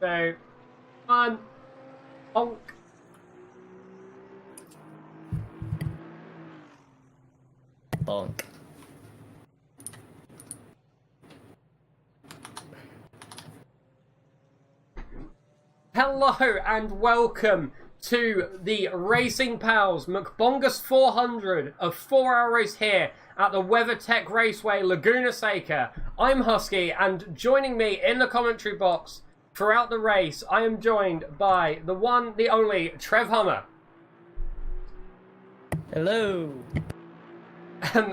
2, 1. Honk. Bonk. Hello and welcome to the Racing Pals Mcbongus 400, a 4-hour race here at the WeatherTech Raceway, Laguna Seca. I'm Husky, and joining me in the commentary box throughout the race, I am joined by the one, the only, Trev Hummer. Hello.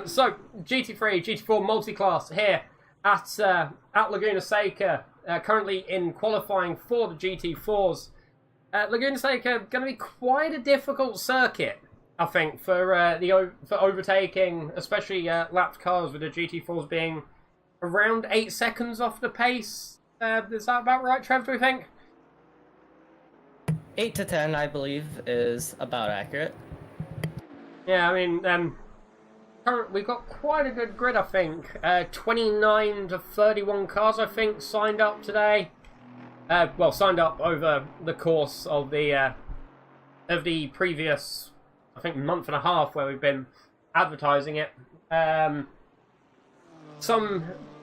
So, GT3, GT4 multi-class here at Laguna Seca, currently in qualifying for the GT4s. Laguna Seca going to be quite a difficult circuit, I think, for overtaking, especially lapped cars, with the GT4s being around 8 seconds off the pace. Is that about right, Trev, do we think? 8 to 10, I believe, is about accurate. Yeah, I mean, we've got quite a good grid, I think. 29 to 31 cars, I think, signed up today. Well, signed up over the course of the previous, I think, month and a half where we've been advertising it.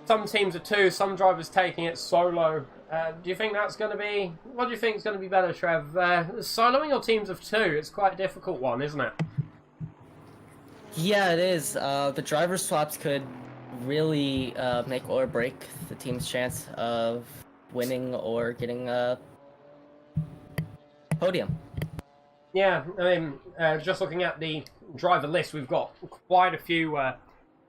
Some teams are 2, some drivers taking it solo. Do you think that's going to be... What do you think is going to be better, Trev? Soloing or teams of 2? It's quite a difficult one, isn't it? Yeah, it is. The driver swaps could really make or break the team's chance of winning or getting a podium. Yeah, I mean, just looking at the driver list, we've got quite a few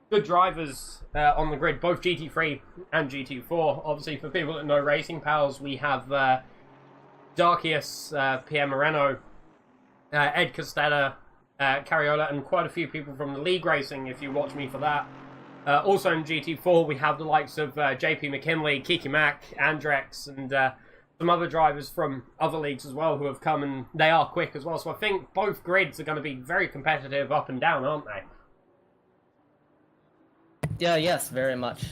good drivers on the grid, both GT3 and GT4. Obviously, for people that know Racing Pals, we have Darkius, Pierre Moreno, Ed Costella, Carriola, and quite a few people from the League Racing, if you watch me for that. Also in GT4, we have the likes of JP McKinley, Kiki Mack, Andrex, and some other drivers from other leagues as well who have come, and they are quick as well. So I think both grids are going to be very competitive up and down, aren't they? Yeah, yes, very much.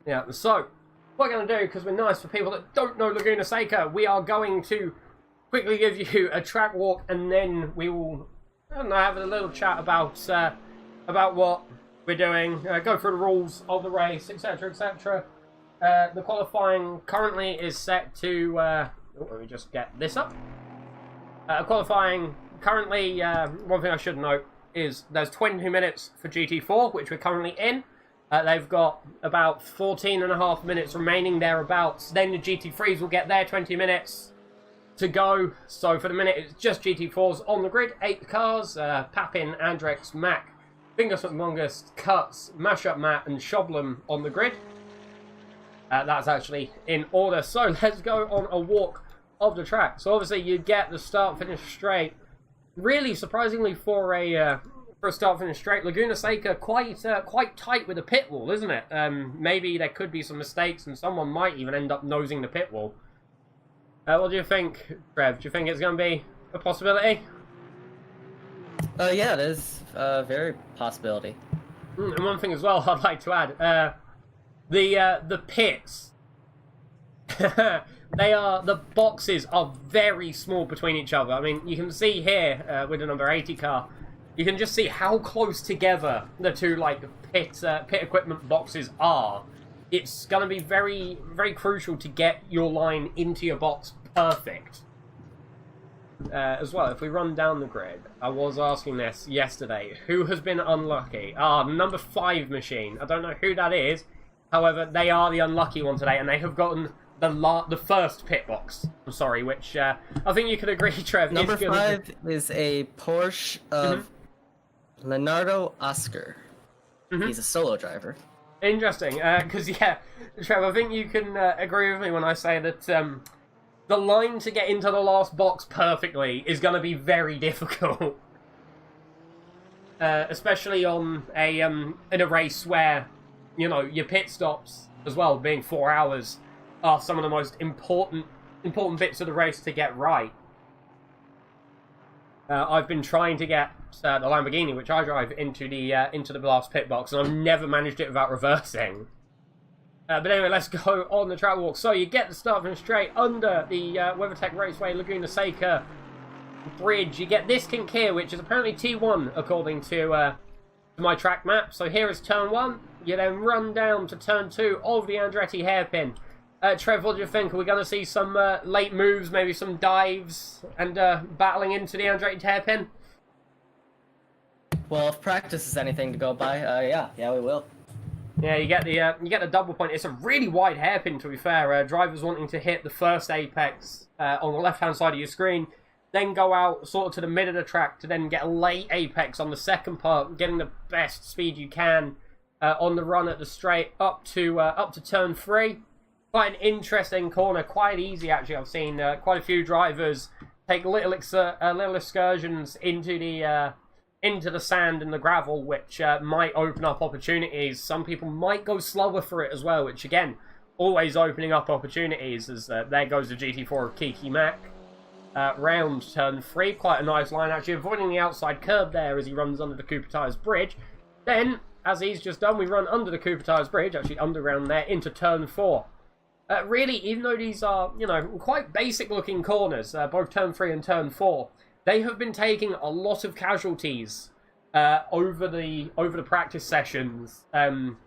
Yeah, so what we're going to do, because we're nice for people that don't know Laguna Seca, we are going to quickly give you a track walk, and then we will, I don't know, have a little chat about what we're doing, go through the rules of the race, etc, etc. The qualifying currently is set to, let me just get this up. Qualifying currently, one thing I should note is there's 22 minutes for GT4, which we're currently in. They've got about 14 and a half minutes remaining thereabouts. Then the GT3s will get their 20 minutes to go. So for the minute, it's just GT4s on the grid. 8 cars, Papin, Andrex, Mack, Mcbongus, Cuts, Mashup Matt, and Shoblem on the grid. That's actually in order. So let's go on a walk of the track. So obviously you get the start-finish straight. Really surprisingly for a start-finish straight, Laguna Seca quite tight with the pit wall, isn't it? Maybe there could be some mistakes, and someone might even end up nosing the pit wall. What do you think, Trev? Do you think it's going to be a possibility? Yeah, it is a very possibility. And one thing as well I'd like to add, the pits, the boxes are very small between each other. I mean, you can see here with the number 80 car, you can just see how close together the two pit equipment boxes are. It's going to be very, very crucial to get your line into your box perfect. As well, if we run down the grid, I was asking this yesterday, who has been unlucky? Number 5 machine. I don't know who that is. However, they are the unlucky one today, and they have gotten the first pit box. I'm sorry, which I think you could agree, Trev. Number 5 is a Porsche of Leonardo Oscar. He's a solo driver. Interesting, because yeah, Trev, I think you can agree with me when I say that the line to get into the last box perfectly is going to be very difficult. Especially on in a race where, you know, your pit stops as well, being 4 hours, are some of the most important bits of the race to get right. I've been trying to get the Lamborghini, which I drive, into the last pit box, and I've never managed it without reversing. But anyway, let's go on the track walk. So you get the start from straight under the WeatherTech Raceway Laguna Seca bridge. You get this kink here, which is apparently T1 according to my track map. So here is turn 1. You then run down to turn 2 of the Andretti hairpin. Trev, what do you think? Are we going to see some late moves, maybe some dives, and battling into the Andretti hairpin? Well, if practice is anything to go by, yeah, we will. Yeah, you get the double point. It's a really wide hairpin, to be fair. Drivers wanting to hit the first apex on the left-hand side of your screen, then go out sort of to the mid of the track to then get a late apex on the second part, getting the best speed you can on the run at the straight up to turn 3. Quite an interesting corner, quite easy actually. I've seen quite a few drivers take little excursions into the sand and the gravel, which might open up opportunities. Some people might go slower for it as well, which again, always opening up opportunities. As there goes the GT4 of Kiki Mac. Round turn 3, quite a nice line actually, avoiding the outside curb there as he runs under the Cooper Tires bridge. Then, as he's just done, we run under the Cooper Tires bridge, actually underground there, into turn 4. Really, even though these are, quite basic looking corners, both turn 3 and turn 4, they have been taking a lot of casualties over the practice sessions,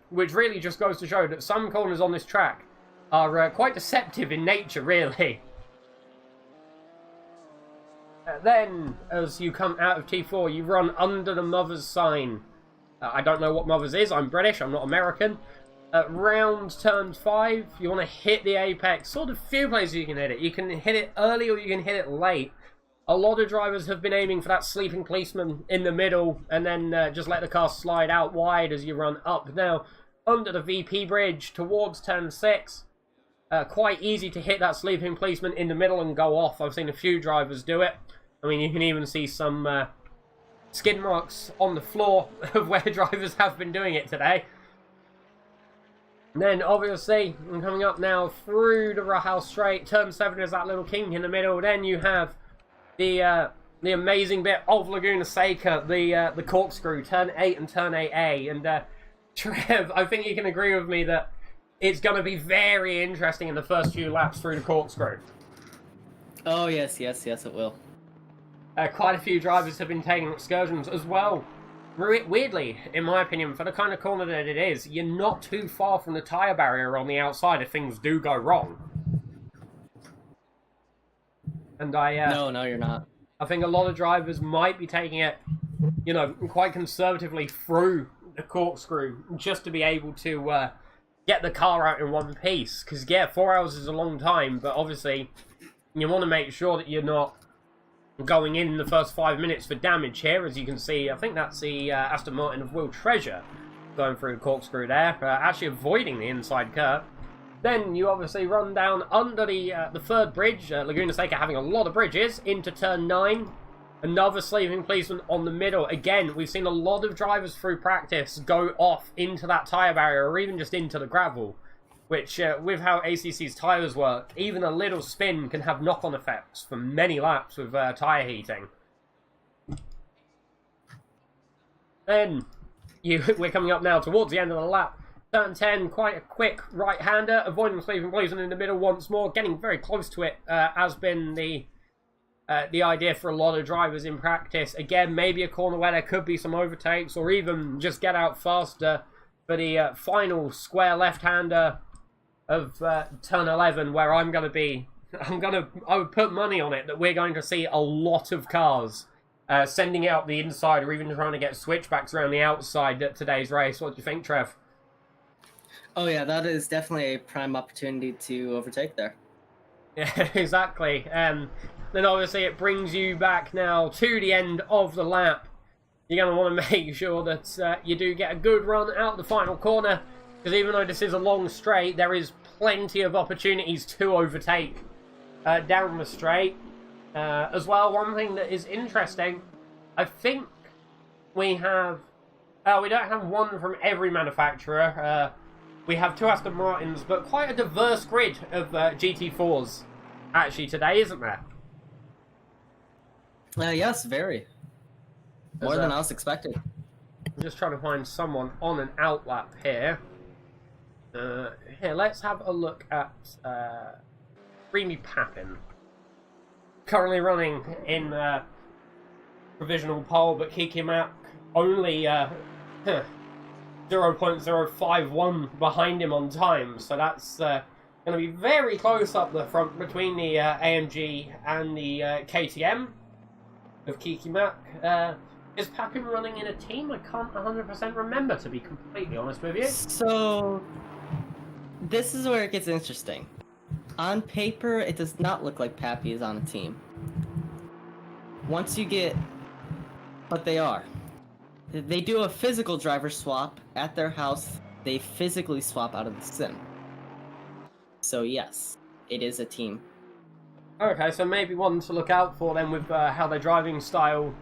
which really just goes to show that some corners on this track are quite deceptive in nature, really. Then, as you come out of T4, you run under the Mother's sign. I don't know what Mother's is. I'm British. I'm not American. Round turn 5, you want to hit the apex. Sort of few places you can hit it. You can hit it early or you can hit it late. A lot of drivers have been aiming for that sleeping policeman in the middle and then just let the car slide out wide as you run up. Now, under the VP bridge towards turn 6, quite easy to hit that sleeping policeman in the middle and go off. I've seen a few drivers do it. I mean, you can even see some skid marks on the floor of where drivers have been doing it today. And then, obviously, I'm coming up now through the Rahal Straight. Turn 7 is that little kink in the middle. Then you have the amazing bit of Laguna Seca, the corkscrew, turn 8 and turn 8A. And Trev, I think you can agree with me that it's going to be very interesting in the first few laps through the corkscrew. Oh, yes, it will. Quite a few drivers have been taking excursions as well. Weirdly, in my opinion, for the kind of corner that it is, you're not too far from the tyre barrier on the outside if things do go wrong. And No, you're not. I think a lot of drivers might be taking it, quite conservatively through the corkscrew just to be able to get the car out in one piece. Because, yeah, 4 hours is a long time, but obviously you want to make sure that you're not going in the first 5 minutes for damage here. As you can see, I think that's the Aston Martin of Will Treasure going through the corkscrew there, actually avoiding the inside curve. Then you obviously run down under the third bridge, Laguna Seca having a lot of bridges, into turn 9. Another sleeping policeman on the middle. Again, we've seen a lot of drivers through practice go off into that tyre barrier or even just into the gravel, which, with how ACC's tyres work, even a little spin can have knock-on effects for many laps with tyre heating. Then, we're coming up now towards the end of the lap. Turn 10, quite a quick right-hander, avoiding the sleeping policeman in the middle once more, getting very close to it, has been the idea for a lot of drivers in practice. Again, maybe a corner where there could be some overtakes, or even just get out faster for the final square left-hander of turn 11, where I would put money on it that we're going to see a lot of cars sending out the inside or even trying to get switchbacks around the outside at today's race. What do you think, Trev? Oh yeah, that is definitely a prime opportunity to overtake there. Yeah, exactly. Then obviously it brings you back now to the end of the lap. You're going to want to make sure that you do get a good run out the final corner, because even though this is a long straight, there is plenty of opportunities to overtake down the straight. As well, one thing that is interesting, I think we have... we don't have one from every manufacturer. We have 2 Aston Martins, but quite a diverse grid of GT4s actually today, isn't there? Yes, very. More than I was expecting. I'm just trying to find someone on an outlap here. Here, let's have a look at Remy Papin. Currently running in provisional pole, but Kiki Mack only 0.051 behind him on time, so that's going to be very close up the front between the AMG and the KTM of Kiki Mack. Is Papin running in a team? I can't 100% remember, to be completely honest with you. So, this is where it gets interesting. On paper, it does not look like Pappy is on a team. Once you get... But they are. They do a physical driver swap at their house. They physically swap out of the sim. So yes, it is a team. Okay, so maybe one to look out for then with how their driving style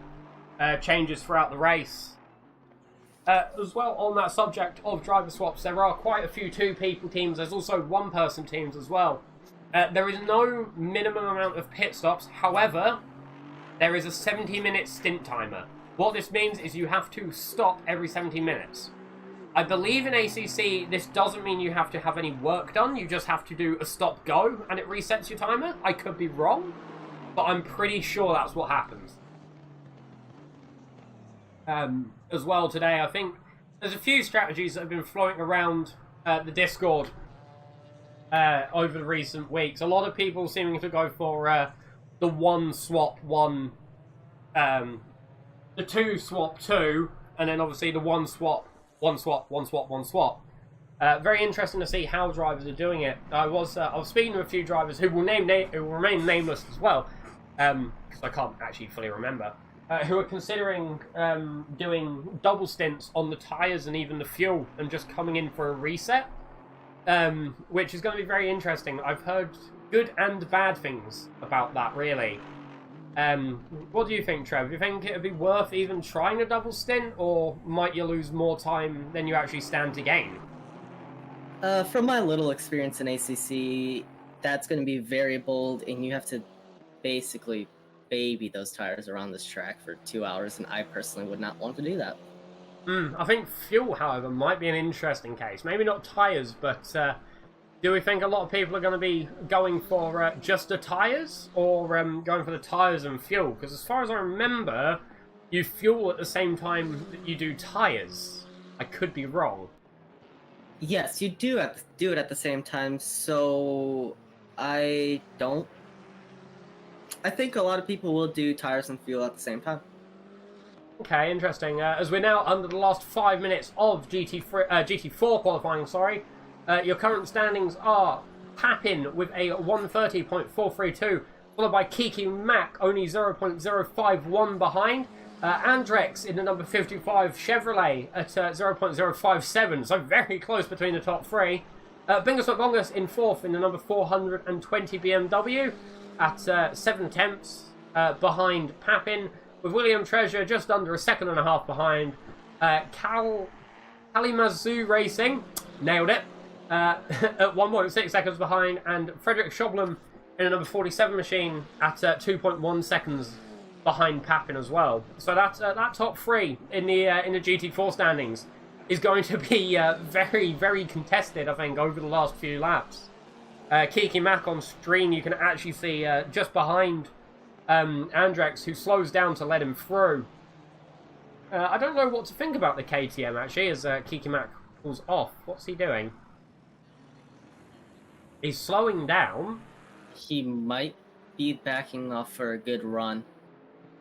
changes throughout the race. As well, on that subject of driver swaps, there are quite a few two-people teams. There's also one-person teams as well. There is no minimum amount of pit stops. However, there is a 70-minute stint timer. What this means is you have to stop every 70 minutes. I believe in ACC, this doesn't mean you have to have any work done. You just have to do a stop-go, and it resets your timer. I could be wrong, but I'm pretty sure that's what happens. As well today, I think there's a few strategies that have been floating around the Discord over the recent weeks. A lot of people seeming to go for the one swap one, the two swap two, and then obviously the one swap, one swap, one swap, one swap. Very interesting to see how drivers are doing it. I was speaking to a few drivers who will remain nameless as well, because I can't actually fully remember. Who are considering doing double stints on the tyres and even the fuel and just coming in for a reset, which is going to be very interesting. I've heard good and bad things about that, really. What do you think, Trev? Do you think it would be worth even trying a double stint, or might you lose more time than you actually stand to gain? From my little experience in ACC, that's going to be very bold, and you have to basically baby those tires around this track for 2 hours, and I personally would not want to do that. I think fuel, however, might be an interesting case. Maybe not tyres, but do we think a lot of people are going to be going for just the tyres, or going for the tyres and fuel? Because as far as I remember, you fuel at the same time that you do tyres. I could be wrong. Yes, you do have to do it at the same time, so I think a lot of people will do tires and fuel at the same time. Okay, interesting. As we're now under the last 5 minutes of GT4 qualifying, your current standings are Papin with a 130.432, followed by Kiki Mack, only 0.051 behind. Andrex in the number 55 Chevrolet at 0.057, so very close between the top three. Mcbongus in fourth in the number 420 BMW at 7 attempts behind Papin, with William Treasure just under a second and a half behind. Kalimazoo Racing, nailed it, at 1.6 seconds behind, and Frederick Schoblem in the number 47 machine at 2.1 seconds behind Papin as well. So that top three in the GT4 standings is going to be very, very contested, I think, over the last few laps. Kiki Mack on stream, you can actually see just behind Andrex, who slows down to let him through. I don't know what to think about the KTM, actually, as Kiki Mack pulls off. What's he doing? He's slowing down. He might be backing off for a good run.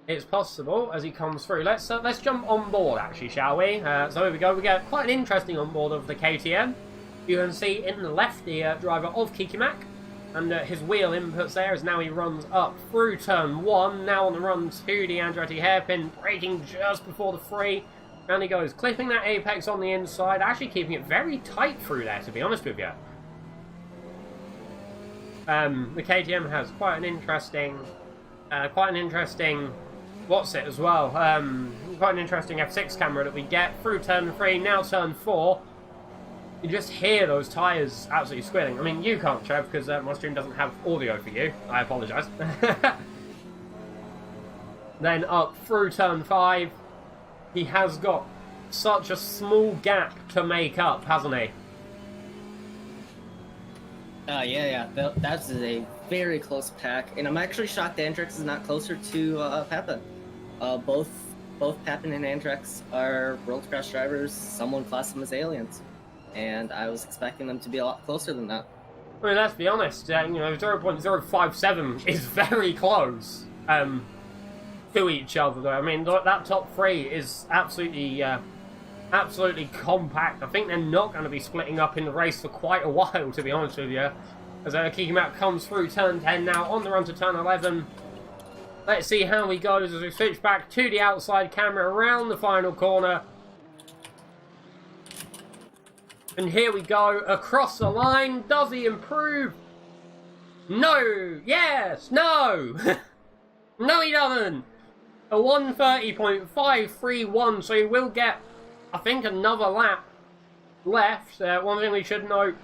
It's possible as he comes through. Let's jump on board, actually, shall we? So here we go. We get quite an interesting on board of the KTM. You can see in the left the driver of Kiki Mack, and his wheel inputs there as now he runs up through turn one. Now on the run to the Andretti hairpin, braking just before the free. And he goes, clipping that apex on the inside, actually keeping it very tight through there, to be honest with you. The KTM has quite an interesting, what's it as well? Quite an interesting F6 camera that we get through turn 3, now turn 4. You just hear those tyres absolutely squealing. I mean, you can't, Trev, because my stream doesn't have audio for you. I apologise. Then up through turn 5. He has got such a small gap to make up, hasn't he? Yeah. That's a very close pack, and I'm actually shocked Andrex is not closer to Papin. Both Papin and Andrex are World Crash drivers. Someone classed them as aliens, and I was expecting them to be a lot closer than that. I mean, let's be honest. 0.057 is very close to each other. Though I mean, that top three is absolutely compact. I think they're not going to be splitting up in the race for quite a while, to be honest with you. As Kikimak comes through turn 10 now, on the run to turn 11. Let's see how he goes as we switch back to the outside camera around the final corner. And here we go, across the line. Does he improve? No! Yes! No! No, he doesn't! A 130.531, so he will get, I think, another lap left. One thing we should note,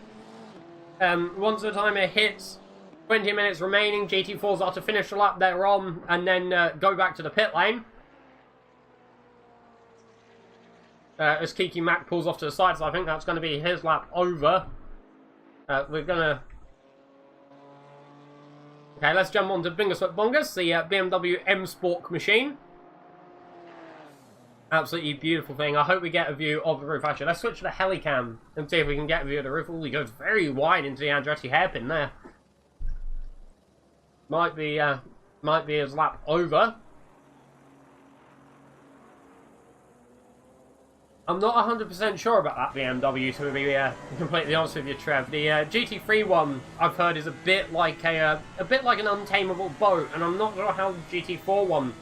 once the timer hits 20 minutes remaining, GT4s are to finish the lap they're on and then go back to the pit lane. As Kiki Mac pulls off to the side, so I think that's going to be his lap over. We're going to... Okay, let's jump on to Mcbongus, the BMW M Sport machine. Absolutely beautiful thing. I hope we get a view of the roof. Actually, let's switch to the helicam and see if we can get a view of the roof. Oh, he goes very wide into the Andretti hairpin there. Might be his lap over. I'm not 100% sure about that BMW, to be completely honest with you, Trev. The GT3 one I've heard is a bit like an untamable boat, and I'm not sure how the GT4 one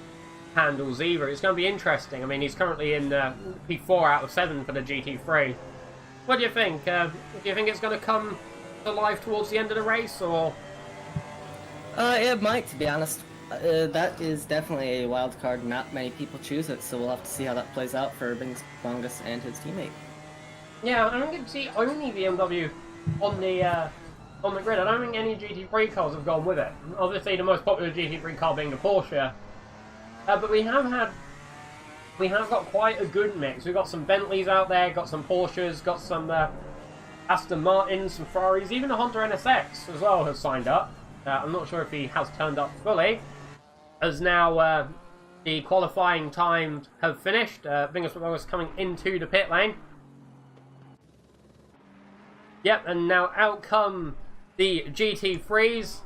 handles either. It's going to be interesting. I mean, he's currently in P4 out of 7 for the GT3. What do you think? Do you think it's going to come to life towards the end of the race, or? It might, to be honest. That is definitely a wild card. Not many people choose it, so we'll have to see how that plays out for Mcbongus and his teammate. Yeah, I don't get to see only BMW on the grid. I don't think any GT3 cars have gone with it. Obviously, the most popular GT3 car being the Porsche. But we have got quite a good mix. We've got some Bentleys out there, got some Porsches, got some Aston Martins, some Ferraris, even a Honda NSX as well has signed up. I'm not sure if he has turned up fully, as now the qualifying times have finished. Mcbongus coming into the pit lane. Yep, and now out come the GT3s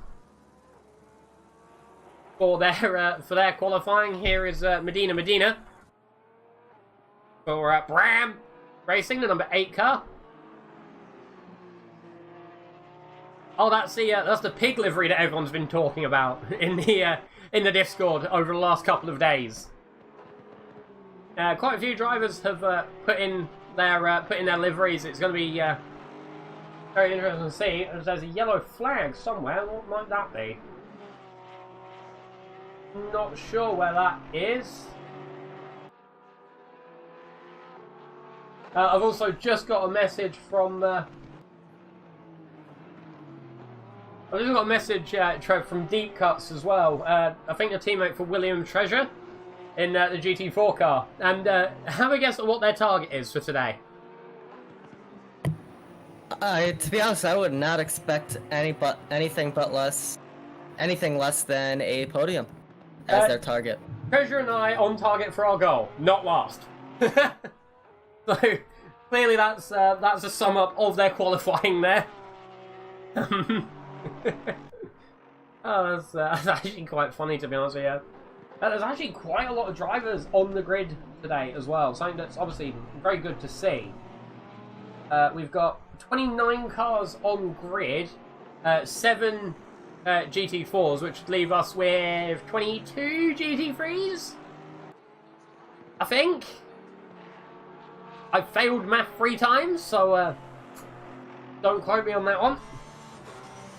for their qualifying. Here is Medina for Bram Racing, the number 8 car. Oh, that's the pig livery that everyone's been talking about in the Discord over the last couple of days. Quite a few drivers have put in their liveries. It's going to be very interesting to see. There's a yellow flag somewhere. What might that be? Not sure where that is. I've also just got a message from. I've just got a message, Trev, from Deep Cuts as well. I think a teammate for William Treasure in the GT4 car. And have a guess at what their target is for today. To be honest, I would not expect anything less than a podium as their target. Treasure and I on target for our goal, not last. So clearly that's a sum up of their qualifying there. Oh, that's actually quite funny, to be honest with you. There's actually quite a lot of drivers on the grid today as well, something that's obviously very good to see. We've got 29 cars on grid, 7 GT4s, which would leave us with 22 GT3s, I think. I've failed math 3 times, so don't quote me on that one.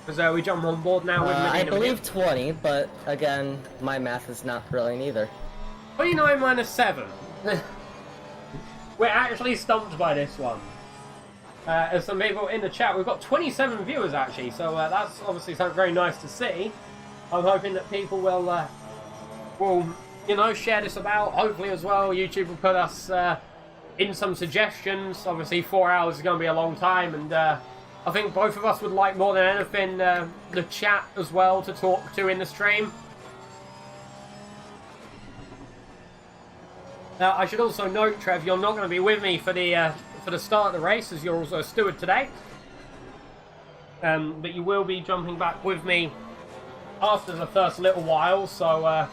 Because we jump on board now with Medina. I believe 20, but again, my math is not brilliant either. 29 minus 7. We're actually stumped by this one. As some people in the chat, we've got 27 viewers actually, so that's obviously something very nice to see. I'm hoping that people will share this about. Hopefully as well, YouTube will put us in some suggestions. Obviously 4 hours is going to be a long time, and I think both of us would like more than anything the chat as well to talk to in the stream. I should also note, Trev, you're not going to be with me for the start of the race, as you're also a steward today. But you will be jumping back with me after the first little while, so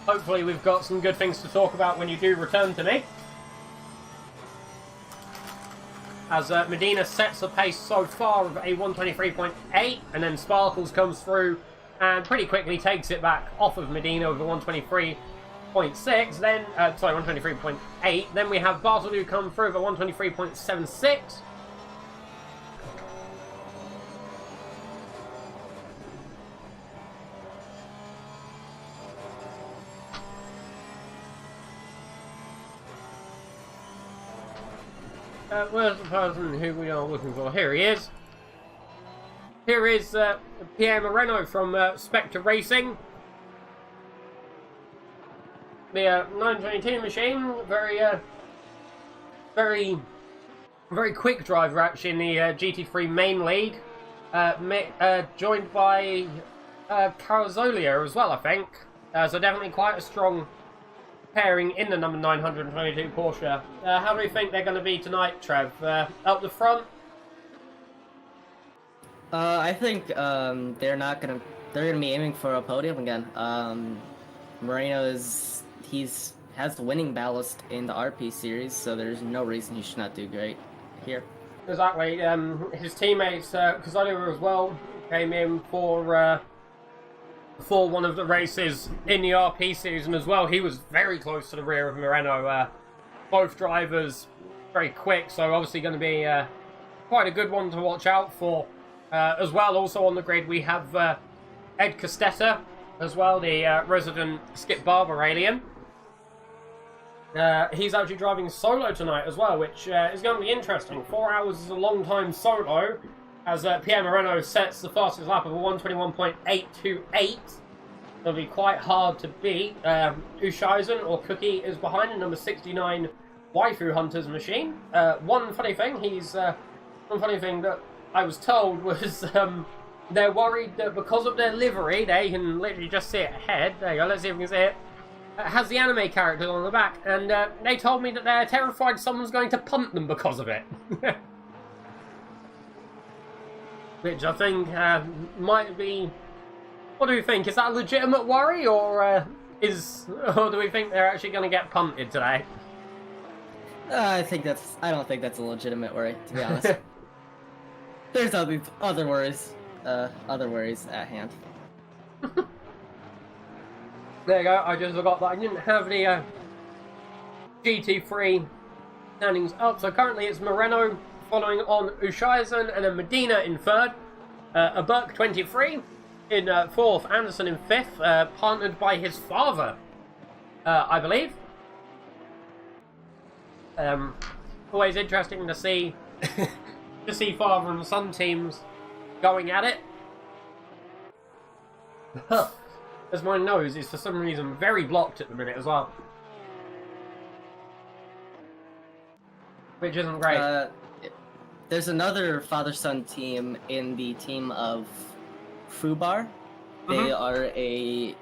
hopefully we've got some good things to talk about when you do return to me. As Medina sets the pace so far of a 123.8, and then Sparkles comes through and pretty quickly takes it back off of Medina with a 123.6, then, sorry, 123.8, then we have Bartolou come through with a 123.76. Where's the person who we are looking for? Here he is. Here is Pierre Moreno from Spectre Racing. The 922 machine, very quick driver actually in the GT3 main league. Joined by Carazolia as well, I think. So definitely quite a strong pairing in the number 922 Porsche. How do we think they're going to be tonight, Trev? Up the front? I think they're gonna be aiming for a podium again. Moreno has the winning ballast in the RP series, so there's no reason he should not do great here. Exactly. His teammates, Cazolio as well, came in for one of the races in the RP season as well. He was very close to the rear of Moreno. Both drivers very quick, so obviously going to be quite a good one to watch out for. As well, also on the grid, we have Ed Costetta as well, the resident Skip Barber alien. He's actually driving solo tonight as well, which is going to be interesting. 4 hours is a long time solo, as Pierre Moreno sets the fastest lap of a 121.828. It'll be quite hard to beat. Ushizen, or Cookie, is behind in number 69 Waifu Hunter's machine. One funny thing that I was told was they're worried that because of their livery, they can literally just see it ahead. There you go, let's see if we can see it. It has the anime characters on the back, and they told me that they're terrified someone's going to punt them because of it. Which I think might be... What do we think? Is that a legitimate worry, or do we think they're actually going to get punted today? I don't think that's a legitimate worry, to be honest. There's other worries at hand. There you go. I just forgot that I didn't have the GT3 standings up. So currently it's Moreno following on Ushizen, and then Medina in third. Burke 23 in fourth. Anderson in fifth, partnered by his father, I believe. Always interesting to see father and son teams going at it. As my nose is for some reason very blocked at the minute as well, which isn't great. There's another father-son team in the team of Fubar. They are a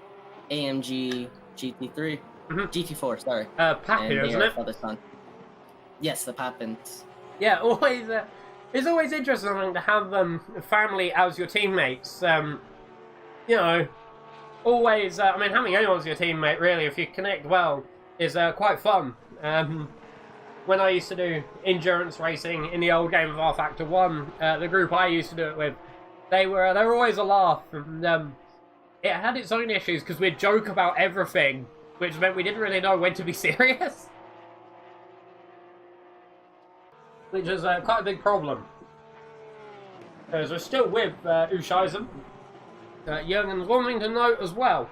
AMG GT3, GT4, sorry. Papin, isn't it? Father-son. Yes, the Papins. Yeah, always. It's always interesting to have family as your teammates. You know, always. I mean, having anyone as your teammate, really, if you connect well, is quite fun. When I used to do endurance racing in the old game of R Factor 1, the group I used to do it with, they were always a laugh. And, it had its own issues because we'd joke about everything, which meant we didn't really know when to be serious. Which is quite a big problem. Because we're still with Ushizen. Jürgen's wanting to note as well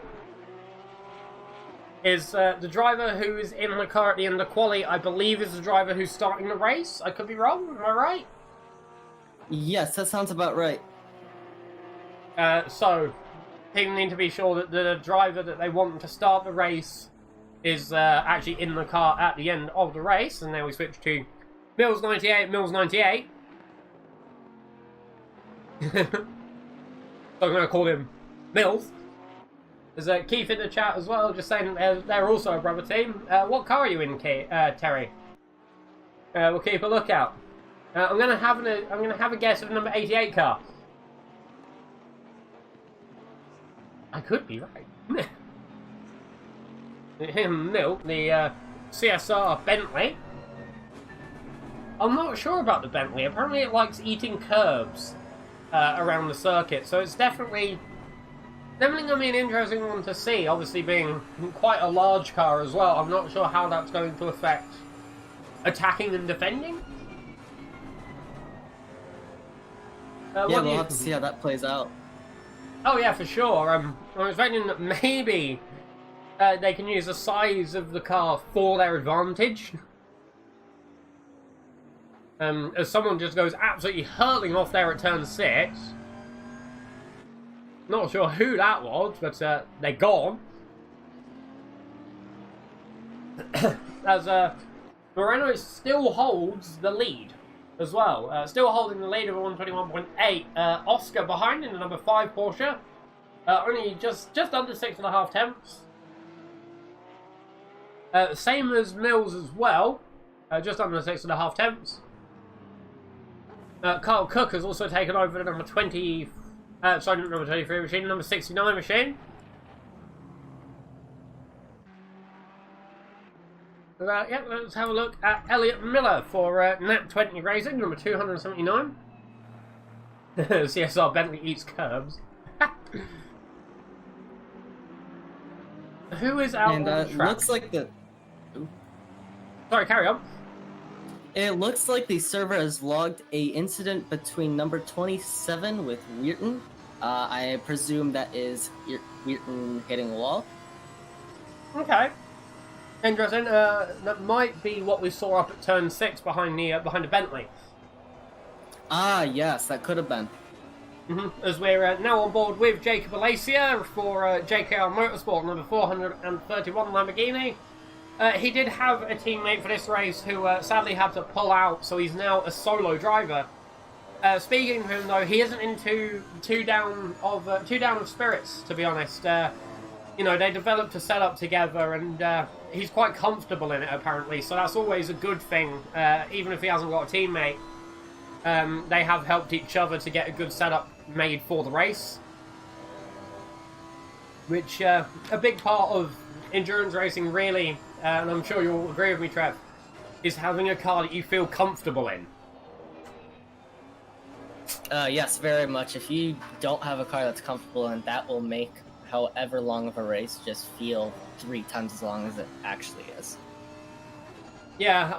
is the driver who is in the car at the end of quali, I believe, is the driver who's starting the race. I could be wrong, am I right? Yes, that sounds about right. So, people need to be sure that the driver that they want to start the race is actually in the car at the end of the race. And then we switch to Mills 98, Mills 98. So I'm going to call him Mills. There's Keith in the chat as well, just saying they're also a brother team. What car are you in, Terry? We'll keep a lookout. I'm gonna have a guess of the number 88 car. I could be right. Milk, the CSR Bentley. I'm not sure about the Bentley. Apparently, it likes eating curbs around the circuit, so it's definitely going to be an interesting one to see. Obviously, being quite a large car as well. I'm not sure how that's going to affect attacking and defending. Yeah, we'll have to see how that plays out. Oh yeah, for sure. I'm expecting that maybe they can use the size of the car for their advantage. As someone just goes absolutely hurling off there at turn 6. Not sure who that was, but they're gone. As Moreno still holds the lead as well. Still holding the lead of 121.8. Oscar behind in the number 5 Porsche. Only just under 6.5 tenths. Same as Mills as well. Just under 6.5 tenths. Carl Cook has also taken over the number 20... sorry, not number 23 machine, number 69 machine. Yeah, let's have a look at Elliot Miller for Nat 20 Racing, number 279. CSR Bentley eats curbs. Who is out on the track? Looks like the... Sorry, carry on. It looks like the server has logged a incident between number 27 with Weirton. I presume that is Weirton hitting the wall. Okay. Interesting. That might be what we saw up at turn 6 behind the Bentley. Ah, yes, that could have been. As we're now on board with Jacob Alacia for JKR Motorsport, number 431 Lamborghini. He did have a teammate for this race who sadly had to pull out, so he's now a solo driver. Speaking to him though, he isn't into too down of spirits, to be honest. You know, they developed a setup together, and he's quite comfortable in it apparently. So that's always a good thing. Even if he hasn't got a teammate, they have helped each other to get a good setup made for the race. Which a big part of endurance racing, really. And I'm sure you'll agree with me, Trev, is having a car that you feel comfortable in. Yes, very much. If you don't have a car that's comfortable in, that will make however long of a race just feel 3 times as long as it actually is. Yeah,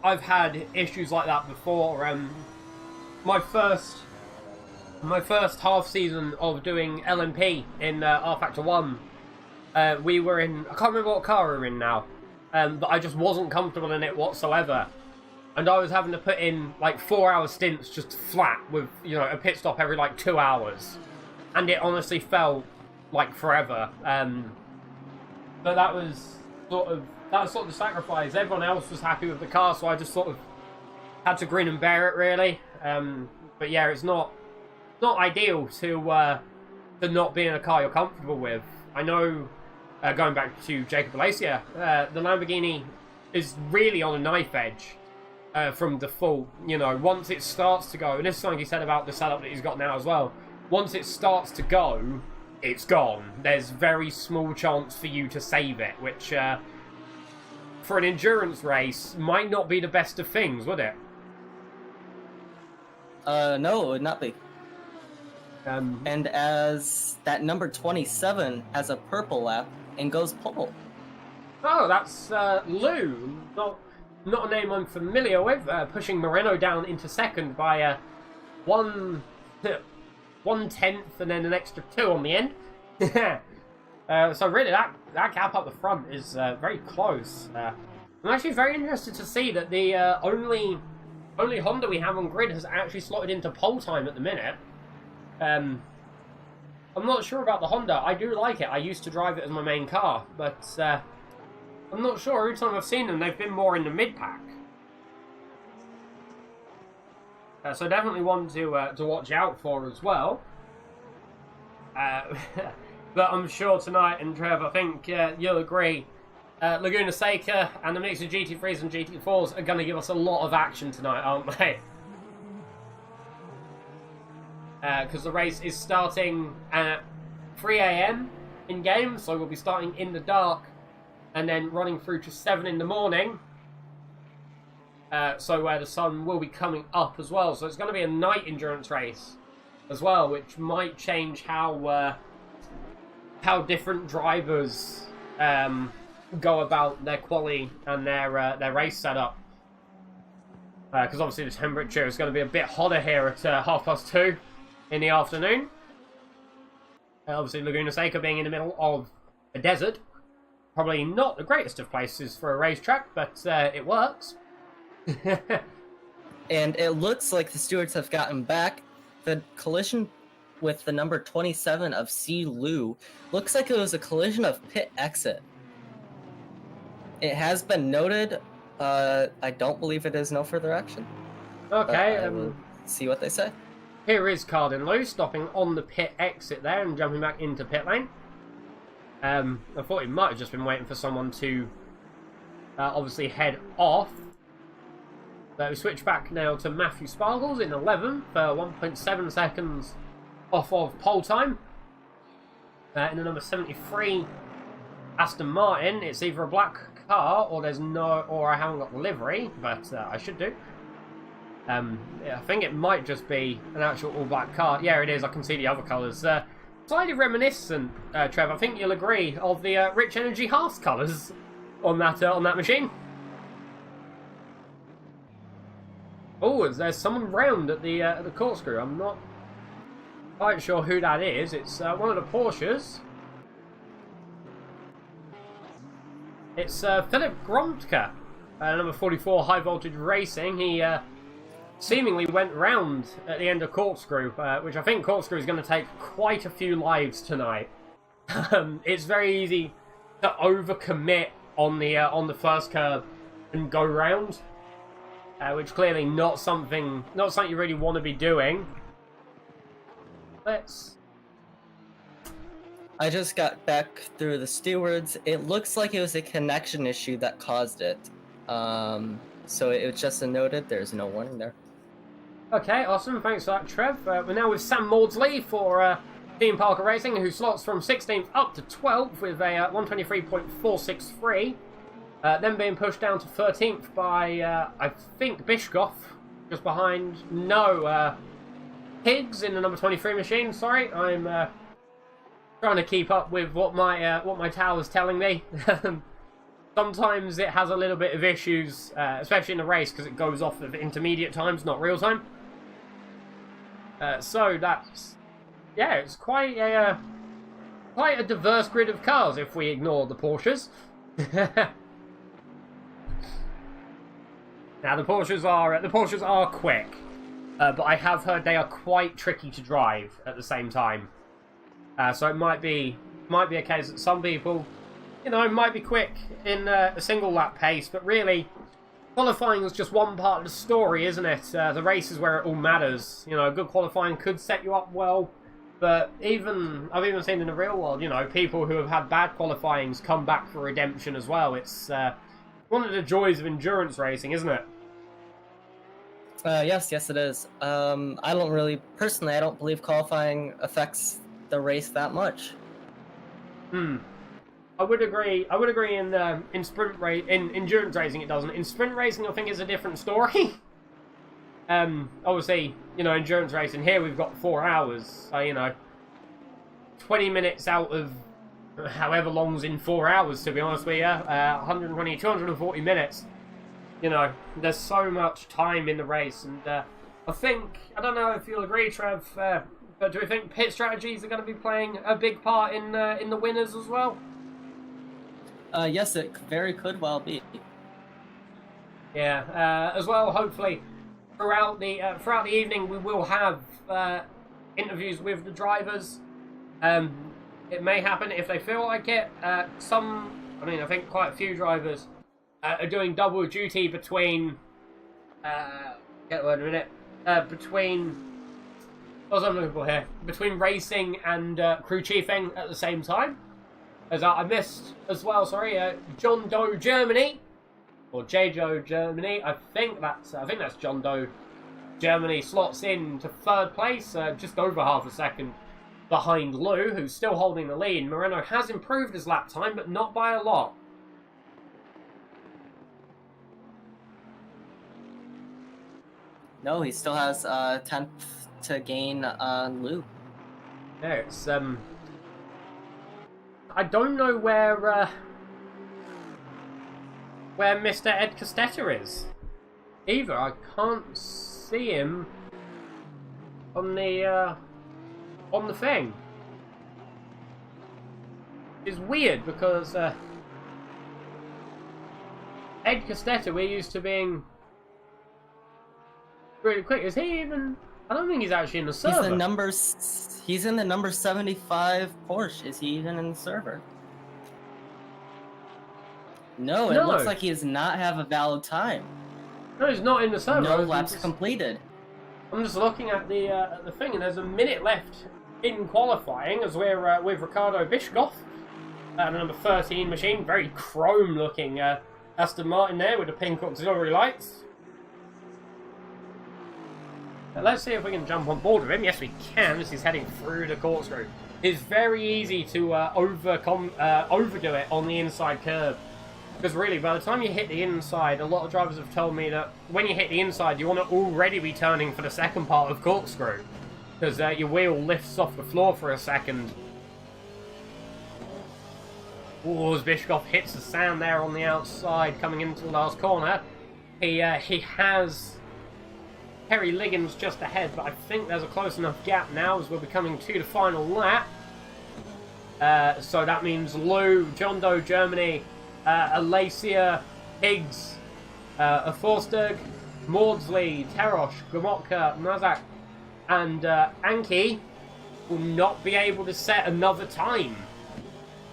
I've had issues like that before. My first half season of doing LMP in R Factor 1, we were in, I can't remember what car we were in now, but I just wasn't comfortable in it whatsoever. And I was having to put in like 4-hour stints just flat with, you know, a pit stop every like 2 hours. And it honestly felt like forever. But that was sort of the sacrifice. Everyone else was happy with the car, so I just sort of had to grin and bear it, really. But yeah, it's not ideal to not be in a car you're comfortable with. I know, going back to Jacob Alacia, the Lamborghini is really on a knife edge from default. You know, once it starts to go, and this is something he said about the setup that he's got now as well, once it starts to go, it's gone. There's very small chance for you to save it, which for an endurance race might not be the best of things, would it? No, it would not be. And as that number 27 has a purple lap and goes pole. Oh, that's Lou. Not a name I'm familiar with. Pushing Moreno down into second by 1/10 and then an extra 2 on the end. So really, that gap up the front is very close. I'm actually very interested to see that the only Honda we have on grid has actually slotted into pole time at the minute. I'm not sure about the Honda. I do like it. I used to drive it as my main car, but I'm not sure. Every time I've seen them, they've been more in the mid-pack. So definitely one to watch out for as well. But I'm sure tonight, and Trev, I think you'll agree, Laguna Seca and the mix of GT3s and GT4s are going to give us a lot of action tonight, aren't they? Because the race is starting at 3 AM in game, so we'll be starting in the dark and then running through to 7 in the morning. So where the sun will be coming up as well. So it's going to be a night endurance race as well, which might change how different drivers go about their quali and their race setup. Because obviously the temperature is going to be a bit hotter here at 2:30 in the afternoon. Obviously Laguna Seca being in the middle of a desert. Probably not the greatest of places for a racetrack, but it works. And it looks like the stewards have gotten back. The collision with the number 27 of C. Lou looks like it was a collision of pit exit. It has been noted. I don't believe it is no further action. Okay. We'll see what they say. Here is Cardin Lou stopping on the pit exit there and jumping back into pit lane. I thought he might have just been waiting for someone to obviously head off. But we switch back now to Matthew Sparkles in 11th for 1.7 seconds off of pole time. In the number 73 Aston Martin, it's either a black car or I haven't got the livery, but I should do. I think it might just be an actual all-black car. Yeah, it is. I can see the other colours. Slightly reminiscent, Trev, I think you'll agree, of the Rich Energy Hearth colours on that machine. Oh, there's someone round at the corkscrew. I'm not quite sure who that is. It's one of the Porsches. It's Philip Gromtka, number 44, High Voltage Racing. He seemingly went round at the end of corkscrew, which I think corkscrew is going to take quite a few lives tonight. It's very easy to overcommit on the first curve and go round, which clearly not something you really want to be doing. I just got back through the stewards. It looks like it was a connection issue that caused it. So it was just a noted. There's no warning there. Okay, awesome. Thanks for that, Trev. We're now with Sam Maudsley for Team Parker Racing, who slots from 16th up to 12th with a 123.463. Then being pushed down to 13th by, I think, Bishkoff, just behind. No, Higgs in the number 23 machine. Sorry, I'm trying to keep up with what my tower's telling me. Sometimes it has a little bit of issues, especially in the race, because it goes off of intermediate times, not real time. So that's, yeah, it's quite a diverse grid of cars if we ignore the Porsches. Now the Porsches are quick, but I have heard they are quite tricky to drive at the same time. So it might be a case that some people, might be quick in a single lap pace, but really, qualifying is just one part of the story, isn't it? The race is where it all matters. Good qualifying could set you up well, but I've even seen in the real world, people who have had bad qualifyings come back for redemption as well. It's one of the joys of endurance racing, isn't it? Yes, it is. I don't believe qualifying affects the race that much. I would agree in sprint race, in endurance racing it doesn't. In sprint racing I think it's a different story. Obviously, endurance racing here we've got 4 hours. So, 20 minutes out of however long's in 4 hours, to be honest with you. 120, 240 minutes. There's so much time in the race, and I don't know if you'll agree, Trev, but do we think pit strategies are going to be playing a big part in the winners as well? Yes, it very could well be. Yeah, as well, hopefully, throughout the evening we will have interviews with the drivers. It may happen if they feel like it. I think quite a few drivers are doing double duty between, get the word in a minute, between... What's I'm looking for here? Between racing and crew chiefing at the same time. As I missed as well, sorry, John Doe Germany. Or J-Joe Germany. I think that's John Doe Germany slots in to third place, just over half a second behind Lou, who's still holding the lead. Moreno has improved his lap time, but not by a lot. No, he still has 10th to gain on Lou. Yeah, it's I don't know where Mr. Ed Costetta is either. I can't see him on the thing. It's weird because Ed Costetta, we're used to being really quick. Is he even? I don't think he's actually in the server. He's in the number 75 Porsche. Is he even in the server? No, it looks like he does not have a valid time. No, he's not in the server. No laps completed. I'm just looking at the thing, and there's a minute left in qualifying as we're with Ricardo Bischoff, the number 13 machine, very chrome-looking Aston Martin there with the pink auxiliary lights. Let's see if we can jump on board with him. Yes, we can. This is heading through the corkscrew. It's very easy to overdo it on the inside curve. Because really, by the time you hit the inside, a lot of drivers have told me that when you hit the inside, you want to already be turning for the second part of corkscrew. Because your wheel lifts off the floor for a second. Ooh, as Bischoff hits the sand there on the outside, coming into the last corner. He has Terry Liggins just ahead, but I think there's a close enough gap now as we'll be coming to the final lap. So that means Lou, John Doe Germany, Alacia, Higgs, Forsberg, Maudsley, Terosh, Gramotka, Mazak, and Anki will not be able to set another time.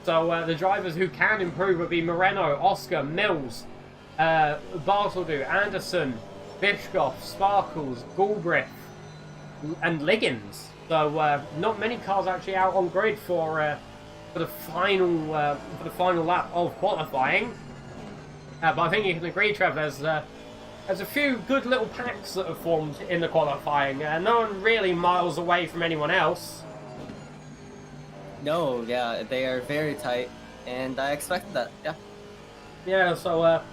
So the drivers who can improve will be Moreno, Oscar, Mills, Bartoldu, Anderson, Bischoff, Sparkles, Galbraith, and Liggins. So not many cars actually out on grid for the final lap of qualifying. But I think you can agree, Trev. There's a few good little packs that have formed in the qualifying. No one really miles away from anyone else. No, yeah, they are very tight, and I expected that. Yeah. Yeah. So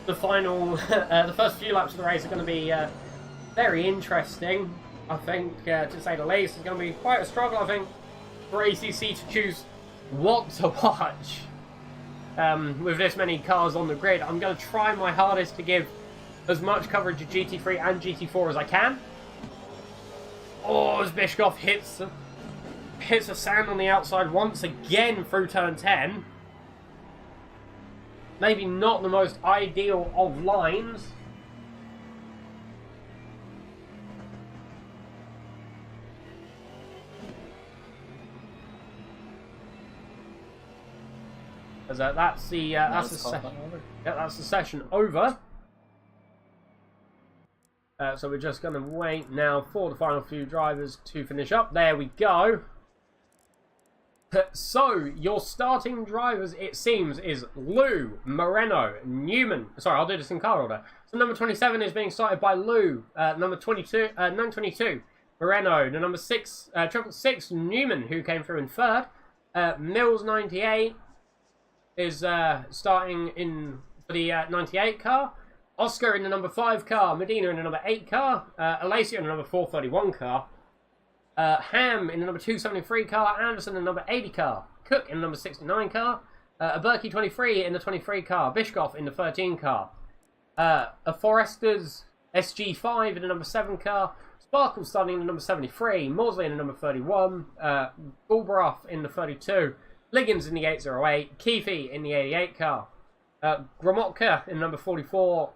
the final, the first few laps of the race are going to be very interesting. I think, to say the least, it's going to be quite a struggle. I think for ACC to choose what to watch with this many cars on the grid. I'm going to try my hardest to give as much coverage of GT3 and GT4 as I can. Oh, as Bischoff hits the sand on the outside once again through turn 10. Maybe not the most ideal of lines. As that's the session over. So we're just going to wait now for the final few drivers to finish up. There we go. So your starting drivers, it seems, is Lou, Moreno, Newman. Sorry, I'll do this in car order. So number 27 is being started by Lou. Number 922, Moreno. The number 666, Newman, who came through in third. Mills 98 is starting in for the 98 car. Oscar in the number 5 car. Medina in the number 8 car. Alacia in the number 431 car. Ham in the number 273 car. Anderson in the number 80 car. Cook in the number 69 car. Aberkey 23 in the 23 car. Bischoff in the 13 car. Forrester's SG5 in the number 7 car. Sparkle starting in the number 73. Maudsley in the number 31. Galbraith in the 32. Liggins in the 808. Keefe in the 88 car. Gramotka in the number 44.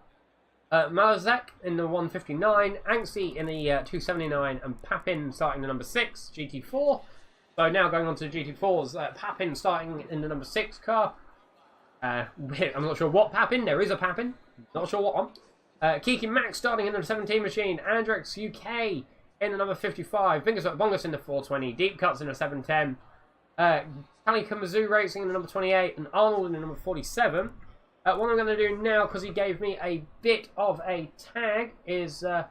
Malazak in the 159, Anxi in the 279, and Papin starting the number 6, GT4. So now going on to the GT4s, Papin starting in the number 6 car. I'm not sure what Papin, there is a Papin, not sure what one. Kiki Max starting in the 17 machine. Andrex UK in the number 55. Mcbongus in the 420. Deep Cuts in the 710. Kalika Mizzou Racing in the number 28. And Arnold in the number 47. What I'm going to do now, because he gave me a bit of a tag, is I'm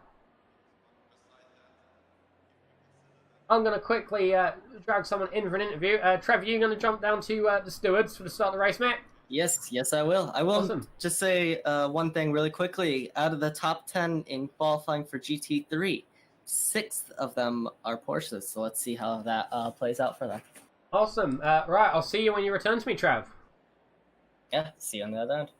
going to quickly drag someone in for an interview. Trev, you going to jump down to the stewards for the start of the race, mate? Yes, I will. I will Awesome. just say one thing really quickly. Out of the top 10 in qualifying for GT3, 6 of them are Porsches. So let's see how that plays out for them. Awesome. Right, I'll see you when you return to me, Trev. Yeah, see you on the other end.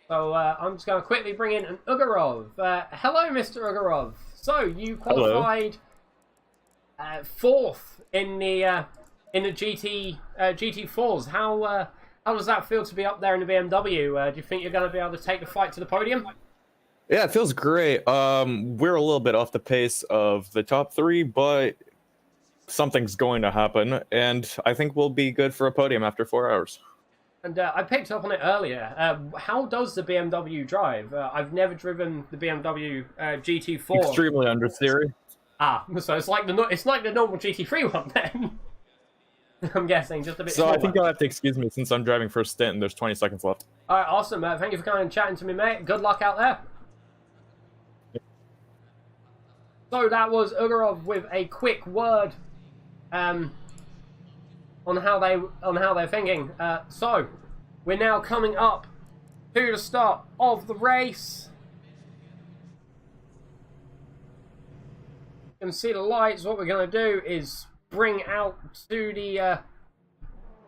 So I'm just going to quickly bring in an Ugarov. Hello, Mr. Ugarov. So you qualified 4th in the GT4s. How does that feel to be up there in the BMW? Do you think you're going to be able to take the fight to the podium? Yeah, it feels great. We're a little bit off the pace of the top 3, but something's going to happen, and I think we'll be good for a podium after 4 hours. And I picked up on it earlier. How does the BMW drive? I've never driven the BMW GT4. Extremely under theory. Ah, so it's like the normal GT3 one then. I'm guessing just a bit. So smaller. I think you'll have to excuse me since I'm driving for a stint and there's 20 seconds left. All right, awesome. Thank you for coming and chatting to me, mate. Good luck out there. So that was Ugarov with a quick word on how they're thinking. So we're now coming up to the start of the race. You can see the lights. What we're going to do is bring out to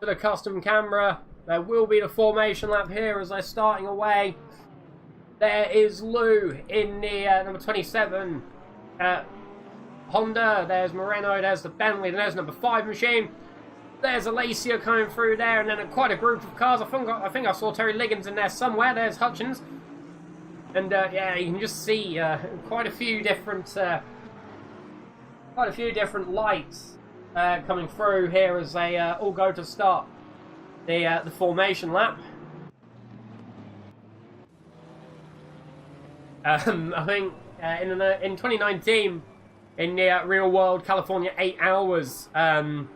the custom camera. There will be the formation lap here as they're starting away. There is Lou in the number 27 Honda. There's Moreno. There's the Bentley. And there's number 5 machine. There's Alacia coming through there, and then quite a group of cars. I think I saw Terry Liggins in there somewhere. There's Hutchins, and yeah, you can just see quite a few different lights coming through here as they all go to start the formation lap. I think in 2019 in the real world California 8 hours. And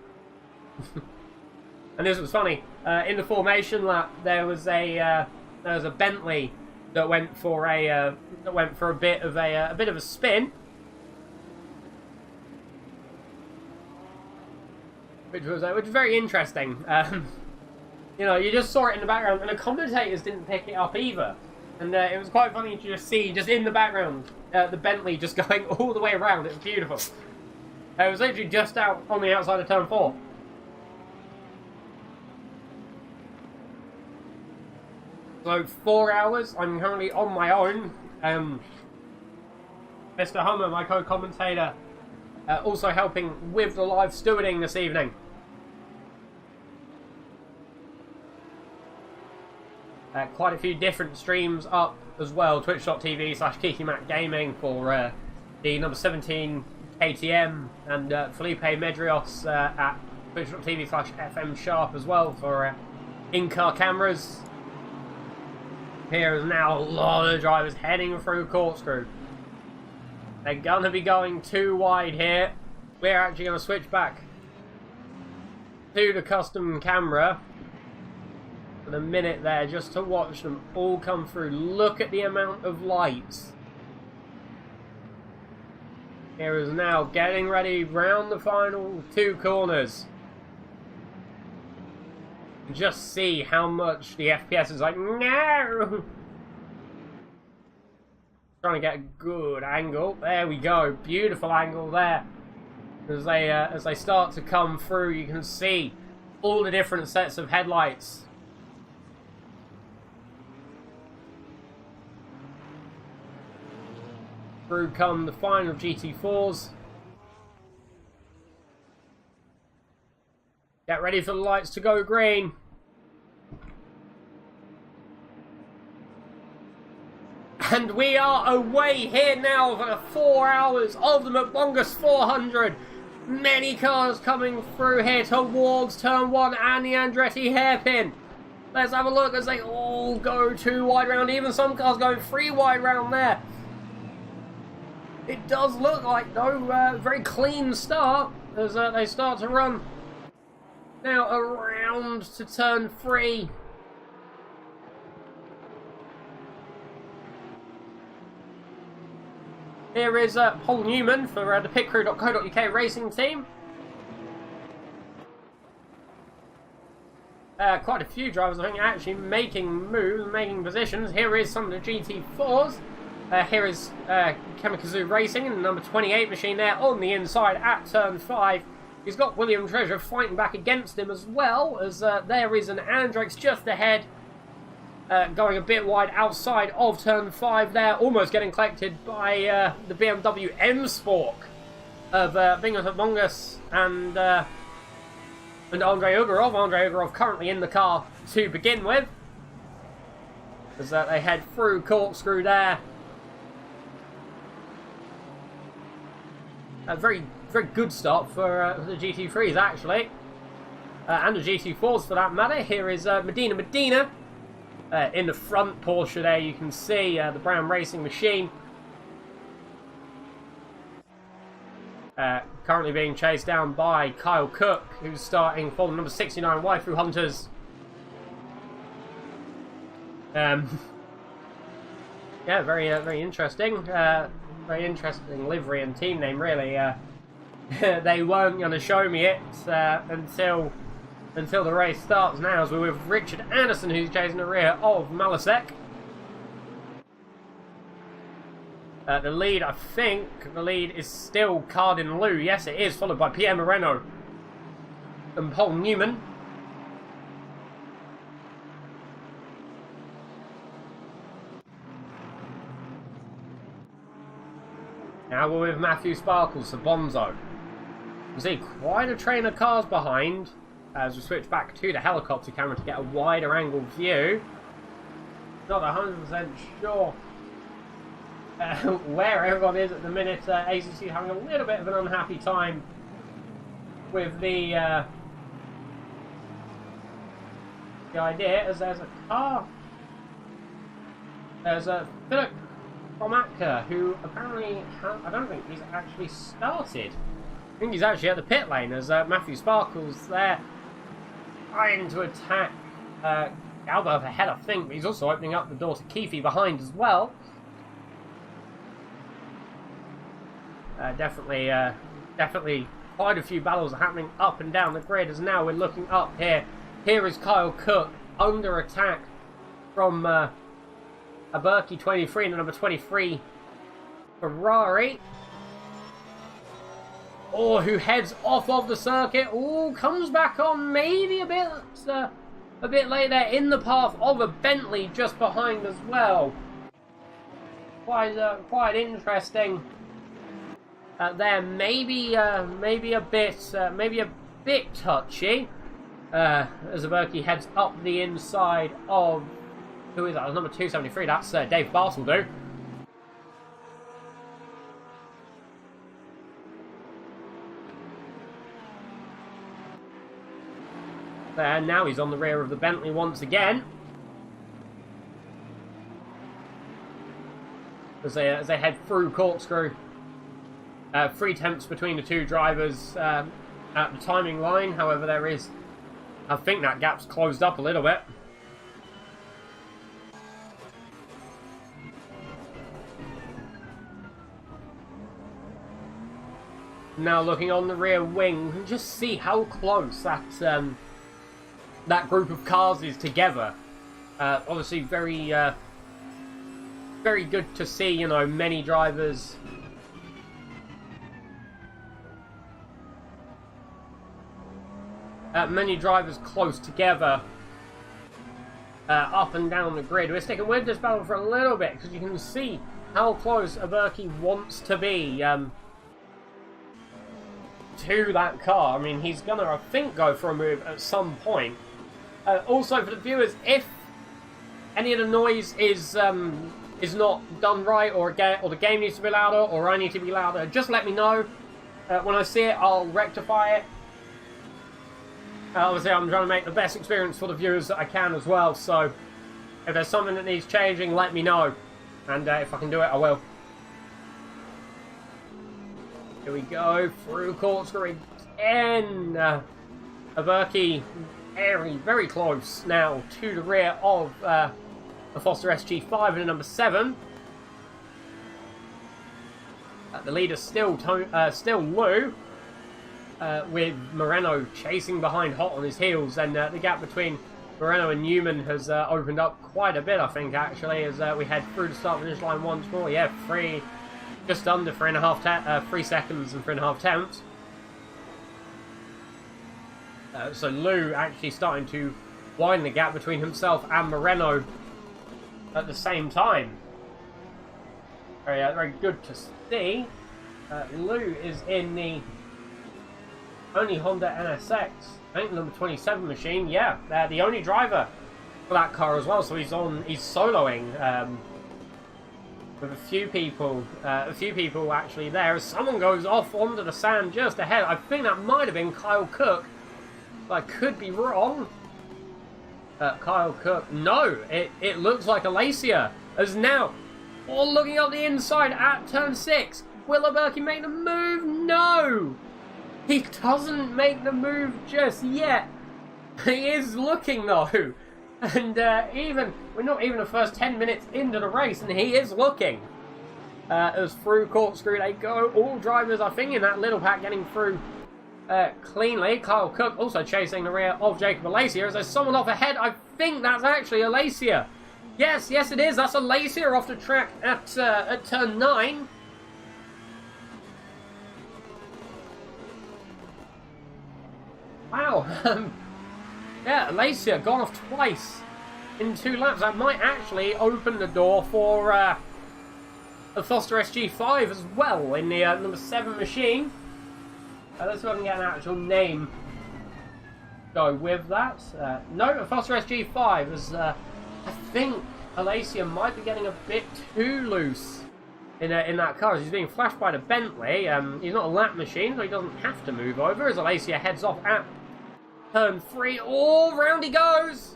this was funny. In the formation lap, there was a Bentley that went for a bit of a spin, which was very interesting. You know, you just saw it in the background, and the commentators didn't pick it up either. And it was quite funny to just see, just in the background, the Bentley just going all the way around. It was beautiful. It was literally just out on the outside of turn 4. So 4 hours, I'm currently on my own. Mr. Hummer, my co-commentator, also helping with the live stewarding this evening. Quite a few different streams up as well. Twitch.tv/KikiMacGaming for the number 17 KTM, and Felipe Medrios at Twitch.tv/FMSharp as well for in-car cameras. Here is now a lot of drivers heading through Corkscrew. They're going to be going too wide here. We're actually going to switch back to the custom camera for the minute there, just to watch them all come through. Look at the amount of lights. Here is now getting ready round the final 2 corners. Just see how much the FPS is like, no! Trying to get a good angle. There we go. Beautiful angle there. As they start to come through, you can see all the different sets of headlights. Through come the final GT4s. Get ready for the lights to go green. And we are away here now for the 4 hours of the Mcbongus 400. Many cars coming through here towards turn 1 and the Andretti hairpin. Let's have a look as they all go 2 wide round. Even some cars going 3 wide round there. It does look like, though, very clean start as they start to run. Now around to turn 3. Here is Paul Newman for the pitcrew.co.uk racing team. Quite a few drivers, I think, actually making moves, making positions. Here is some of the GT4s. Here is Kamikaze Racing in the number 28 machine there on the inside at turn 5. He's got William Treasure fighting back against him as well, as there is an Andrex just ahead, going a bit wide outside of turn 5 there, almost getting collected by the BMW M Sport of Mcbongus and Andrei Ugorov. Andrei Ugorov currently in the car to begin with, as they head through corkscrew there. A very good start for the GT3s, actually. And the GT4s, for that matter. Here is Medina. In the front Porsche there, you can see the Brown Racing machine. Currently being chased down by Kyle Cook, who's starting for the number 69 Waifu Hunters. Yeah, very interesting. Very interesting livery and team name, really. They weren't going to show me it until the race starts now, as we're with Richard Anderson, who's chasing the rear of Malasek. The lead, I think, the lead is still Cardin Liu. Yes, it is, followed by Pierre Moreno and Paul Newman. Now we're with Matthew Sparkles for Bonzo. You see quite a train of cars behind as we switch back to the helicopter camera to get a wider angle view. Not 100% sure where everyone is at the minute. ACC having a little bit of an unhappy time with the idea, as there's a car. There's a Philip Promatka, who apparently I don't think he's actually started. I think he's actually at the pit lane, as Matthew Sparkles there trying to attack Galbo ahead, I think, but he's also opening up the door to Keefe behind as well. Definitely quite a few battles are happening up and down the grid, as now we're looking up here. Here is Kyle Cook under attack from a Berkey 23 and the number 23 Ferrari. Or who heads off of the circuit. Oh, comes back on maybe a bit late there in the path of a Bentley just behind as well. Quite interesting. There maybe a bit touchy. As a Berkey heads up the inside of, who is that? Number 273. That's Dave Bartledo. There, now he's on the rear of the Bentley once again. As they head through corkscrew. 3 tenths between the two drivers at the timing line. However, there is, I think that gap's closed up a little bit. Now looking on the rear wing, and just see how close that group of cars is together. Obviously, very good to see. You know, many drivers. Many drivers close together, up and down the grid. We're sticking with this battle for a little bit because you can see how close Aberkey wants to be to that car. I mean, he's gonna, I think, go for a move at some point. Also, for the viewers, if any of the noise is not done right, or the game needs to be louder, or I need to be louder, just let me know. When I see it, I'll rectify it. Obviously, I'm trying to make the best experience for the viewers that I can as well, so if there's something that needs changing, let me know. And if I can do it, I will. Here we go, through corkscrew again. A Berkey very, very close now to the rear of the Foster SG5 in number 7. The leader still Lou, with Moreno chasing behind hot on his heels, and the gap between Moreno and Newman has opened up quite a bit, I think, actually, as we head through the start-finish line once more. Yeah, just under 3 seconds and 3.5 tenths. So Lou actually starting to widen the gap between himself and Moreno at the same time. Very good to see. Lou is in the only Honda NSX, I think number 27 machine. Yeah, the only driver for that car as well. So he's soloing with a few people actually there. As someone goes off onto the sand just ahead. I think that might have been Kyle Cook, but I could be wrong. Kyle Cook. No, it looks like Alacia. As now, all looking up the inside at turn 6. Will Berkey make the move? No! He doesn't make the move just yet. He is looking though. And we're not even the first 10 minutes into the race, and he is looking. As through corkscrew they go. All drivers, I think, in that little pack getting through cleanly. Kyle Cook also chasing the rear of Jacob Alacia. As there's someone off ahead, I think that's actually Alacia. Yes, it is. That's Alacia off the track at turn 9. Wow. Yeah, Alacia gone off twice in 2 laps. That might actually open the door for the Foster SG5 as well in the number 7 machine. Let's see if I can get an actual name go with that. No, the Foster SG5 is, I think Alacia might be getting a bit too loose in that car. He's being flashed by the Bentley. He's not a lap machine, so he doesn't have to move over as Alacia heads off at turn 3. All round he goes.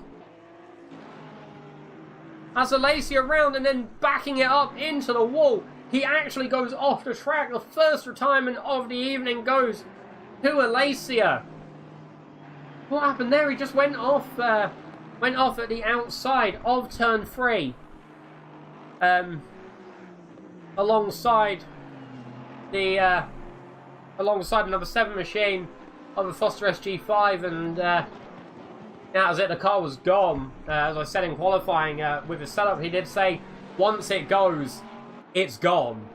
As Alacia round and then backing it up into the wall. He actually goes off the track. The first retirement of the evening goes to Alacia. What happened there? He just went off at the outside of turn 3. Alongside the number 7 machine of the Foster SG5, and that was it. The car was gone. As I said in qualifying with the setup, he did say once it goes, it's gone.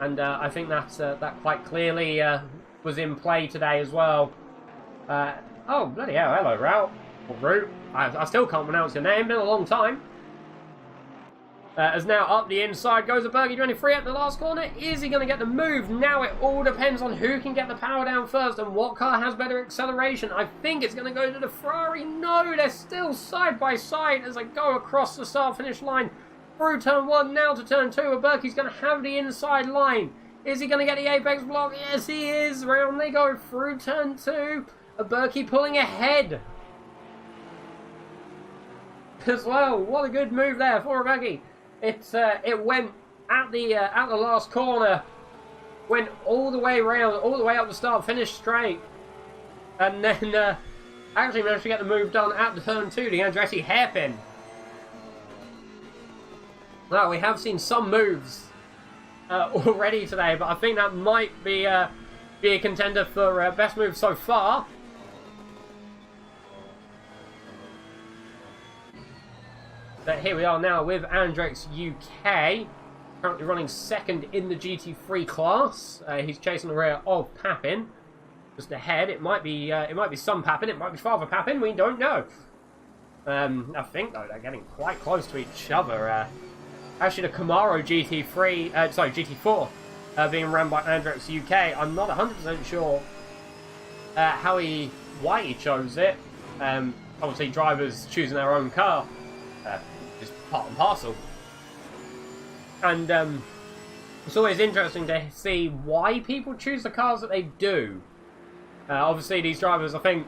And I think that quite clearly was in play today as well. Oh, bloody hell. Hello, Route. I still can't pronounce your name. Been a long time. As now up the inside goes a Berkey 23 at the last corner. Is he going to get the move? Now it all depends on who can get the power down first and what car has better acceleration. I think it's going to go to the Ferrari. No, they're still side by side as they go across the start-finish line. Through turn 1 now to turn 2. A Berkey's going to have the inside line. Is he going to get the apex block? Yes, he is. Round they go through turn 2. A Berkey pulling ahead as well. What a good move there for a Berkey. It went at the last corner, went all the way around, all the way up the start, finished straight, and then actually managed to get the move done at the turn 2, the Andretti hairpin. Now we have seen some moves already today, but I think that might be a contender for best move so far. But here we are now with Andrex UK, currently running 2nd in the GT3 class. He's chasing the rear of Papin, just ahead. It might be some Papin, it might be Father Papin. We don't know. I think though they're getting quite close to each other. Actually, the Camaro GT4, being run by Andrex UK. I'm not 100% sure why he chose it. Obviously, drivers choosing their own car. Just part and parcel. And it's always interesting to see why people choose the cars that they do. Obviously, these drivers, I think,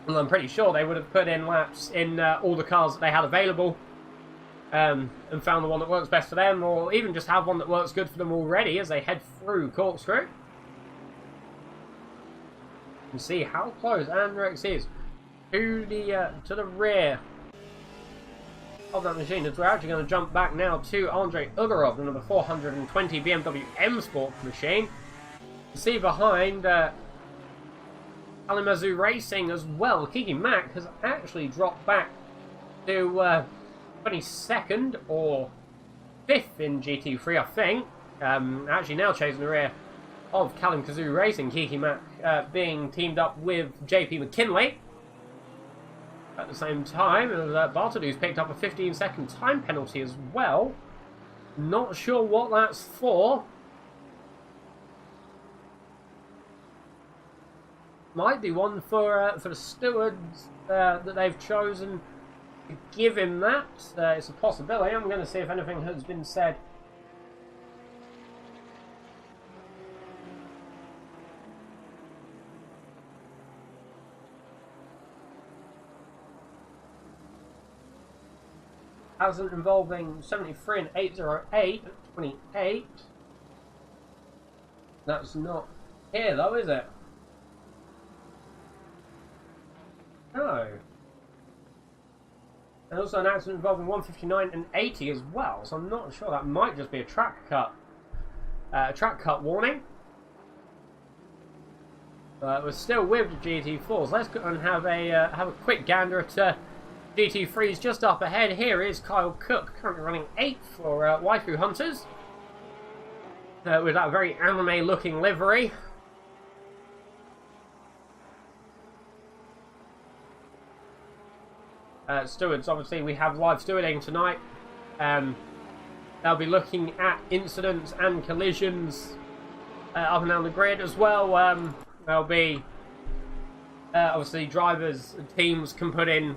Well, I'm pretty sure they would have put in laps in all the cars that they had available and found the one that works best for them, or even just have one that works good for them already as they head through Corkscrew. And see how close Andrex is to the rear of that machine, as we're actually going to jump back now to Andrei Ugorov, the number 420 BMW M Sport machine. You see behind Kalamazoo Racing as well. Kiki Mack has actually dropped back to 22nd or 5th in GT3, I think. Actually now chasing the rear of Kalamazoo Racing. Kiki Mack being teamed up with JP McKinley. At the same time, Bartadou's picked up a 15-second time penalty as well. Not sure what that's for. Might be one for the stewards that they've chosen to give him that. It's a possibility. I'm going to see if anything has been said. Accident involving 73 and 808 at 28. That's not here though, is it? No. And also an accident involving 159 and 80 as well, so I'm not sure. That might just be a track cut warning. We're still with the GT4s. Let's go and have a quick gander at GT3's just up ahead. Here is Kyle Cook, currently running 8th for Waifu Hunters, with that very anime-looking livery. Stewards, obviously, we have live stewarding tonight. They'll be looking at incidents and collisions up and down the grid as well. There'll be obviously drivers and teams can put in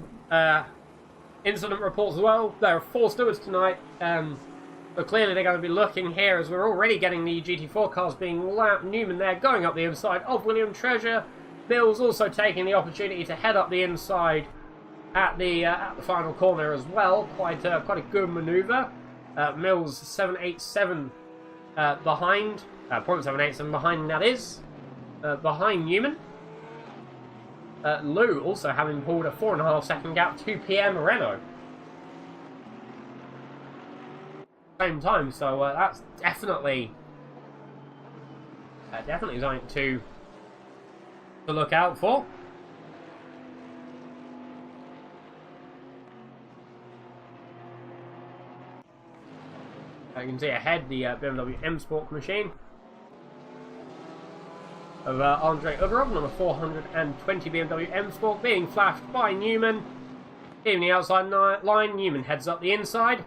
incident reports as well. There are 4 stewards tonight, but clearly they're going to be looking here as we're already getting the GT4 cars being lapped. Newman there going up the inside of William Treasure. Mills also taking the opportunity to head up the inside at the final corner as well. Quite a good manoeuvre. Mills 787 behind, 0.787 behind, that is, behind Newman. Lou also having pulled a 4.5 second gap to Pierre Moreno. Same time, so that's definitely something to look out for. You can see ahead the BMW M Sport machine of Andrei Ugorov, number 420 BMW M Sport, being flashed by Newman. Even the outside line, Newman heads up the inside.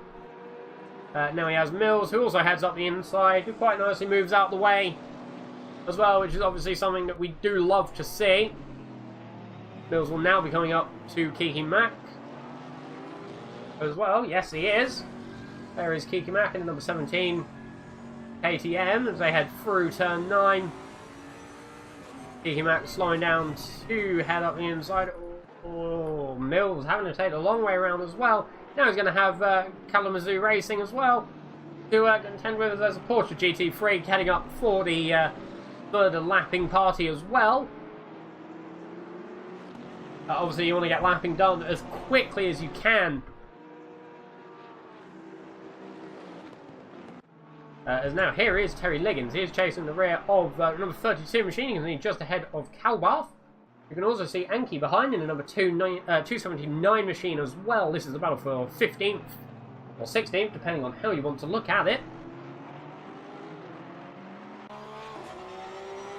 Now he has Mills, who also heads up the inside, who quite nicely moves out the way as well, which is obviously something that we do love to see. Mills will now be coming up to Kiki Mack as well. Yes, he is. There is Kiki Mack in the number 17 KTM as they head through turn 9. Kiki Mack slowing down to head up the inside. Oh, Mills having to take a long way around as well. Now he's going to have Kalamazoo Racing as well to contend with. There's a Porsche GT3 heading up for the lapping party as well. Obviously, you want to get lapping done as quickly as you can. As now, here is Terry Liggins. He is chasing the rear of number 32 machine. You can see just ahead of Calbath. You can also see Anki behind in the number 279 machine as well. This is the battle for 15th or 16th, depending on how you want to look at it.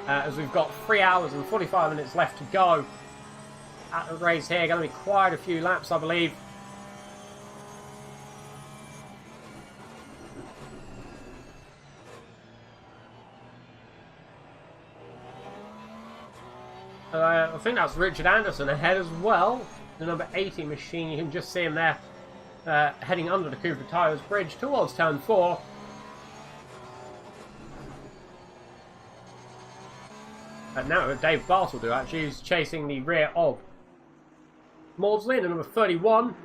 As we've got 3 hours and 45 minutes left to go at the race here. Going to be quite a few laps, I believe. I think that's Richard Anderson ahead as well. The number 80 machine, you can just see him there heading under the Cooper Tires Bridge towards turn 4. Now Dave Bartledo actually is chasing the rear of Maudsley in the number 31.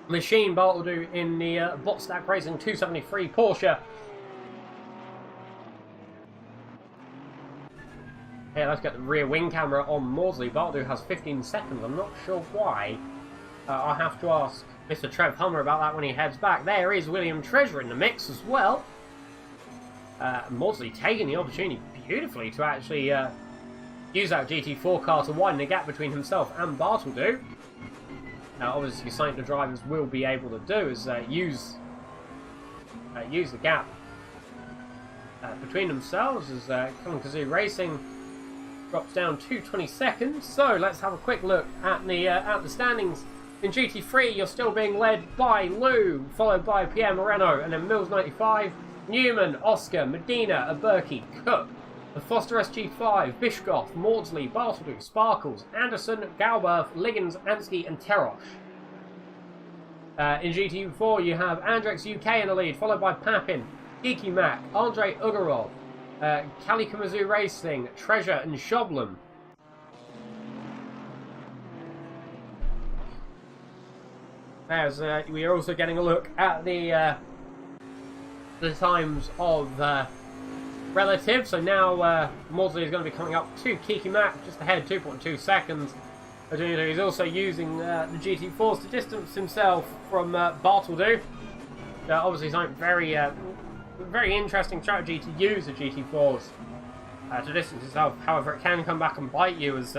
Machine Bartledew in the Bot Stack Racing 273 Porsche. Here, let's get the rear wing camera on Maudsley. Bartledew has 15 seconds. I'm not sure why. I'll have to ask Mr. Trev Hummer about that when he heads back. There is William Treasure in the mix as well. Maudsley taking the opportunity beautifully to actually use that GT4 car to widen the gap between himself and Bartledew. Now, obviously, something the drivers will be able to do is use the gap between themselves as Kazoo Racing drops down to 20 seconds. So let's have a quick look at the standings. In GT3, you're still being led by Lou, followed by Pierre Moreno, and then Mills 95, Newman, Oscar, Medina, Aberkey, Cook, the Foster SG5, Bishkoff, Maudsley, Bartledew, Sparkles, Anderson, Galberth, Liggins, Ansky, and Terosh. In GT4, you have Andrex UK in the lead, followed by Papin, Geeky Mac, Andrei Ugarov, Kalikamazu Racing, Treasure, and Shoblem. As we are also getting a look at the times of relative. So now Maudsley is going to be coming up to Kiki Mac, just ahead 2.2 seconds. He's also using the GT4s to distance himself from Bartledew. Obviously, something very interesting strategy to use the GT4s to distance yourself. However, it can come back and bite you, as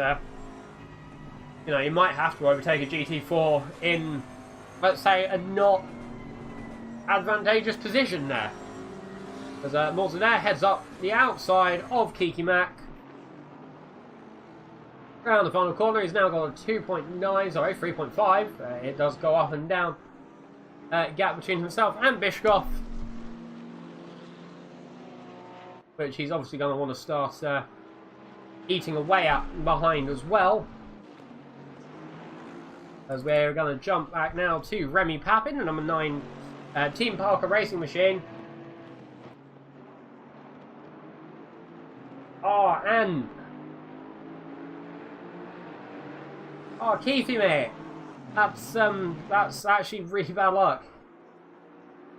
you might have to overtake a GT4 in, let's say, a not advantageous position there. As Maudsley there heads up the outside of Kiki Mac. Around the final corner, he's now got a 3.5. It does go up and down. Gap between himself and Bishkoff, which he's obviously going to want to start eating away at behind as well. As we're going to jump back now to Remy Papin, the number 9 Team Parker Racing Machine. Oh, and... Oh, Keithy, mate. That's actually really bad luck.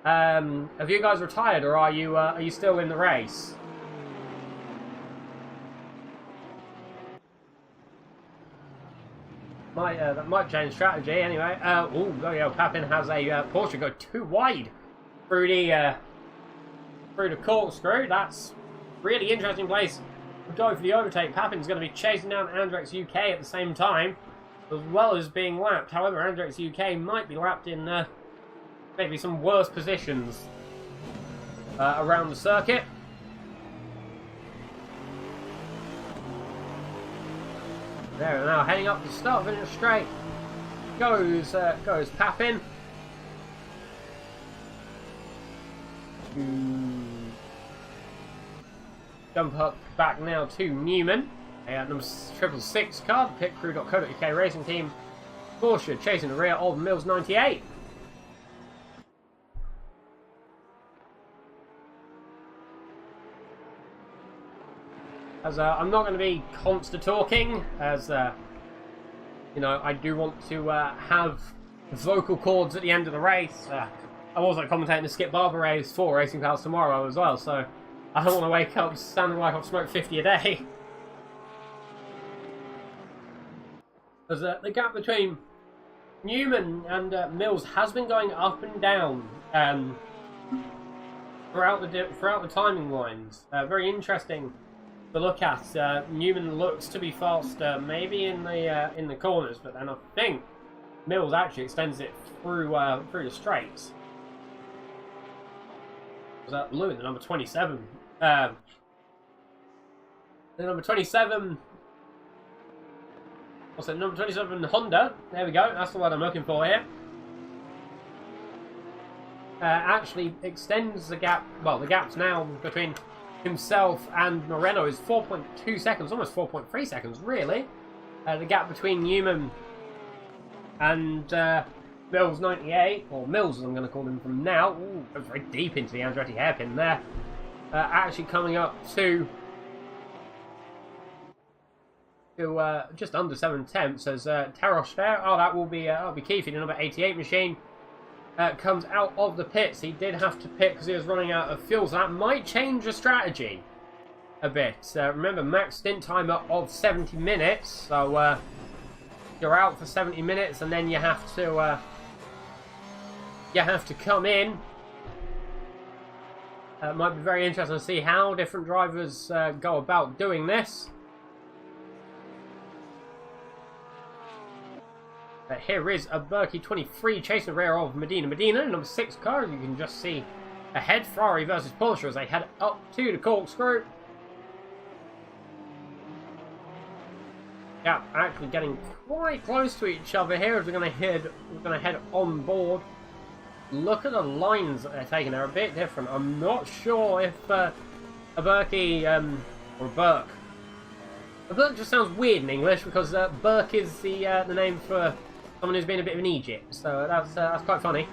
Have you guys retired, or are you still in the race? That might change strategy anyway. Oh, there you go. Papin has a Porsche go too wide through the corkscrew. That's really interesting place to go for the overtake. Papin's going to be chasing down Andrex UK at the same time, as well as being lapped. However, Andrex UK might be lapped in maybe some worse positions around the circuit. There, now heading up the start finish straight goes Papin. Jump up back now to Newman. Number 666 car, pitcrew.co.uk racing team. Porsche chasing the rear of Mills 98. As I'm not going to be constant talking, as I do want to have vocal cords at the end of the race. I'm also commentating the Skip Barber race for Racing Pals tomorrow as well, so I don't want to wake up sounding like I've smoked 50 a day. As the gap between Newman and Mills has been going up and down throughout the timing lines. Very interesting to look at. Newman looks to be faster, maybe in the corners, but then I think Mills actually extends it through the straights. Was that Lou in the number 27? The number 27. What's it? Number 27 Honda. There we go. That's the word I'm looking for here. Actually extends the gap. Well, the gap's now between himself and Moreno is 4.2 seconds, almost 4.3 seconds, really. The gap between Newman and Mills 98, or Mills as I'm going to call him from now. Ooh, goes very deep into the Andretti hairpin there. Actually coming up to to just under 7 tenths as Tarosh there. Oh, that'll be Keefe, the number 88 machine. Comes out of the pits. He did have to pit because he was running out of fuel, so that might change the strategy a bit. Remember, max stint timer of 70 minutes, so you're out for 70 minutes, and then you have to come in. It might be very interesting to see how different drivers go about doing this. Here is a Berkey 23 chasing the rear of Medina. Number 6 car, you can just see ahead. Ferrari versus Porsche as they head up to the corkscrew. Yeah, actually getting quite close to each other here as we're gonna head on board. Look at the lines that they're taking, they're a bit different. I'm not sure if a Berkey or a Burke. A Burke just sounds weird in English because Burke is the name for someone who's been a bit of an Egypt, so that's quite funny.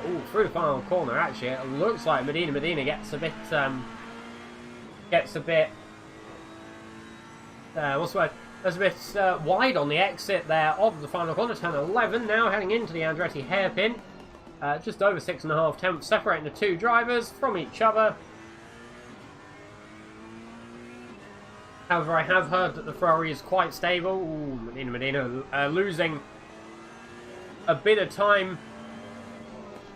Ooh, through the final corner, actually, it looks like Medina gets a bit, what's the word? That's a bit wide on the exit there of the final corner. Turn 11 now, heading into the Andretti hairpin. Just over 6.5 tenths separating the two drivers from each other. However, I have heard that the Ferrari is quite stable. Ooh, Medina losing a bit of time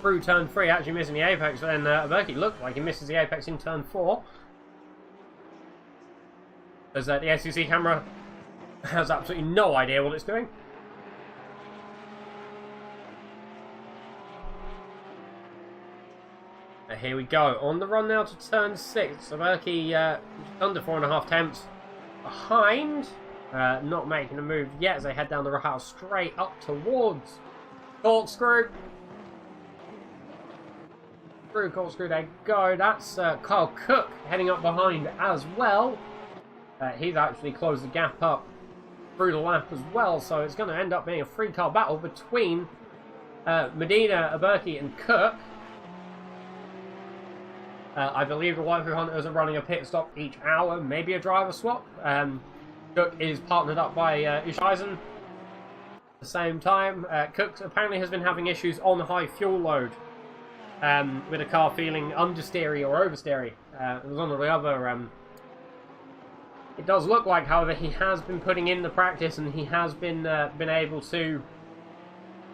through turn 3, actually missing the apex. Then Berkey looked like he misses the apex in turn 4. As the SEC camera has absolutely no idea what it's doing. Here we go, on the run now to turn 6. So Berkey under 4.5 tenths behind. Not making a move yet as they head down the house straight up towards corkscrew. Through corkscrew they go. That's Kyle Cook heading up behind as well. He's actually closed the gap up through the lap as well, so it's going to end up being a 3-car battle between Medina, Berkey and Cook. I believe the White Hunters are running a pit stop each hour, maybe a driver swap. Cook is partnered up by Ishaizen. At the same time, Cook apparently has been having issues on high fuel load, with the car feeling understeery or oversteery. It was on the other. It does look like, however, he has been putting in the practice and he has been able to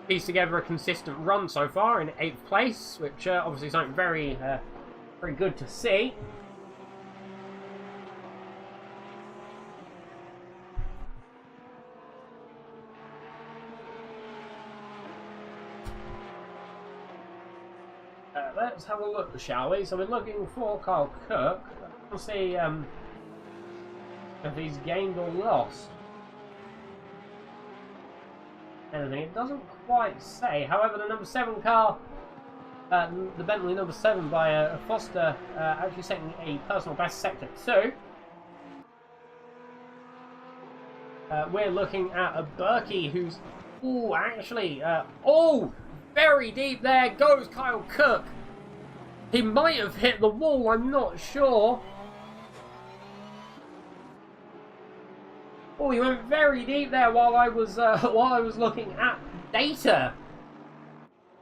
piece together a consistent run so far in 8th place, which obviously is something very good to see. Let's have a look, shall we? So we're looking for Kyle Cook. Let's see if he's gained or lost anything. It doesn't quite say. However, the number 7 car, the Bentley number 7 by Foster, actually setting a personal best sector 2. We're looking at a Berkey who's, very deep there goes Kyle Cook. He might have hit the wall, I'm not sure. Oh, he went very deep there while I was looking at data.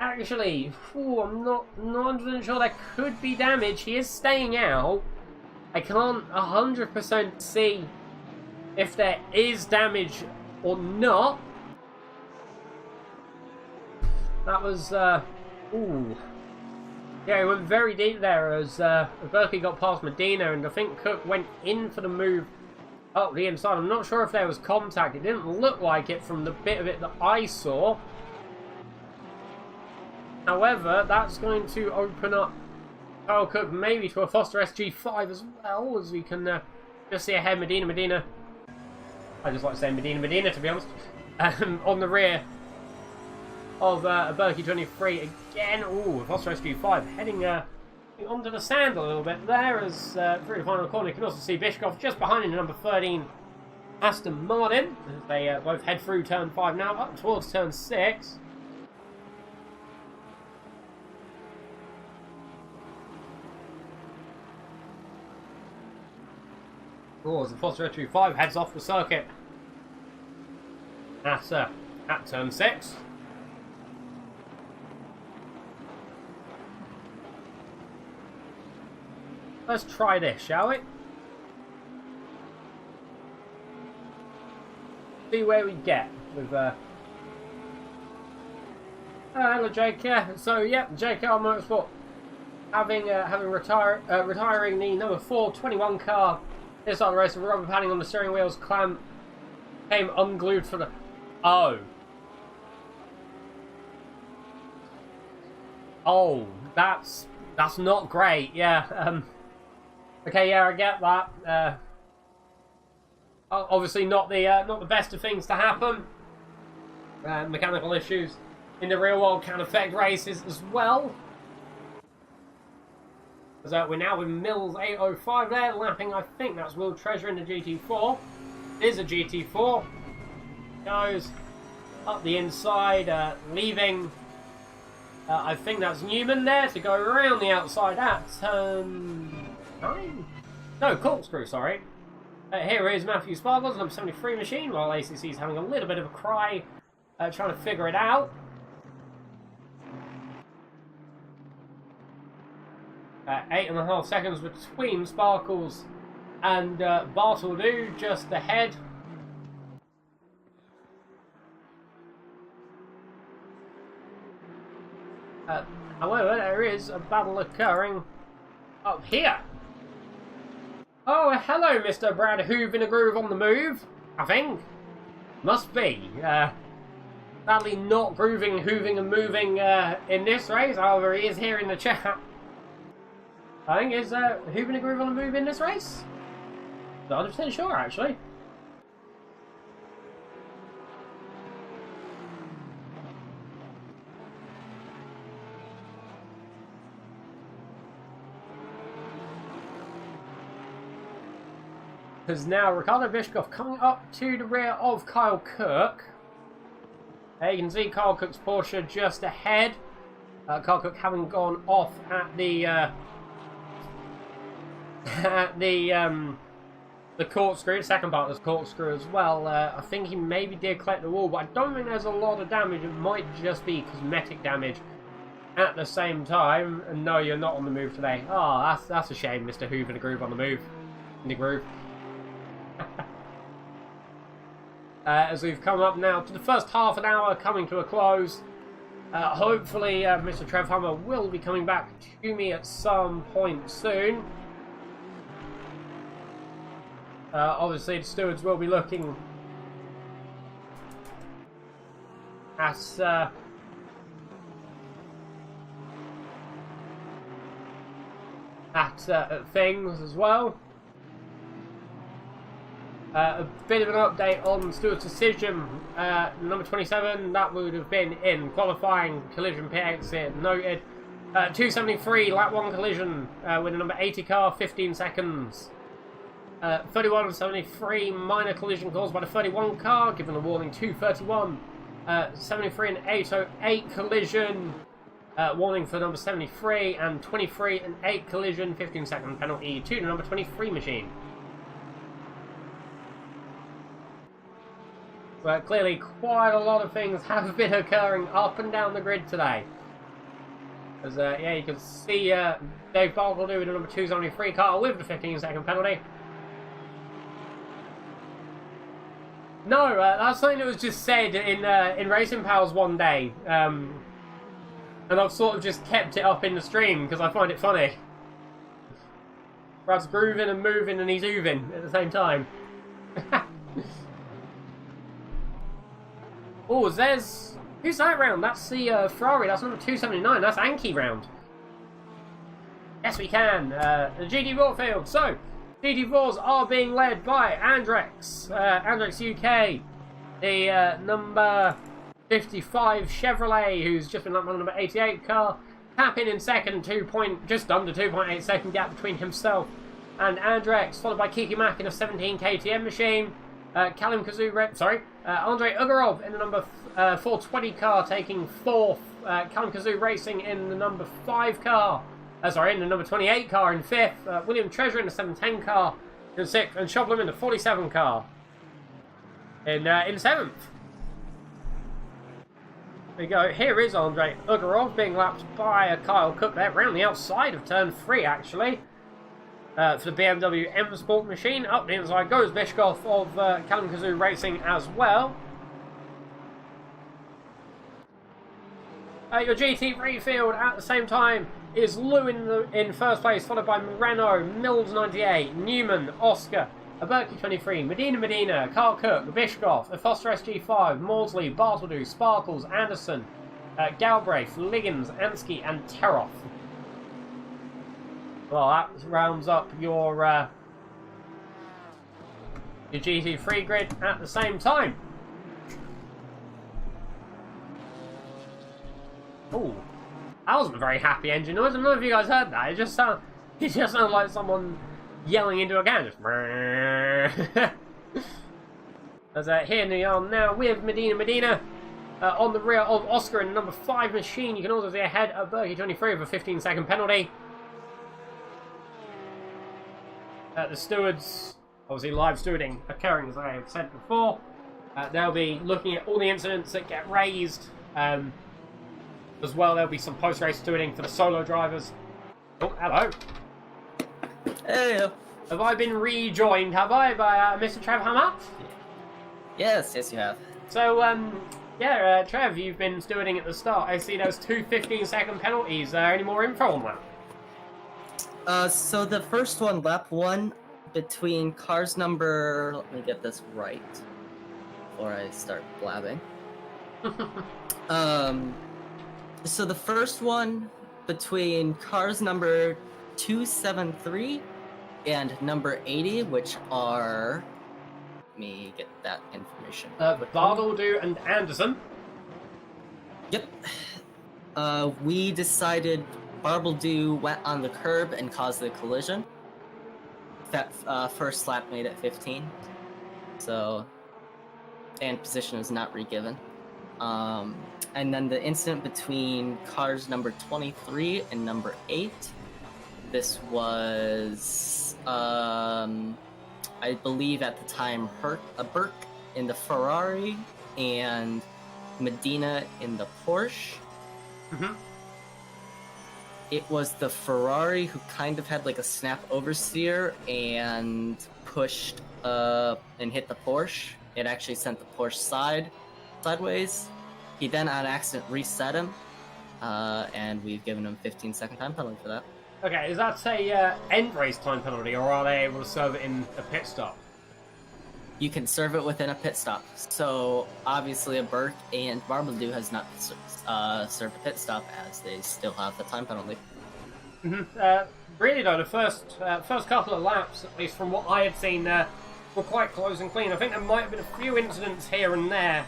Actually, I'm not 100% sure. There could be damage. He is staying out. I can't 100% see if there is damage or not. That was yeah, he went very deep there as Berkey got past Medina, and I think Cook went in for the move up the inside. I'm not sure if there was contact. It didn't look like it from the bit of it that I saw. However, that's going to open up Kyle Cook maybe to a Foster SG5 as well, as we can just see ahead Medina. I just like to say Medina to be honest. On the rear of a Berkey 23 again. Ooh, Foster SG5 heading onto the sand a little bit there as through the final corner. You can also see Bishkoff just behind in number 13 Aston Martin as they both head through turn 5 now up towards turn 6. Oh, as the Foster 5 heads off the circuit at turn 6. Let's try this, shall we? See where we get with hello Jake. So yeah, JKR Motorsport having retiring the number 421 car. This on the race, with rubber padding on the steering wheels, clamp came unglued for the oh, that's not great. Yeah. Okay, yeah, I get that. Obviously, not the best of things to happen. Mechanical issues in the real world can affect races as well. So we're now with Mills 805 there, lapping. I think that's Will Treasure in the GT4. It is a GT4. Goes up the inside, leaving. I think that's Newman there to go around the outside at turn 9. No, corkscrew. Sorry. Here is Matthew Sparkles, number 73 machine, while ACC is having a little bit of a cry, trying to figure it out. 8.5 seconds between Sparkles and Bartledew, just ahead. However, there is a battle occurring up here. Oh, hello, Mr. Brad Hoove in a groove on the move, I think. Must be. Sadly not grooving, hooving and moving in this race, however he is here in the chat. I think is Hoove in a groove on the move in this race? Not 100% sure, actually. Because now Ricardo Vishkov coming up to the rear of Kyle Cook. You can see Kyle Cook's Porsche just ahead. Kyle Cook having gone off at the corkscrew, the second part of the corkscrew as well. I think he maybe did collect the wall, but I don't think there's a lot of damage. It might just be cosmetic damage at the same time. And no, you're not on the move today. Oh, that's a shame, Mr. Hoove in the groove on the move. In the groove. As we've come up now to the first half an hour coming to a close. Hopefully Mr. Trev Hummer will be coming back to me at some point soon. Obviously the stewards will be looking at things as well. A bit of an update on Stewart's decision. Number 27, that would have been in qualifying, collision pit exit noted. 273, lap 1 collision with a number 80 car, 15 seconds. 31 and 73, minor collision caused by the 31 car, given a warning 231. 73 and 808 collision, warning for number 73, and 23 and 8 collision, 15-second penalty to the number 23 machine. But clearly quite a lot of things have been occurring up and down the grid today. As yeah, you can see Dave Bartledew with the number 273 car with the 15-second penalty. No, that's something that was just said in Racing Pals one day. And I've sort of just kept it up in the stream because I find it funny. Brad's grooving and moving and he's ooving at the same time. Oh, there's... Who's that round? That's the Ferrari. That's number 279. That's Anki round. Yes, we can. The GT4 field. So, GT4s are being led by Andrex. Andrex UK. The number 55 Chevrolet, who's just been up on the number 88 car. Tapping in second, just under 2.8 second gap between himself and Andrex. Followed by Kiki Mack in a 17 KTM machine. Callum Kazoo, Andrei Ugarov in the number 420 car taking fourth. Callum Kazoo Racing in the number 5 car. In the number 28 car in fifth. William Treasure in the 710 car in 6th, and Shoblem in the 47 car in 7th. There you go. Here is Andrei Ugorov being lapped by Kyle Cook there, around the outside of turn 3 actually. For the BMW M Sport machine. Up the inside goes Bishkov of Kalamazoo Racing as well. Your GT3 field at the same time is Lou in first place, followed by Moreno, Mills 98, Newman, Oscar, Aberki 23, Medina, Carl Cook, Bishkov, Foster SG5, Maudsley, Bartledew, Sparkles, Anderson, Galbraith, Liggins, Ansky, and Teroff. Well, that rounds up your GT3 grid at the same time. Ooh, that wasn't a very happy engine noise. I don't know if you guys heard that. It just sounded like someone yelling into a can. Just as here we are now with Medina on the rear of Oscar in the number 5 machine. You can also see ahead of Berkey 23 with a 15-second penalty. The stewards, obviously live stewarding occurring as I have said before. They'll be looking at all the incidents that get raised. As well, there'll be some post-race stewarding for the solo drivers. Oh, hello. Hey. Have I been rejoined, have I, by Mr. Trev Hammer? Yes, you have. So, yeah, Trev, you've been stewarding at the start. I see those 2 15-second penalties. Any more info on that? So the first one, lap 1, between cars number... Let me get this right before I start blabbing. So the first one between cars number 273 and number 80, which are... Let me get that information. Bartledew and Anderson. Yep. We decided Bartledew went on the curb and caused the collision. That first lap made it 15. So... And position is not re-given. And then the incident between cars number 23 and number 8. This was, I believe at the time, Burke in the Ferrari and Medina in the Porsche. Mm-hmm. It was the Ferrari who kind of had like a snap oversteer and pushed and hit the Porsche. It actually sent the Porsche sideways. He then on accident reset him, and we've given him 15-second time penalty for that. Okay, is that a end race time penalty, or are they able to serve it in a pit stop? You can serve it within a pit stop. So obviously, a Burke and Bartledew has not served a pit stop as they still have the time penalty. Mm-hmm. Really though, the first couple of laps, at least from what I had seen, were quite close and clean. I think there might have been a few incidents here and there.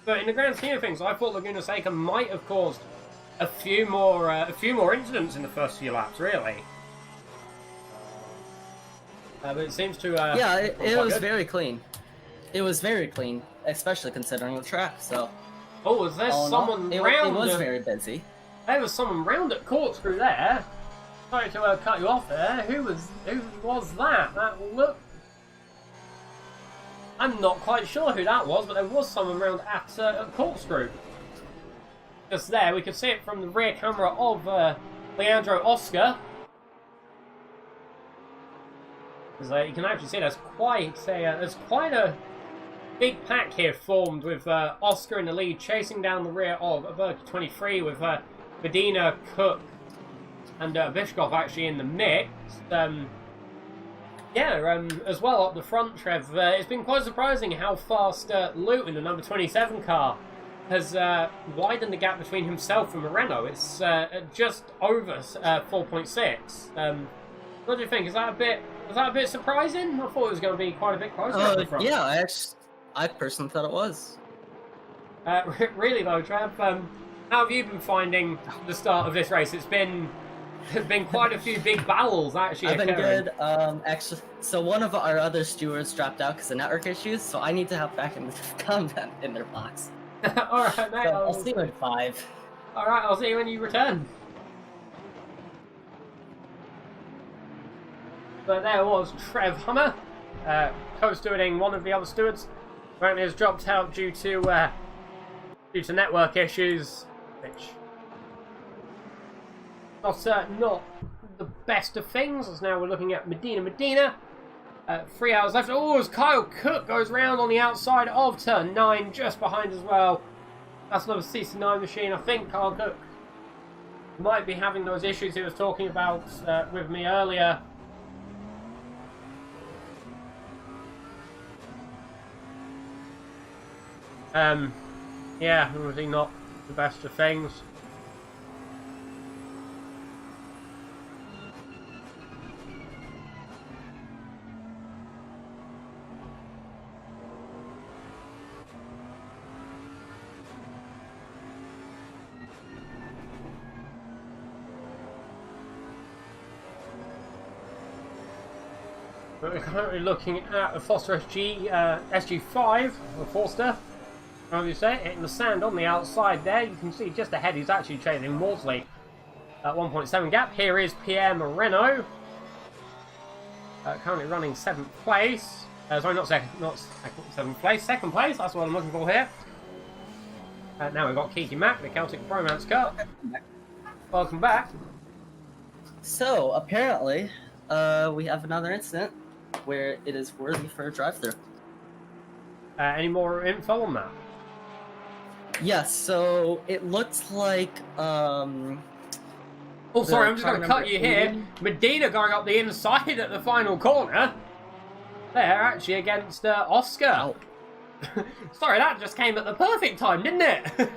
But in the grand scheme of things, I thought Laguna Seca might have caused a few more incidents in the first few laps, really. But it seems to. Yeah, it was very clean. It was very clean, especially considering the track. So. Oh, was there someone round? It was very busy. There was someone round at corkscrew there. Sorry to cut you off there. Who was that? That looked. I'm not quite sure who that was, but there was someone around at corkscrew. Just there, we could see it from the rear camera of Leandro Oscar. You can actually see there's quite a big pack here formed with Oscar in the lead, chasing down the rear of Aberki 23 with Medina, Cook, and Bishkov actually in the mix. As well up the front, Trev, it's been quite surprising how fast Luton, the number 27 car, has widened the gap between himself and Moreno. It's just over 4.6. What do you think? Was that a bit surprising? I thought it was going to be quite a bit closer up the front. Yeah, I personally thought it was. Really though, Trev, how have you been finding the start of this race? There's been quite a few big battles actually. I've been good. Actually, so one of our other stewards dropped out because of network issues, so I need to hop back in combat in their box. Alright, mate. So I'll see you in 5. Alright, I'll see you when you return. But there was Trev Hummer, co-stewarding one of the other stewards. Apparently has dropped out due to network issues, which not the best of things. As now we're looking at Medina. 3 hours left. Oh, as Kyle Cook goes round on the outside of turn 9, just behind as well. That's another CC9 machine. I think Kyle Cook might be having those issues he was talking about with me earlier. Yeah, really not the best of things. But we're currently looking at a Foster SG5, or Forster, however you say it, hitting the sand on the outside there. You can see just ahead he's actually chasing Maudsley at 1.7 gap. Here is Pierre Moreno, currently running 7th place. Sorry, not second, 7th place, 2nd place, that's what I'm looking for here. Now we've got Kiki Mack, the Celtic Bromance Cup. Welcome back. So, apparently, we have another incident where it is worthy for a drive-thru. Any more info on that? Yes, so it looks like, Oh, sorry, I'm just going to cut you here. Medina going up the inside at the final corner. There, actually, against Oscar. Ow. Sorry, that just came at the perfect time, didn't it?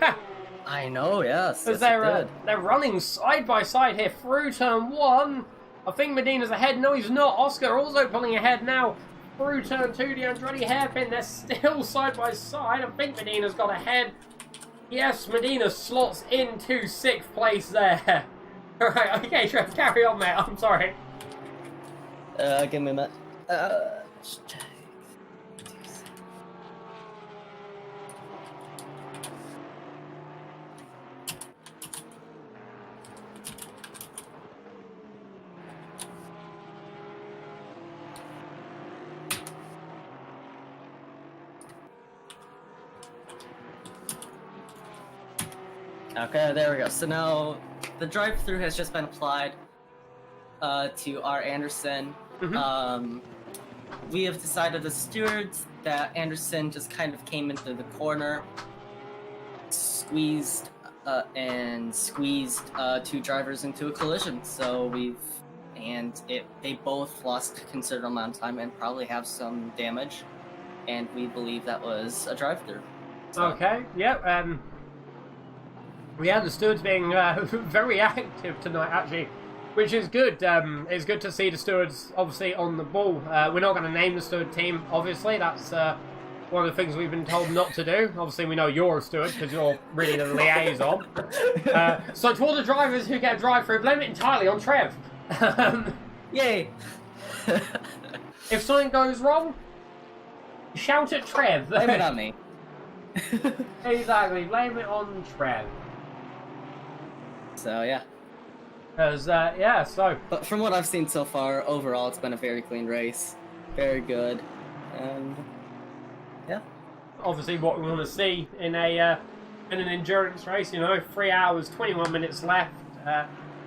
I know, yes. Because Yes, they're running side by side here through turn 1. I think Medina's ahead. No, he's not. Oscar also pulling ahead now through turn 2. The Andretti hairpin. They're still side by side. I think Medina's got ahead. Yes, Medina slots into 6th place there. Alright, okay, Trev, carry on, mate. I'm sorry. Give me a minute. Okay, there we go. So now the drive-thru has just been applied to our Anderson. We have decided as stewards that Anderson just kind of came into the corner, squeezed 2 drivers into a collision. So they both lost a considerable amount of time and probably have some damage. And we believe that was a drive-thru. So. Okay, yep. We had the stewards being very active tonight, actually, which is good. It's good to see the stewards obviously on the ball. We're not going to name the steward team, obviously. That's one of the things we've been told not to do. Obviously, we know you're a steward because you're really the liaison. So to all the drivers who get a drive-through, blame it entirely on Trev. Yay! If something goes wrong, shout at Trev. Blame it on me. Exactly, blame it on Trev. So, yeah. Because, yeah, so... But from what I've seen so far, overall, it's been a very clean race. Very good. And, yeah. Obviously what we want to see in an endurance race, 3 hours, 21 minutes left.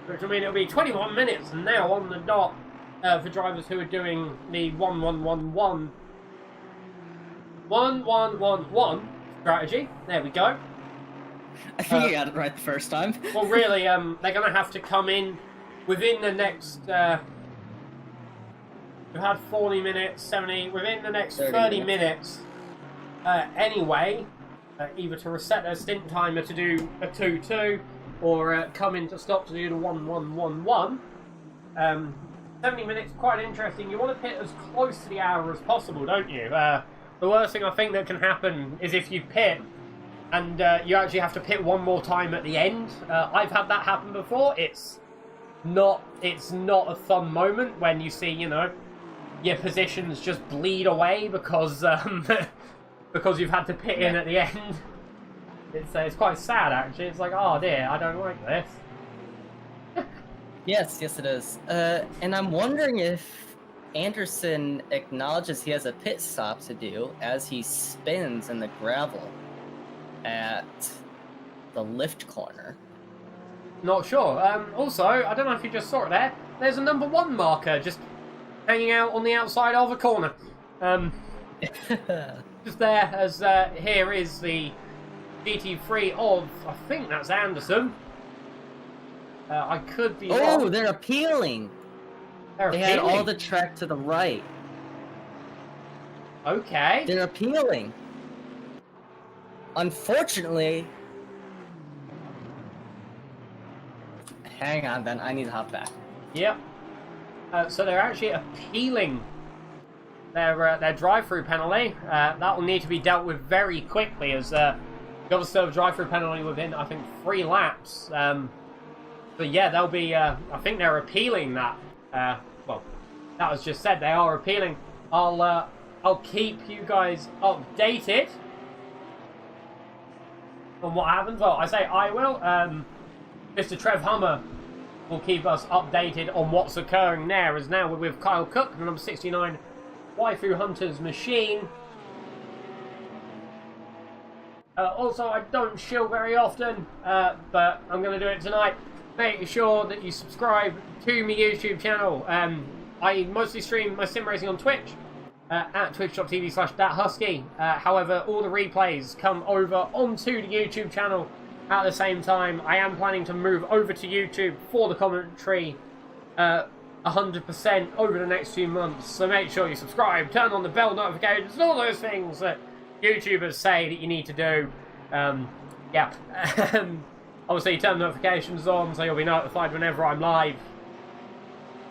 Which will mean it'll be 21 minutes now on the dot for drivers who are doing the 1-1-1-1 strategy. There we go. I think you got it right the first time. Well, really, they're going to have to come in within the next... we've had 40 minutes, 70... Within the next 30 minutes anyway, either to reset their stint timer to do a 2-2, or come in to stop to do the 1-1-1-1. 70 minutes, quite interesting. You want to pit as close to the hour as possible, don't you? The worst thing I think that can happen is if you pit and you actually have to pit one more time at the end. I've had that happen before. It's not a fun moment when you see, your positions just bleed away because because you've had to pit in at the end. It's quite sad, actually. It's like, oh dear, I don't like this. Yes, it is. And I'm wondering if Anderson acknowledges he has a pit stop to do as he spins in the gravel at the lift corner. Not sure. Also, I don't know if you just saw it there. There's a number 1 marker just hanging out on the outside of a corner. Just there, as here is the GT3 of, I think that's Anderson. I could be wrong. Oh, they're appealing. They had all the track to the right. Okay. They're appealing. Unfortunately... Hang on, then. I need to hop back. Yep. So they're actually appealing their drive-through penalty. That will need to be dealt with very quickly, as got to serve a drive-through penalty within, I think, 3 laps. But yeah, they'll be. I think they're appealing that. Well, that was just said. They are appealing. I'll keep you guys updated on what happens. Well, I say I will. Mr. Trev Hummer will keep us updated on what's occurring there, as now we're with Kyle Cook, the number 69 Waifu Hunter's machine. Also, I don't shill very often, but I'm going to do it tonight. Make sure that you subscribe to my YouTube channel. I mostly stream my sim racing on Twitch, at twitch.tv/thathusky. However, all the replays come over onto the YouTube channel at the same time. I am planning to move over to YouTube for the commentary 100% over the next few months. So make sure you subscribe, turn on the bell notifications, all those things that YouTubers say that you need to do. Yeah. Obviously, turn notifications on so you'll be notified whenever I'm live.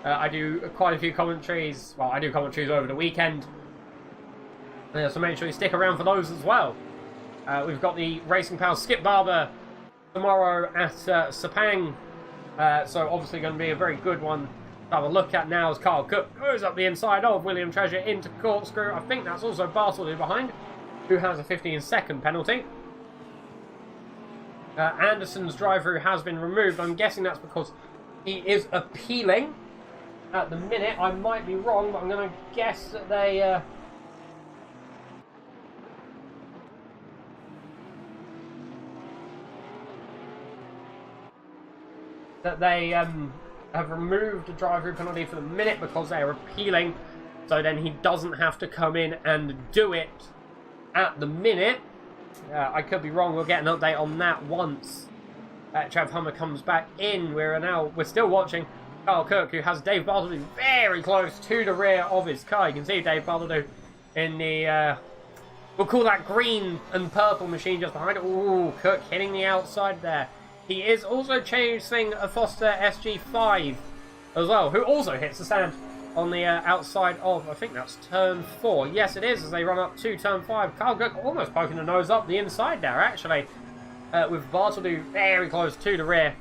I do quite a few commentaries. Well, I do commentaries over the weekend. So make sure you stick around for those as well. We've got the Racing Pals Skip Barber tomorrow at Sepang. So obviously going to be a very good one to have a look at now, as Carl Cook goes up the inside of William Treasure into corkscrew. I think that's also Bartley behind, who has a 15-second penalty. Anderson's driver has been removed. I'm guessing that's because he is appealing at the minute. I might be wrong, but I'm going to guess that they... have removed a drive-through penalty for the minute because they're appealing. So then he doesn't have to come in and do it at the minute. I could be wrong. We'll get an update on that once Trev Hummer comes back in. We're still watching Carl Cook, who has Dave Bartley very close to the rear of his car. You can see Dave Bartley in the we'll call that green and purple machine just behind it. Ooh, Cook hitting the outside there. He is also chasing a Foster SG5 as well, who also hits the sand on the outside of, I think that's turn 4. Yes, it is, as they run up to turn 5. Carl Cook almost poking the nose up the inside there, actually, with Bartley very close to the rear.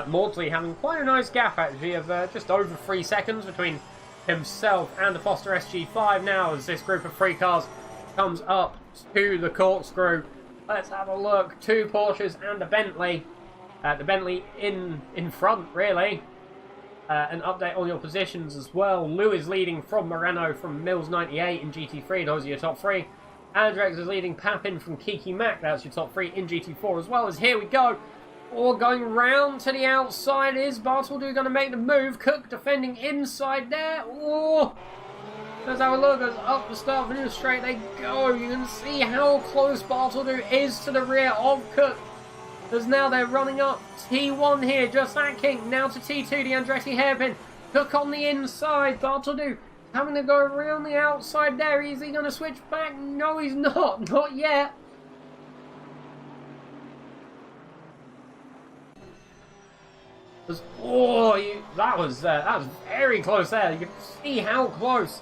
Maudsley having quite a nice gap, actually, of just over 3 seconds between himself and the Foster SG5 now, as this group of 3 cars comes up to the corkscrew. Let's have a look. 2 Porsches and a Bentley. The Bentley in front, really. An update on your positions as well. Lou is leading from Moreno from Mills 98 in GT3. Those are your top 3. Andrex is leading Papin from Kiki Mac. That's your top 3 in GT4 as well. As here we go. Or going round to the outside. Is Bartley going to make the move? Cook defending inside there. Oh! Let's have a look. As up the start of the new straight they go. You can see how close Bartley is to the rear of Cook. As now they're running up T1 here, just that kick. Now to T2, the Andretti hairpin. Cook on the inside. Bartley having to go around the outside there. Is he going to switch back? No, he's not. Not yet. That was very close there. You can see how close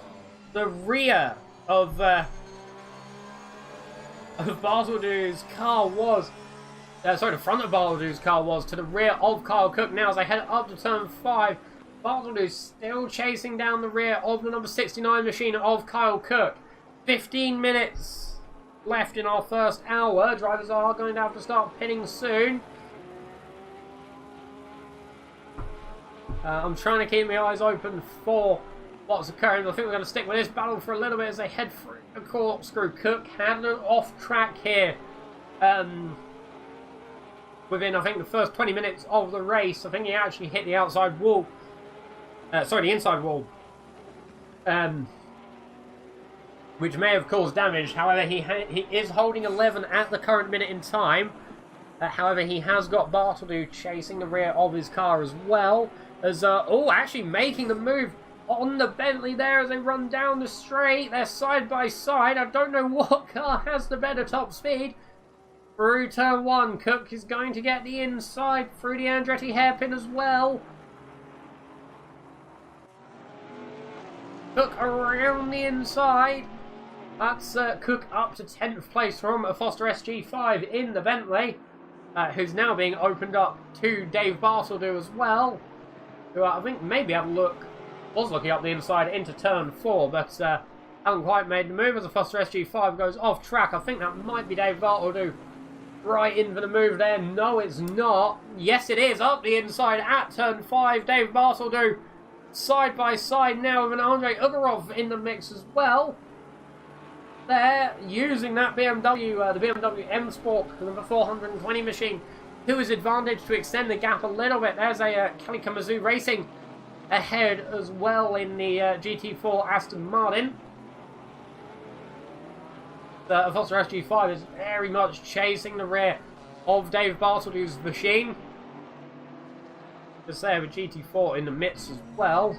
the rear of Bartledu's car was. Sorry, the front of Bartledu's car was to the rear of Kyle Cook now as they head up to turn 5. Bartledu's still chasing down the rear of the number 69 machine of Kyle Cook. 15 minutes left in our first hour. Drivers are going to have to start pitting soon. I'm trying to keep my eyes open for what's occurring. I think we're going to stick with this battle for a little bit as they head through the corkscrew. Cook had an off track here. Within, I think, the first 20 minutes of the race, I think he actually hit the outside wall. Sorry, the inside wall. Which may have caused damage. However, he is holding 11 at the current minute in time. However, he has got Bartledew chasing the rear of his car as well. As actually making the move on the Bentley there as they run down the straight. They're side by side. I don't know what car has the better top speed. Through turn 1, Cook is going to get the inside through the Andretti hairpin as well. Cook around the inside. That's Cook up to 10th place from a Foster SG5 in the Bentley, who's now being opened up to Dave Bartledew as well, who I think maybe was looking up the inside into turn 4, but hasn't quite made the move as a Foster SG5 goes off track. I think that might be Dave Bartledew right in for the move there. No, it's not. Yes, it is. Up the inside at turn 5. Dave Bartledew side by side now with an Andrei Ugorov in the mix as well. They're using that BMW, the BMW M Sport, number 420 machine, to his advantage to extend the gap a little bit. There's a Kelly Mizzou Racing ahead as well in the GT4 Aston Martin. The Foster SG5 is very much chasing the rear of Dave Bartledew's machine. Just there with GT4 in the midst as well.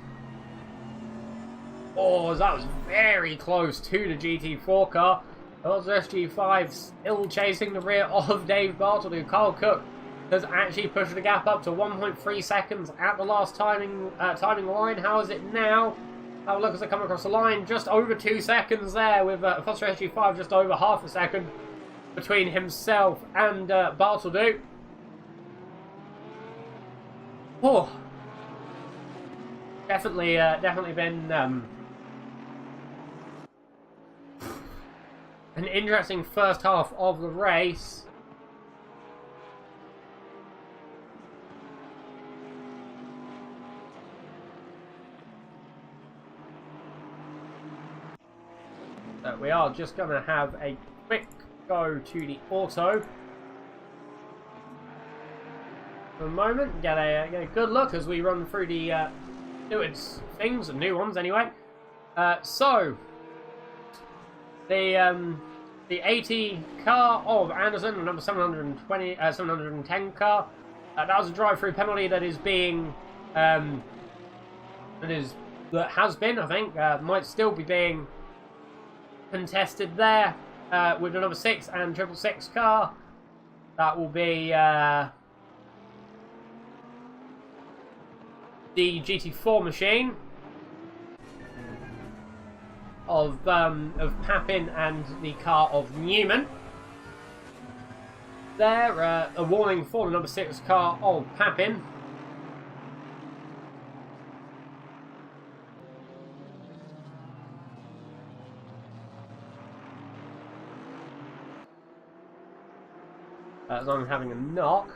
Oh, that was very close to the GT4 car. The Foster SG5 still chasing the rear of Dave Bartledew. Carl Cook has actually pushed the gap up to 1.3 seconds at the last timing line. How is it now? Have a look as they come across the line. Just over 2 seconds there, with Foster SG5 just over half a second between himself and Bartledew. Oh, definitely been an interesting first half of the race. So we are just going to have a quick go to the auto for a moment. Get a good look as we run through the Steward's things, the new ones anyway. So the 80 car of Anderson, the number 710 car. That was a drive-through penalty that is being that has been, I think, might still be being contested there with the number 6 and 666 car. That will be the GT4 machine of Papin and the car of Newman. There, a warning for the number 6 car of Papin. As I'm having a knock.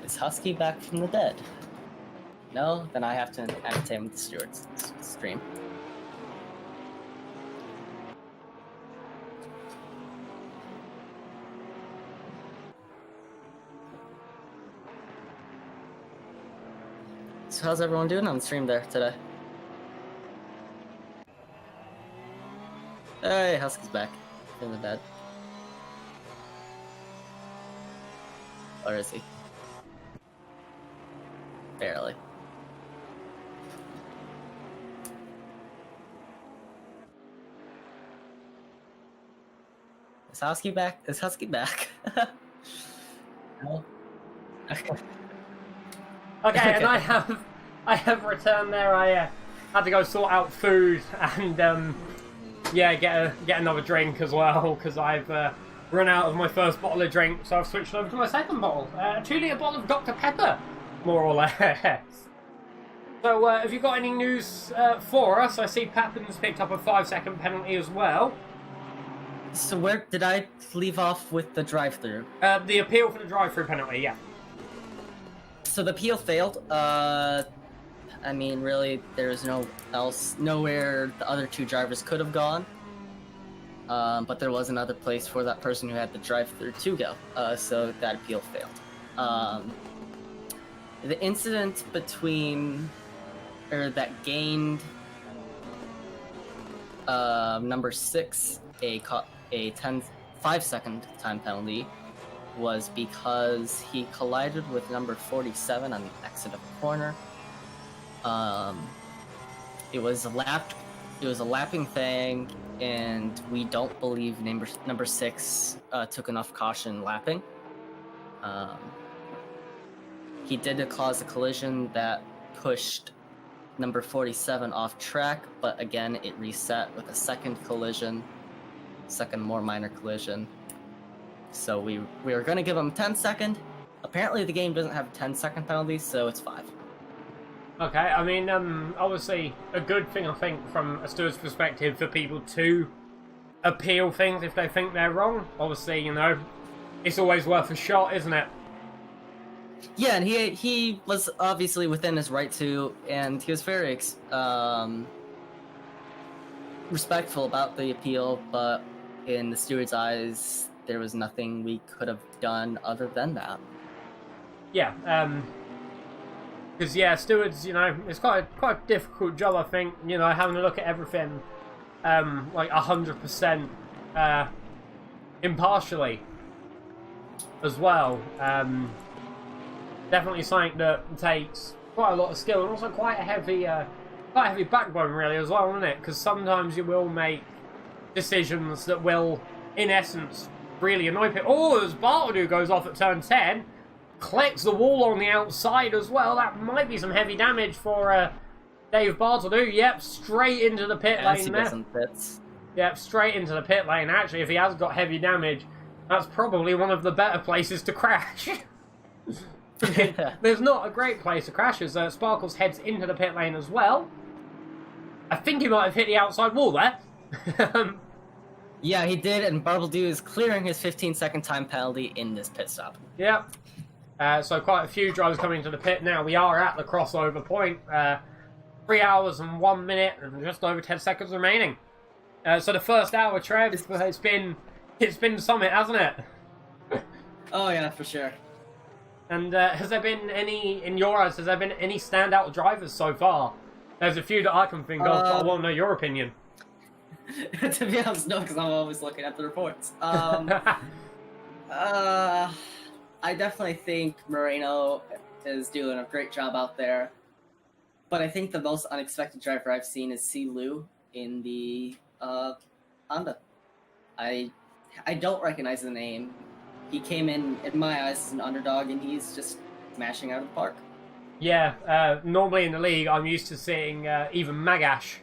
Is Husky back from the dead? No? Then I have to entertain the Steward's stream. So how's everyone doing on the stream there today? Hey, Husky's back in the bed. Or is he? Barely. Is Husky back? Is Husky back? No. Okay, and I have returned there. I had to go sort out food and yeah, get another drink as well because I've run out of my first bottle of drink, so I've switched over to my second bottle, a 2-litre bottle of Dr Pepper, more or less. So, have you got any news for us? I see Pappen's picked up a 5-second penalty as well. So where did I leave off with the drive-through? The appeal for the drive-through penalty, yeah. So the appeal failed. I mean, really, there's nowhere the other two drivers could have gone. But there was another place for that person who had the drive-through to go. So that appeal failed. The incident that gained number 6 a 5-second time penalty was because he collided with number 47 on the exit of the corner. It was a lapping thing, and we don't believe number 6 took enough caution lapping. He did cause a collision that pushed number 47 off track, but again it reset with a second more minor collision. So we were going to give him 10-second. Apparently the game doesn't have 10-second penalties, so it's 5. Okay, I mean, obviously a good thing, I think, from a steward's perspective for people to appeal things if they think they're wrong. Obviously, you know, it's always worth a shot, isn't it? Yeah, and he was obviously within his right to, and he was very respectful about the appeal, but in the steward's eyes, there was nothing we could have done other than that. Yeah, because yeah, stewards, you know, it's quite a difficult job, I think. You know, having to look at everything like 100% impartially as well. Definitely something that takes quite a lot of skill and also quite a heavy backbone, really, as well, isn't it? Because sometimes you will make decisions that will, in essence, really annoy people. Oh, as Bartledew goes off at turn 10, collects the wall on the outside as well. That might be some heavy damage for Dave Bartledew. Yep, straight into the pit lane there. Yep, straight into the pit lane. Actually, if he has got heavy damage, that's probably one of the better places to crash. There's not a great place to crash as Sparkles heads into the pit lane as well. I think he might have hit the outside wall there. Yeah, he did, and Bartledew is clearing his 15-second time penalty in this pit stop. Yep. So quite a few drivers coming into the pit now. We are at the crossover point. 3 hours and 1 minute and just over 10 seconds remaining. So the first hour, Trev, it's been Summit, hasn't it? Oh yeah, for sure. And has there been any, in your eyes, has there been any standout drivers so far? There's a few that I can think of, but I want to know your opinion. To be honest, no, because I'm always looking at the reports. I definitely think Moreno is doing a great job out there. But I think the most unexpected driver I've seen is C. Lu in the Honda. I don't recognize the name. He came in my eyes, as an underdog, and he's just smashing out of the park. Yeah, normally in the league, I'm used to seeing even Magash,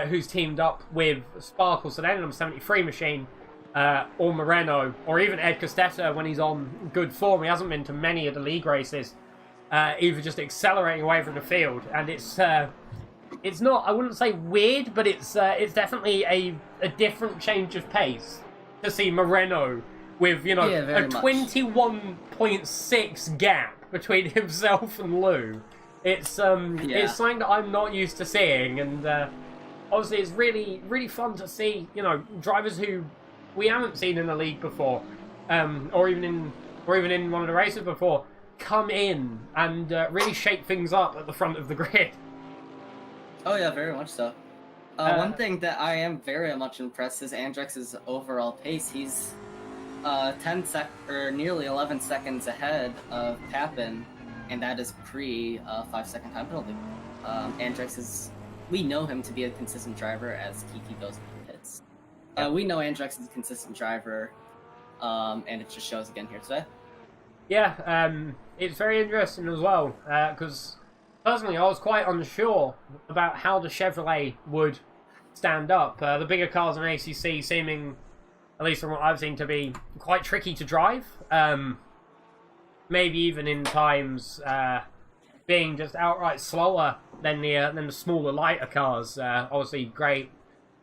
who's teamed up with Sparkle, so they're in the 73 machine, or Moreno, or even Ed Costetta when he's on good form. He hasn't been to many of the league races, either just accelerating away from the field, and it's not, I wouldn't say weird, but it's definitely a different change of pace to see Moreno with, you know, Yeah, a very much. 21.6 gap between himself and Lou. It's something that I'm not used to seeing, and obviously it's really fun to see, you know, drivers who we haven't seen in the league before, or even in one of the races before, come in and really shake things up at the front of the grid. Oh yeah, very much so. One thing that I am very much impressed is Andrex's overall pace. He's nearly 11 seconds ahead of Papin, and that is pre 5-second time penalty. Andrex is, we know him to be a consistent driver as Kiki goes into the pits. We know Andrex is a consistent driver, and it just shows again here today. Yeah, it's very interesting as well, because personally I was quite unsure about how the Chevrolet would stand up. The bigger cars in ACC seeming, at least from what I've seen, to be quite tricky to drive. Maybe even in times being just outright slower than the smaller, lighter cars. Obviously, great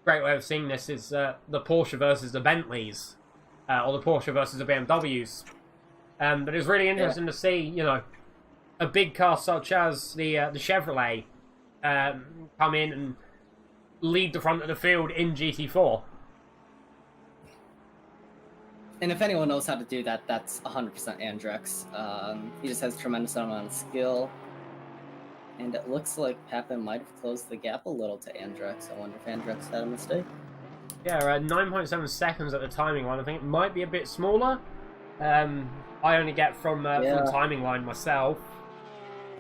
way of seeing this is the Porsche versus the Bentleys, or the Porsche versus the BMWs. But it's really interesting to see, you know, a big car such as the Chevrolet come in and lead the front of the field in GT4. And if anyone knows how to do that, that's 100% Andrex. He just has a tremendous amount of skill. And it looks like Papin might have closed the gap a little to Andrex. I wonder if Andrex had a mistake. Yeah, 9.7 seconds at the timing line. I think it might be a bit smaller. I only get from timing line myself.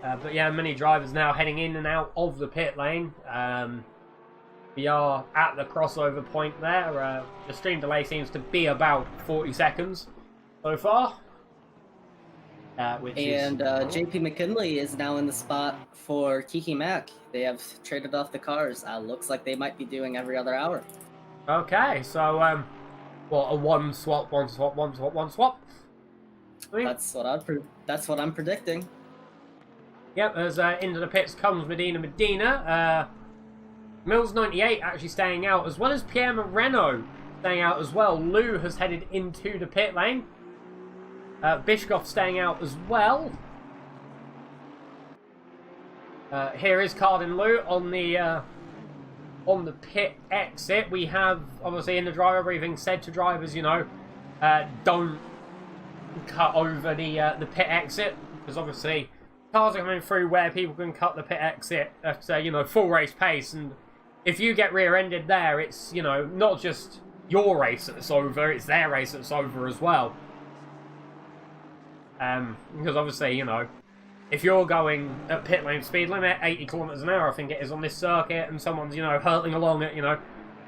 But yeah, many drivers now heading in and out of the pit lane. We are at the crossover point there. The stream delay seems to be about 40 seconds so far. JP McKinley is now in the spot for Kiki Mack. They have traded off the cars. Looks like they might be doing every other hour. Okay, so what, a one swap. I mean, That's what I'm predicting. Yep, as into the pits comes Medina. Mills 98 actually staying out, as well as Pierre Moreno staying out as well. Lou has headed into the pit lane. Bishkoff staying out as well. Here is Cardin Lou on the pit exit. We have, obviously, in the driver briefing said to drivers, you know, don't cut over the pit exit, because obviously cars are coming through where people can cut the pit exit at you know, full race pace, and if you get rear-ended there, it's, you know, not just your race that's over, it's their race that's over as well. Because obviously, you know, if you're going at pit lane speed limit 80 kilometers an hour, I think it is on this circuit, and someone's, you know, hurtling along at, you know,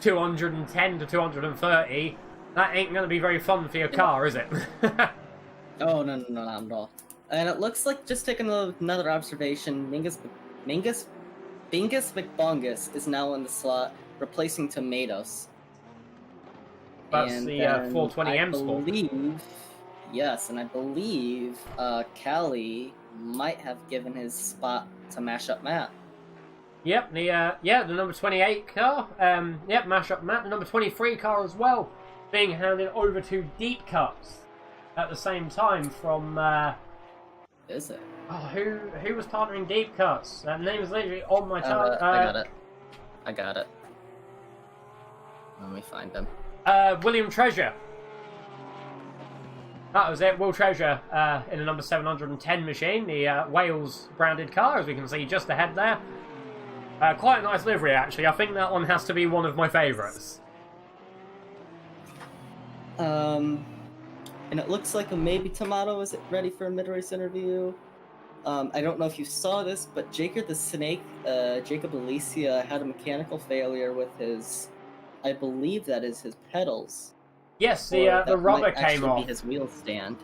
210 to 230, that ain't going to be very fun for your car, is it? Oh, no, not at all. And it looks like, just taking another observation, Mcbongus is now in the slot, replacing Tomatoes. That's and the 420M sport. Yes, and I believe Callie might have given his spot to Mashup Matt. Yep, the number 28 car. Yep, Mashup Matt, the number 23 car as well, being handed over to Deep Cuts at the same time from. Is it? Oh, who was partnering Deep Cuts? That name is literally on my tongue. I got it. Let me find him. William Treasure. That was it. Will Treasure in the number 710 machine, the Wales branded car, as we can see just ahead there. Quite a nice livery, actually. I think that one has to be one of my favourites. And it looks like maybe Tomato is ready for a mid-race interview. I don't know if you saw this, but Jacob the Snake, Jacob Alicia, had a mechanical failure with his, I believe that is his pedals. Yes, the rubber came off. Be his wheel stand.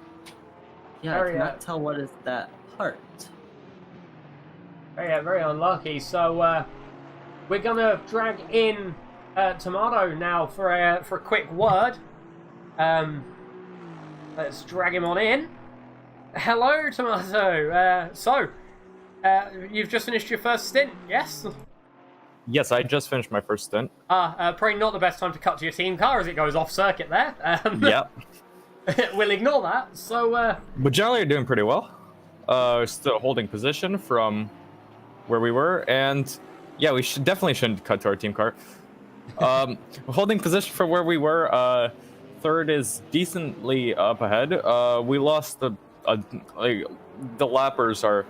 Yeah, I cannot tell what is that part. Very unlucky. So we're gonna drag in Tomato now for a quick word. Let's drag him on in. Hello, Tomato. You've just finished your first stint, yes? Yes, I just finished my first stint. Probably not the best time to cut to your team car as it goes off circuit there. Yep. we'll ignore that. So, But generally, are doing pretty well. Still holding position from where we were, and yeah, we definitely shouldn't cut to our team car. Holding position from where we were. Third is decently up ahead. We lost the lappers are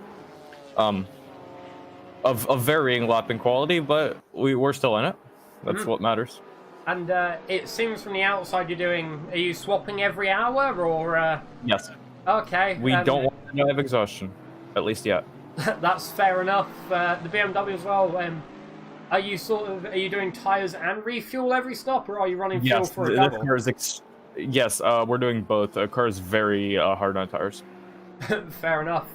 of varying lapping quality, but we're still in it. That's what matters. And it seems from the outside are you swapping every hour, or? Yes. Okay. We don't want to have exhaustion, at least yet. That's fair enough. The BMW as well. Are you doing tires and refuel every stop, or are you running fuel for a double? Yes, we're doing both. The car is very hard on tires. Fair enough.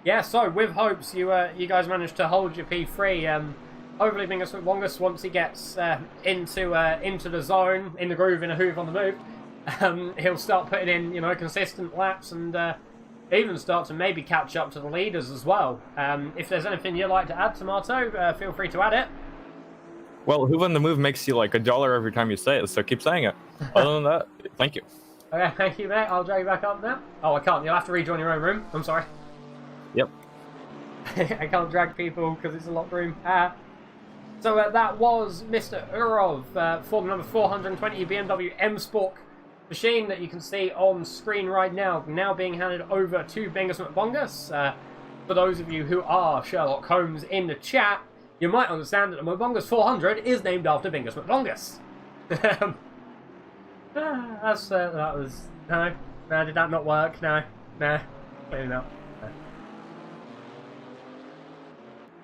Yeah, so with hopes, you guys managed to hold your P3. Hopefully, Mcbongus, once he gets into the zone, in the groove, in a hoove on the move, he'll start putting in consistent laps and even start to maybe catch up to the leaders as well. If there's anything you'd like to add, Tomato, feel free to add it. Well, Hoove on the Move makes you like $1 every time you say it, so keep saying it. Other than that, thank you. Okay, thank you, mate. I'll drag you back up now. Oh, I can't. You'll have to rejoin your own room. I'm sorry. Yep. I can't drag people because it's a locked room. So that was Mr. Urov for the number 420 BMW M Sport machine that you can see on screen right now being handed over to Mcbongus. For those of you who are Sherlock Holmes in the chat, you might understand that the Mcbongus 400 is named after Mcbongus. That was... No, did that not work? No, clearly not. No.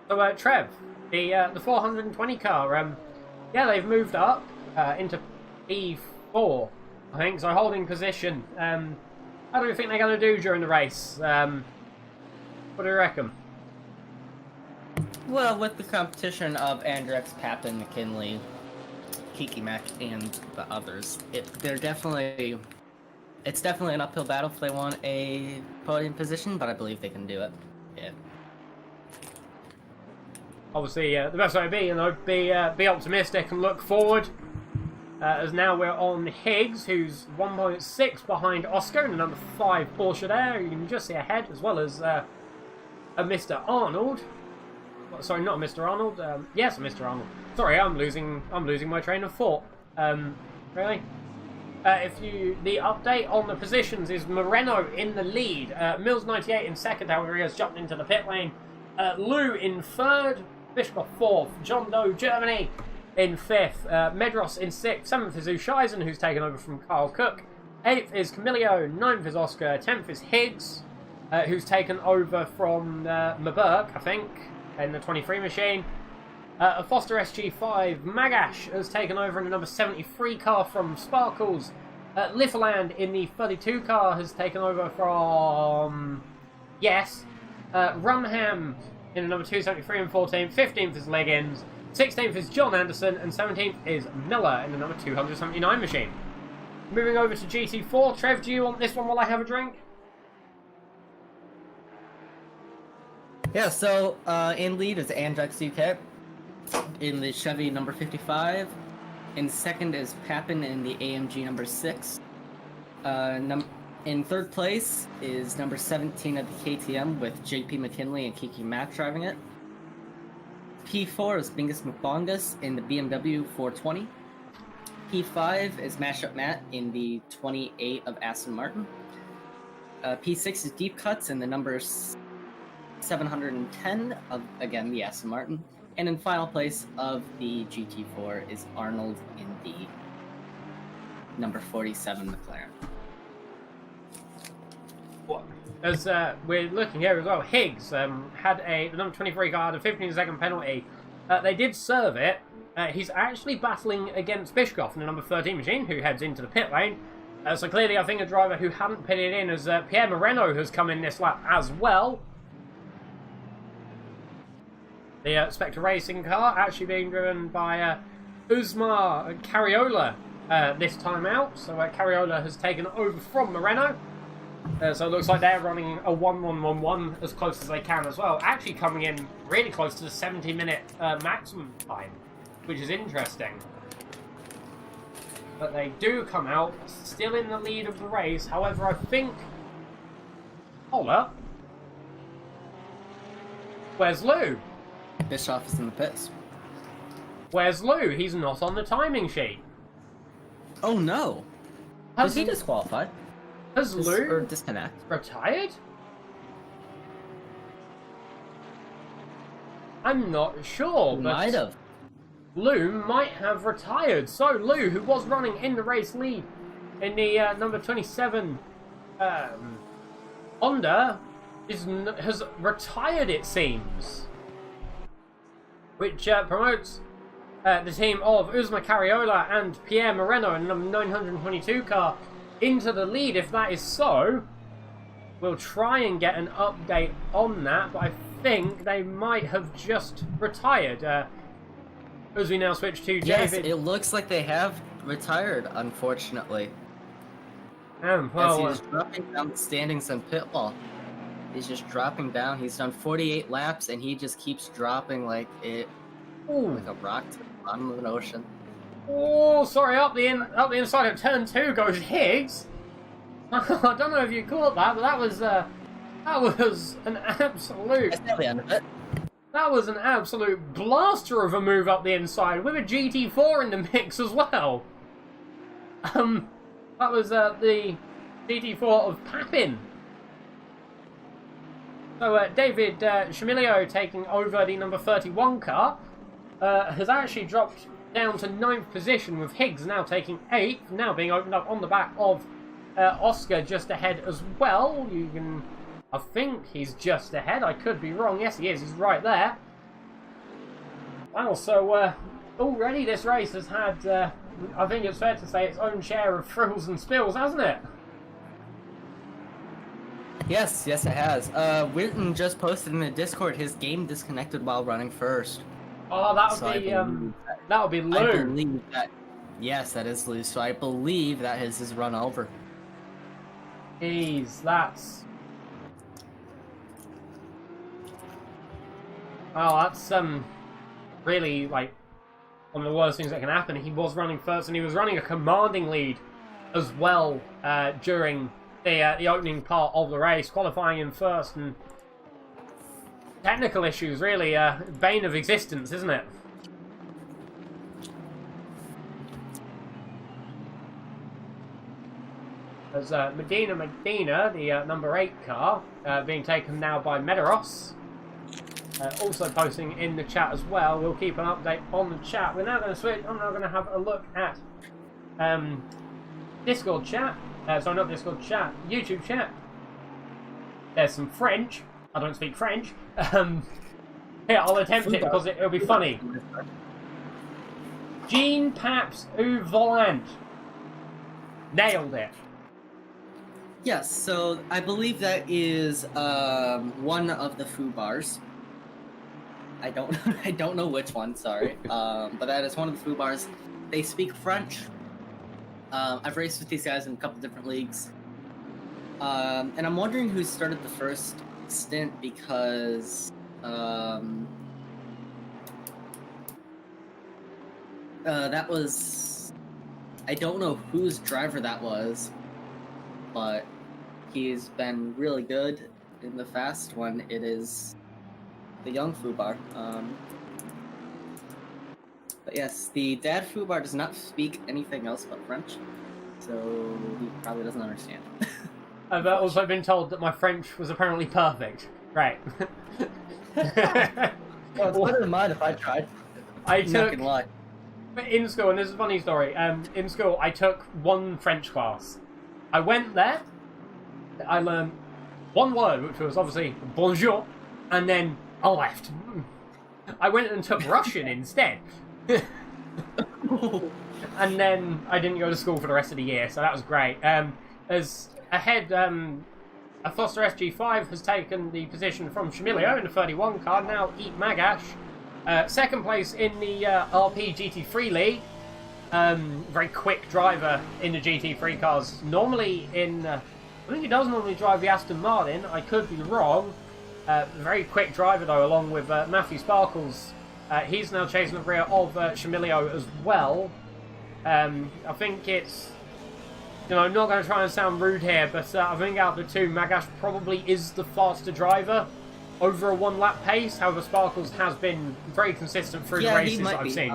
So, Trev, the 420 car, yeah, they've moved up into P4, I think, so holding position. How do you think they're going to do during the race? What do you reckon? Well, with the competition of Andrex, Papin, McKinley, Kiki Mac, and the others, it's definitely an uphill battle if they want a podium position, but I believe they can do it. Yeah. Obviously, the best way to be, be optimistic and look forward. As now we're on Higgs, who's 1.6 behind Oscar in the number 5 Porsche there. You can just see ahead, as well as a Mr. Arnold. Sorry, not Mr. Arnold. Yes, Mr. Arnold. Sorry, I'm losing my train of thought. Really? The update on the positions is Moreno in the lead. Mills 98 in second, however, he has jumped into the pit lane. Lou in third. Bishop fourth. John Doe, Germany, in fifth. Medros in sixth. Seventh is Ushaisen, who's taken over from Carl Cook. Eighth is Camilio. Ninth is Oscar. 10th is Higgs, who's taken over from Maberg, I think, in the 23 machine. A Foster SG5, Magash has taken over in the number 73 car from Sparkles. Litherland in the 32 car has taken over from... Yes. Rumham in the number 273 and 14th. 15th is Leggins. 16th is John Anderson. And 17th is Miller in the number 279 machine. Moving over to GT4. Trev, do you want this one while I have a drink? Yeah, so in lead is Andrex UK in the Chevy number 55. In second is Papin in the AMG number 6. In third place is number 17 of the KTM with JP McKinley and Kiki Mack driving it. P4 is Mcbongus in the BMW 420. P5 is Mashup Matt in the 28 of Aston Martin. P6 is Deep Cuts in the number 710 of, again, the Aston Martin. And in final place of the GT4 is Arnold in the number 47 McLaren. As we're looking here as well, Higgs had the number 23 car, had a 15-second penalty. They did serve it. He's actually battling against Bishkov in the number 13 machine, who heads into the pit lane. So clearly, I think a driver who hadn't pitted in, as Pierre Moreno has come in this lap as well. The Spectre Racing car actually being driven by Uzma Cariola this time out. So Cariola has taken over from Moreno. So it looks like they're running a 1-1-1-1 as close as they can as well. Actually coming in really close to the 70-minute maximum time, which is interesting. But they do come out, still in the lead of the race. However, I think... Hold up. Where's Lou? Bischoff is in the pits. Where's Lou? He's not on the timing sheet. Oh no! Was he disqualified? Has Lou Or disconnect? retired? I'm not sure, but Might have. Lou might have retired. So Lou, who was running in the race lead in the number 27 Honda, has retired, it seems. Which promotes the team of Uzma Carriola and Pierre Moreno in the number 922 car into the lead. If that is so, we'll try and get an update on that, but I think they might have just retired. As we now switch to Yes, David. it looks like they have retired, unfortunately. As Well, he's dropping down the standings in pit wall. He's just dropping down. He's done 48 laps, and he just keeps dropping like a rock to the bottom of an ocean. oh, sorry, up the inside of turn 2 goes Higgs. I don't know if you caught that, but that was an absolute... That's not the end of it. That was an absolute blaster of a move up the inside, with a GT4 in the mix as well. That was the GT4 of Papin. So David Chamilio, taking over the number 31 car, has actually dropped down to 9th position, with Higgs now taking 8th, now being opened up on the back of Oscar just ahead as well. You can... I think he's just ahead. I could be wrong. Yes, he is. He's right there. Wow, so already this race has had, I think it's fair to say, its own share of thrills and spills, hasn't it? Yes, it has. Winton just posted in the Discord his game disconnected while running first. Oh, that would be Lou. I believe that. Yes, that is Lou. So I believe that is his run over. Jeez, that's... Oh, that's really, like, one of the worst things that can happen. He was running first, and he was running a commanding lead as well during the opening part of the race, qualifying in first, and technical issues, really, bane of existence, isn't it? As Medina, the number 8 car, being taken now by Medeiros. Also posting in the chat as well. We'll keep an update on the chat. We're now going to switch. I'm now going to have a look at Discord chat. Sorry, not Discord chat. YouTube chat. There's some French. I don't speak French. Yeah, I'll attempt it because it'll be funny. Jean Paps au volant. Nailed it. Yes, so I believe that is one of the foo bars. I don't know which one, sorry. But that is one of the foo bars. They speak French. I've raced with these guys in a couple different leagues. And I'm wondering who started the first stint because that was... I don't know whose driver that was, but he's been really good in the fast one. It is the young Fubar. But yes, the dad Fubar does not speak anything else but French, so he probably doesn't understand. I've also been told that my French was apparently perfect. Right. Well, it's better than mine if I tried. I'm not gonna lie. In school, and this is a funny story, in school I took one French class. I went there, I learned one word, which was obviously bonjour, and then I left. I went and took Russian instead. And then I didn't go to school for the rest of the year, so that was great. As ahead, a Foster SG5 has taken the position from Chamilio in the 31 car, now Eat Magash. Second place in the RP GT3 League. Very quick driver in the GT3 cars. Normally in... I think he does normally drive the Aston Martin. I could be wrong. Very quick driver, though, along with Matthew Sparkles. He's now chasing the rear of Chamilio as well. I think it's, you know, I'm not going to try and sound rude here, but I think out of the two, Magash probably is the faster driver over a 1 lap pace. However, Sparkles has been very consistent through the races that I've seen.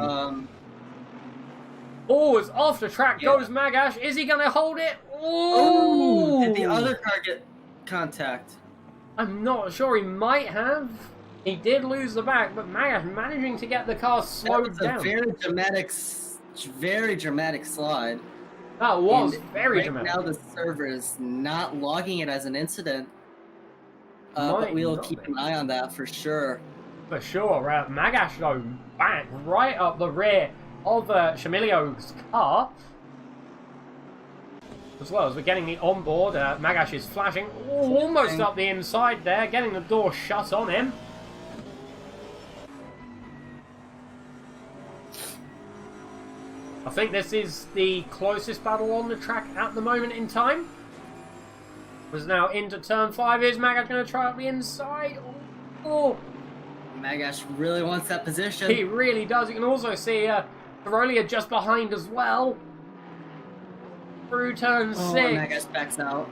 Oh, it's off the track goes Magash. Is he going to hold it? Oh! Did the other car get contact? I'm not sure. He might have. He did lose the back, but Magash managing to get the car slowed down. Very dramatic slide. That was very right dramatic. Now the server is not logging it as an incident, but we'll keep an eye on that for sure. For sure. Magash, though, back right up the rear of Shamilio's car. As well as we're getting the onboard, Magash is flashing almost up the inside there, getting the door shut on him. I think this is the closest battle on the track at the moment in time. Was now into turn 5. Is Magash going to try up the inside? Oh. Magash really wants that position. He really does. You can also see Carolia just behind as well. Through turn 6. Magash backs out.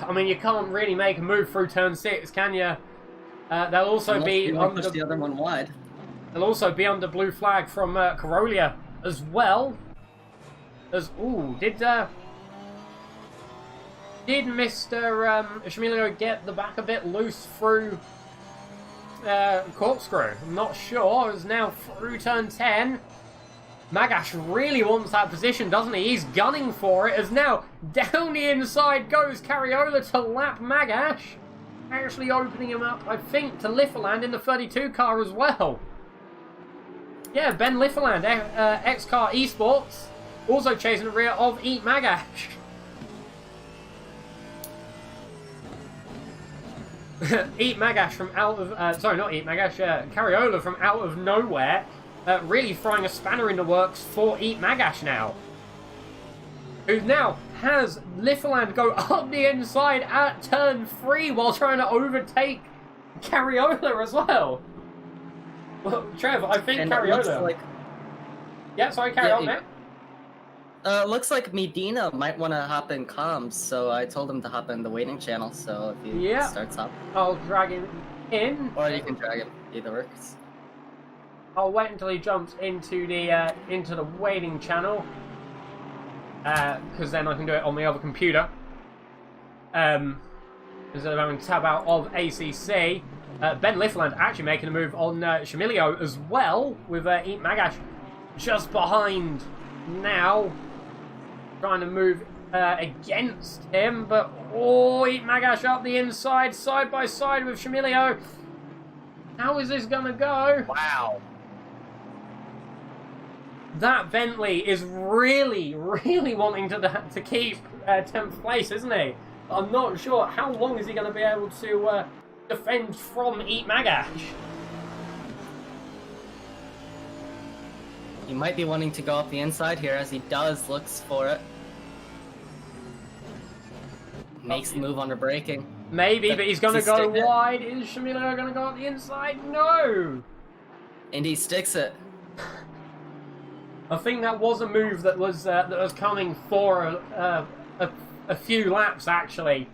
I mean, you can't really make a move through turn 6, can you? They'll also be under push the other one wide. They'll also be under blue flag from Carolia as well. As did Mr. Shamilio get the back a bit loose through corkscrew? I'm not sure. It's now through turn 10. Magash really wants that position, doesn't he? He's gunning for it, as now down the inside goes Cariola to lap Magash. Actually opening him up, I think, to Lifferland in the 32 car as well. Yeah, Ben Lifferland, X-Car Esports, also chasing the rear of Eat Magash. Eat Magash from out of, sorry, not Eat Magash, Cariola from out of nowhere. Really throwing a spanner in the works for Eat Magash now. Who now has Lifferland go up the inside at turn 3 while trying to overtake Cariola as well. Well, Trev, I think Cariola... Yeah, sorry, carry on, man. Looks like Medina might want to hop in comms, so I told him to hop in the waiting channel, so if he starts up. I'll drag him in. Or you can drag him, either works. I'll wait until he jumps into the waiting channel, because then I can do it on the other computer. Instead of having to tab out of ACC. Ben Lifferland actually making a move on Shamilio as well, with Eat Magash just behind now. Trying to move against him, but Eat Magash up the inside, side by side with Shamilio. How is this going to go? Wow. That Bentley is really, really wanting to keep 10th place, isn't he? I'm not sure how long is he going to be able to defend from Eat Magash. He might be wanting to go up the inside here, as he looks for it. Makes the move under braking. Maybe, but he's going to go wide. Is Shamilio going to go up the inside? No! And he sticks it. I think that was a move that was coming for a few laps, actually.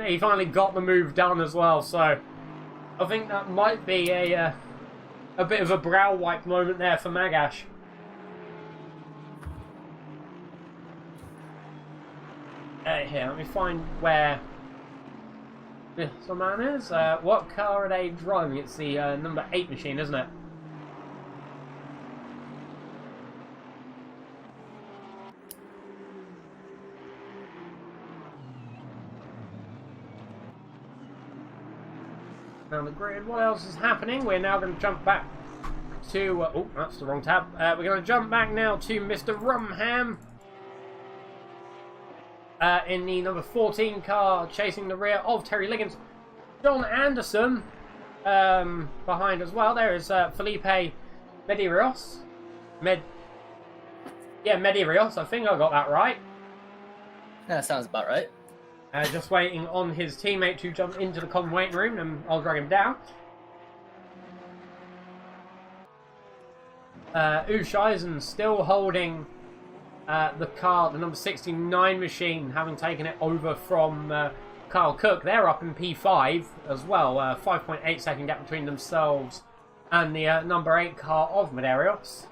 He finally got the move done as well, so I think that might be a bit of a brow wipe moment there for Magash. Here, let me find where this man is. What car are they driving? It's the number 8 machine, isn't it? Down the grid. What else is happening? We're now going to jump back to... oh, that's the wrong tab. We're going to jump back now to Mr. Rumham. In the number 14 car, chasing the rear of Terry Liggins. John Anderson behind as well. There is Felipe Medeiros. Medeiros. I think I got that right. Yeah, that sounds about right. Just waiting on his teammate to jump into the common waiting room, and I'll drag him down. Ushaizen still holding the car, the number 69 machine, having taken it over from Kyle Cook. They're up in P5 as well. 5.8 second gap between themselves and the number 8 car of Medeiros.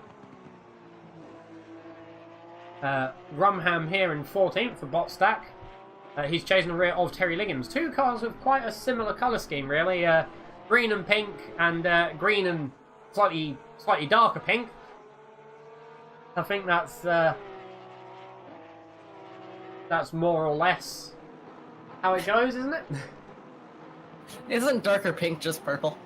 Rumham here in 14th for bot stack. He's chasing the rear of Terry Liggins. Two cars with quite a similar colour scheme, really. Green and pink, and green and slightly darker pink. I think that's more or less how it goes, isn't it? Isn't darker pink just purple?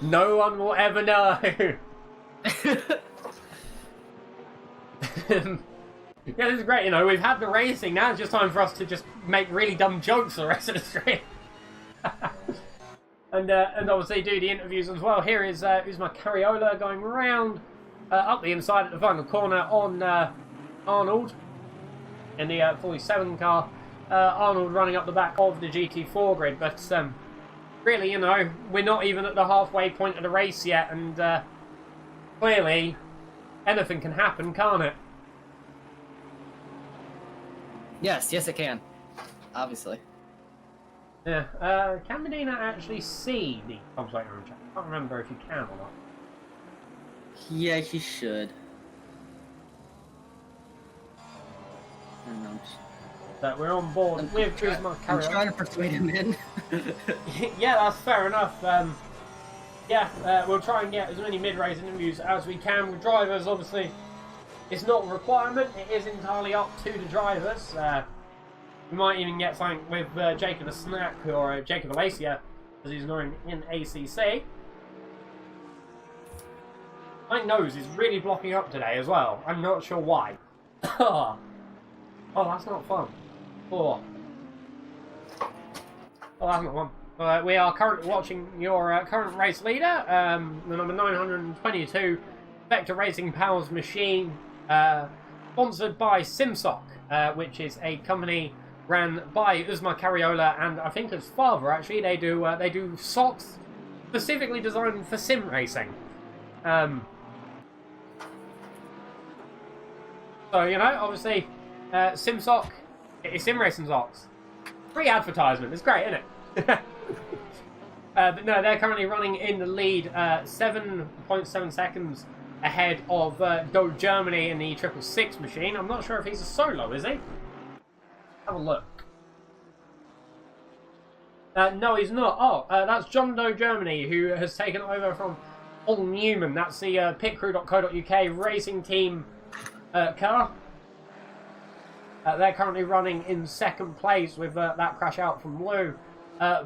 No one will ever know. Yeah, this is great. You know, we've had the racing. Now it's just time for us to just make really dumb jokes for the rest of the stream. and obviously do the interviews as well. Here is my Carriola going round up the inside at the final corner on Arnold in the 47 car. Arnold running up the back of the GT4 grid, but really, you know, we're not even at the halfway point of the race yet, and clearly anything can happen, can't it? Yes, it can. Obviously. Yeah. Can Medina actually see the commentator in chat? I can't remember if you can or not. Yeah, he should. I don't know. That we're on board with Guzman I'm Carrier. trying to persuade him in. Yeah, that's fair enough. We'll try and get as many mid-race interviews as we can with drivers. Obviously, it's not a requirement. It is entirely up to the drivers. We might even get something with Jacob the Snack or Jacob Alacia, as he's known in ACC. My nose is really blocking up today as well. I'm not sure why. Oh, that's not fun. Oh, that's not fun. We are currently watching your current race leader, the number 922 Vector Racing Powers machine, sponsored by Simsoc, which is a company ran by Uzma Carriola and I think his father. Actually, they do socks specifically designed for sim racing. So you know, obviously, Simsoc is sim racing socks. Free advertisement. It's great, isn't it? But no, they're currently running in the lead, 7.7 seconds ahead of Go Germany in the 666 machine. I'm not sure if he's a solo, is he? Have a look. No, he's not. Oh, that's John Doe Germany, who has taken over from Paul Newman. That's the pitcrew.co.uk racing team car. They're currently running in second place with that crash out from Lou.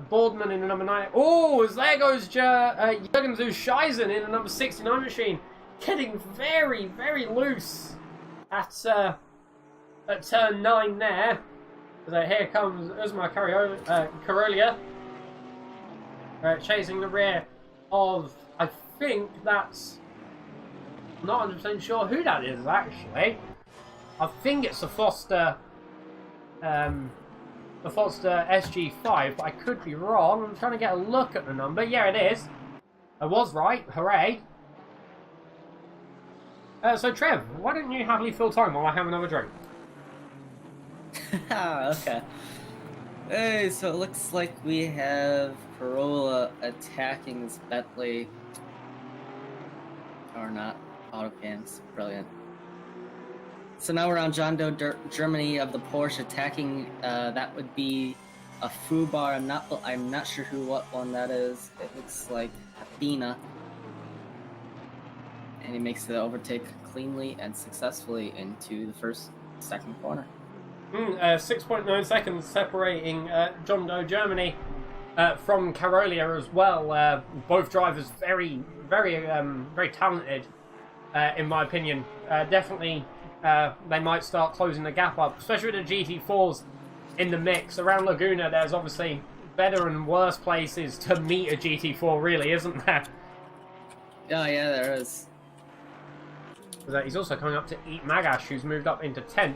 Boardman in the number 9. Oh, there goes Jürgen Zuscheisen in the number 69 machine. Getting very, very loose at turn 9 there. So here comes Uzma Carolia. Chasing the rear of, I think that's, I'm not 100% sure who that is actually. I think it's the Foster SG5, but I could be wrong. I'm trying to get a look at the number. Yeah, it is. I was right. Hooray. So Trev, why don't you happily fill time while I have another drink? Okay. Hey, so it looks like we have Corolla attacking this Bentley. Or not. Autocans. Brilliant. So now we're on John Doe Germany of the Porsche attacking. That would be a Fubar. I'm not sure what one that is. It looks like Athena. And he makes the overtake cleanly and successfully into the second corner. 6.9 seconds separating John Doe Germany from Carolia as well. Both drivers very, very, very talented, in my opinion. Definitely, they might start closing the gap up, especially with the GT4s in the mix. Around Laguna, there's obviously better and worse places to meet a GT4, really, isn't there? Oh, yeah, there is. He's also coming up to Eat Magash, who's moved up into 10th.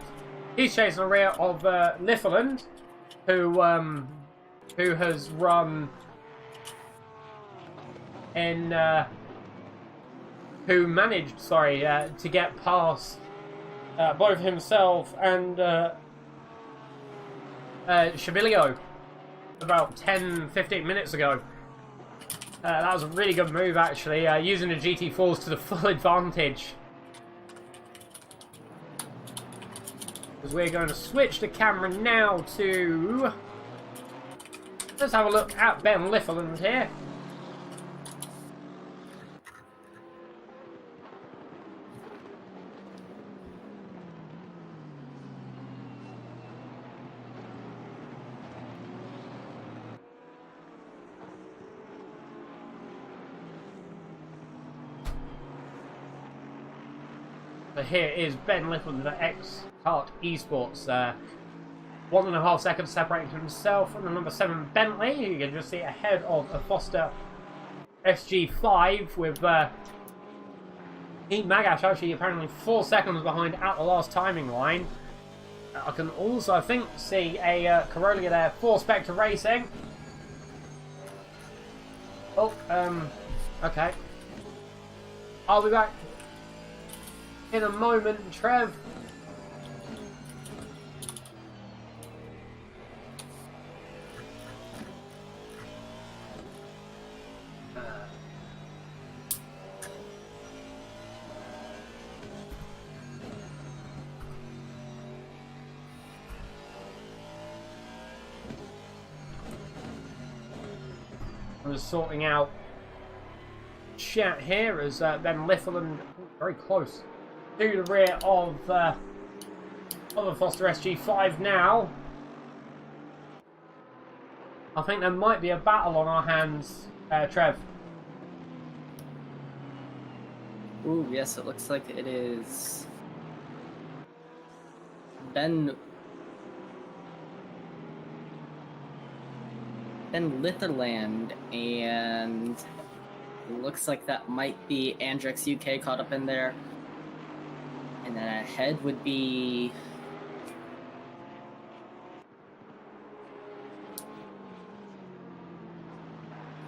He's chasing the rear of Niffeland, who has run in who managed, to get past both himself and Shabilio about 10-15 minutes ago. That was a really good move, actually, using the GT4s to the full advantage. Because we're going to switch the camera now to... Let's have a look at Ben Litherland here. So here is Ben Litherland at X-Kart Esports. 1.5 seconds separating himself from the number 7 Bentley. You can just see ahead of a Foster SG5 with Heat Magash actually apparently 4 seconds behind at the last timing line. I can also, I think, see a Corolla there for Spectre Racing. Oh, okay. I'll be back in a moment, Trev. I was sorting out chat here as Ben Litherland very close to the rear of the Foster SG5 now. I think there might be a battle on our hands, Trev. Ooh, yes, it looks like it is Ben Litherland, and it looks like that might be Andrex UK caught up in there. And then ahead would be...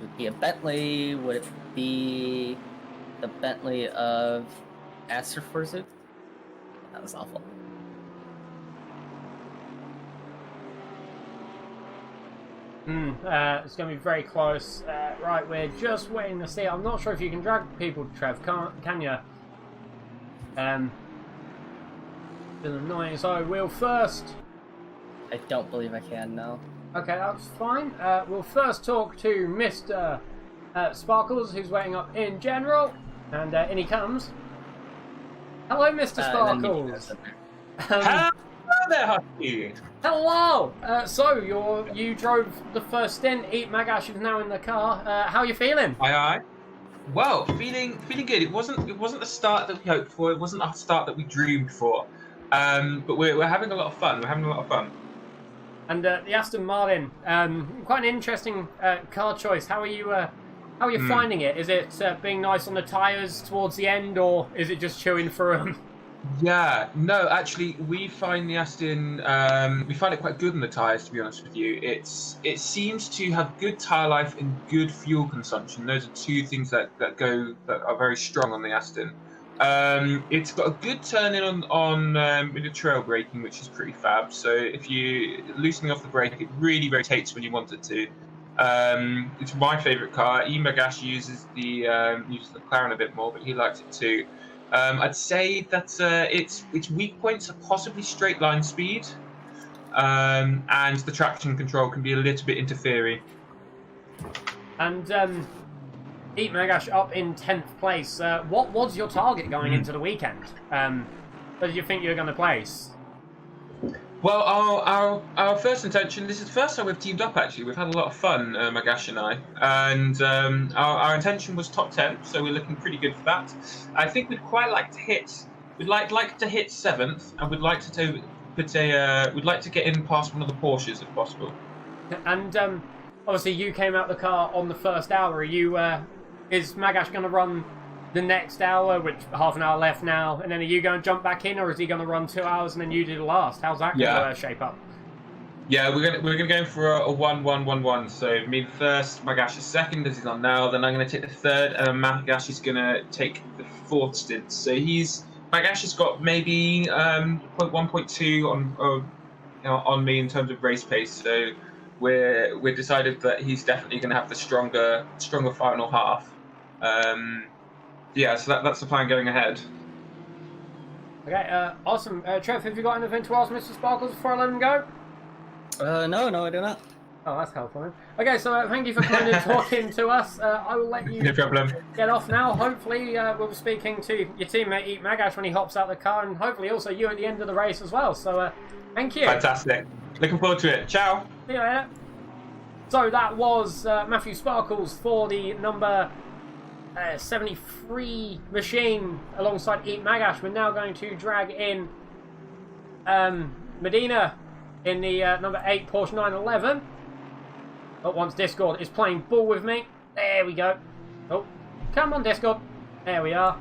Would be a Bentley. Would it be the Bentley of Aster Forzook? That was awful. It's going to be very close. Right, we're just waiting to see. I'm not sure if you can drag people, Trev. Can you? Been annoying. So we'll first... I don't believe I can, no. Okay, that's fine. We'll first talk to Mr. Sparkles, who's waiting up in general. And in he comes. Hello, Mr. Sparkles. Hello there, Husky. Hello! So, you drove the first stint. Eat Magash is now in the car. How are you feeling? Aye. Well, feeling good. It wasn't the start that we hoped for. It wasn't a start that we dreamed for. But we're having a lot of fun. We're having a lot of fun. And the Aston Martin, quite an interesting car choice. How are you finding it? Is it being nice on the tyres towards the end, or is it just chewing through them? Yeah, no, actually, we find the Aston, we find it quite good on the tyres, to be honest with you. It seems to have good tyre life and good fuel consumption. Those are two things that are very strong on the Aston. It's got a good turn in on with the trail braking, which is pretty fab. So if you loosening off the brake, it really rotates when you want it to. It's my favourite car. Magash uses the McLaren a bit more, but he likes it too. I'd say that its weak points are possibly straight line speed, and the traction control can be a little bit interfering. And Eat Magash up in 10th place. What was your target going into the weekend? Where did you think you were going to place? Well, our first intention, this is the first time we've teamed up actually. We've had a lot of fun, Magash and I. And our intention was top 10, so we're looking pretty good for that. I think we'd quite like to hit, we'd like to hit 7th, and we'd like to get in past one of the Porsches if possible. And obviously you came out the car on the first hour. Are you, is Magash going to run the next hour, which half an hour left now, and then are you going to jump back in, or is he going to run 2 hours and then you do the last? How's that going to shape up? Yeah, we're gonna go for a 1-1-1-1. So me first, Magash is second, as he's on now. Then I'm gonna take the third, and Magash is gonna take the fourth stint. So Magash has got maybe 0.1, 0.2 on me in terms of race pace. So we're decided that he's definitely gonna have the stronger final half. Yeah, so that's the plan going ahead. Okay, awesome. Trev, have you got anything to ask Mr. Sparkles before I let him go? No, I do not. Oh, that's helpful. Okay, so thank you for coming and talking to us. I will let you No problem. get off now. Hopefully, we'll be speaking to your teammate Eat Magash when he hops out the car, and hopefully also you at the end of the race as well. So, thank you. Fantastic. Looking forward to it. Ciao. See you later. So that was Matthew Sparkles for the number 73 machine alongside Eat Magash. We're now going to drag in Medina in the number 8 Porsche 911. But once Discord is playing ball with me, there we go. Oh, come on Discord. There we are.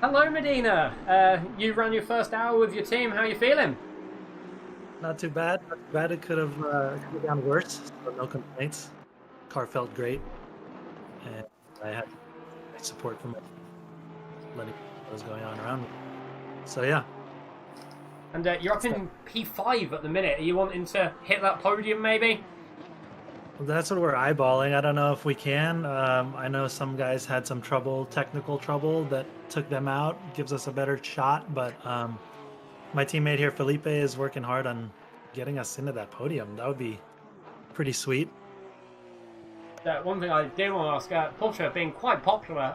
Hello Medina. You ran your first hour with your team. How are you feeling? Not too bad. Not too bad. It could have gone worse. So no complaints. Car felt great, and I had support from letting what was going on around me. So yeah. And you're up in P5 at the minute. Are you wanting to hit that podium maybe? That's what we're eyeballing. I don't know if we can. I know some guys had some technical trouble that took them out. Gives us a better shot, but my teammate here, Felipe, is working hard on getting us into that podium. That would be pretty sweet. One thing I did want to ask, Porsche being quite popular,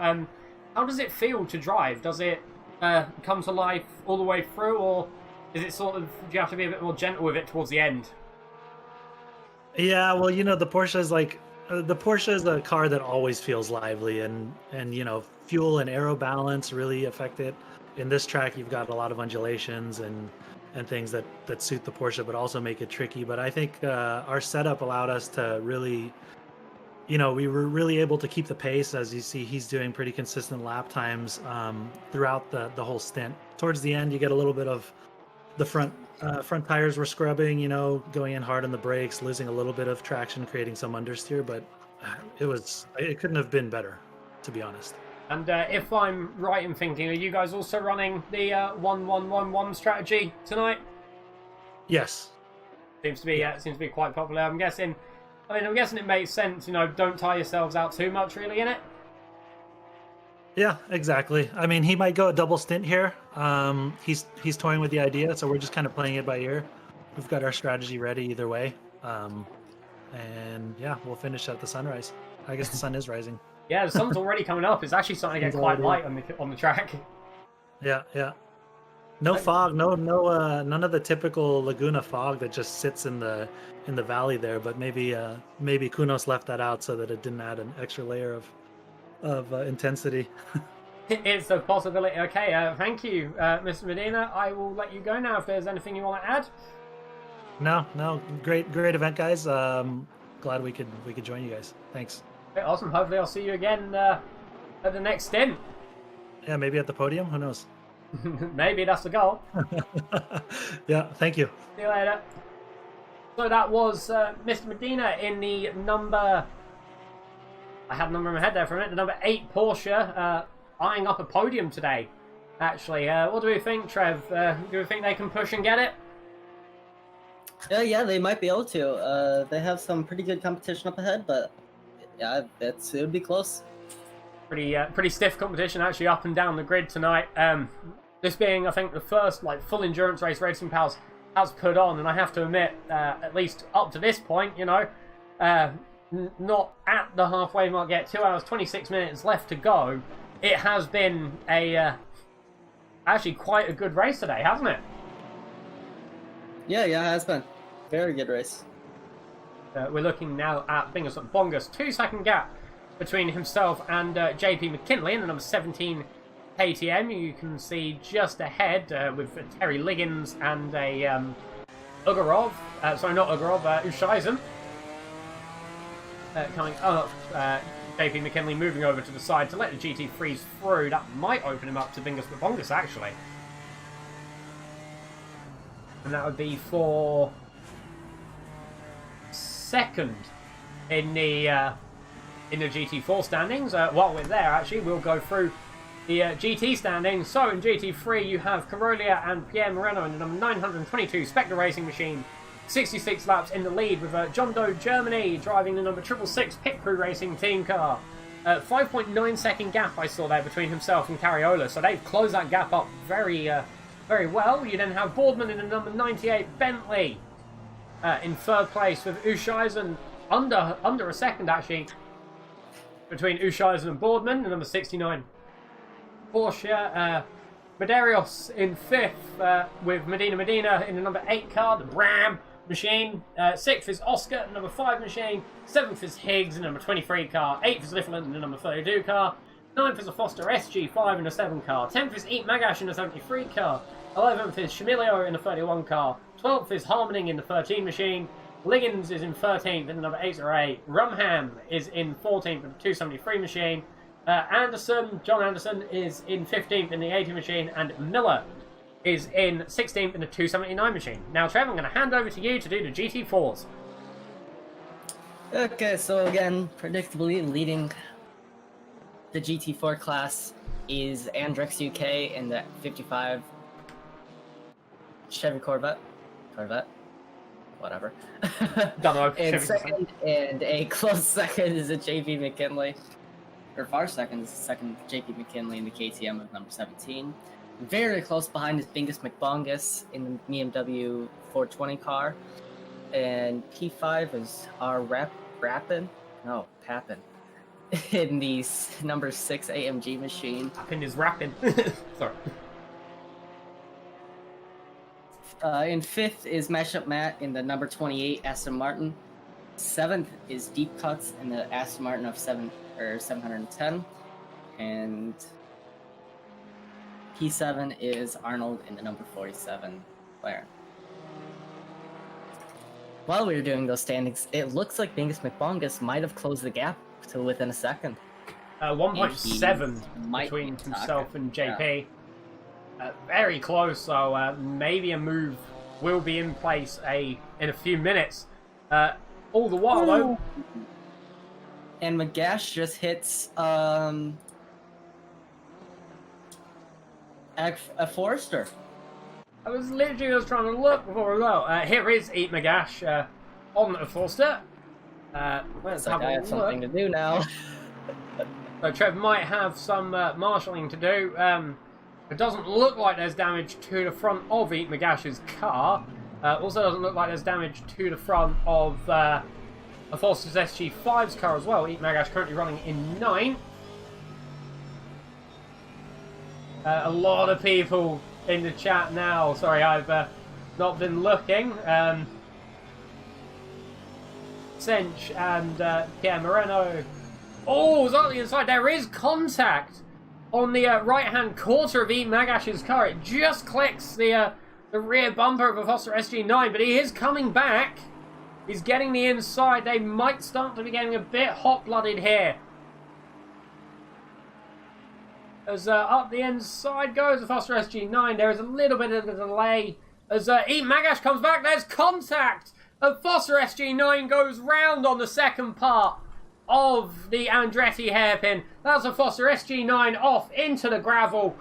how does it feel to drive? Does it come to life all the way through, or is it sort of, do you have to be a bit more gentle with it towards the end? Yeah, well, the Porsche is a car that always feels lively, and fuel and aero balance really affect it. In this track, you've got a lot of undulations and things that suit the Porsche, but also make it tricky. But I think our setup allowed us to really, we were really able to keep the pace. As you see, he's doing pretty consistent lap times throughout the whole stint. Towards the end, you get a little bit of the front tires were scrubbing, going in hard on the brakes, losing a little bit of traction, creating some understeer, but it couldn't have been better, to be honest. And if I'm right in thinking, are you guys also running the 1-1-1-1 strategy tonight? Yes. Seems to be quite popular. I'm guessing it makes sense. Don't tire yourselves out too much, really, in it. Yeah, exactly. I mean, he might go a double stint here. He's toying with the idea, so we're just kind of playing it by ear. We've got our strategy ready either way, and yeah, we'll finish at the sunrise. I guess the sun is rising. Yeah, the sun's already coming up. It's actually starting to get quite light on the track. Yeah. No fog, none of the typical Laguna fog that just sits in the valley there. But maybe Kunos left that out so that it didn't add an extra layer of intensity. It's a possibility. Okay, thank you, Mr. Medina. I will let you go now if there's anything you want to add. No, great event, guys. Glad we could join you guys. Thanks. Okay, awesome. Hopefully I'll see you again at the next stint. Yeah, maybe at the podium. Who knows? Maybe that's the goal. Yeah, thank you. See you later. So that was Mr. Medina in the number... I had a number in my head there for a minute. The number 8 Porsche eyeing up a podium today, actually. What do we think, Trev? Do we think they can push and get it? Yeah, they might be able to. They have some pretty good competition up ahead, but yeah, it would be close. Pretty stiff competition, actually, up and down the grid tonight. This being, I think, the first full endurance race Racing Pals has put on, and I have to admit, at least up to this point, not at the halfway mark yet, 2 hours 26 minutes left to go. It has been actually quite a good race today, hasn't it? Yeah, it has been. Very good race. We're looking now at Mcbongus. 2-second gap between himself and JP McKinley in the number 17 KTM. You can see just ahead with Terry Liggins and a Ugarov. Sorry, not Ugarov, Ushaisen. Coming up, JP McKinley moving over to the side to let the GT freeze through. That might open him up to Mcbongus, actually. And that would be for second in the GT4 standings. While we're there, actually, we'll go through the GT standings. So in GT3, you have Carolia and Pierre Moreno in the number 922 Spectre Racing Machine. 66 laps in the lead with John Doe Germany driving the number 666 Pit Crew Racing team car. 5.9 second gap I saw there between himself and Cariola, so they've closed that gap up very well. You then have Boardman in the number 98 Bentley in third place with Uscheisen under a second actually between Uscheisen and Boardman, the number 69 Porsche. Medeiros in fifth with Medina in the number 8 car, the Ram machine. Sixth is Oscar, the number 5 machine. Seventh is Higgs, the number 23 car. Eighth is Little in the number 32 car. Ninth is a Foster SG5 in the 7 car. 10th is Eat Magash in the 73 car. 11th is Shamilio in the 31 car. 12th is Harmoning in the 13 machine. Liggins is in 13th in the number 808. Rumham is in 14th in the 273 machine. John Anderson is in 15th in the 80 machine, and Miller is in 16th in the 279 machine. Now, Trev, I'm going to hand over to you to do the GT4s. Okay, so again, predictably leading the GT4 class is Andrex UK in the 55 Chevy Corvette, whatever. Don't know. And second, and a close second is a JP McKinley. Or far second is the second JP McKinley in the KTM of number 17. Very close behind is Bingus Mcbongus in the BMW 420 car. And P5 is our Papin in the number 6 AMG machine. Papin is rapping. Sorry. In fifth is Mashup Matt in the number 28 Aston Martin. Seventh is Deep Cuts in the Aston Martin of 710, and P7 is Arnold in the number 47 McLaren. While we were doing those standings, it looks like Bingus Mcbongus might have closed the gap to within a second. 1.7 between himself and JP. Very close, so maybe a move will be in place in a few minutes. All the while, though. And McGash just hits a Forester. I was literally just trying to look before as well. Here is Eat Magash on a Forster. Let's have I have something to do now. So Trev might have some marshalling to do. It doesn't look like there's damage to the front of Eat Magash's car. Also doesn't look like there's damage to the front of a Foster's SG5's car as well. Eat Magash currently running in 9th. A lot of people in the chat now. Sorry, I've not been looking. Sench and Pierre Moreno. Oh, it's on the inside. There is contact on the right-hand quarter of Eat Magash's car. It just clicks the rear bumper of a Foster SG9, but he is coming back. He's getting the inside. They might start to be getting a bit hot-blooded here. As up the inside goes the Foster SG9. There is a little bit of a delay. As Eat Magash comes back, there's contact. A Foster SG9 goes round on the second part of the Andretti hairpin. That's a Foster SG9 off into the gravel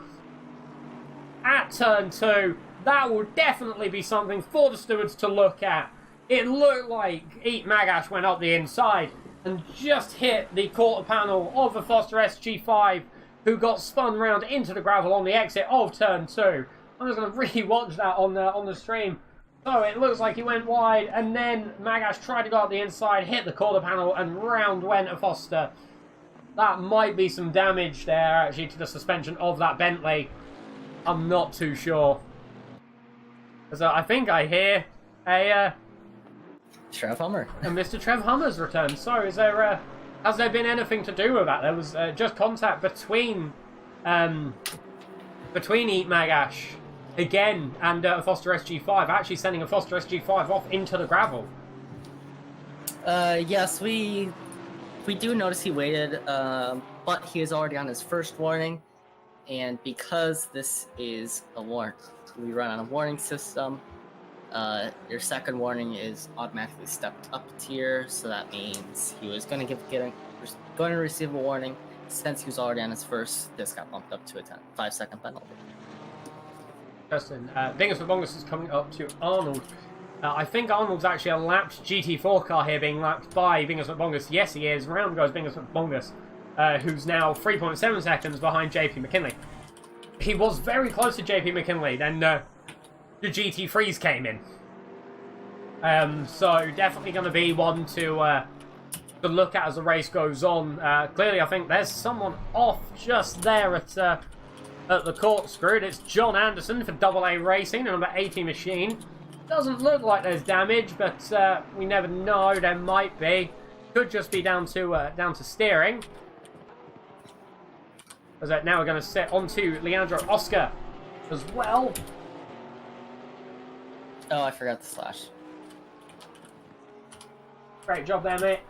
at turn 2. That will definitely be something for the stewards to look at. It looked like Eat Magash went up the inside and just hit the quarter panel of the Foster SG5, who got spun round into the gravel on the exit of turn 2. I'm just going to re-watch that on the stream. So it looks like he went wide, and then Magash tried to go up the inside, hit the quarter panel, and round went a Foster. That might be some damage there, actually, to the suspension of that Bentley. I'm not too sure. So I think I hear a Trev Hummer. And Mr. Trev Hummer's return. So is there has there been anything to do with that? There was just contact between Eat Magash again and a Foster SG5, actually sending a Foster SG5 off into the gravel. Yes, we do notice he waited, but he is already on his first warning, and because this is a warrant, we run on a warning system. your second warning is automatically stepped up a tier, so that means he was going to receive a warning. Since he was already on his first, this got bumped up to a 5-second penalty. Justin, Mcbongus is coming up to Arnold. I think Arnold's actually a lapped GT4 car here, being lapped by Mcbongus. Yes, he is. Round goes Mcbongus, who's now 3.7 seconds behind JP McKinley. He was very close to JP McKinley, then the GT3s came in. So definitely going to be one to look at as the race goes on. Clearly, I think there's someone off just there at the corkscrew. It's John Anderson for AA Racing, the number 18 machine. Doesn't look like there's damage, but we never know. There might be. Could just be down to steering. As now we're going to set onto Leandro Oscar as well. Oh, I forgot the slash. Great job there, mate.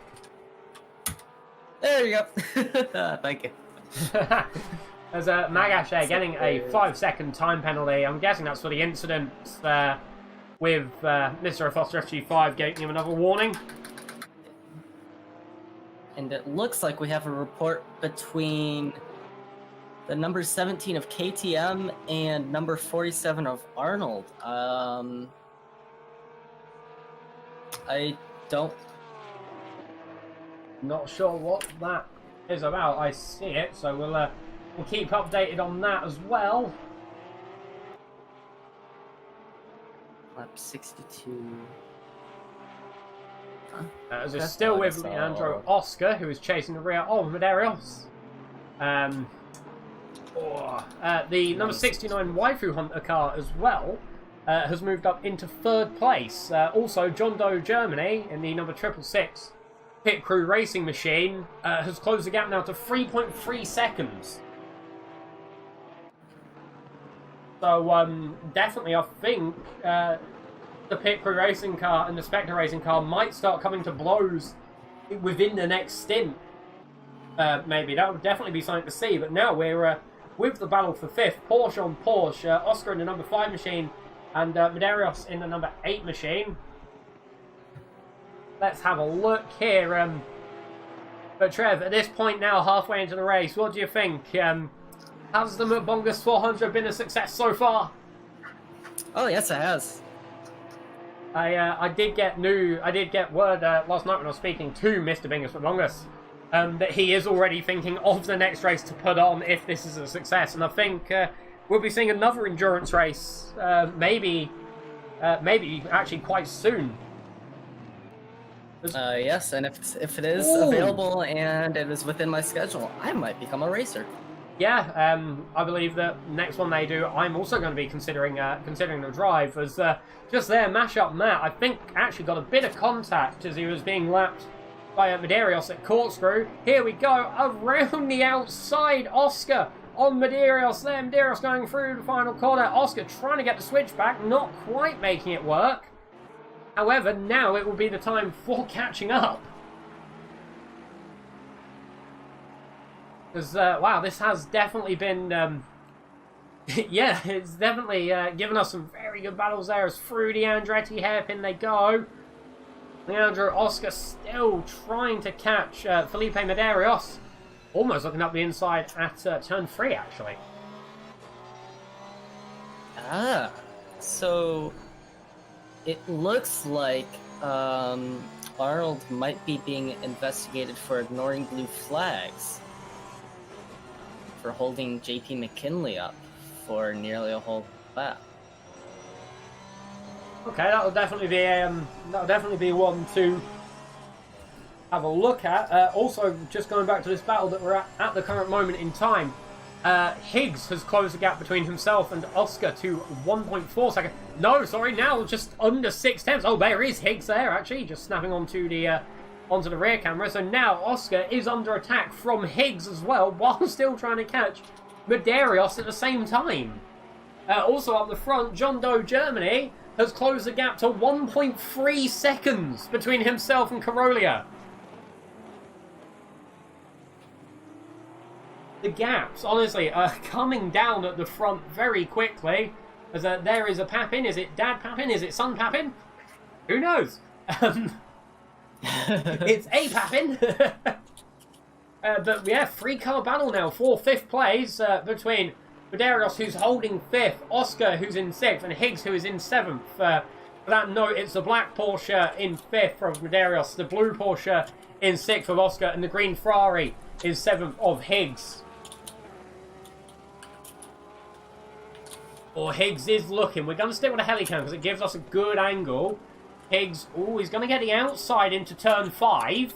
There you go. Thank you. There's Magash there getting a 5-second time penalty. I'm guessing that's for the incident with Mr. Foster FG5 getting him another warning. And it looks like we have a report between the number 17 of KTM and number 47 of Arnold. I don't... Not sure what that is about. I see it, so we'll keep updated on that as well. Lap 62. As it's still with Leandro Oscar, who is chasing the rear of Medeiros. The number 69 Waifu Hunter car as well has moved up into 3rd place. Also, John Doe Germany in the number 666 Pit Crew Racing Machine has closed the gap now to 3.3 seconds. So definitely I think the Pit Crew Racing car and the Spectre Racing car might start coming to blows within the next stint. Maybe that would definitely be something to see, but now we're with the battle for 5th, Porsche on Porsche, Oscar in the number 5 machine and Medeiros in the number 8 machine. Let's have a look here. But Trev, at this point now, halfway into the race, what do you think? Has the Mcbongus 400 been a success so far? Oh yes, it has. I did get word last night when I was speaking to Mr. Mcbongus that he is already thinking of the next race to put on if this is a success, and I think we'll be seeing another endurance race, maybe actually quite soon. Yes, and if it is available and it is within my schedule, I might become a racer. Yeah, I believe that next one they do, I'm also going to be considering the drive. As just there, Mashup Matt, I think actually got a bit of contact as he was being lapped by Medeiros at corkscrew. Here we go, around the outside, Oscar on Medeiros there. Medeiros going through the final corner. Oscar trying to get the switch back, not quite making it work. However, now it will be the time for catching up. Because, wow, this has definitely been, yeah, it's definitely given us some very good battles there as through the Andretti hairpin they go. Leandro Oscar still trying to catch Felipe Medeiros. Almost looking up the inside at turn 3, actually. Ah, so it looks like Arnold might be being investigated for ignoring blue flags, for holding JP McKinley up for nearly a whole lap. Okay, that'll definitely be one to have a look at. Also, just going back to this battle that we're at the current moment in time, Higgs has closed the gap between himself and Oscar to 1.4 seconds. No, sorry, now just under 6/10. Oh, there is Higgs there, actually, just snapping onto the rear camera. So now Oscar is under attack from Higgs as well, while still trying to catch Medeiros at the same time. Also up the front, John Doe Germany has closed the gap to 1.3 seconds between himself and Carolia. The gaps, honestly, are coming down at the front very quickly. As there is a Papin. Is it Dad Papin? Is it Son Papin? Who knows? It's a Papin. But yeah, 3-car battle now for 5th place between Medeiros, who's holding 5th, Oscar, who's in 6th, and Higgs, who is in 7th. For that note, it's the black Porsche in 5th from Medeiros, the blue Porsche in 6th of Oscar, and the green Ferrari is 7th of Higgs. Or Higgs is looking. We're going to stick with a helicam because it gives us a good angle. Higgs, oh, he's going to get the outside into turn 5.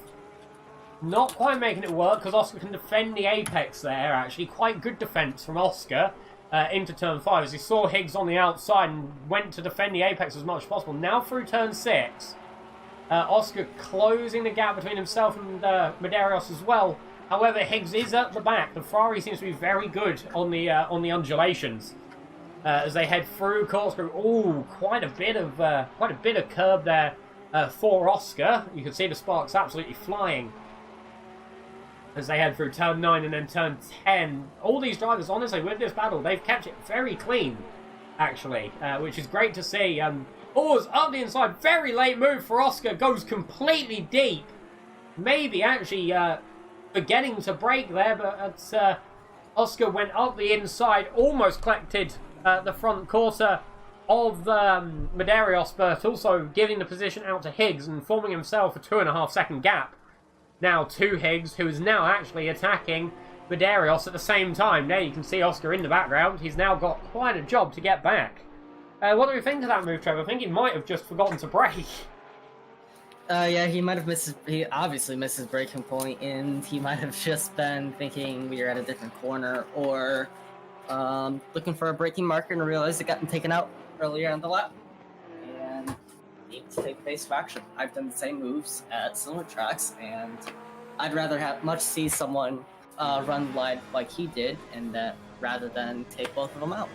Not quite making it work because Oscar can defend the apex there, actually. Quite good defense from Oscar into turn 5 as he saw Higgs on the outside and went to defend the apex as much as possible. Now through turn 6, Oscar closing the gap between himself and Medeiros as well. However, Higgs is at the back. The Ferrari seems to be very good on the undulations as they head through corkscrew. Ooh, quite a bit of curb there for Oscar. You can see the sparks absolutely flying as they head through turn 9 and then turn 10. All these drivers, honestly, with this battle, they've kept it very clean, actually, which is great to see. It's up the inside. Very late move for Oscar. Goes completely deep. Maybe actually forgetting to brake there, but Oscar went up the inside, almost collected the front quarter of Medeiros, but also giving the position out to Higgs and forming himself a 2.5 second gap. Now to Higgs, who is now actually attacking Medeiros at the same time. There you can see Oscar in the background. He's now got quite a job to get back. What do we think of that move, Trevor? I think he might have just forgotten to brake. Yeah, he might have missed. He obviously missed his braking point, and he might have just been thinking we were at a different corner, or looking for a braking marker and realized it got taken out earlier on the lap. And need to take base of action. I've done the same moves at similar tracks, and I'd rather see someone run wide like he did, and that rather than take both of them out.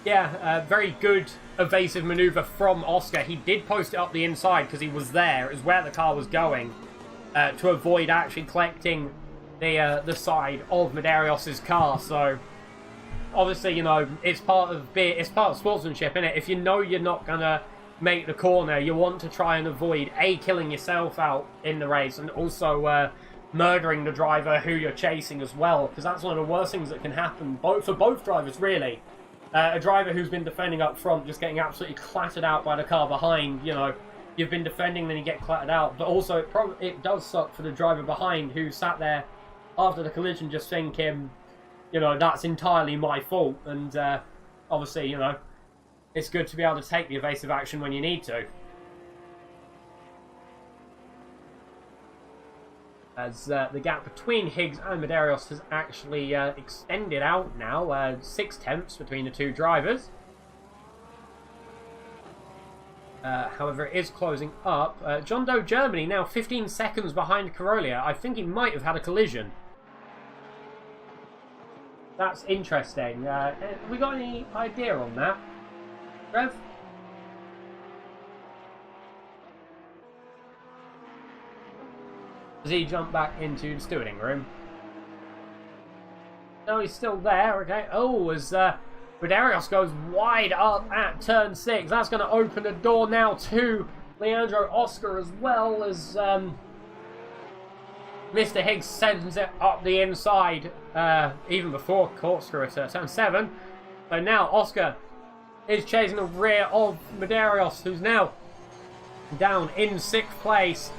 Yeah, very good evasive maneuver from Oscar. He did post it up the inside because he was there. It was where the car was going to avoid actually collecting the side of Medeiros' car. So obviously, you know, it's part of sportsmanship, isn't it? If you know you're not gonna make the corner, you want to try and avoid killing yourself out in the race, and also murdering the driver who you're chasing as well, because that's one of the worst things that can happen for both drivers, really. A driver who's been defending up front just getting absolutely clattered out by the car behind. You know, you've been defending, then you get clattered out. But also, it does suck for the driver behind who sat there after the collision just thinking, you know, that's entirely my fault. And obviously, you know, it's good to be able to take the evasive action when you need to. As the gap between Higgs and Medeiros has actually extended out now, 6/10 between the two drivers. However, it is closing up. John Doe Germany now 15 seconds behind Carolia. I think he might have had a collision. That's interesting. We got any idea on that, Rev? Does he jump back into the stewarding room? No, he's still there. Okay. Oh, as Medeiros goes wide up at turn 6. That's going to open the door now to Leandro Oscar, as well as Mr. Higgs sends it up the inside even before corkscrew at turn 7. So now Oscar is chasing the rear of Medeiros, who's now down in 6th place.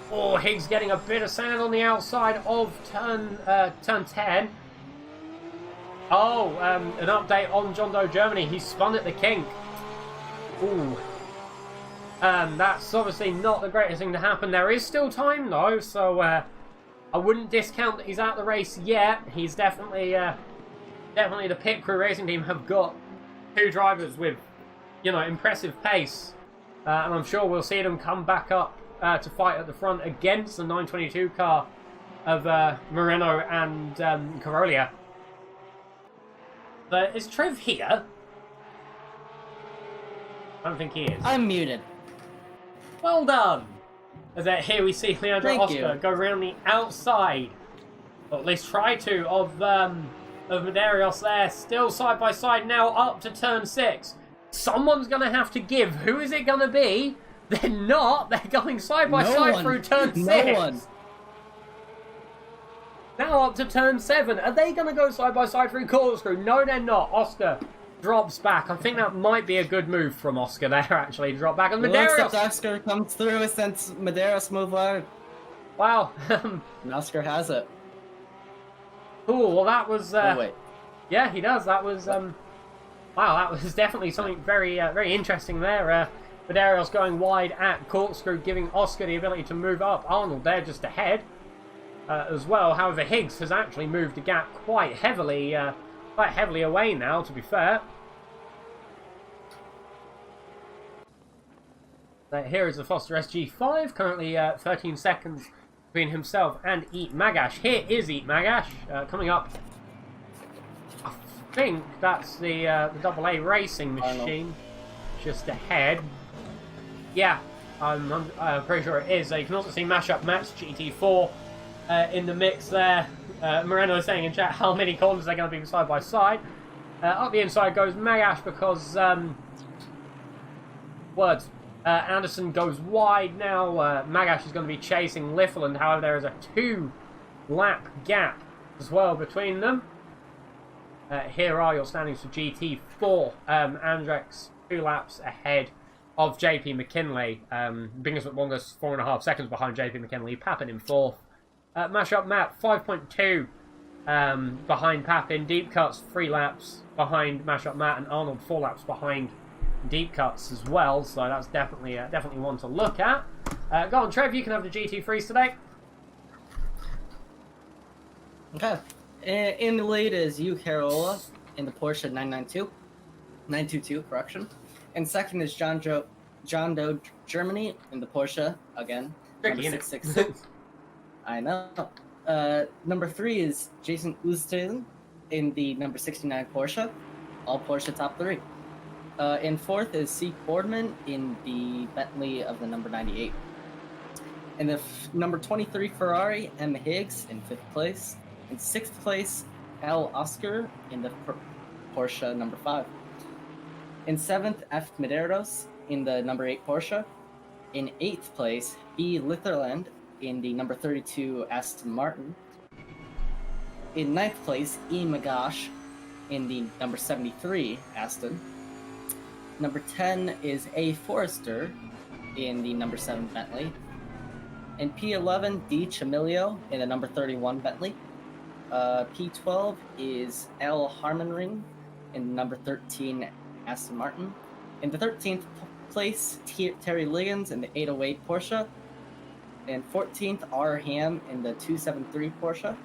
Oh, Higgs getting a bit of sand on the outside of turn 10. Oh, an update on John Doe Germany. He spun at the kink. Ooh. That's obviously not the greatest thing to happen. There is still time, though, so I wouldn't discount that he's out of the race yet. He's definitely the pit crew racing team have got two drivers with, you know, impressive pace. And I'm sure we'll see them come back up to fight at the front against the 922 car of Moreno and Carolia. But is Trev here? I don't think he is. I'm muted. Well done! As here we see Leandro Thank Oscar you. go around the outside, or at least try to, of Medeiros there. Still side by side now up to turn 6. Someone's going to have to give. Who is it going to be? They're not. They're going side by side through turn 6. No one. Now up to turn 7. Are they going to go side by side through corkscrew? No, they're not. Oscar drops back. I think that might be a good move from Oscar there, actually. Drop back. And Medeiros. Looks like Oscar comes through since Medeiros move out. Wow. And Oscar has it. Cool. Well, that was... Oh, wait. Yeah, he does. That was... Wow, that was definitely something very very interesting there. Medeiros going wide at corkscrew, giving Oscar the ability to move up. Arnold there just ahead as well. However, Higgs has actually moved the gap quite heavily away now, to be fair. Here is the Foster SG5, currently 13 seconds between himself and Eat Magash. Here is Eat Magash coming up. I think that's the AA racing machine just ahead. Yeah, I'm pretty sure it is. You can also see Mashup Matt's GT4 in the mix there. Moreno is saying in chat how many corners they're going to be side by side. Up the inside goes Magash because Anderson goes wide now. Magash is going to be chasing Liffland. However, there is a 2-lap gap as well between them. Here are your standings for GT4. Andrex 2 laps ahead of JP McKinley. Bingus Mcbongus 4.5 seconds behind JP McKinley. Papin in 4th. Mashup Matt 5.2 behind Papin. Deep Cuts 3 laps behind Mashup Matt, and Arnold 4 laps behind Deep Cuts as well. So that's definitely one to look at. Go on, Trev. You can have the GT3s today. Okay. In the lead is Hugh Carola in the Porsche 922, correction. And second is John Doe Germany in the Porsche, again, number 666. I know. Number 3 is Jason Oostin in the number 69 Porsche, all Porsche top 3. In 4th is C. Boardman in the Bentley of the number 98. In the number 23 Ferrari, M. Higgs in 5th place. In 6th place, L. Oscar in the Porsche number 5. In 7th, F. Medeiros in the number 8 Porsche. In 8th place, B. Litherland in the number 32 Aston Martin. In 9th place, E. Magash in the number 73 Aston. Number 10 is A. Forrester in the number 7 Bentley. In P11, D. Chamilio in the number 31 Bentley. P12 is L. Harmonring in the number 13 Aston Martin. In the 13th place, Terry Liggins in the 808 Porsche. And 14th, R. Ham in the 273 Porsche.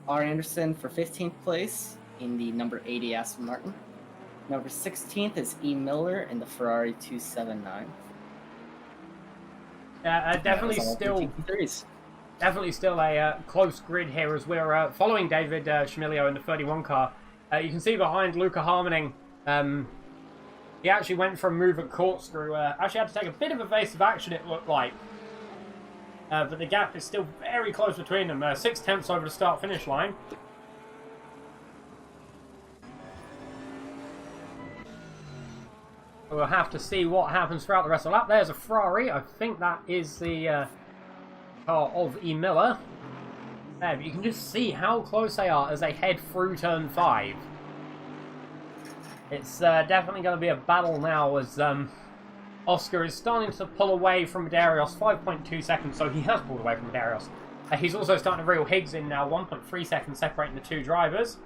R. Anderson for 15th place in the number 80 Aston Martin. Number 16th is E. Miller in the Ferrari 279. Definitely still a close grid here as we're following David Chamilio in the 31 car. You can see behind Luca Harmoning, he actually went for a move at corkscrew. Actually had to take a bit of evasive action, it looked like. But the gap is still very close between them. 6 tenths over the start-finish line. We'll have to see what happens throughout the rest of the lap. There's a Ferrari. I think that is the car of E. Miller. There, but you can just see how close they are as they head through turn 5. It's definitely going to be a battle now as Oscar is starting to pull away from Medeiros. 5.2 seconds, so he has pulled away from Medeiros. He's also starting to reel Higgs in now. 1.3 seconds separating the two drivers.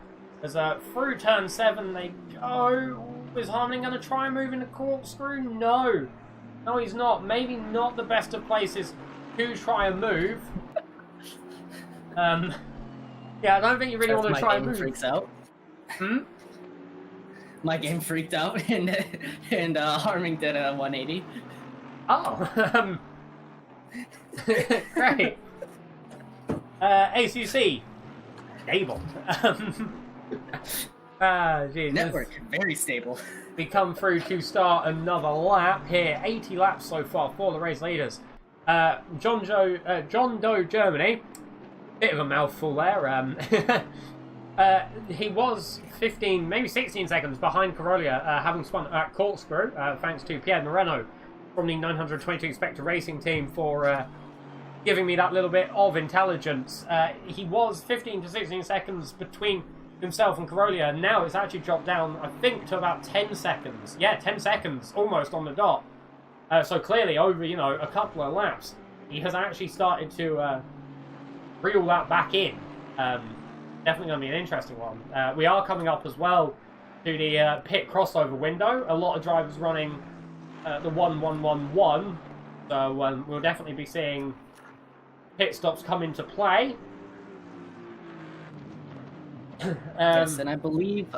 As through turn 7 they go. Is Harmoning going to try and move into corkscrew? No. No, he's not. Maybe not the best of places to try and move. Yeah, I don't think you really want to try and move. Freaks out. My game freaked out, and Harming did a 180. Oh, great. ACC, stable. Geez, Network, very stable. We come through to start another lap here. 80 laps so far for the race leaders. John Doe Germany. Bit of a mouthful there. He was 15, maybe 16 seconds behind Carolia, having spun at Corkscrew, thanks to Pierre Moreno from the 922 Spectre Racing team for giving me that little bit of intelligence. He was 15 to 16 seconds between himself and Carolia. Now it's actually dropped down, I think, to about 10 seconds. Yeah, 10 seconds, almost on the dot. So clearly, over, you know, a couple of laps, he has actually started to reel that back in. Definitely going to be an interesting one. We are coming up as well to the pit crossover window. A lot of drivers running the 1-1-1-1. So we'll definitely be seeing pit stops come into play. Yes, and I believe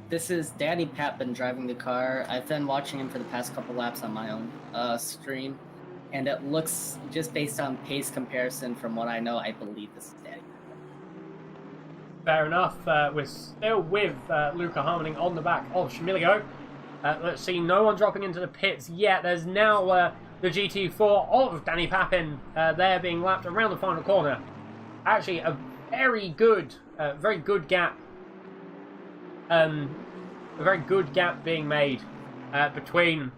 this is Danny Patman driving the car. I've been watching him for the past couple laps on my own stream, and it looks, just based on pace comparison from what I know, I believe this is Danny Patman. Fair enough. We're still with Luca Harmoning on the back of Schmilio. Let's see, no one dropping into the pits yet. There's now the GT4 of Danny Papin there being lapped around the final corner. Actually, a very good gap. A very good gap being made between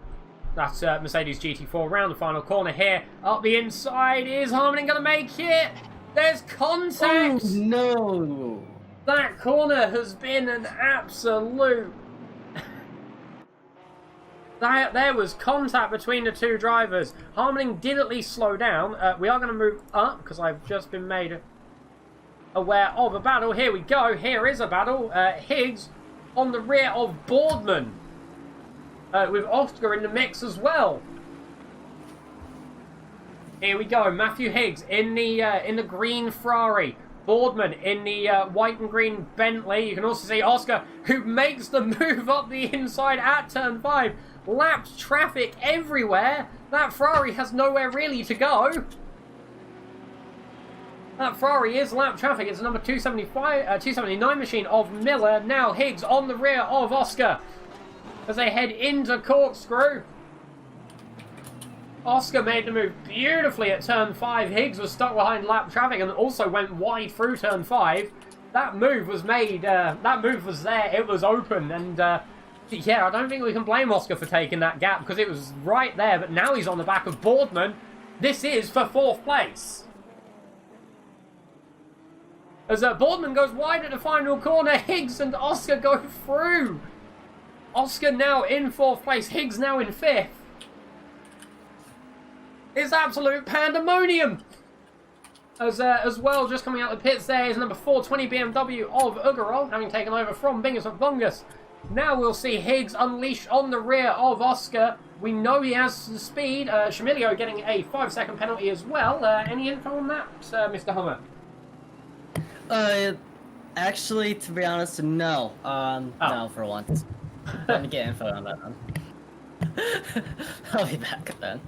that Mercedes GT4 around the final corner here. Up the inside, is Harmoning going to make it? There's contact! Oh, no! That corner has been an absolute... There was contact between the two drivers. Harmoning did at least slow down. We are going to move up because I've just been made aware of a battle. Here we go. Here is a battle. Higgs on the rear of Boardman. With Oscar in the mix as well. Here we go. Matthew Higgs in the green Ferrari. Boardman in the white and green Bentley. You can also see Oscar, who makes the move up the inside at turn 5. Lapped traffic everywhere. That Ferrari has nowhere really to go. That Ferrari is lap traffic. It's a number 279 machine of Miller. Now Higgs on the rear of Oscar as they head into Corkscrew. Oscar made the move beautifully at turn 5. Higgs was stuck behind lap traffic and also went wide through turn 5. That move was made. That move was there. It was open. And yeah, I don't think we can blame Oscar for taking that gap because it was right there. But now he's on the back of Boardman. This is for 4th place. As Boardman goes wide at the final corner, Higgs and Oscar go through. Oscar now in 4th place. Higgs now in 5th. It's absolute pandemonium. As well, just coming out of the pits there is number 420 BMW of Ugarov, having taken over from Mcbongus. Now we'll see Higgs unleashed on the rear of Oscar. We know he has the speed. Schmilio getting a 5-second penalty as well. Any info on that, Mr. Hummer? Actually, to be honest, no. No, for once. Let me get info on that one. I'll be back then.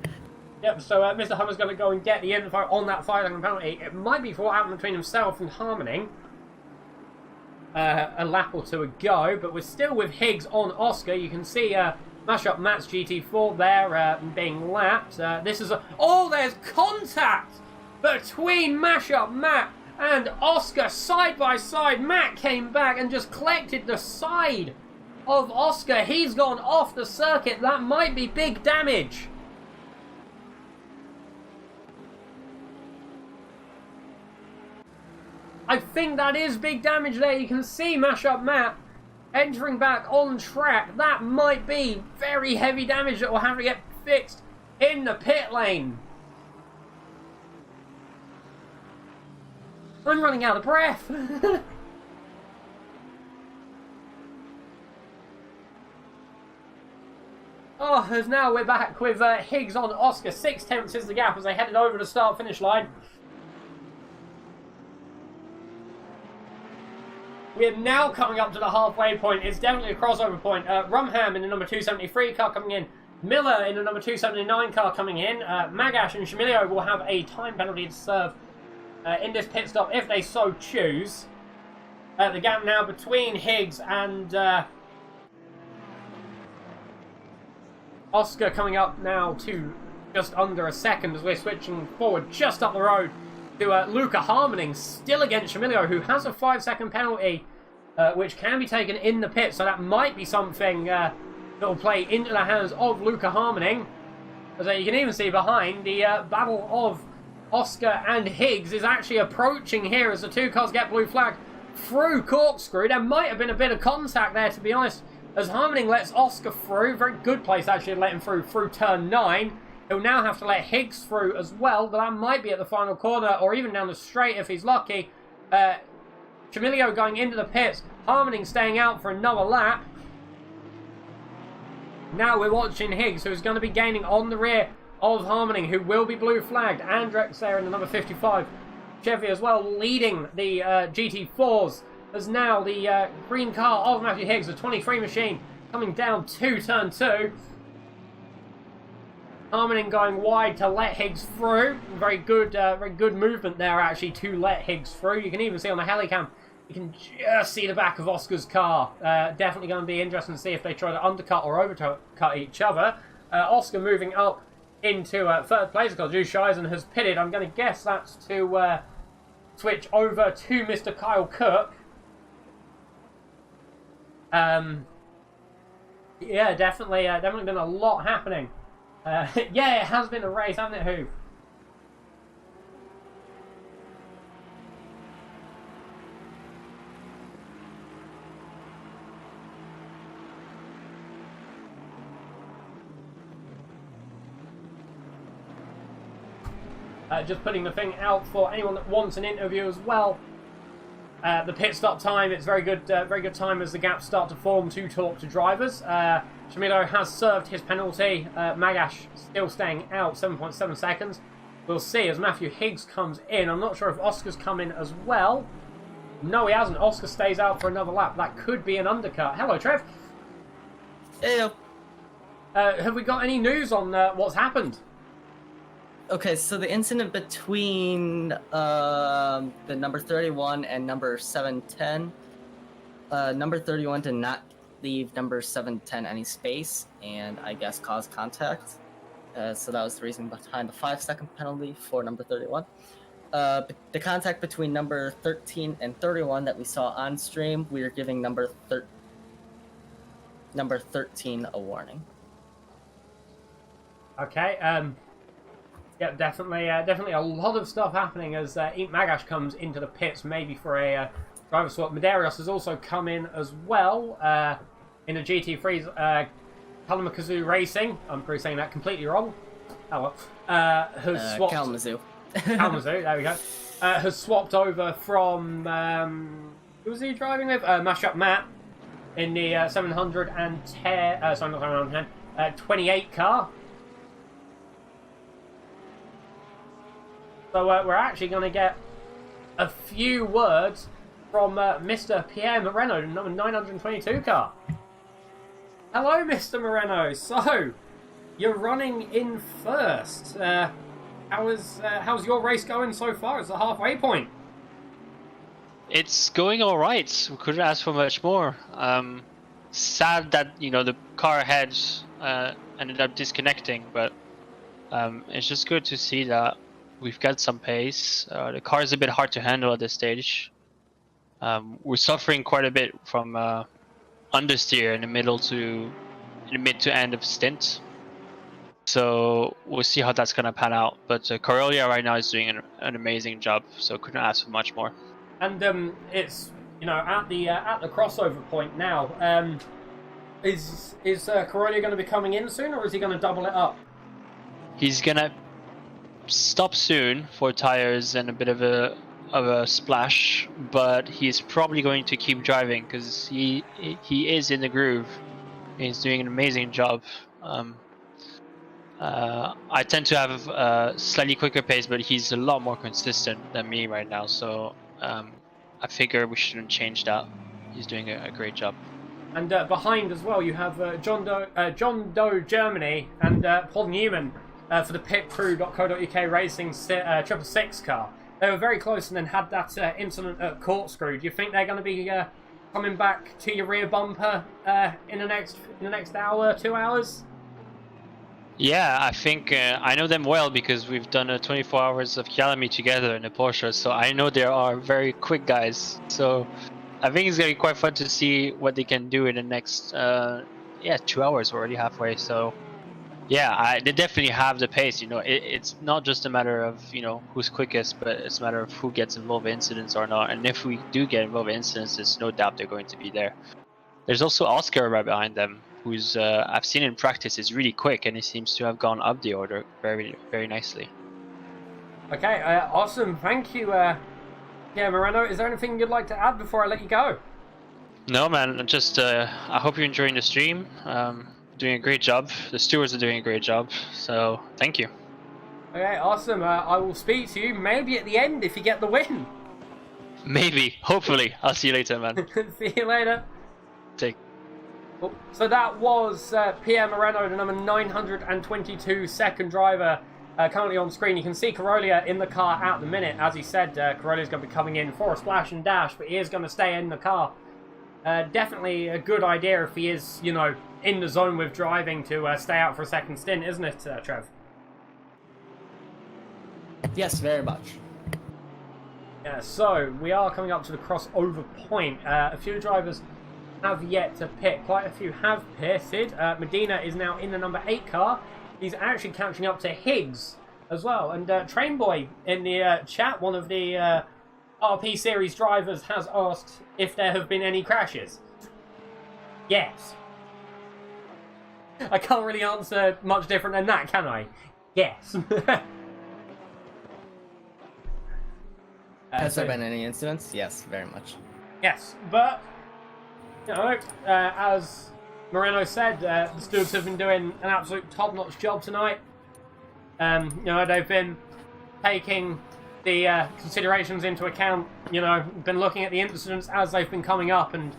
Yep, so Mr. Hummer's going to go and get the info on that 5-second penalty. It might be for what happened between himself and Harmoning. A lap or two ago, but we're still with Higgs on Oscar. You can see Mashup Matt's GT4 there being lapped. This is there's contact between Mashup Matt and Oscar side by side. Matt came back and just collected the side of Oscar. He's gone off the circuit. That might be big damage. I think that is big damage there. You can see Mashup Matt entering back on track. That might be very heavy damage that will have to get fixed in the pit lane. I'm running out of breath. As now we're back with Higgs on Oscar. 6/10 is the gap as they headed over the start-finish line. We're now coming up to the halfway point. It's definitely a crossover point. Rumham in the number 273 car coming in. Miller in the number 279 car coming in. Magash and Schmilio will have a time penalty to serve in this pit stop if they so choose. The gap now between Higgs and Oscar coming up now to just under a second as we're switching forward just up the road to Luca Harmoning, still against Schmilio, who has a 5-second penalty which can be taken in the pit. So that might be something that will play into the hands of Luca Harmoning. As you can even see behind, the battle of Oscar and Higgs is actually approaching here as the two cars get blue flag through Corkscrew. There might have been a bit of contact there, to be honest, as Harmoning lets Oscar through. Very good place actually to let him through turn 9. He'll now have to let Higgs through as well, but that might be at the final corner or even down the straight if he's lucky. Chamilio going into the pits, Harmoning staying out for another lap. Now we're watching Higgs, who's going to be gaining on the rear of Harmoning, who will be blue flagged. Andrex there in the number 55 Chevy as well, leading the GT4s, as now the green car of Matthew Higgs, the 23 machine, coming down to turn 2. Harmoning going wide to let Higgs through. Very good movement there actually to let Higgs through. You can even see on the helicam, you can just see the back of Oscar's car. Definitely going to be interesting to see if they try to undercut or overcut each other. Oscar moving up into third place because Drew Scheisen has pitted. I'm going to guess that's to switch over to Mr. Kyle Cook. Yeah, definitely been a lot happening. Yeah, it has been a race, hasn't it, Hoof? Just putting the thing out for anyone that wants an interview as well. The pit stop time, it's very good time as the gaps start to form to talk to drivers. Chamillo has served his penalty. Magash still staying out, 7.7 seconds. We'll see as Matthew Higgs comes in. I'm not sure if Oscar's come in as well. No, he hasn't. Oscar stays out for another lap. That could be an undercut. Hello, Trev. Hey. Have we got any news on what's happened? Okay, so the incident between the number 31 and number 710, number 31 did not leave number 710 any space, and I guess caused contact. So that was the reason behind the 5-second penalty for number 31. The contact between number 13 and 31 that we saw on stream, we are giving number 13 a warning. Okay, yeah, definitely a lot of stuff happening as Ink Magash comes into the pits, maybe for a driver swap. Medeiros has also come in as well in the GT3's Kalamazoo Racing. I'm probably saying that completely wrong. Oh well. Has swapped... Kalamazoo. Kalamazoo, there we go. Has swapped over from... who was he driving with? Mashup Matt in the 710... sorry, not 710. 28 car. So we're actually going to get a few words from Mr. Pierre Moreno, the number 922 car. Hello, Mr. Moreno. So, you're running in first. How's your race going so far? It's the halfway point. It's going all right. We couldn't ask for much more. Sad that the car ahead ended up disconnecting, but it's just good to see that we've got some pace. The car is a bit hard to handle at this stage. We're suffering quite a bit from understeer in the mid to end of stint. So we'll see how that's gonna pan out. But Corellia right now is doing an amazing job. So couldn't ask for much more. And it's at the crossover point now. Is Corellia going to be coming in soon, or is he going to double it up? He's gonna stop soon for tires and a bit of a splash, but he's probably going to keep driving because he is in the groove. He's doing an amazing job. I tend to have a slightly quicker pace, but he's a lot more consistent than me right now, so I figure we shouldn't change that. He's doing a great job. And behind as well, you have John Doe Germany and Paul Newman for the pitcrew.co.uk Racing 666 car. They were very close and then had that incident at Corkscrew. Do you think they're going to be coming back to your rear bumper in the next hour, 2 hours? Yeah, I think I know them well because we've done 24 hours of Kialami together in the Porsche, so I know they are very quick guys. So I think it's gonna be quite fun to see what they can do in the next 2 hours. We're already halfway, so yeah, they definitely have the pace. It's not just a matter of who's quickest, but it's a matter of who gets involved in incidents or not. And if we do get involved in incidents, there's no doubt they're going to be there. There's also Oscar right behind them, who's I've seen in practice is really quick, and he seems to have gone up the order very, very nicely. Okay, awesome. Thank you, Moreno. Is there anything you'd like to add before I let you go? No, man. Just I hope you're enjoying the stream. Doing a great job. The stewards are doing a great job. So thank you. Okay, awesome. I will speak to you maybe at the end if you get the win. Maybe. Hopefully. I'll see you later, man. See you later. Take. So that was Pierre Moreno, the number 922 second driver, currently on screen. You can see Carolia in the car at the minute. As he said, Carolia's going to be coming in for a splash and dash, but he is going to stay in the car. Definitely a good idea if he is, in the zone with driving to stay out for a second stint, isn't it, Trev? Yes, very much. Yeah, so we are coming up to the crossover point. A few drivers have yet to pit. Quite a few have pitted. Medina is now in the number 8 car. He's actually catching up to Higgs as well. And Trainboy in the chat, one of the RP series drivers, has asked if there have been any crashes. Yes. I can't really answer much different than that, can I? Yes. Has there been any incidents? Yes, very much. Yes, but as Moreno said, the stewards have been doing an absolute top-notch job tonight. They've been taking the considerations into account. Been looking at the incidents as they've been coming up, and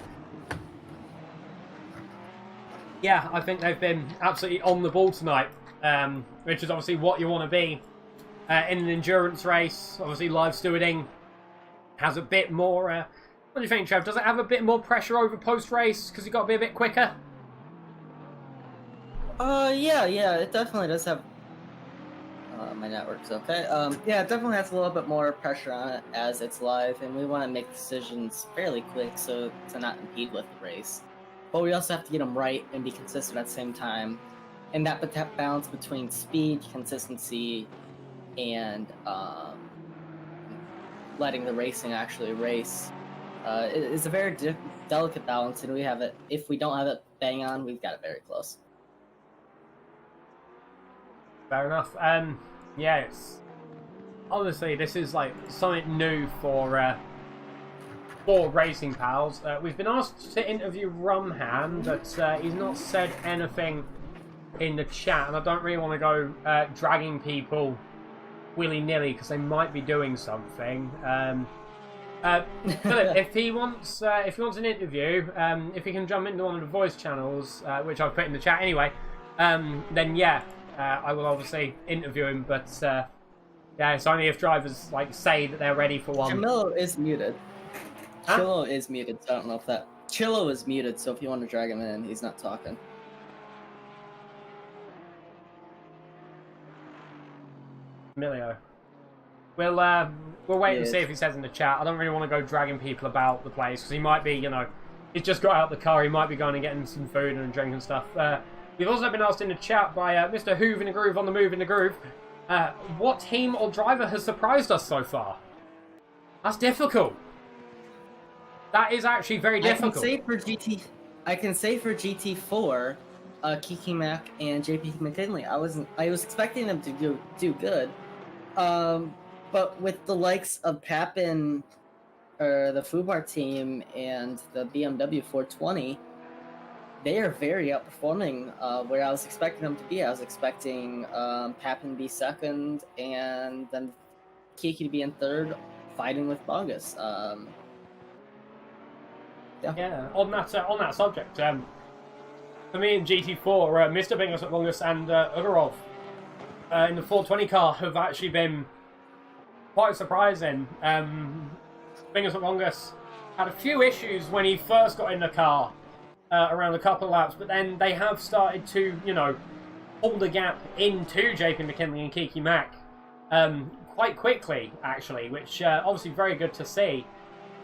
yeah, I think they've been absolutely on the ball tonight, which is obviously what you want to be in an endurance race. Obviously, live stewarding has a bit more. What do you think, Trev? Does it have a bit more pressure over post-race because you've got to be a bit quicker? Yeah, it definitely does have. My network's okay. Yeah, it definitely has a little bit more pressure on it as it's live, and we want to make decisions fairly quick so to not impede with the race. But we also have to get them right and be consistent at the same time. And that balance between speed, consistency, and letting the racing actually race is a very delicate balance, and we have it. If we don't have it bang on, we've got it very close. Fair enough. It's honestly, this is like something new for Racing Pals. We've been asked to interview Rumham, but he's not said anything in the chat, and I don't really want to go dragging people willy-nilly because they might be doing something. Philip, if he wants an interview, if he can jump into one of the voice channels, which I've put in the chat anyway, then yeah, I will obviously interview him. But yeah, it's only if drivers say that they're ready for one. Camilo is muted. Huh? Chillo is muted, so I don't know if that... Chillo is muted, so if you want to drag him in, he's not talking. Emilio. We'll wait and see if he says in the chat. I don't really want to go dragging people about the place because he might be, he's just got out the car. He might be going and getting some food and drink and stuff. We've also been asked in the chat by Mr. Hoove in the Groove on the Move in the Groove, what team or driver has surprised us so far? That's difficult. That is actually very difficult. I can say for GT4, Kiki Mack and JP McKinley. I was expecting them to do good. But with the likes of Papin, the Fubar team, and the BMW 420, they are very outperforming where I was expecting them to be. I was expecting Papin to be second, and then Kiki to be in third, fighting with Bongus. Yeah, on that subject, for me in GT4, Mr. Mcbongus and Udorov in the 420 car have actually been quite surprising. Mcbongus had a few issues when he first got in the car around a couple of laps, but then they have started to, pull the gap into JP McKinley and Kiki Mack quite quickly, actually, which obviously very good to see.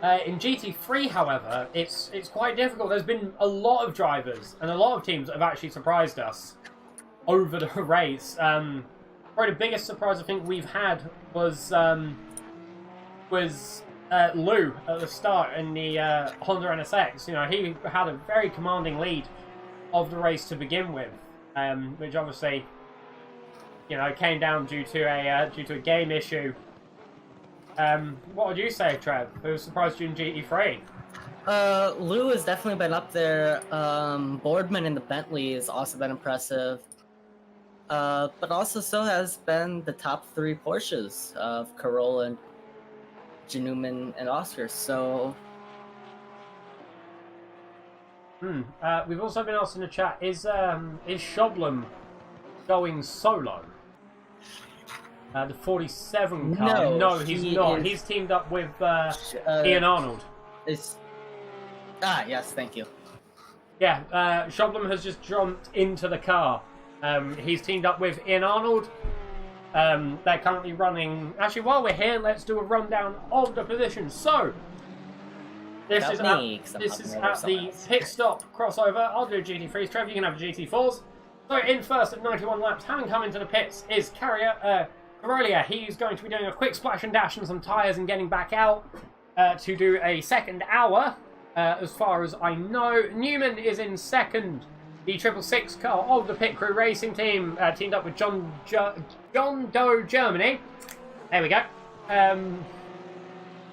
In GT3, however, it's quite difficult. There's been a lot of drivers and a lot of teams that have actually surprised us over the race. Probably the biggest surprise I think we've had was Lou at the start in the Honda NSX. You know, he had a very commanding lead of the race to begin with, which obviously, you know, came down due to a game issue. What would you say, Trev? Who surprised you in GT3? Lou has definitely been up there. Boardman in the Bentley has also been impressive. But also so has been the top 3 Porsches of Corolla, Newman, and Oscar. So we've also been asked in the chat, is Shoblem going solo? The 47 car. No, he's not. He's teamed up with Ian Arnold. Yes, thank you. Yeah, Shoblem has just jumped into the car. He's teamed up with Ian Arnold. They're currently running... Actually, while we're here, let's do a rundown of the positions. So, this is at the pit stop crossover. I'll do GT3s. Trev, you can have GT4s. So, in first at 91 laps, having come into the pits, is Carrier... Corolla. He's going to be doing a quick splash and dash and some tyres and getting back out to do a second hour, as far as I know. Newman is in second. The 666 car of the Pit Crew Racing Team, teamed up with John Doe Germany. There we go. And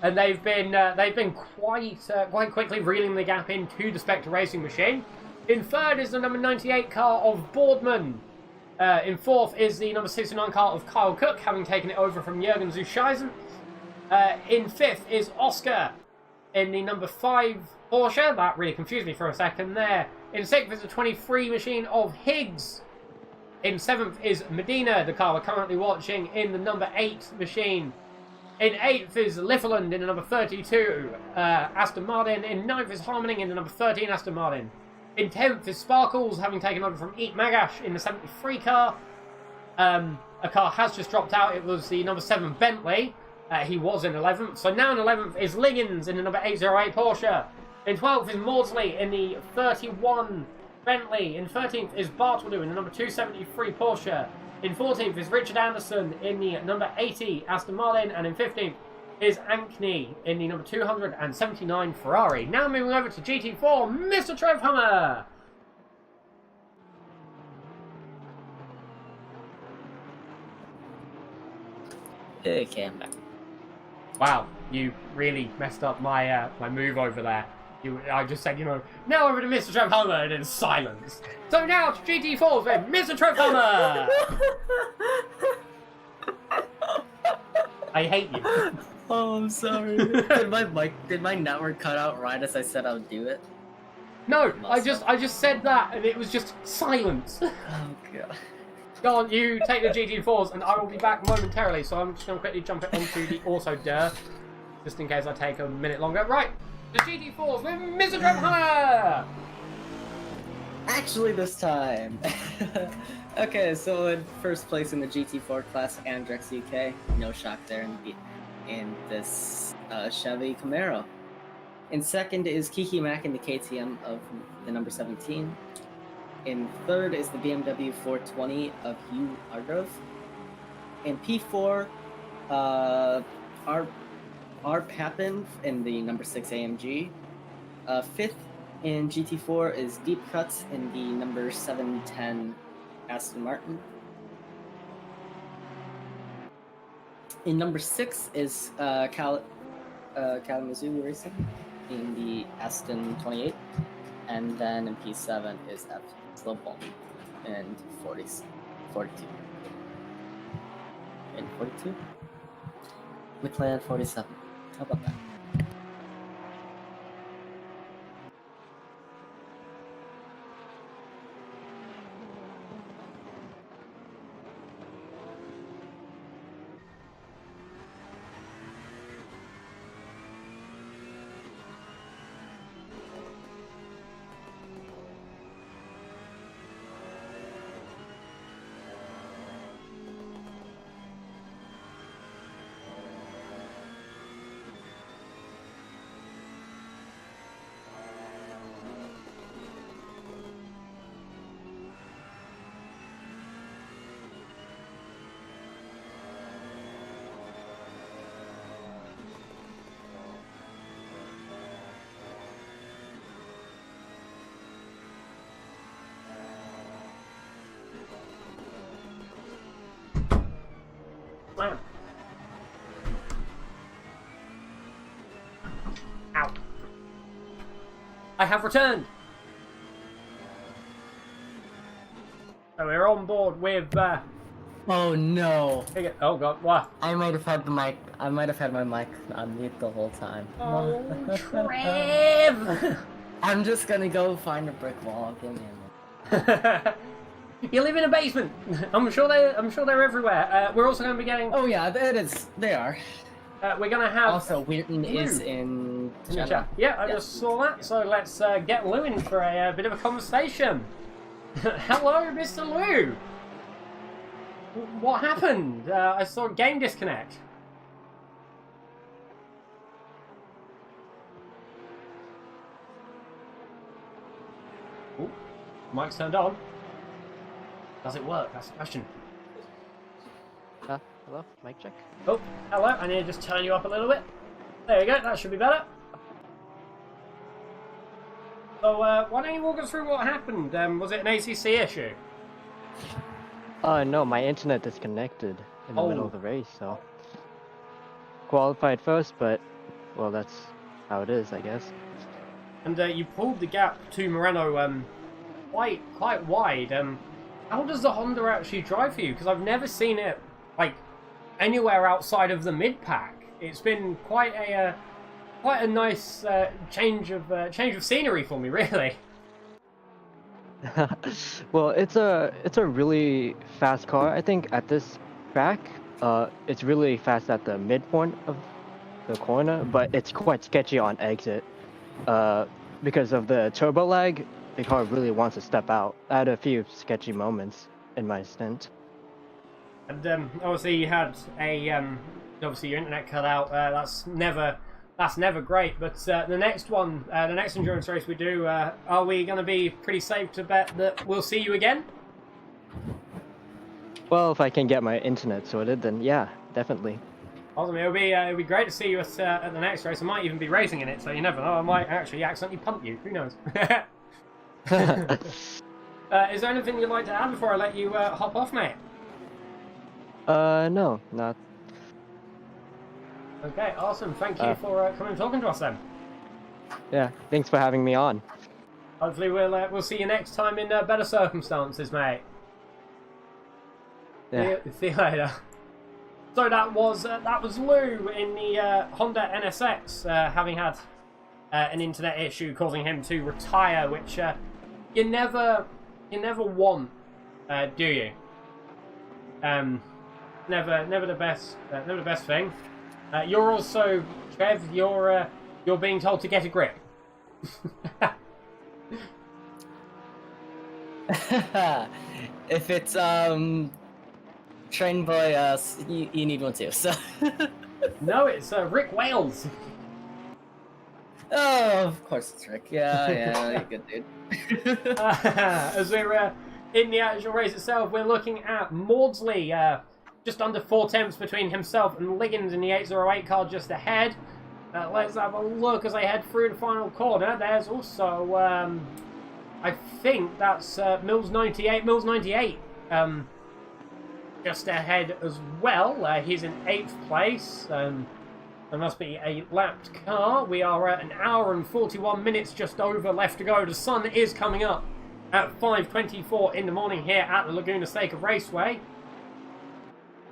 they've been quite quickly reeling the gap into the Spectre Racing Machine. In third is the number 98 car of Boardman. In fourth is the number 69 car of Kyle Cook, having taken it over from Jürgen Zuscheisen. In fifth is Oscar in the number 5 Porsche. That really confused me for a second there. In sixth is the 23 machine of Higgs. In seventh is Medina, the car we're currently watching, in the number 8 machine. In eighth is Litherland in the number 32 Aston Martin. In ninth is Harmoning in the number 13 Aston Martin. In 10th is Sparkles, having taken over from Eat Magash in the 73 car. A car has just dropped out. It was the number 7 Bentley. He was in 11th. So now in 11th is Liggins in the number 808 Porsche. In 12th is Maudsley in the 31 Bentley. In 13th is Bartolou in the number 273 Porsche. In 14th is Richard Anderson in the number 80 Aston Martin. And in 15th is Ankney in the number 279 Ferrari. Now moving over to GT4, Mr. Trev Hummer. Okay, I'm back. Wow, you really messed up my my move over there. I just said, you know, now over to Mr. Trev Hummer, and then silence. So now to GT4 with Mr. Trev Hummer. I hate you. Oh, I'm sorry. Did my network cut out right as I said I would do it? No, I just said that, and it was just silence. Oh god. Go on, you take the GT4s, and I will be back momentarily. So I'm just going to quickly jump it onto the auto der, just in case I take a minute longer. Right, the GT4s with Mr. Trev Hummer. Actually, this time. Okay, so in first place in the GT4 class, Andrex UK. No shock there in this Chevy Camaro. In second is Kiki Mack in the KTM of the number 17. In third is the BMW 420 of Hugh Argrove. In P4, R. Papin in the number 6 AMG. Fifth in GT4 is Deep Cuts in the number 710 Aston Martin. In number 6 is Kalamazoo Racing in the Aston 28. And then in P7 is F. Slowball in 42. In 42? We play at 47. How about that? man. Ow. I have returned. So we're on board with, Oh no! oh god, what? I might have had the mic. I might have had my mic on mute the whole time. Oh, Trev! I'm just gonna go find a brick wall. Give me a minute. You live in a basement. I'm sure they're everywhere. We're also going to be getting. Oh yeah, it is. They are. We're going to have. Also, Weirton is in in the chat. chat. Yeah, I just saw that. So let's get Lou in for a bit of a conversation. Hello, Mr. Lou. What happened? I saw a game disconnect. Ooh, mic's turned on. Does it work? That's the question. Hello, mic check. Oh, hello. I need to just turn you up a little bit. There you go. That should be better. So, why don't you walk us through what happened? Was it an ACC issue? No, my internet disconnected in the middle of the race, so qualified first, but well, that's how it is, I guess. And you pulled the gap to Moreno quite wide. How does the Honda actually drive for you? Because I've never seen it like anywhere outside of the mid pack. It's been quite a nice change of scenery for me, really. Well, it's a really fast car. I think at this track, it's really fast at the midpoint of the corner, but it's quite sketchy on exit. Because of the turbo lag, the car really wants to step out. I had a few sketchy moments in my stint. And obviously you had a obviously your internet cut out. That's never great. But the next one, the next endurance race we do, are we going to be pretty safe to bet that we'll see you again? Well, if I can get my internet sorted, then yeah, definitely. Awesome. It'll be great to see you at the next race. I might even be racing in it, so you never know. I might actually accidentally punt you. Who knows? Is there anything you'd like to add before I let you hop off, mate? No, not. Okay, awesome. Thank you for coming and talking to us then. Yeah, thanks for having me on. Hopefully we'll see you next time in better circumstances, mate. Yeah. See you later. So that was Lou in the Honda NSX, having had an internet issue causing him to retire, which you never want, do you? Never the best thing. You're also, Trev. You're being told to get a grip. If it's trained by you need one too. So. No, it's Rick Wales. Oh, of course it's Rick. Yeah, you're good, dude. As we're in the actual race itself, we're looking at Maudsley, just under 4 tenths between himself and Liggins in the 808 car just ahead. Let's have a look as they head through the final corner. There's also, I think that's Mills 98. Mills 98 just ahead as well. He's in 8th place. There must be a lapped car. We are at 1 hour and 41 minutes just over left to go. The sun is coming up at 5:24 in the morning here at the Laguna Seca Raceway.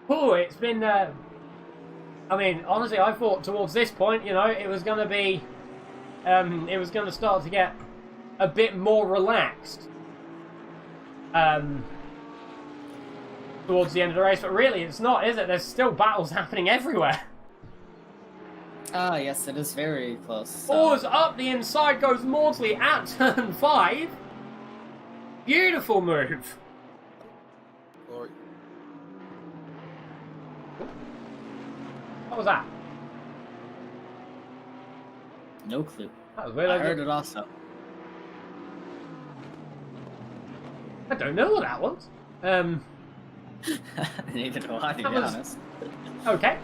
Oh, it's been... I mean, honestly, I thought towards this point, you know, it was going to be... it was going to start to get a bit more relaxed. Towards the end of the race, but really it's not, is it? There's still battles happening everywhere. Ah, yes, it is very close. So. Oars up the inside goes Maudsley at turn 5. Beautiful move. What was that? No clue. That was weird. I heard it also. I don't know what that was. Neither do I, to be honest. Okay.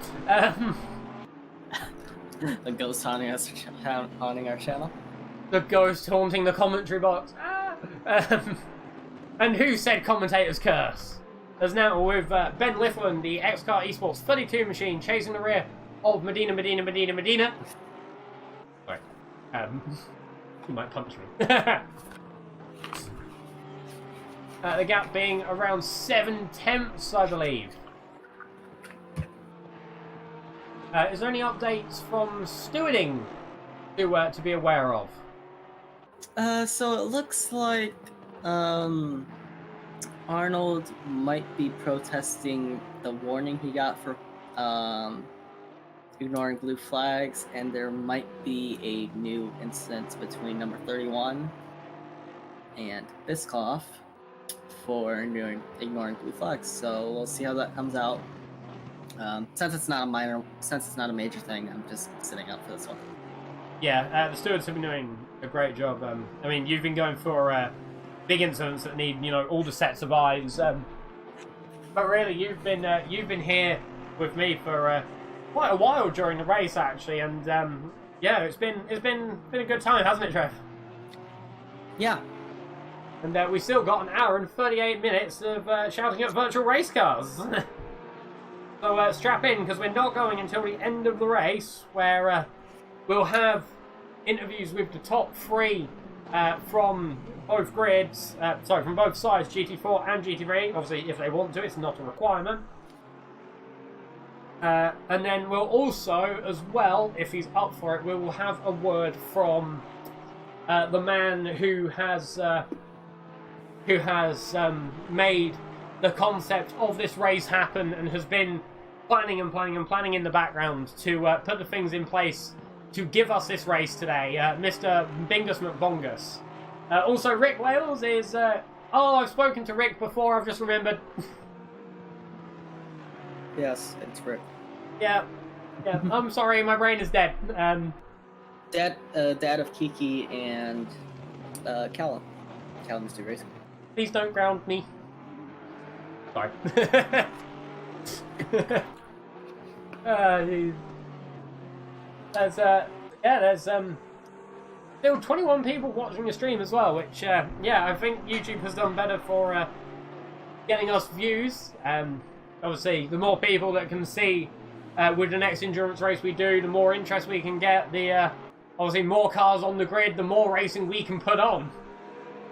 The ghost haunting our channel. The ghost haunting the commentary box. And who said commentators curse? as now with Ben Lifflin, the X-Car Esports 32 machine, chasing the rear of Medina. Sorry. He might punch me. The gap being around 7/10, I believe. Is there any updates from Stewarding to be aware of? So it looks like Arnold might be protesting the warning he got for ignoring blue flags, and there might be a new incident between number 31 and Biscoff for ignoring blue flags. So we'll see how that comes out. Since it's not a major thing, I'm just sitting out for this one. Yeah, the stewards have been doing a great job. I mean, you've been going for big incidents that need, all the sets of eyes. But really, you've been here with me for quite a while during the race, actually, and yeah, it's been a good time, hasn't it, Trev? Yeah. And we still got an hour and 38 minutes of shouting at virtual race cars. So strap in, because we're not going until the end of the race, where we'll have interviews with the top 3 from both grids, from both sides, GT4 and GT3. Obviously, if they want to, it's not a requirement. And then we'll also, as well, if he's up for it, we will have a word from the man who has made the concept of this race happen and has been planning in the background to put the things in place to give us this race today, Mr. Mcbongus. Also, Rick Wales is... I've spoken to Rick before, I've just remembered. Yes, it's Rick. Yeah, I'm sorry, my brain is dead. Dad of Kiki and Callum. Callum's too racing. Please don't ground me. Sorry. There's still 21 people watching the stream as well, which I think YouTube has done better for getting us views. Obviously, the more people that can see with the next endurance race we do, the more interest we can get. The obviously more cars on the grid, the more racing we can put on.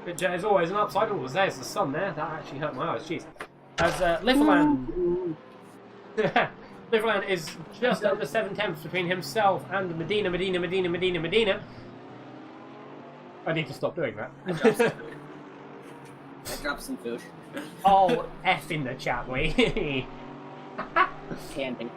Which is always an upside. Oh, there's the sun there. That actually hurt my eyes. Jeez. As Liffland is just under 7/10 between himself and Medina. I need to stop doing that. I dropped some food. Oh, F in the chat, we. Camping.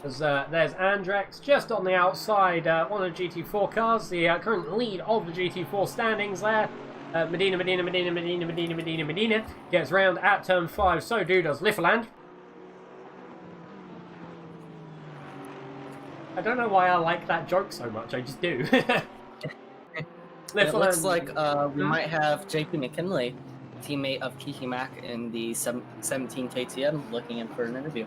There's Andrex just on the outside, one of the GT4 cars, the current lead of the GT4 standings there. Medina gets round at turn 5, so does Liffland. I don't know why I like that joke so much, I just do. It looks like we might have JP McKinley, teammate of Kiki Mac in the 17 KTM, looking in for an interview.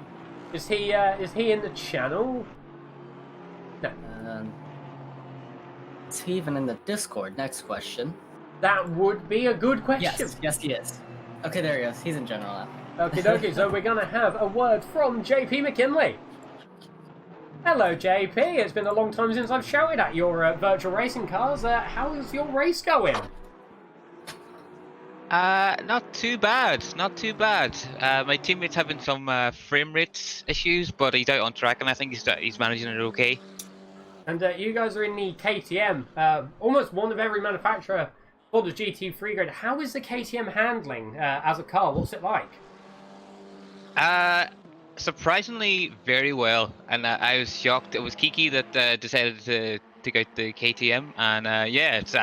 Is he in the channel? No. Is he even in the Discord? Next question. That would be a good question. Yes, he is. Okay, there he is. He's in general now. Okie dokie, so we're going to have a word from JP McKinley. Hello, JP. It's been a long time since I've shouted at your virtual racing cars. How is your race going? Not too bad. My teammate's having some frame rate issues, but he's out on track, and I think he's managing it okay. And you guys are in the KTM, almost one of every manufacturer for the GT3 grid. How is the KTM handling as a car? What's it like? Surprisingly, very well. And I was shocked. It was Kiki that decided to take out the KTM, and yeah, it's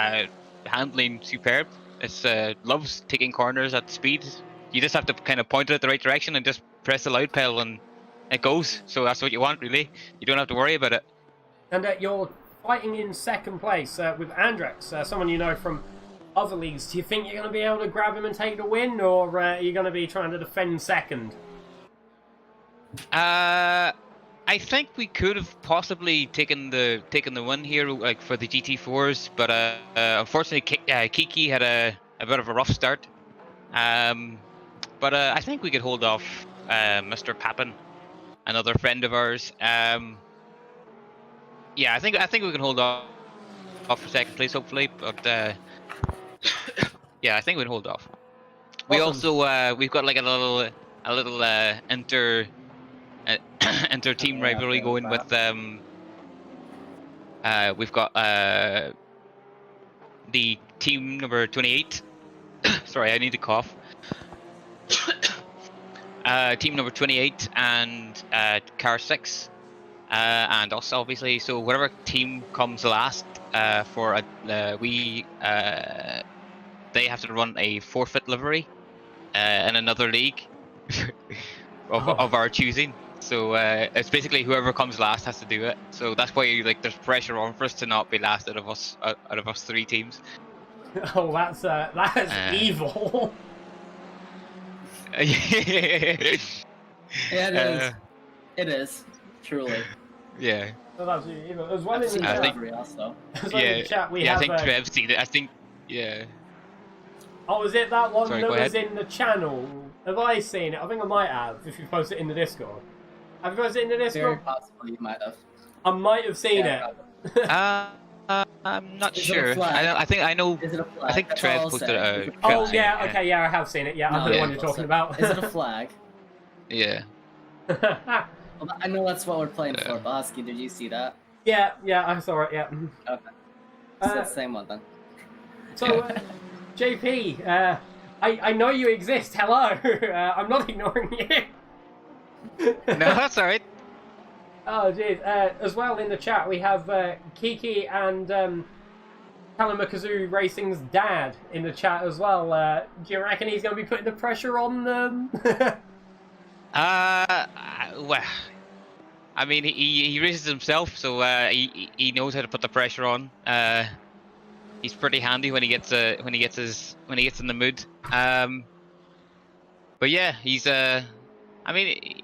handling superb. It's loves taking corners at speed. You just have to kind of point it at the right direction and just press the loud pedal and it goes. So that's what you want, really. You don't have to worry about it. And you're fighting in second place with Andrex, someone you know from other leagues. Do you think you're going to be able to grab him and take the win, or are you going to be trying to defend second? I think we could have possibly taken the win here, like for the GT4s, but unfortunately, Kiki had a bit of a rough start. But I think we could hold off Mr. Papin, another friend of ours. Yeah, I think we can hold off for second place hopefully, but yeah, I think we can hold off. We also we've got like a little inter team rivalry going with we've got the team number 28. Sorry, I need to cough. Team number 28 and car 6 and us obviously. So whatever team comes last for they have to run a forfeit livery in another league of our choosing. So it's basically whoever comes last has to do it. So that's why like there's pressure on for us to not be last out of us 3 teams. Oh, that's evil. Yeah, it is. It is truly. Yeah. That's absolutely evil. There's one in the I chat. think- Also. There's one in the chat. We I have. think Trev's seen it. I think, yeah. Oh, is it that one Sorry, that go was ahead. in the channel? Have I seen it? I think I might have. If you post it in the Discord. Have you posted it in the Very Discord? possible you might have. I might have seen Yeah, it. I'm not Is it a sure. flag? I think I know. Is it a flag? I think That's Trev all I'll posted say. it. Oh Trev's seen yeah, it, okay, yeah, I have seen it. Yeah, I know the yeah, one you're talking about. Is it a flag? Yeah. Well, I know that's what we're playing Yeah. for. Bosky, did you see that? yeah, I saw it. Yeah. Okay. It's the same one then. So, JP, I know you exist. Hello. I'm not ignoring you. No, that's alright. Oh, jeez. As well in the chat, we have Kiki and Kalamakazu Racing's dad in the chat as well. Do you reckon he's going to be putting the pressure on them? Well, I mean, he races himself, so he knows how to put the pressure on. He's pretty handy when he gets in the mood. But yeah, he's I mean,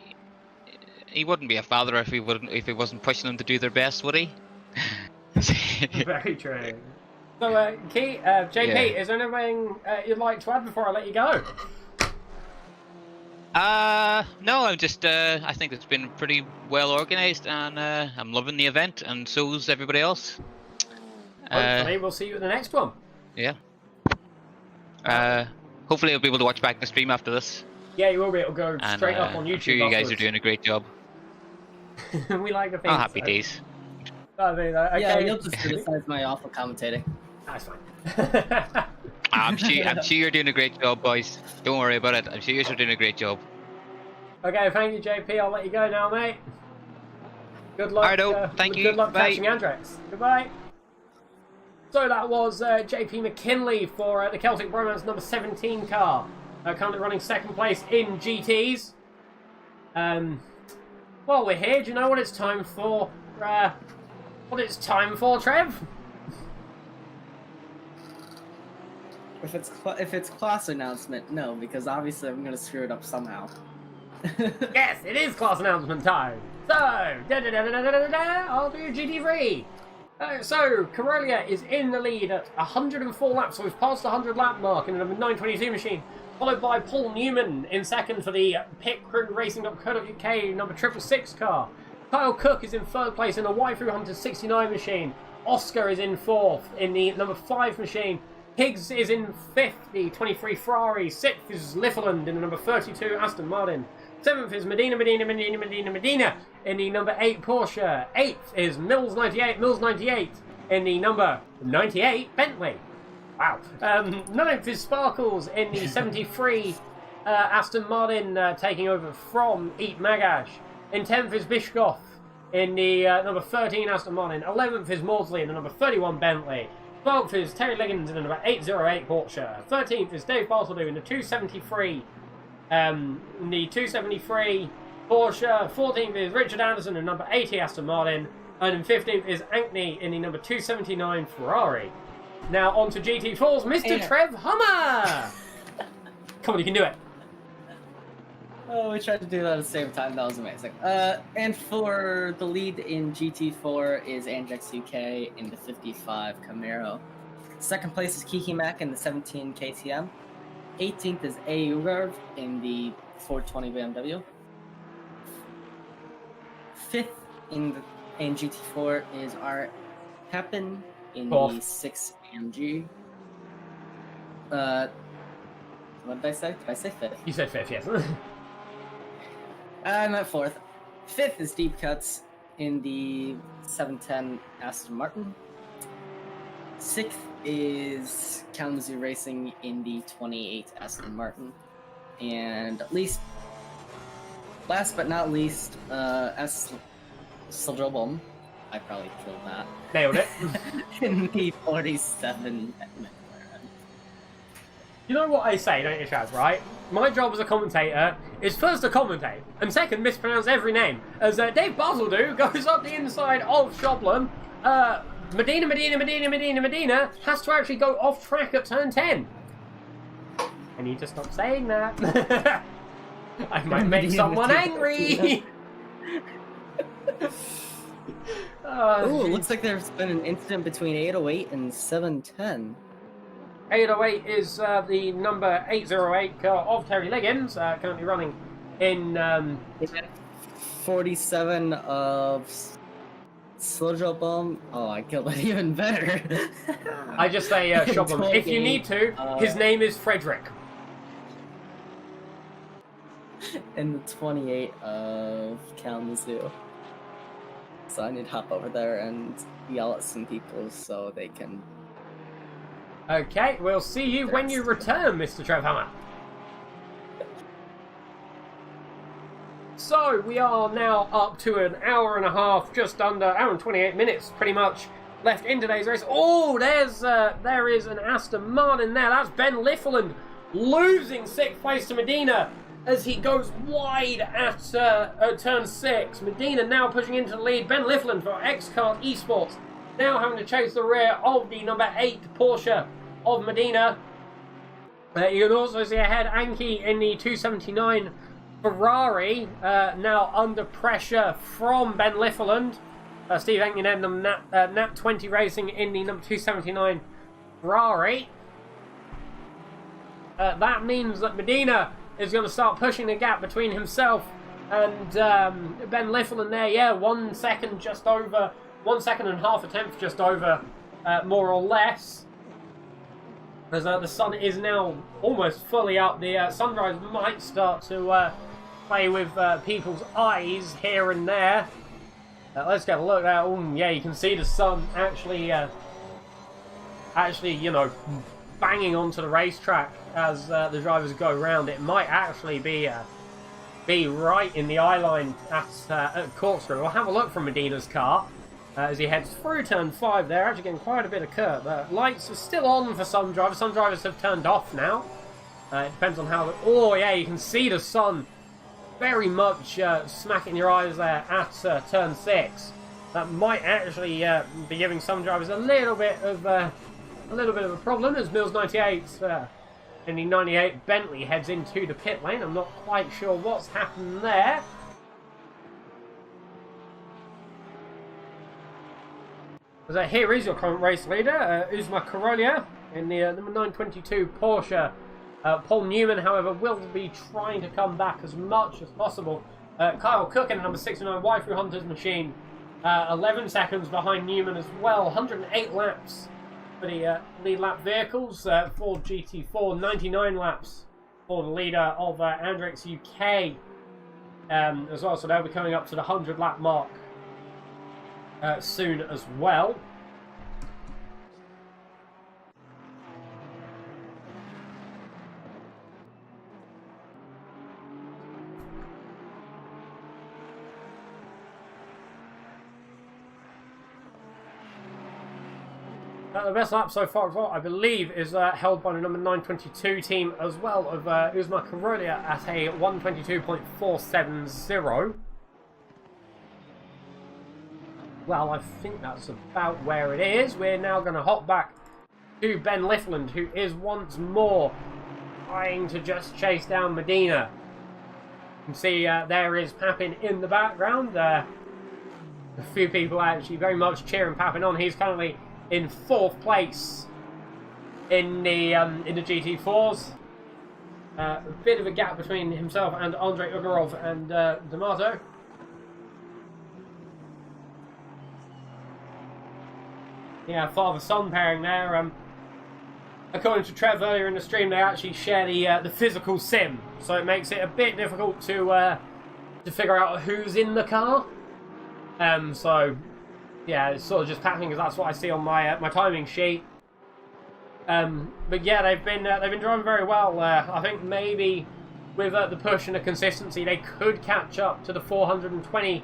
he wouldn't be a father if he wasn't pushing them to do their best, would he? Very true. So, JP, Yeah. is there anything you'd like to add before I let you go? No, I'm just I think it's been pretty well organized, and I'm loving the event, and so's everybody else. Hopefully, we'll see you at the next one. Yeah. Hopefully I'll be able to watch back the stream after this. Yeah, you will be able to go And straight up on YouTube. I'm sure you guys are doing a great job. We like the thing. Oh, happy days. Okay. Yeah, you'll just criticize my awful commentating. That's fine. I'm sure you're doing a great job, boys. Don't worry about it. I'm sure you're doing a great job. Okay, thank you, JP. I'll let you go now, mate. Good luck. Alright, thank you. Good luck Bye. catching Andrex. Goodbye. So that was JP McKinley for the Celtic Bromance number 17 car. Currently running second place in GTs. While we're here, do you know what it's time for? What it's time for, Trev? If it's class announcement, no, because obviously I'm gonna screw it up somehow. Yes, it is class announcement time. So, I'll do GT3. So, Corellia is in the lead at 104 laps, so we've passed the 100 lap mark in the number 922 machine, followed by Paul Newman in second for the Pit Crew Racing.co.uk number 666 car. Kyle Cook is in third place in the Y300 69 machine. Oscar is in fourth in the number 5 machine. Higgs is in fifth, the 23 Ferrari. Sixth is Litherland in the number 32 Aston Martin. Seventh is Medina in the number 8 Porsche. Eighth is Mills 98 in the number 98 Bentley. Wow. Ninth is Sparkles in the 73 Aston Martin, taking over from Eat Magash. In 10th is Bishkoff in the number 13 Aston Martin. 11th is Maudsley in the number 31 Bentley. 12th is Terry Liggins in the number 808 Porsche. 13th is Dave Bartledew in the 273 Porsche. 14th is Richard Anderson in number 80 Aston Martin. And in 15th is Ankney in the number 279 Ferrari. Now on to GT4's Mr. Yeah. Trev Hummer! Come on, you can do it. Oh, we tried to do that at the same time. That was amazing. And for the lead in GT4 is Andrex UK in the 55 Camaro. Second place is Kiki Mac in the 17 KTM. 18th is A. Ugarv in the 420 BMW. 5th in GT4 is Art Happen in the 6 AMG. What did I say? Did I say 5th? You said 5th, yes. I'm at 4th. 5th is Deep Cuts in the 710 Aston Martin. 6th is Kalamazoo Racing in the 28 Aston Martin. And last but not least, S. Sildrobom. I probably killed that. Nailed it. In the 47 McLaren. You know what I say, don't you, Chaz, right? My job as a commentator is first to commentate, and second, mispronounce every name. As Dave Basildo goes up the inside of Shoblam, Medina has to actually go off track at turn 10. I need to stop saying that. I might make someone angry. Ooh, looks like there's been an incident between 808 and 710. 808 is the number 808 of Terry Liggins, currently running in 47 of Slojo Bomb. Oh, I killed it even better. I just say Shoblam. If you need to, his name is Frederick. And the 28 of Kalamazoo. So I need to hop over there and yell at some people so they can... Okay, we'll see you when you return, Mr. Trevhammer. So, we are now up to an hour and a half, just under, hour and 28 minutes, pretty much, left in today's race. Oh, there is an Aston Martin there. That's Ben Liffeland losing 6th place to Medina as he goes wide at turn 6. Medina now pushing into the lead. Ben Liffeland for X-Kart Esports now having to chase the rear of the number 8 Porsche of Medina. You can also see ahead Anki in the 279 Ferrari, now under pressure from Ben Liffeland. Steve Anki and Nat 20 Racing in the number 279 Ferrari. That means that Medina is going to start pushing the gap between himself and Ben Liffeland there. Yeah, 1 second just over, 1 second and half a tenth just over, more or less. As the sun is now almost fully up, the sunrise might start to play with people's eyes here and there. Let's get a look at. Yeah, you can see the sun actually, you know, banging onto the racetrack as the drivers go around. It might actually be right in the eye line at Corkscrew. We'll have a look from Medina's car. As he heads through turn 5 there, actually getting quite a bit of curb. Lights are still on for some drivers. Some drivers have turned off now. It depends on how... Oh, yeah, you can see the sun very much smacking your eyes there at turn 6. That might actually be giving some drivers a little bit of a problem as Mills 98 in the 98 Bentley heads into the pit lane. I'm not quite sure what's happened there. So here is your current race leader, Uzma Corolla, in the number 922 Porsche. Paul Newman, however, will be trying to come back as much as possible. Kyle Cook in the number 69 Waifu Hunters machine, 11 seconds behind Newman as well. 108 laps for the lead lap vehicles for GT4, 99 laps for the leader of Andrex UK as well. So they'll be coming up to the 100 lap mark soon as well. The best lap so far as well, I believe, is held by the number 922 team as well of Uzma Corolla at a 122.470. Well, I think that's about where it is. We're now going to hop back to Ben Liffeland, who is once more trying to just chase down Medina. can see there is Papin in the background. A few people actually very much cheering Papin on. He's currently in 4th place in the GT4s. A bit of a gap between himself and Andrei Ugorov and D'Amato. Yeah, father-son pairing there. According to Trev earlier in the stream, they actually share the physical sim, so it makes it a bit difficult to figure out who's in the car. So yeah, it's sort of just happening because that's what I see on my my timing sheet. But yeah, they've been driving very well. I think maybe with the push and the consistency, they could catch up to the 420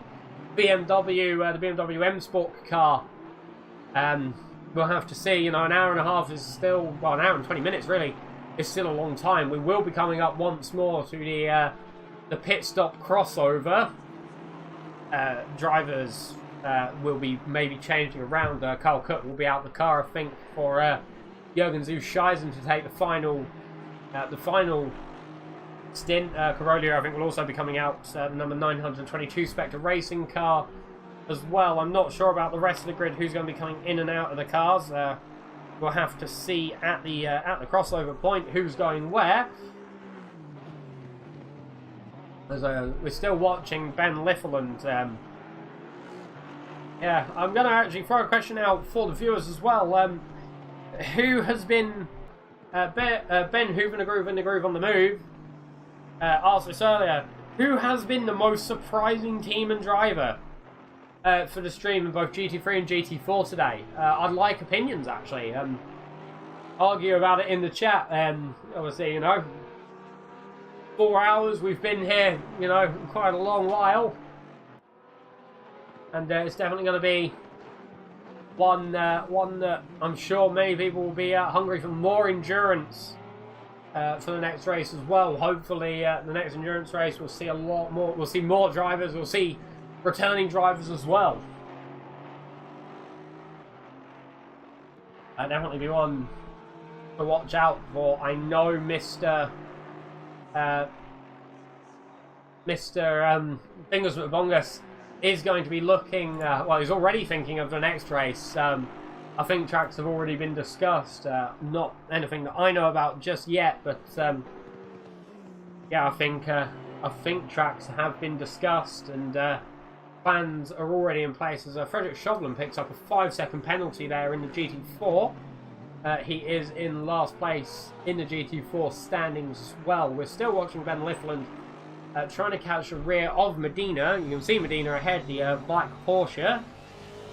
BMW, the BMW M Sport car. We'll have to see. You know, an hour and a half is still, well, an hour and 20 minutes really is still a long time. We will be coming up once more to the pit stop crossover. Drivers will be maybe changing around. Carl Cook will be out the car, I think, for Jürgen Zuscheisen to take the final stint. Carolio, I think, will also be coming out, the number 922 Spectre Racing car as well. I'm not sure about the rest of the grid, who's going to be coming in and out of the cars. We'll have to see at the crossover point who's going where. As we're still watching Ben Liffeland. Yeah, I'm going to actually throw a question out for the viewers as well. Who has been Ben Hooven in the Groove on the Move asked this earlier. Who has been the most surprising team and driver for the stream in both GT3 and GT4 today? I'd like opinions, actually. Argue about it in the chat. Obviously, you know, 4 hours we've been here, you know, quite a long while. And it's definitely going to be one that I'm sure many people will be hungry for more endurance for the next race as well. Hopefully, the next endurance race we'll see a lot more. We'll see more drivers. We'll see returning drivers as well. Definitely be one to watch out for. I know Mr. Mcbongus is going to be looking, well, he's already thinking of the next race. I think tracks have already been discussed, not anything that I know about just yet, but yeah, I think tracks have been discussed, and plans are already in place. As Frederick Chauvelin picks up a 5-second penalty there in the GT4. He is in last place in the GT4 standings as well. We're still watching Ben Liffeland trying to catch the rear of Medina. You can see Medina ahead, the black Porsche,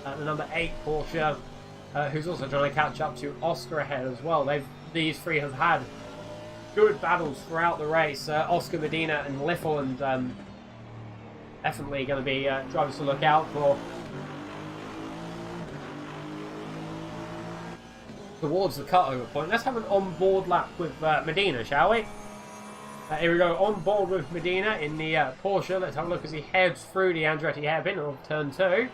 the number 8 Porsche, who's also trying to catch up to Oscar ahead as well. These three have had good battles throughout the race. Oscar, Medina and Liffeland definitely going to be drivers to look out for. Towards the cutover point. Let's have an on-board lap with Medina, shall we? Here we go, on board with Medina in the Porsche. Let's have a look as he heads through the Andretti hairpin of turn 2.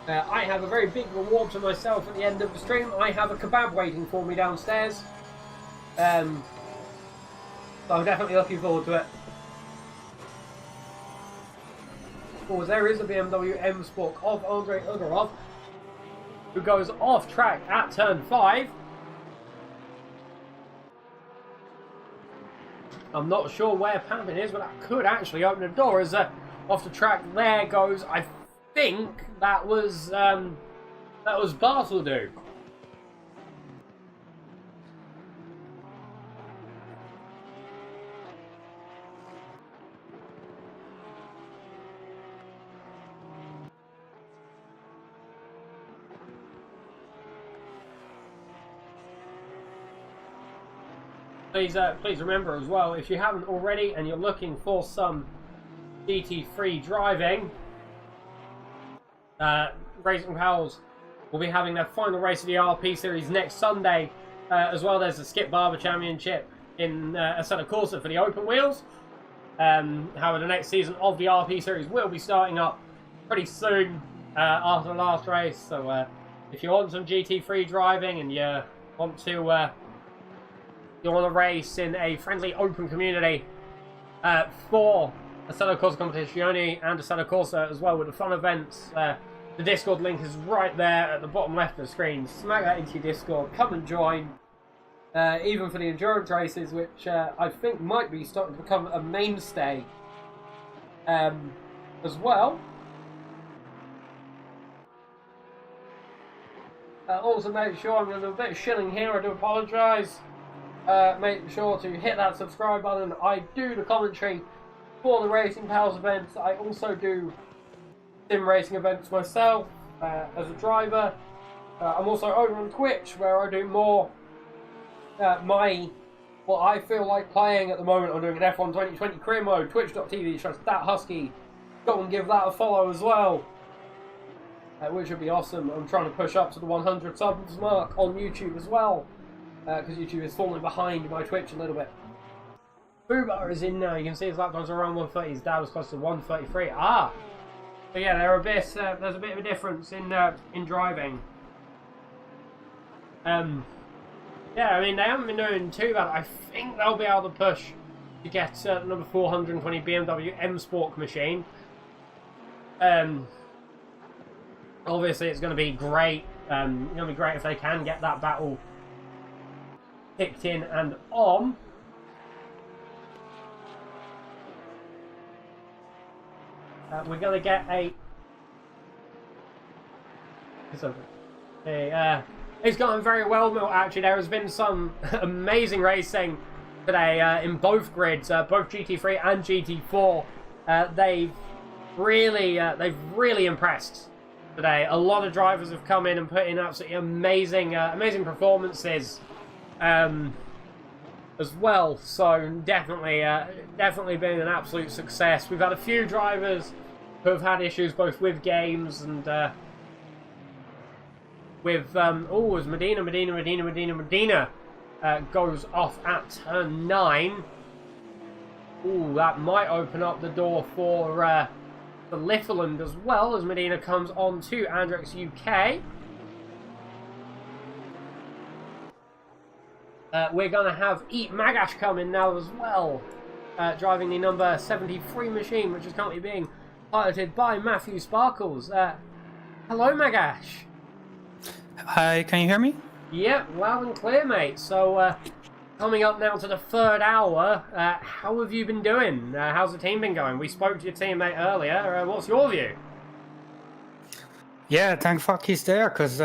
I have a very big reward for myself at the end of the stream. I have a kebab waiting for me downstairs. So I'm definitely looking forward to it. Of course, there is a BMW M Sport of Andrei Ugorov, who goes off track at turn 5. I'm not sure where Papin is, but that could actually open the door. As off the track there goes, I think that was Bartoldu. Please remember as well, if you haven't already and you're looking for some GT3 driving, Racing Pals will be having their final race of the RP Series next Sunday. As well, there's the Skip Barber Championship in Assetto Corsa for the open wheels. However, the next season of the RP Series will be starting up pretty soon after the last race. So if you want some GT3 driving and you want to race in a friendly, open community for Assetto Corsa Competizione and Assetto Corsa as well with the fun events, the Discord link is right there at the bottom left of the screen. Smack that into your Discord. Come and join. Even for the endurance races, which I think might be starting to become a mainstay as well. Also make sure, I'm going to do a bit of shilling here, I do apologise. Make sure to hit that subscribe button. I do the commentary for the Racing Pals events. I also do sim racing events myself as a driver. I'm also over on Twitch where I do more what I feel like playing at the moment. I'm doing an F1 2020 career mode, twitch.tv/thathusky. Go and give that a follow as well, which would be awesome. I'm trying to push up to the 100 subs mark on YouTube as well, because YouTube is falling behind my Twitch a little bit. Booba is in now. You can see his lap times around 130. His dad was close to 133. Ah, so yeah, there's a bit of a difference in driving. Yeah, I mean, they haven't been doing too bad. I think they'll be able to push to get the number 420 BMW M Sport machine. Obviously, it's going to be great. It's going to be great if they can get that battle kicked in and on. We're going to get it's gone very well, Milt. Actually, there has been some amazing racing today in both grids, both GT3 and GT4. They've really impressed today. A lot of drivers have come in and put in absolutely amazing performances as well. So definitely been an absolute success. We've had a few drivers who have had issues both with games and with as Medina goes off at turn 9. That might open up the door for Litherland as well, as Medina comes on to Andrex UK. We're going to have Eat Magash come in now as well, driving the number 73 machine, which is currently being piloted by Matthew Sparkles. Hello, Magash. Hi, can you hear me? Yep, loud and clear, mate. So, coming up now to the third hour, how have you been doing? How's the team been going? We spoke to your teammate earlier. What's your view? Yeah, thank fuck he's there, because...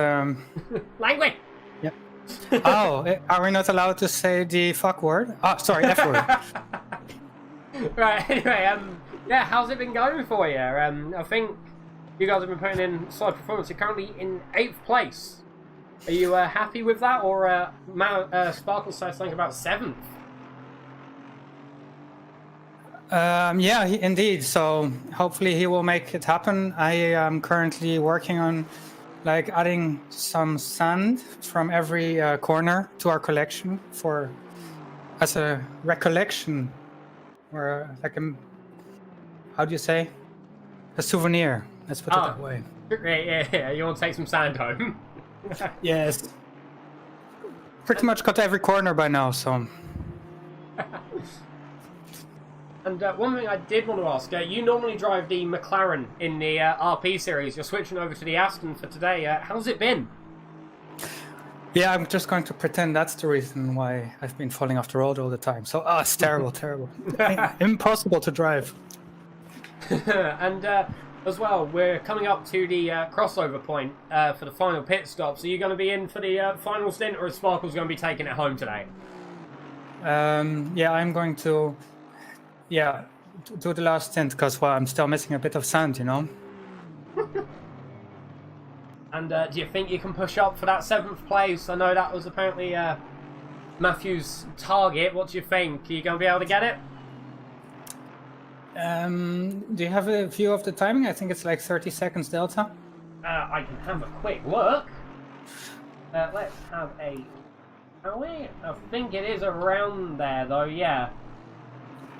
Language! Yeah. Oh, are we not allowed to say the fuck word? Oh, sorry, F word. Right, anyway, yeah, how's it been going for you? I think you guys have been putting in solid performance. You're currently in 8th place. Are you happy with that, or Sparkle says something about 7th? Yeah, indeed. So hopefully he will make it happen. I am currently working on adding some sand from every corner to our collection as a recollection, or how do you say? A souvenir. Let's put it that way. Yeah, you want to take some sand home? Yes. Pretty much got every corner by now, so. And one thing I did want to ask, you normally drive the McLaren in the RP series. You're switching over to the Aston for today. How's it been? Yeah, I'm just going to pretend that's the reason why I've been falling off the road all the time. So, it's terrible, terrible. Impossible to drive. And as well, we're coming up to the crossover point for the final pit stop. So, you're going to be in for the final stint, or is Sparkle's going to be taking it home today? Yeah, I'm going to do the last stint because I'm still missing a bit of sand, you know. And do you think you can push up for that 7th place? I know that was apparently Matthew's target. What do you think? Are you going to be able to get it? Do you have a view of the timing? I think it's 30 seconds delta. I can have a quick look. Let's have a... I think it is around there, though, yeah.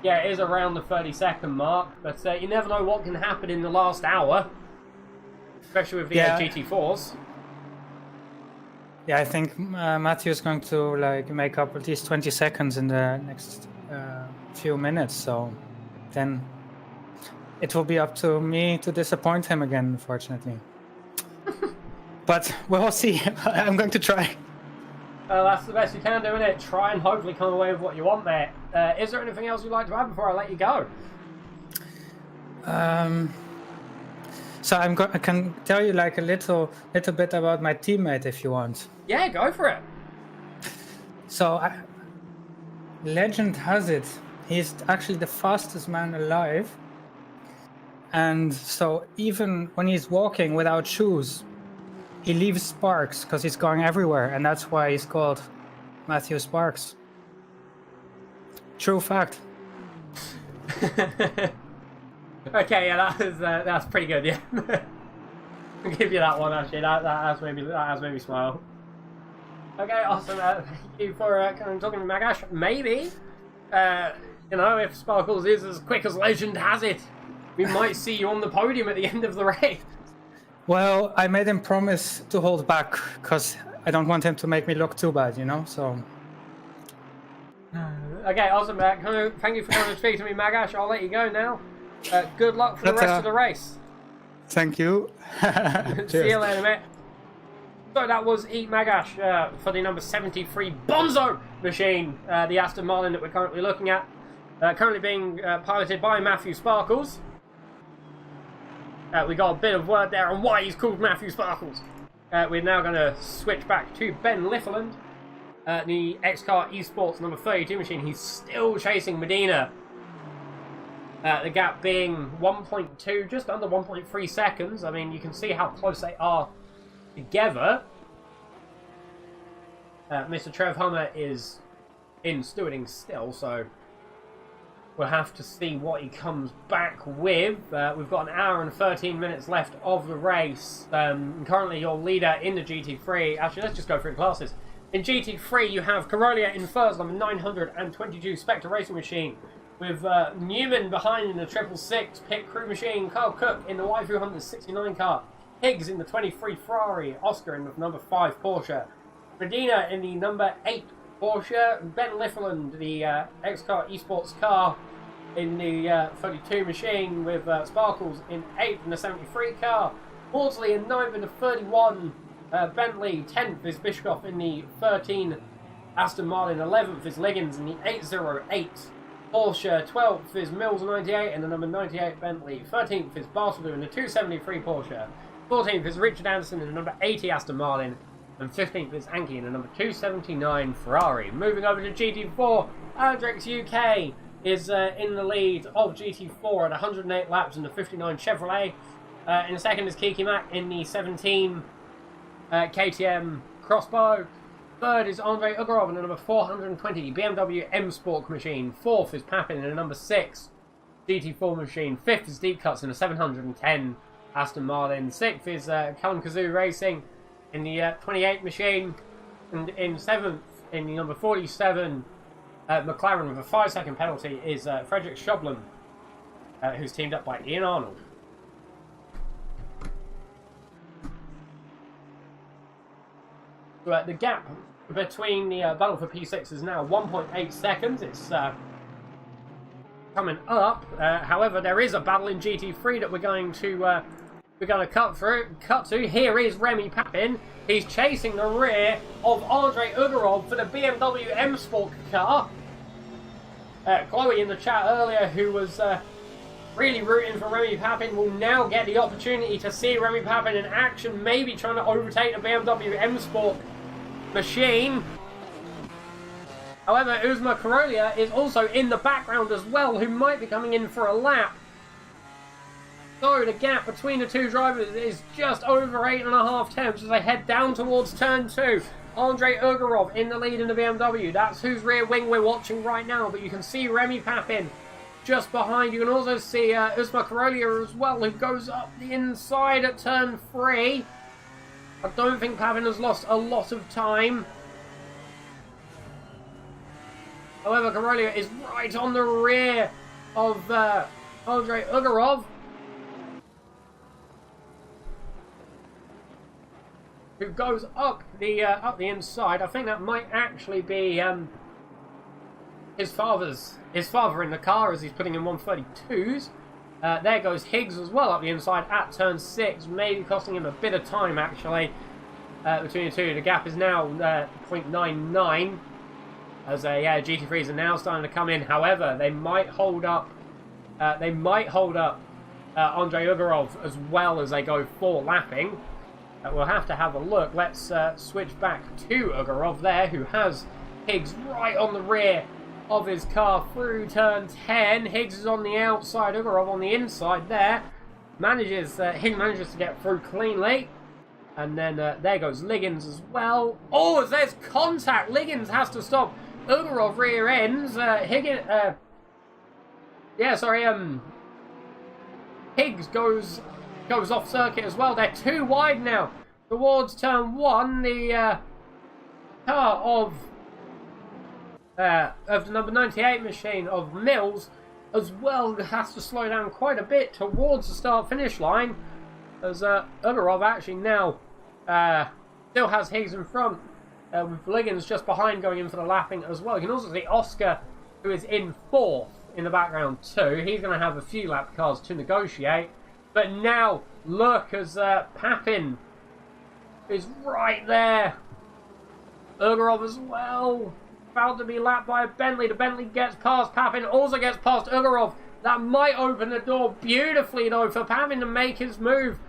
Yeah, it is around the 30-second mark, but you never know what can happen in the last hour. Especially with the GT4s. Yeah, I think Matthew is going to like make up at least 20 seconds in the next few minutes. So then it will be up to me to disappoint him again, unfortunately. But we'll see. I'm going to try. That's the best you can do, isn't it? Try and hopefully come away with what you want there. Is there anything else you'd like to add before I let you go? So I can tell you like a little bit about my teammate if you want. Yeah, go for it. So legend has it, he's actually the fastest man alive. And so even when he's walking without shoes, he leaves sparks because he's going everywhere, and that's why he's called Matthew Sparks. True fact. Okay, yeah, that's pretty good. Yeah, I'll give you that one. Actually, that has made me smile. Okay, awesome. Thank you for kind of talking to Magash. Maybe, if Sparkles is as quick as legend has it, we might see you on the podium at the end of the race. Well, I made him promise to hold back because I don't want him to make me look too bad, so. Okay, awesome. Thank you for coming to speak to me, Magash. I'll let you go now. Good luck for the rest of the race. Thank you. See you later, mate. So that was Eat Magash for the number 73 Bonzo machine, the Aston Martin that we're currently looking at. Currently being piloted by Matthew Sparkles. We got a bit of word there on why he's called Matthew Sparkles. We're now going to switch back to Ben Lifferland, the X-Car Esports number 32 machine. He's still chasing Medina. The gap being 1.2, just under 1.3 seconds. I mean, you can see how close they are together. Mr. Trev Hummer is in stewarding still, so we'll have to see what he comes back with. We've got an hour and 13 minutes left of the race. Currently your leader in the GT3, actually let's just go through classes. In GT3 you have Carolia in first, number 922 Spectre Racing Machine, with Newman behind in the 666 Pit Crew Machine, Carl Cook in the Y300 69 car, Higgs in the 23 Ferrari, Oscar in the number 5 Porsche, Medina in the number 8 Porsche, Ben Lifferland, the X-Car Esports car, in the 32 machine, with Sparkles in 8th in the 73 car, Maudsley in 9th in the 31, Bentley 10th is Bischoff in the 13 Aston Martin, 11th is Liggins in the 808 Porsche, 12th is Mills 98 in the number 98 Bentley, 13th is Bartley in the 273 Porsche, 14th is Richard Anderson in the number 80 Aston Martin, and 15th is Anki in the number 279 Ferrari. Moving over to GT4, Alex UK is in the lead of GT4 at 108 laps in the 59 Chevrolet. In second is Kiki Mack in the 17 KTM Crossbow. Third is Andrei Ugorov in the number 420 BMW M Sport machine. Fourth is Papin in the number 6 GT4 machine. Fifth is Deep Cuts in the 710 Aston Martin. Sixth is Callum Kazoo Racing in the 28 machine. And in 7th, in the number 47 McLaren with a 5-second penalty, is Frederick Schoblen, who's teamed up by Ian Arnold. So, the gap between the battle for P6 is now 1.8 seconds. It's coming up. However, there is a battle in GT3 that we're going to cut to. Here is Remy Papin. He's chasing the rear of Andrei Ugorov for the BMW M Sport car. Chloe in the chat earlier, who was really rooting for Remy Papin, will now get the opportunity to see Remy Papin in action, maybe trying to overtake the BMW M Sport machine. However, Uzma Karolia is also in the background as well, who might be coming in for a lap. So the gap between the two drivers is just over 8.5 temps as they head down towards turn 2. Andrei Ugorov in the lead in the BMW. That's whose rear wing we're watching right now, but you can see Remy Papin just behind. You can also see Uzma Karolia as well, who goes up the inside at turn 3. I don't think Papin has lost a lot of time. However, Karolia is right on the rear of Andrei Ugorov, who goes up the inside. I think that might actually be his father in the car as he's putting in 132s. There goes Higgs as well up the inside at turn 6, maybe costing him a bit of time actually between the two. The gap is now 0.99 as GT3s are now starting to come in. However, they might hold up. Andrei Ugorov as well as they go for lapping. We'll have to have a look. Let's switch back to Ugorov there, who has Higgs right on the rear of his car through turn 10. Higgs is on the outside, Ugorov on the inside there. Higgs manages to get through cleanly. And then there goes Liggins as well. Oh, there's contact. Liggins has to stop. Ugorov rear ends. Higgs goes off circuit as well. They're too wide now. Towards turn 1, the car of the number 98 machine of Mills as well has to slow down quite a bit towards the start-finish line, as Ugorov actually now still has Higgs in front, with Liggins just behind going in for the lapping as well. You can also see Oscar, who is in 4th in the background too. He's going to have a few lap cars to negotiate. But now, look, as Papin is right there. Ugorov as well. About to be lapped by a Bentley. The Bentley gets past Papin, also gets past Ugorov. That might open the door beautifully, though, for Papin to make his move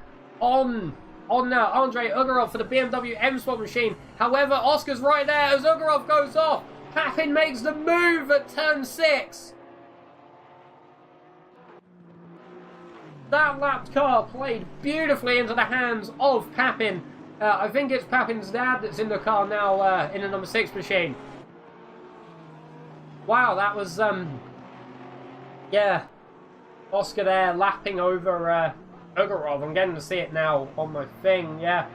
on Andrei Ugorov for the BMW M Sport machine. However, Oscar's right there as Ugorov goes off. Papin makes the move at turn 6. That lapped car played beautifully into the hands of Papin. I think it's Papin's dad that's in the car now, in the number 6 machine. Wow, that was, Oscar there lapping over Ugorov. I'm getting to see it now on my thing, yeah.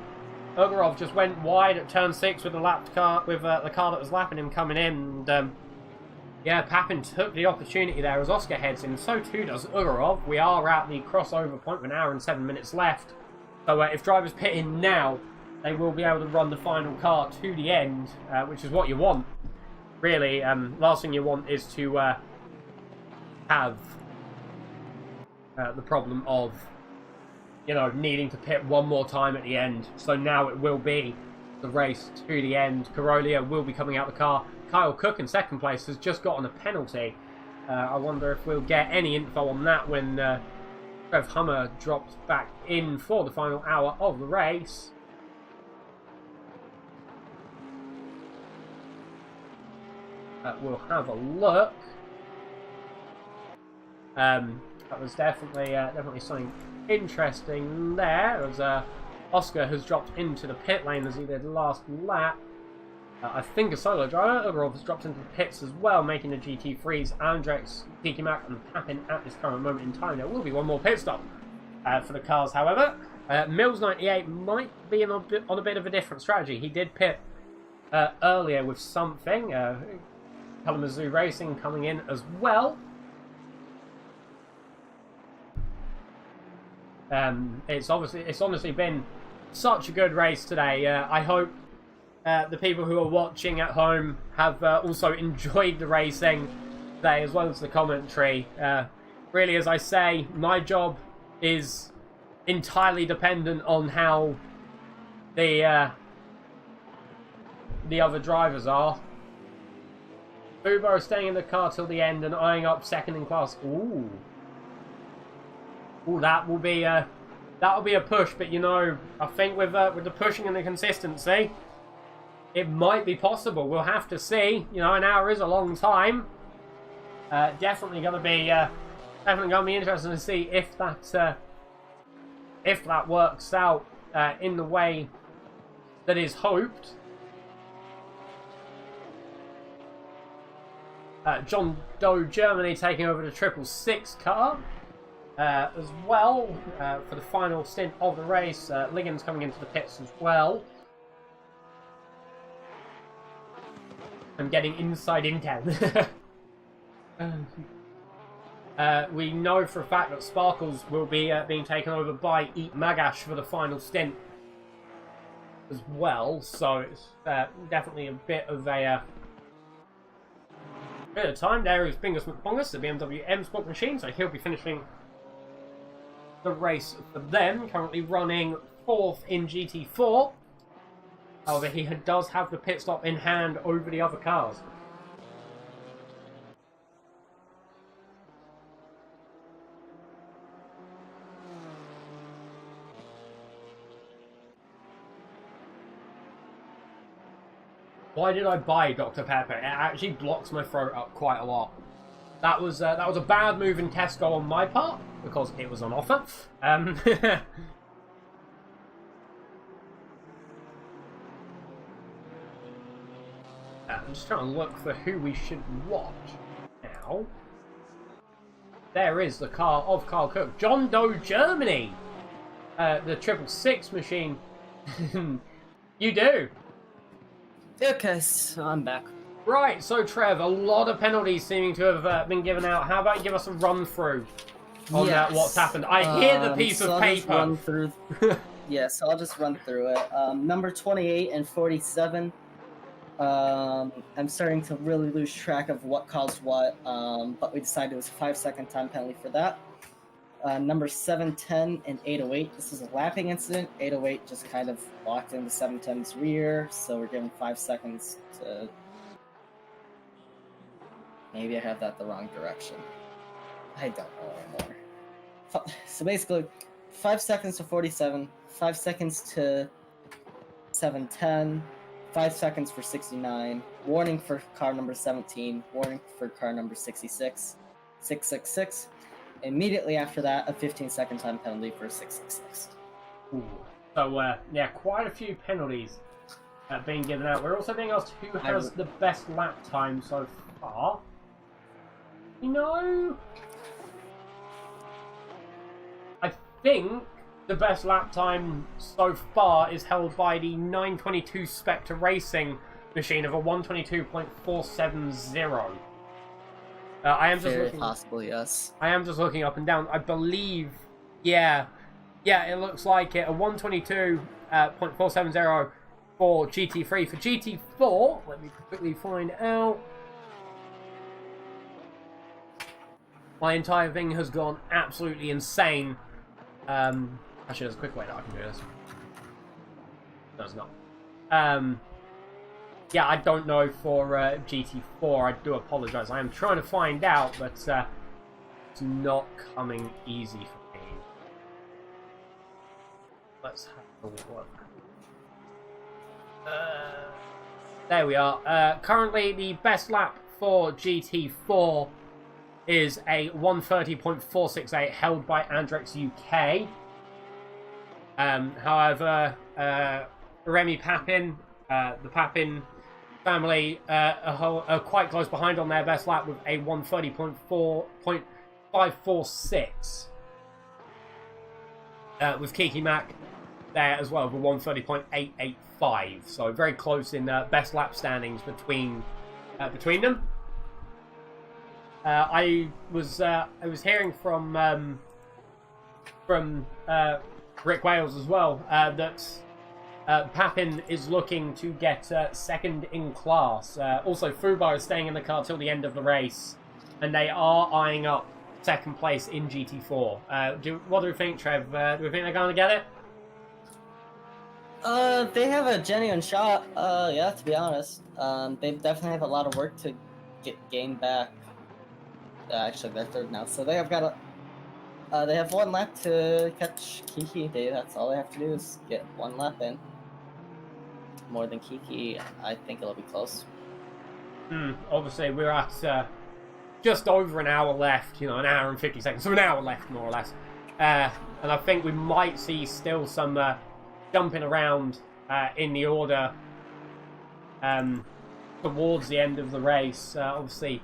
Ugorov just went wide at turn 6 with the lapped car, with the car that was lapping him coming in. And, Papin took the opportunity there as Oscar heads in. So too does Ugorov. We are at the crossover point with an hour and 7 minutes left. So if drivers pit in now, they will be able to run the final car to the end, which is what you want. Really, last thing you want is to have the problem of, needing to pit one more time at the end. So now it will be the race to the end. Carolia will be coming out the car. Kyle Cook in 2nd place has just gotten a penalty. I wonder if we'll get any info on that when Trev Hummer drops back in for the final hour of the race. We'll have a look. That was definitely something interesting there, as Oscar has dropped into the pit lane as he did last lap. I think a solo driver, Ugorov, has dropped into the pits as well, making the GT3s, Andrex, Tiki Mac and Papin at this current moment in time. There will be one more pit stop for the cars, however. Mills 98 might be on a bit of a different strategy. He did pit earlier with something. Kalamazoo Racing coming in as well. It's honestly been such a good race today. I hope the people who are watching at home have also enjoyed the racing today, as well as the commentary. Really, as I say, my job is entirely dependent on how the other drivers are. Ubo staying in the car till the end and eyeing up 2nd in class. Ooh, that will be a push. But I think with the pushing and the consistency, it might be possible. We'll have to see. An hour is a long time. Definitely going to be interesting to see if that works out in the way that is hoped. John Doe Germany taking over the 666 car as well for the final stint of the race. Liggins coming into the pits as well. I'm getting inside intel. We know for a fact that Sparkles will be being taken over by Eat Magash for the final stint as well, so it's definitely a bit of a bit of time. There is Mcbongus, the BMW M Sport machine, so he'll be finishing the race for them. Currently running 4th in GT4. However, he does have the pit stop in hand over the other cars. Why did I buy Dr. Pepper? It actually blocks my throat up quite a lot. That was a bad move in Tesco on my part, because it was on offer. I'm just trying to look for who we should watch now. There is the car of Carl Cook. John Doe, Germany! The 666 machine. You do. Okay, so I'm back. Right, so Trev, a lot of penalties seeming to have been given out. How about you give us a run through on what's happened? I hear the piece of I'll just paper. run through. Yes, I'll just run through it. Number 28 and 47. I'm starting to really lose track of what caused what, but we decided it was a 5-second time penalty for that. Number 710 and 808. This is a lapping incident. 808 just kind of locked into 710's rear, so we're given 5 seconds to... Maybe I have that the wrong direction. I don't know anymore. So basically, 5 seconds to 47, 5 seconds to 710, 5 seconds for 69, warning for car number 17, warning for car number 66, 666. Immediately after that, a 15-second time penalty for 666. Ooh. So, yeah, quite a few penalties being given out. We're also being asked who has the best lap time so far. You know, I think the best lap time so far is held by the 922 Spectre Racing machine of a 122.470. I am just Very looking. possible, yes. I am just looking up and down. I believe, yeah, it looks like it. A 122.470 for GT3. For GT4, let me quickly find out. My entire thing has gone absolutely insane. Actually, there's a quick way that I can do this. No, it's not. Yeah, I don't know for GT4. I do apologise. I am trying to find out, but it's not coming easy for me. Let's have a look. There we are. Currently, the best lap for GT4 is a 130.468 held by Andrex UK. However, Remy Papin, the Papin family are quite close behind on their best lap with a 130.546. With Kiki Mac there as well with a 130.885. So very close in best lap standings between them. I was hearing from Rick Wales as well that Papin is looking to get second in class. Also, Fubar is staying in the car till the end of the race, and they are eyeing up second place in GT4. What do we think, Trev? Do we think they're going to get it? They have a genuine shot. Yeah, to be honest, they definitely have a lot of work to gain back. Actually, they're third now, so they have got they have one lap to catch Kiki. That's all they have to do is get one lap in. More than Kiki, I think it'll be close. Obviously, we're at just over an hour left. You know, an hour and 50 seconds, so an hour left, more or less. And I think we might see still some jumping around in the order towards the end of the race. Obviously,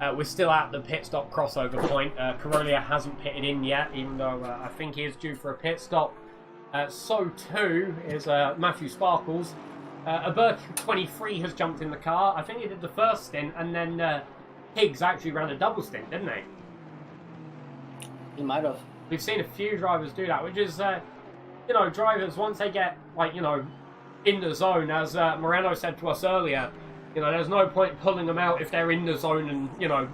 we're still at the pit stop crossover point. Carolia hasn't pitted in yet, even though I think he is due for a pit stop. So too is Matthew Sparkles. Aberk 23 has jumped in the car. I think he did the first stint, and then Higgs actually ran a double stint, didn't he? He might have. We've seen a few drivers do that, which is, you know, drivers, once they get, like, you know, in the zone, as Moreno said to us earlier. You know, there's no point pulling them out if they're in the zone and, you know,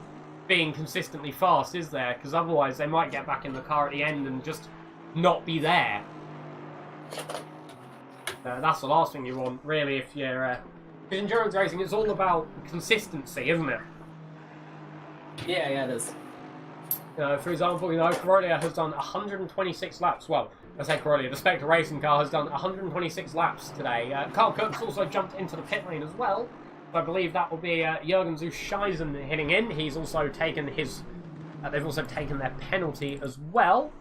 being consistently fast, is there? Because otherwise they might get back in the car at the end and just not be there. That's the last thing you want, really, if you're... endurance racing, it's all about consistency, isn't it? Yeah, it is. For example, you know, Corolla has done 126 laps. Well, I say Corolla, the Spectre racing car has done 126 laps today. Carl Cook's also jumped into the pit lane as well. I believe that will be Jürgen Zuscheisen hitting in. He's also taken his... they've also taken their penalty as well.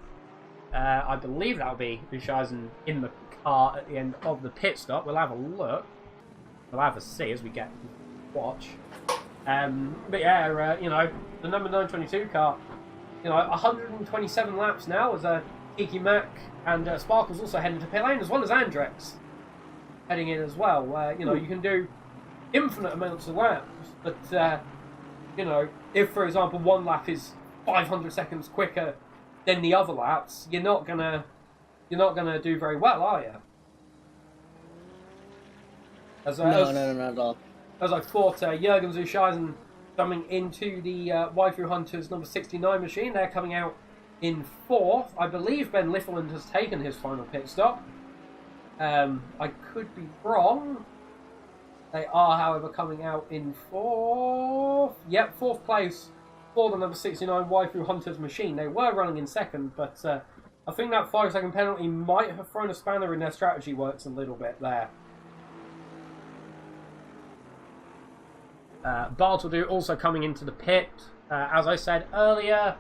I believe that will be Zuscheisen in the car at the end of the pit stop. We'll have a look. We'll have a see as we get to watch. But yeah, you know, the number 922 car, you know, 127 laps now as Kiki Mack and Sparkle's also heading to pit lane, as well as Andrex heading in as well. You know, you can do infinite amounts of laps, but you know, if for example one lap is 500 seconds quicker than the other laps, you're not gonna do very well, are you? No, not at all. As I thought, Jürgen Zuscheisen coming into the Waifu Hunters number 69 machine. They're coming out in 4th. I believe Ben Litherland has taken his final pit stop. I could be wrong. They are, however, coming out in 4th. Yep, 4th place for the number 69 Waifu Hunters machine. They were running in 2nd, but I think that 5-second penalty might have thrown a spanner in their strategy works a little bit there. Bartledu also coming into the pit, as I said earlier.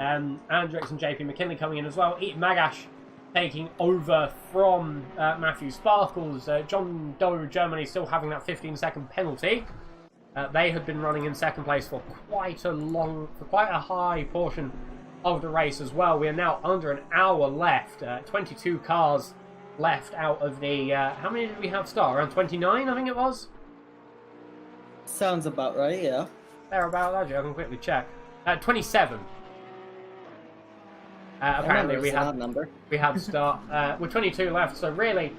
Andrex and JP McKinley coming in as well. Eat Magash taking over from Matthew Sparkles. John Doe Germany still having that 15-second penalty. They had been running in 2nd place for quite a high portion of the race as well. We are now under an hour left. 22 cars left out of the... how many did we have start? Around 29, I think it was? Sounds about right, yeah. Thereabout, actually, I can quickly check. 27. Apparently we had start. We're 22 left, so really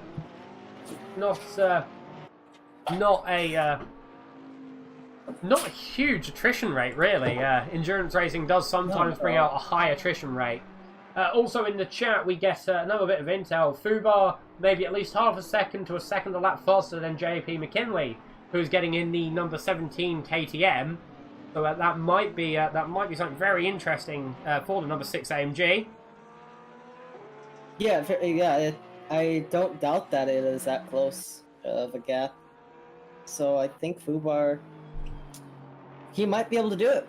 not a huge attrition rate, really. Endurance racing does sometimes bring out a high attrition rate. Also in the chat we get another bit of intel. Fubar maybe at least half a second to a second a lap faster than JP McKinley, who's getting in the number 17 KTM. So that might be something very interesting for the number 6 AMG. Yeah, I don't doubt that it is that close of a gap. So I think Fubar, he might be able to do it.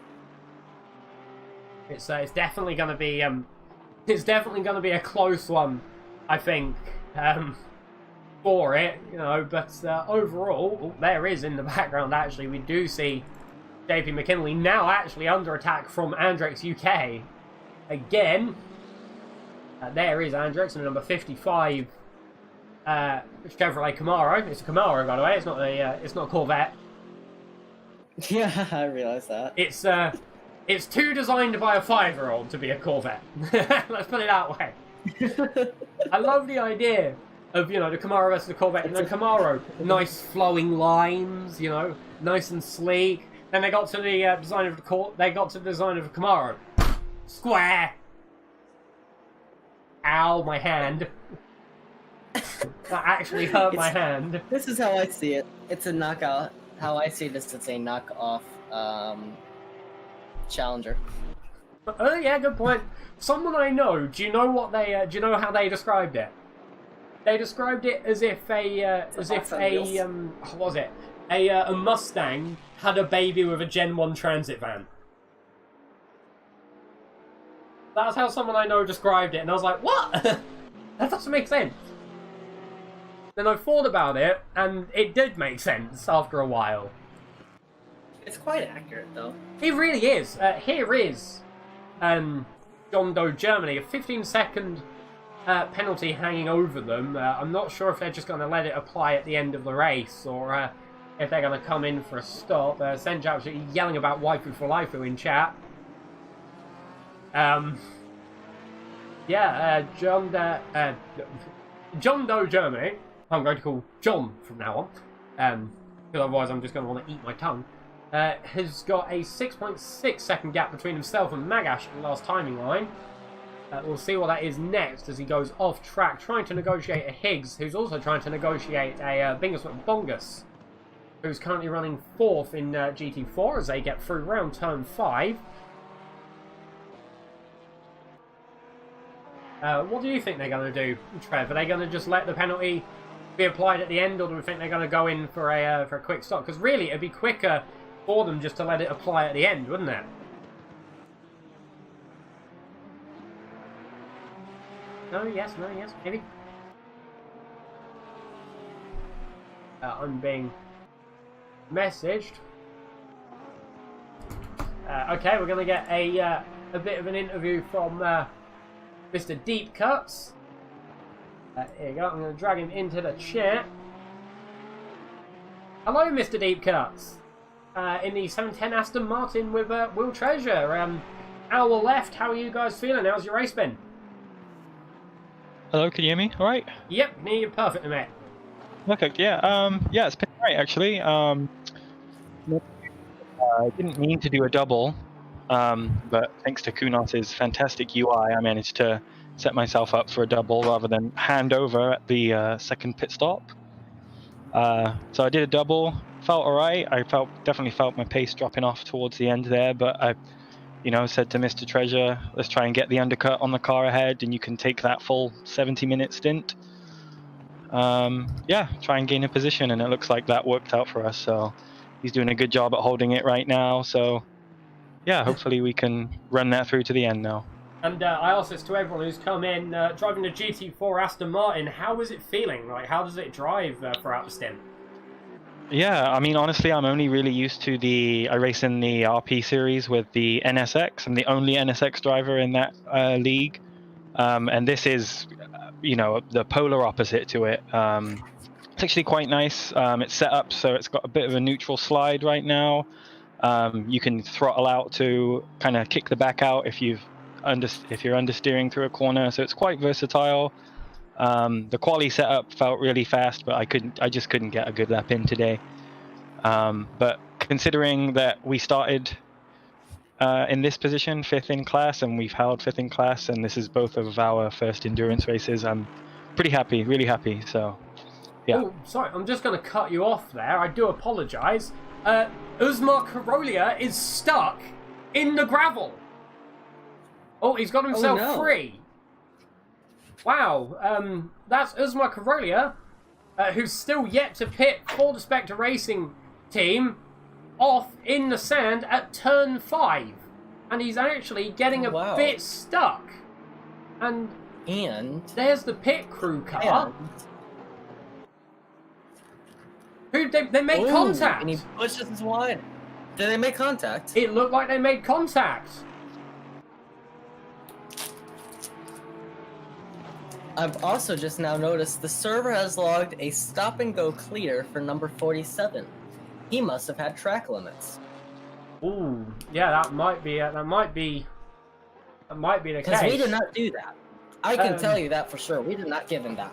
It's definitely going to be a close one, I think, for it, you know. But overall, there is in the background actually we do see JP McKinley now actually under attack from Andrex UK again. There is Andrex in the number 55 Chevrolet Camaro. It's a Camaro, by the way. It's not a Corvette. Yeah, I realize that. It's too designed by a 5-year-old to be a Corvette. Let's put it that way. I love the idea of, you know, the Camaro versus the Corvette. You know, Camaro, nice flowing lines, you know, nice and sleek. Then they got to the design of the Camaro. Square. Ow, my hand. That actually hurt my hand. This is how I see it. It's a knockout. How I see this, it's a knockoff Challenger. Oh yeah, good point. Someone I know. Do you know what they? Do you know how they described it? They described it as if what was it? A Mustang had a baby with a Gen 1 transit van. That's how someone I know described it, and I was like, what? That doesn't make sense. Then I thought about it, and it did make sense after a while. It's quite accurate, though. It really is. Here is John Doe Germany, a 15-second penalty hanging over them. I'm not sure if they're just going to let it apply at the end of the race, or if they're going to come in for a stop. Senja absolutely yelling about waifu for laifu in chat. John Doe Germany. I'm going to call John from now on, because otherwise I'm just going to want to eat my tongue, has got a 6.6 second gap between himself and Magash in the last timing line. We'll see what that is next as he goes off track, trying to negotiate a Higgs, who's also trying to negotiate a Mcbongus, who's currently running 4th in GT4 as they get through round turn 5. What do you think they're going to do, Trev? Are they going to just let the penalty be applied at the end, or do we think they're going to go in for a quick stop? Because really, it'd be quicker for them just to let it apply at the end, wouldn't it? No, yes, maybe. I'm being messaged. Okay, we're going to get a bit of an interview from Mr. Deep Cuts. Here you go, I'm going to drag him into the chat. Hello, Mr. Deep Cuts. In the 710 Aston Martin with Will Treasure. Hour left, how are you guys feeling? How's your race been? Hello, can you hear me? All right. Yep, near you perfectly, mate. Perfect. Yeah. Yeah, it's been great actually. I didn't mean to do a double, but thanks to Kunos's fantastic UI, I managed to set myself up for a double rather than hand over at the second pit stop. So I did a double. Felt all right. I definitely felt my pace dropping off towards the end there, but I said to Mr. Treasure, let's try and get the undercut on the car ahead, and you can take that full 70-minute stint. Yeah, try and gain a position, and it looks like that worked out for us. So he's doing a good job at holding it right now. So yeah, hopefully we can run that through to the end now. And I ask this to everyone who's come in, driving the GT4 Aston Martin, how is it feeling? Like, how does it drive throughout the stint? Yeah, I mean, honestly, I'm only really used to I race in the RP series with the NSX. I'm the only NSX driver in that league. And this is, the polar opposite to it. It's actually quite nice. It's set up so it's got a bit of a neutral slide right now. You can throttle out to kind of kick the back out if you're understeering through a corner. So it's quite versatile. The quali setup felt really fast, but I just couldn't get a good lap in today. But considering that we started in this position, 5th in class, and we've held 5th in class, and this is both of our first endurance races, I'm pretty happy, really happy. So, yeah. Oh, sorry, I'm just going to cut you off there. I do apologise. Uzma Karolia is stuck in the gravel. Oh, he's got himself free. Wow, that's Uzma Karolia, who's still yet to pit for the Spectre Racing team, off in the sand at turn 5. And he's actually getting a bit stuck. And there's the pit crew car. Who they made contact. And he pushes his wide. Did they make contact? It looked like they made contact. I've also just now noticed the server has logged a stop and go clear for number 47. He must have had track limits. Ooh, yeah, that might be the case. Because we did not do that. I can tell you that for sure. We did not give him that.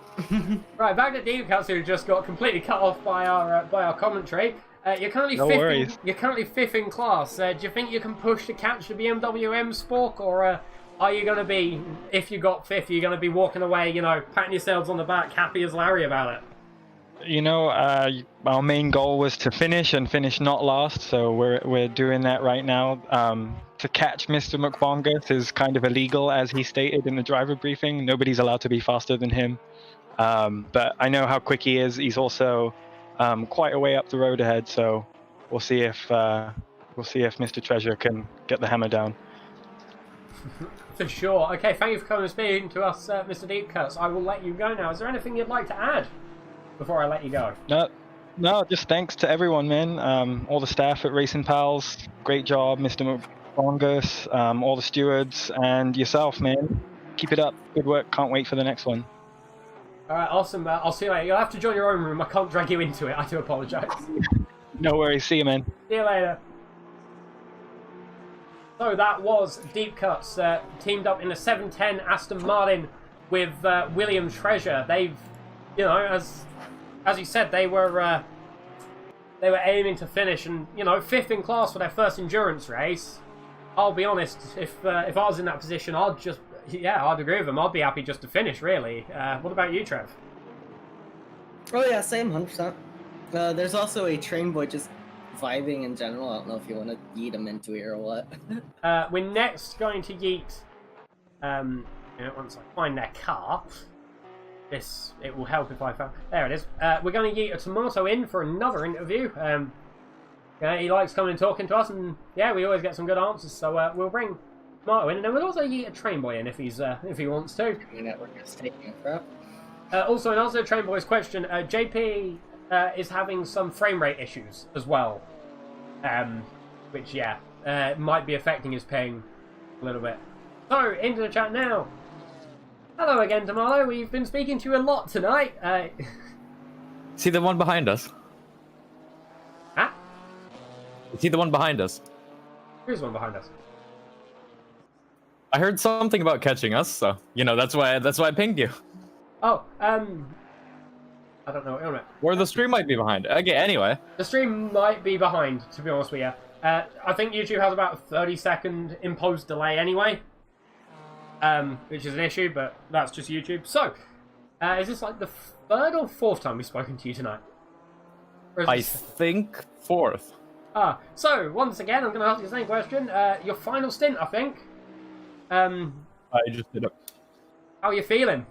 Right, back to Deep Cuts, who just got completely cut off by our commentary. You're currently fifth in class. Do you think you can push to catch the BMW M Sport, or are you going to be, if you got 5th, you're going to be walking away, patting yourselves on the back, happy as Larry about it? Our main goal was to finish not last, so we're doing that right now. To catch Mr. Mcbongus is kind of illegal, as he stated in the driver briefing. Nobody's allowed to be faster than him. But I know how quick he is. He's also quite a way up the road ahead, so we'll see if Mr. Treasure can get the hammer down. For sure. Okay, thank you for coming and speaking to us, Mr. Deep Cuts. I will let you go now. Is there anything you'd like to add before I let you go? No, just thanks to everyone, man. All the staff at Racing Pals, great job, Mr. Mcbongus, all the stewards, and yourself, man. Keep it up. Good work. Can't wait for the next one. All right, awesome. I'll see you later. You'll have to join your own room. I can't drag you into it. I do apologise. No worries. See you, man. See you later. So that was Deep Cuts, teamed up in a 710 Aston Martin with William Treasure. They've you know, as you said, they were aiming to finish, and you know, 5th in class for their first endurance race. I'll be honest, if I was in that position, I'd agree with them. I'd be happy just to finish, really. What about you, Trev? Oh yeah, same, 100%. There's also a train boy just vibing in general. I don't know if you want to yeet him into here or what. We're next going to yeet. Once I find their car, it will help if I found. There it is. We're going to yeet a tomato in for another interview. He likes coming and talking to us, and yeah, we always get some good answers. So we'll bring tomato in, and then we'll also yeet a train boy in if he wants to. Your network is taking a crap. Also, in answer to Train Boy's question, JP is having some frame rate issues as well, which might be affecting his ping a little bit. So, into the chat now. Hello again, Tomato. We've been speaking to you a lot tonight. See the one behind us? Huh? See the one behind us? Who's the one behind us? I heard something about catching us, so you know that's why I pinged you. Oh, I don't know what you're on. Or the stream might be behind. Okay, anyway. The stream might be behind, to be honest with you. I think YouTube has about a 30-second imposed delay anyway. Which is an issue, but that's just YouTube. So, is this like the 3rd or 4th time we've spoken to you tonight? I think 4th. So, once again, I'm going to ask you the same question. Your final stint, I think. I just did it. How are you feeling?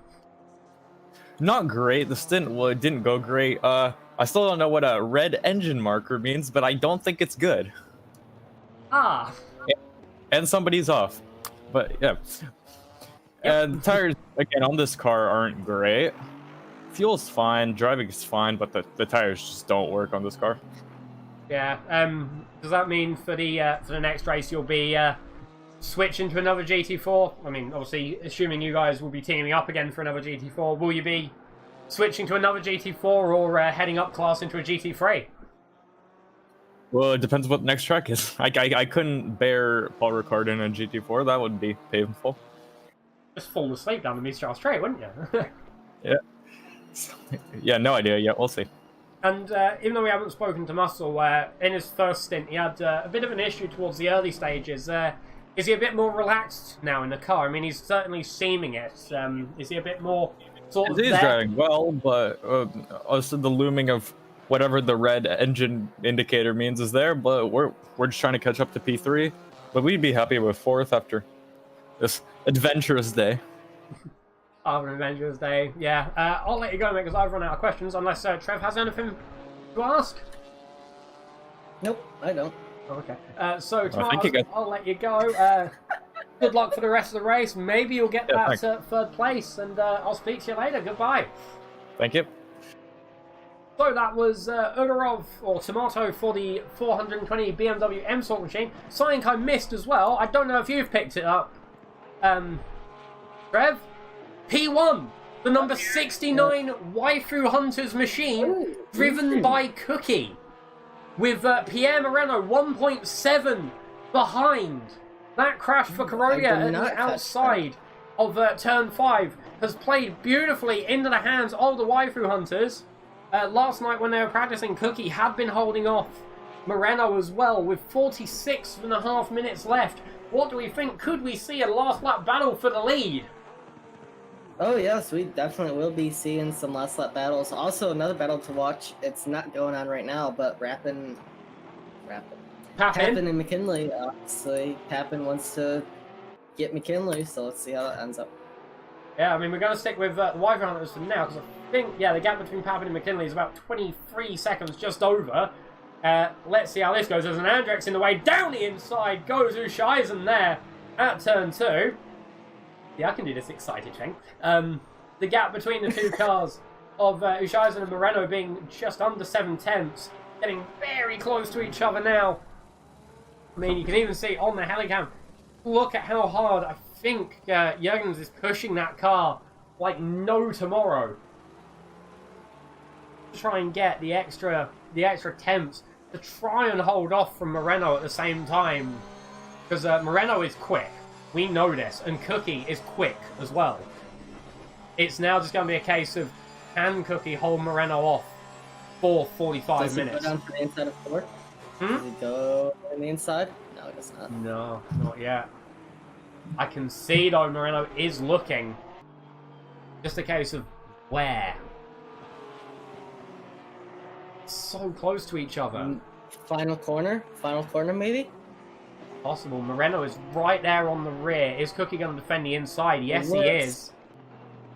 Not great. The stint didn't go great. I still don't know what a red engine marker means, but I don't think it's good. And somebody's off. But yeah. Yep. The tires, again, on this car aren't great. Fuel's fine, driving's fine, but the tires just don't work on this car. Yeah. Does that mean for the next race you'll be switching to another GT4? I mean, obviously, assuming you guys will be teaming up again for another GT4, will you be switching to another GT4 or heading up class into a GT3? Well, it depends what the next track is. I couldn't bear Paul Ricard in a GT4. That would be painful. Just fall asleep down the Meester Charles straight, wouldn't you? Yeah. Yeah, no idea yet. We'll see. And even though we haven't spoken to Muscle, in his first stint, he had a bit of an issue towards the early stages. Is he a bit more relaxed now in the car? I mean, he's certainly seeming it. Is he a bit more sort of He's there? driving well, but also the looming of whatever the red engine indicator means is there. But we're just trying to catch up to P3. But we'd be happy with 4th after this adventurous day. After an adventurous day, yeah. I'll let you go, mate, because I've run out of questions. Unless Trev has anything to ask. Nope, I don't. Okay. So, I think Tomas, I'll let you go. Good luck for the rest of the race. Maybe you'll get that 3rd place, and I'll speak to you later. Goodbye. Thank you. So that was Ugarov, or Tomato, for the 420 BMW M Sort machine. Something I missed as well. I don't know if you've picked it up. Trev? P1! The number 69 Waifu Hunters machine, driven by Cookie. With Pierre Moreno 1.7 behind. That crash for Corolla at the outside of turn 5 has played beautifully into the hands of the Waifu Hunters. Last night when they were practicing, Cookie had been holding off Moreno as well with 46.5 minutes left. What do we think? Could we see a last lap battle for the lead? Oh yes, we definitely will be seeing some last lap battles. Also, another battle to watch. It's not going on right now, but Papin and McKinley. Obviously, Papin wants to get McKinley, so let's see how that ends up. Yeah, I mean, we're going to stick with the Waifu Hunters for now, because I think, yeah, the gap between Papin and McKinley is about 23 seconds, just over. Let's see how this goes. There's an Andrex in the way. Down the inside goes Ushaizen there at turn 2. Yeah, I can do this excited thing. The gap between the two cars of Ushaizen and Moreno being just under 7 tenths, getting very close to each other now. I mean, you can even see on the helicam, look at how hard I think Jurgens is pushing that car like no tomorrow. To try and get the extra attempts to try and hold off from Moreno at the same time. Because Moreno is quick. We know this. And Cookie is quick as well. It's now just going to be a case of Can Cookie hold Moreno off for 45 Does he minutes? go down to the inside of 4? Hmm? Does he go on the inside? No, he does not. No, not yet. I can see though Moreno is looking. Just a case of where. So close to each other. Final corner maybe? Possible. Moreno is right there on the rear. Is Cookie going to defend the inside? Yes, he Works. is.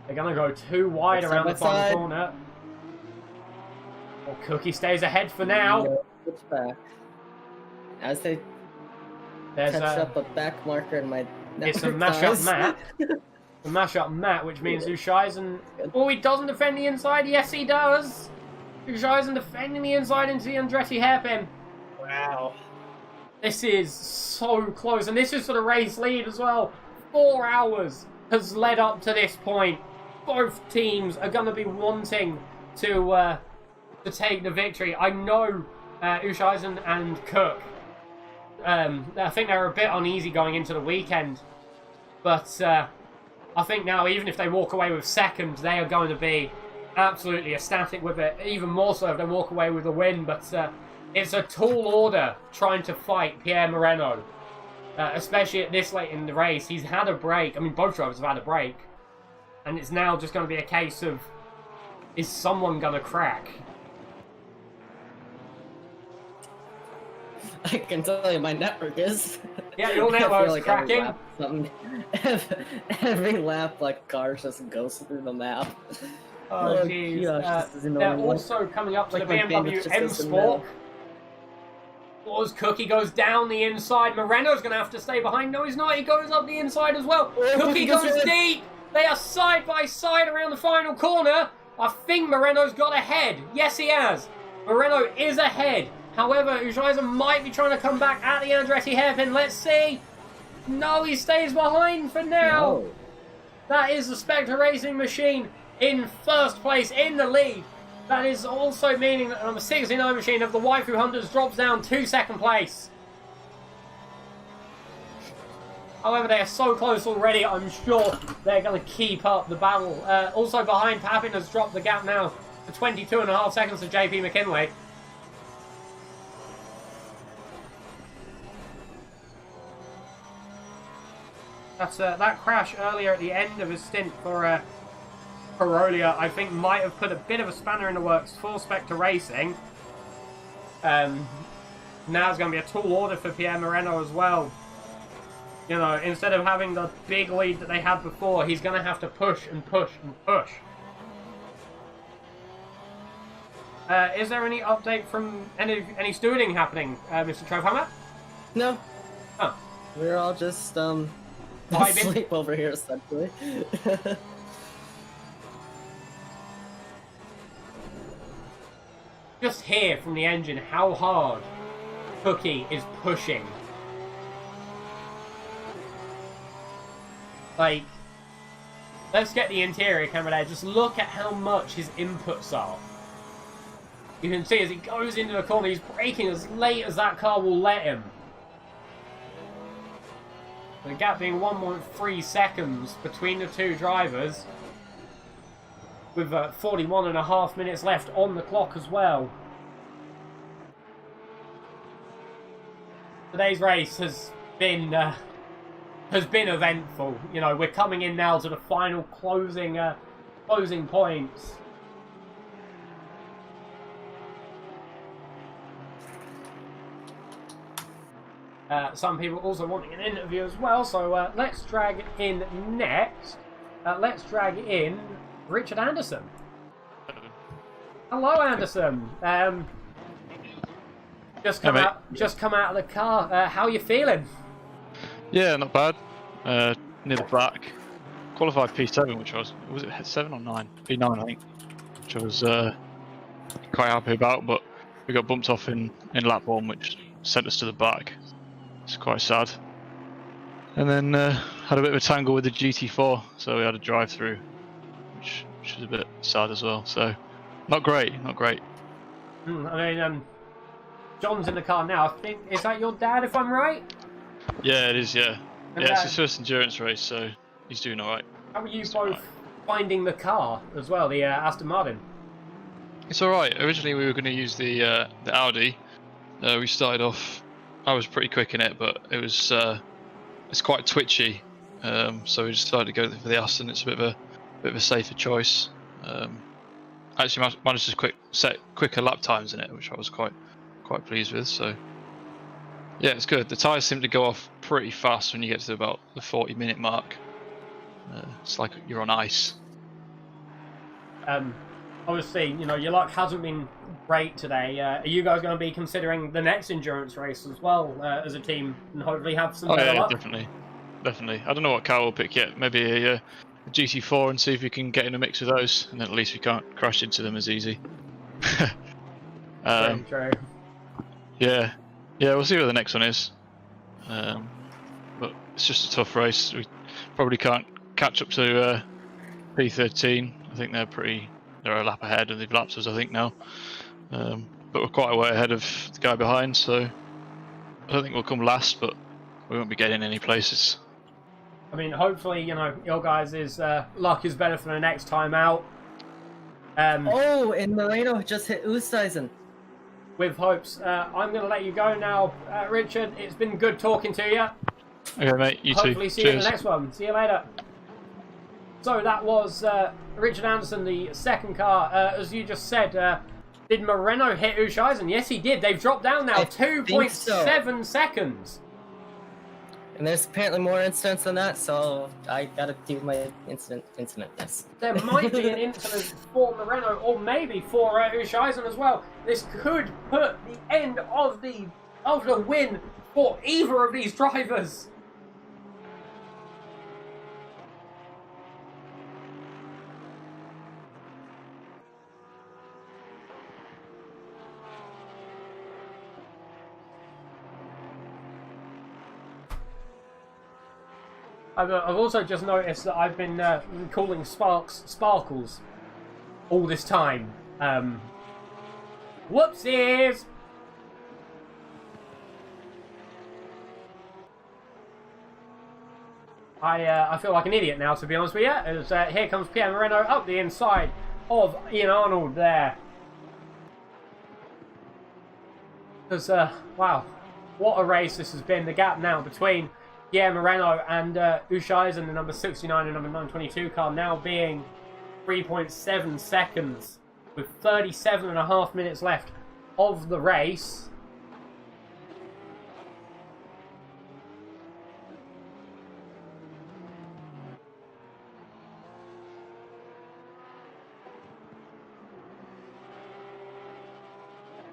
They're going to go too wide around the final side. corner. Well, Cookie stays ahead for now. No, it's back. As they There's touch a, up a back marker in my it's a network mash-up size. map. A mash-up map, which means Ushizen... Oh, he doesn't defend the inside. Yes, he does. Ushizen defending the inside into the Andretti hairpin. Wow. This is so close, and this is for the race lead as well. 4 hours has led up to this point. Both teams are going to be wanting to take the victory. I know Ushizen and Cook. I think they were a bit uneasy going into the weekend, but I think now, even if they walk away with second, they are going to be absolutely ecstatic with it. Even more so if they walk away with a win. But it's a tall order trying to fight Pierre Moreno, especially at this late in the race. He's had a break. I mean, both drivers have had a break, and it's now just going to be a case of, is someone going to crack? I can tell you my network is. Yeah, your I feel network's like cracking. Every lap, like, cars just goes through the map. Oh, jeez. gosh, this is They're annoying. also coming up to Like the my game BMW just M goes in Sport. As Cookie goes down the inside, Moreno's going to have to stay behind. No, he's not. He goes up the inside as well. Cookie goes deep. They are side by side around the final corner. I think Moreno's got ahead. Yes, he has. Moreno is ahead. However, Ushizen might be trying to come back at the Andretti hairpin. Let's see. No, he stays behind for now. No. That is the Spectre Racing Machine in first place in the lead. That is also meaning that the number 69 machine of the Waifu Hunters drops down to second place. However, they are so close already, I'm sure they're going to keep up the battle. Also behind, Papin has dropped the gap now to 22.5 seconds to JP McKinley. That's that crash earlier at the end of his stint for Parolia, I think, might have put a bit of a spanner in the works for Spectre Racing. Now it's going to be a tall order for Pierre Moreno as well. You know, instead of having the big lead that they had before, he's going to have to push and push and push. Is there any update from any stewarding happening, Mr. Trevhammer? No. Oh. We're all just Vibing? asleep over here, essentially. Just hear from the engine how hard Cookie is pushing. Like, let's get the interior camera there. Just look at how much his inputs are. You can see as he goes into the corner, he's braking as late as that car will let him. The gap being 1.3 seconds between the two drivers, with 41.5 minutes left on the clock as well. Today's race has been eventful. You know, we're coming in now to the final closing points. Some people also wanting an interview as well, so let's drag in next. Let's drag in Richard Anderson. Hello, Anderson. Just come out of the car. How are you feeling? Yeah, not bad. Near the back. Qualified P7, which was it 7 or 9? P9, I think. Which I was quite happy about, but we got bumped off in lap 1, which sent us to the back. It's quite sad. And then had a bit of a tangle with the GT4, so we had a drive-through, which was a bit sad as well. So, not great. I mean, John's in the car now. I think, is that your dad, if I'm right? Yeah, it is. Yeah, And, it's his first endurance race, so he's doing all right. How are you It's both alright. finding the car as well, the Aston Martin? It's alright. Originally we were going to use the Audi. We started off, I was pretty quick in it, but it was it's quite twitchy. So we just decided to go for the Aston. It's a bit of a safer choice. Actually managed to set quicker lap times in it, which I was quite pleased with. So yeah, it's good. The tyres seem to go off pretty fast when you get to about the 40-minute mark. It's like you're on ice. Obviously, you know, your luck hasn't been great today. Are you guys going to be considering the next endurance race as well as a team, and hopefully have some better luck? Definitely. I don't know what car we'll pick yet. Maybe a GT4 and see if we can get in a mix with those, and then at least we can't crash into them as easy. True. Yeah, we'll see what the next one is. But it's just a tough race. We probably can't catch up to P13. I think they're a lap ahead, and they've lapped us, I think, now. But we're quite a way ahead of the guy behind, so I don't think we'll come last, but we won't be getting any places. I mean, hopefully, you know, your guys' luck is better for the next time out. and Moreno just hit Oosthuizen. With hopes. I'm going to let you go now, Richard. It's been good talking to you. Okay, mate, you too. Hopefully see you in the next one. See you later. So that was Richard Anderson, the second car. As you just said, did Moreno hit Oosthuizen? Yes, he did. They've dropped down now 2.7 seconds. And there's apparently more incidents than that, so I gotta do my incident, yes. There might be an incident for Moreno, or maybe for Oosthuizen as well. This could put the end of the win for either of these drivers. I've also just noticed that I've been calling Sparks Sparkles all this time. Whoopsies! I feel like an idiot now, to be honest with you. As here comes Pierre Moreno up the inside of Ian Arnold there. Because, wow, what a race this has been. The gap now between Pierre Moreno and Oosthuizen, the number 69 and number 922 car, now being 3.7 seconds with 37.5 minutes left of the race.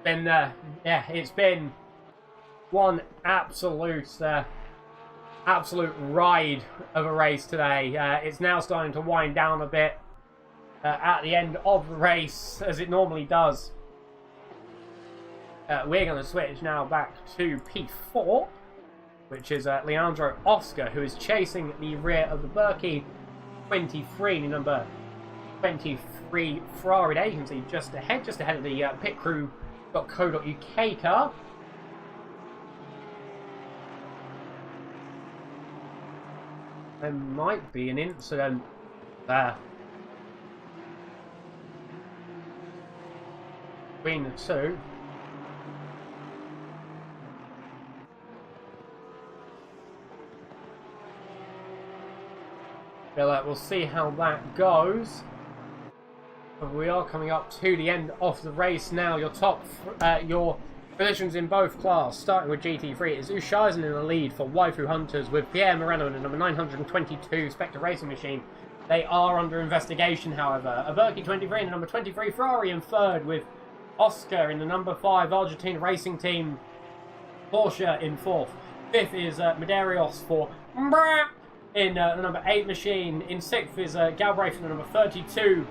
And yeah, it's been one absolute ride of a race today. It's now starting to wind down a bit at the end of the race, as it normally does. We're going to switch now back to P4, which is Leandro Oscar, who is chasing the rear of the Berkey 23, number 23 Ferrari there. You can see just ahead of the pitcrew.co.uk car. There might be an incident there between the two. But we'll see how that goes. But we are coming up to the end of the race now. Your positions in both class, starting with GT3, is Oosthuizen in the lead for Waifu Hunters with Pierre Moreno in the number 922 Spectre Racing Machine. They are under investigation, however. A Berkey 23 in the number 23 Ferrari in third, with Oscar in the number 5 Argentina Racing Team Porsche in fourth. Fifth is Medeiros for in the number 8 machine. In sixth is Galbraith in the number 32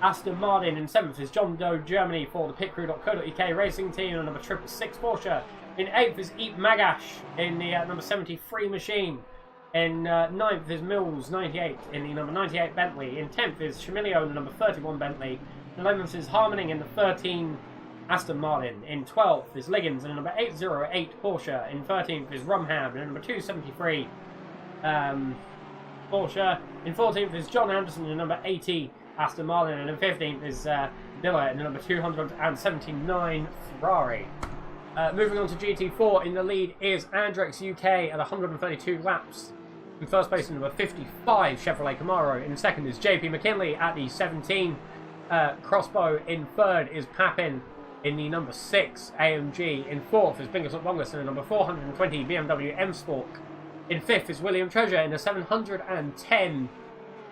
Aston Martin. In 7th is John Doe Germany for the pitcrew.co.uk racing team, and number 666 Porsche. In 8th is Eat Magash in the number 73 machine. In 9th is Mills 98 in the number 98 Bentley. In 10th is Chamilio in the number 31 Bentley. In 11th is Harmoning in the 13 Aston Martin. In 12th is Liggins in the number 808 Porsche. In 13th is Rumham in the number 273 Porsche. In 14th is John Anderson in number 80 Aston Martin, and in 15th is Dilla in the number 279 Ferrari. Moving on to GT4, in the lead is Andrex UK at 132 laps. In first place, in number 55 Chevrolet Camaro. In second is JP McKinley at the 17 Crossbow. In third is Papin in the number 6 AMG. In fourth is Mcbongus in the number 420 BMW M Sport. In fifth is William Treasure in the 710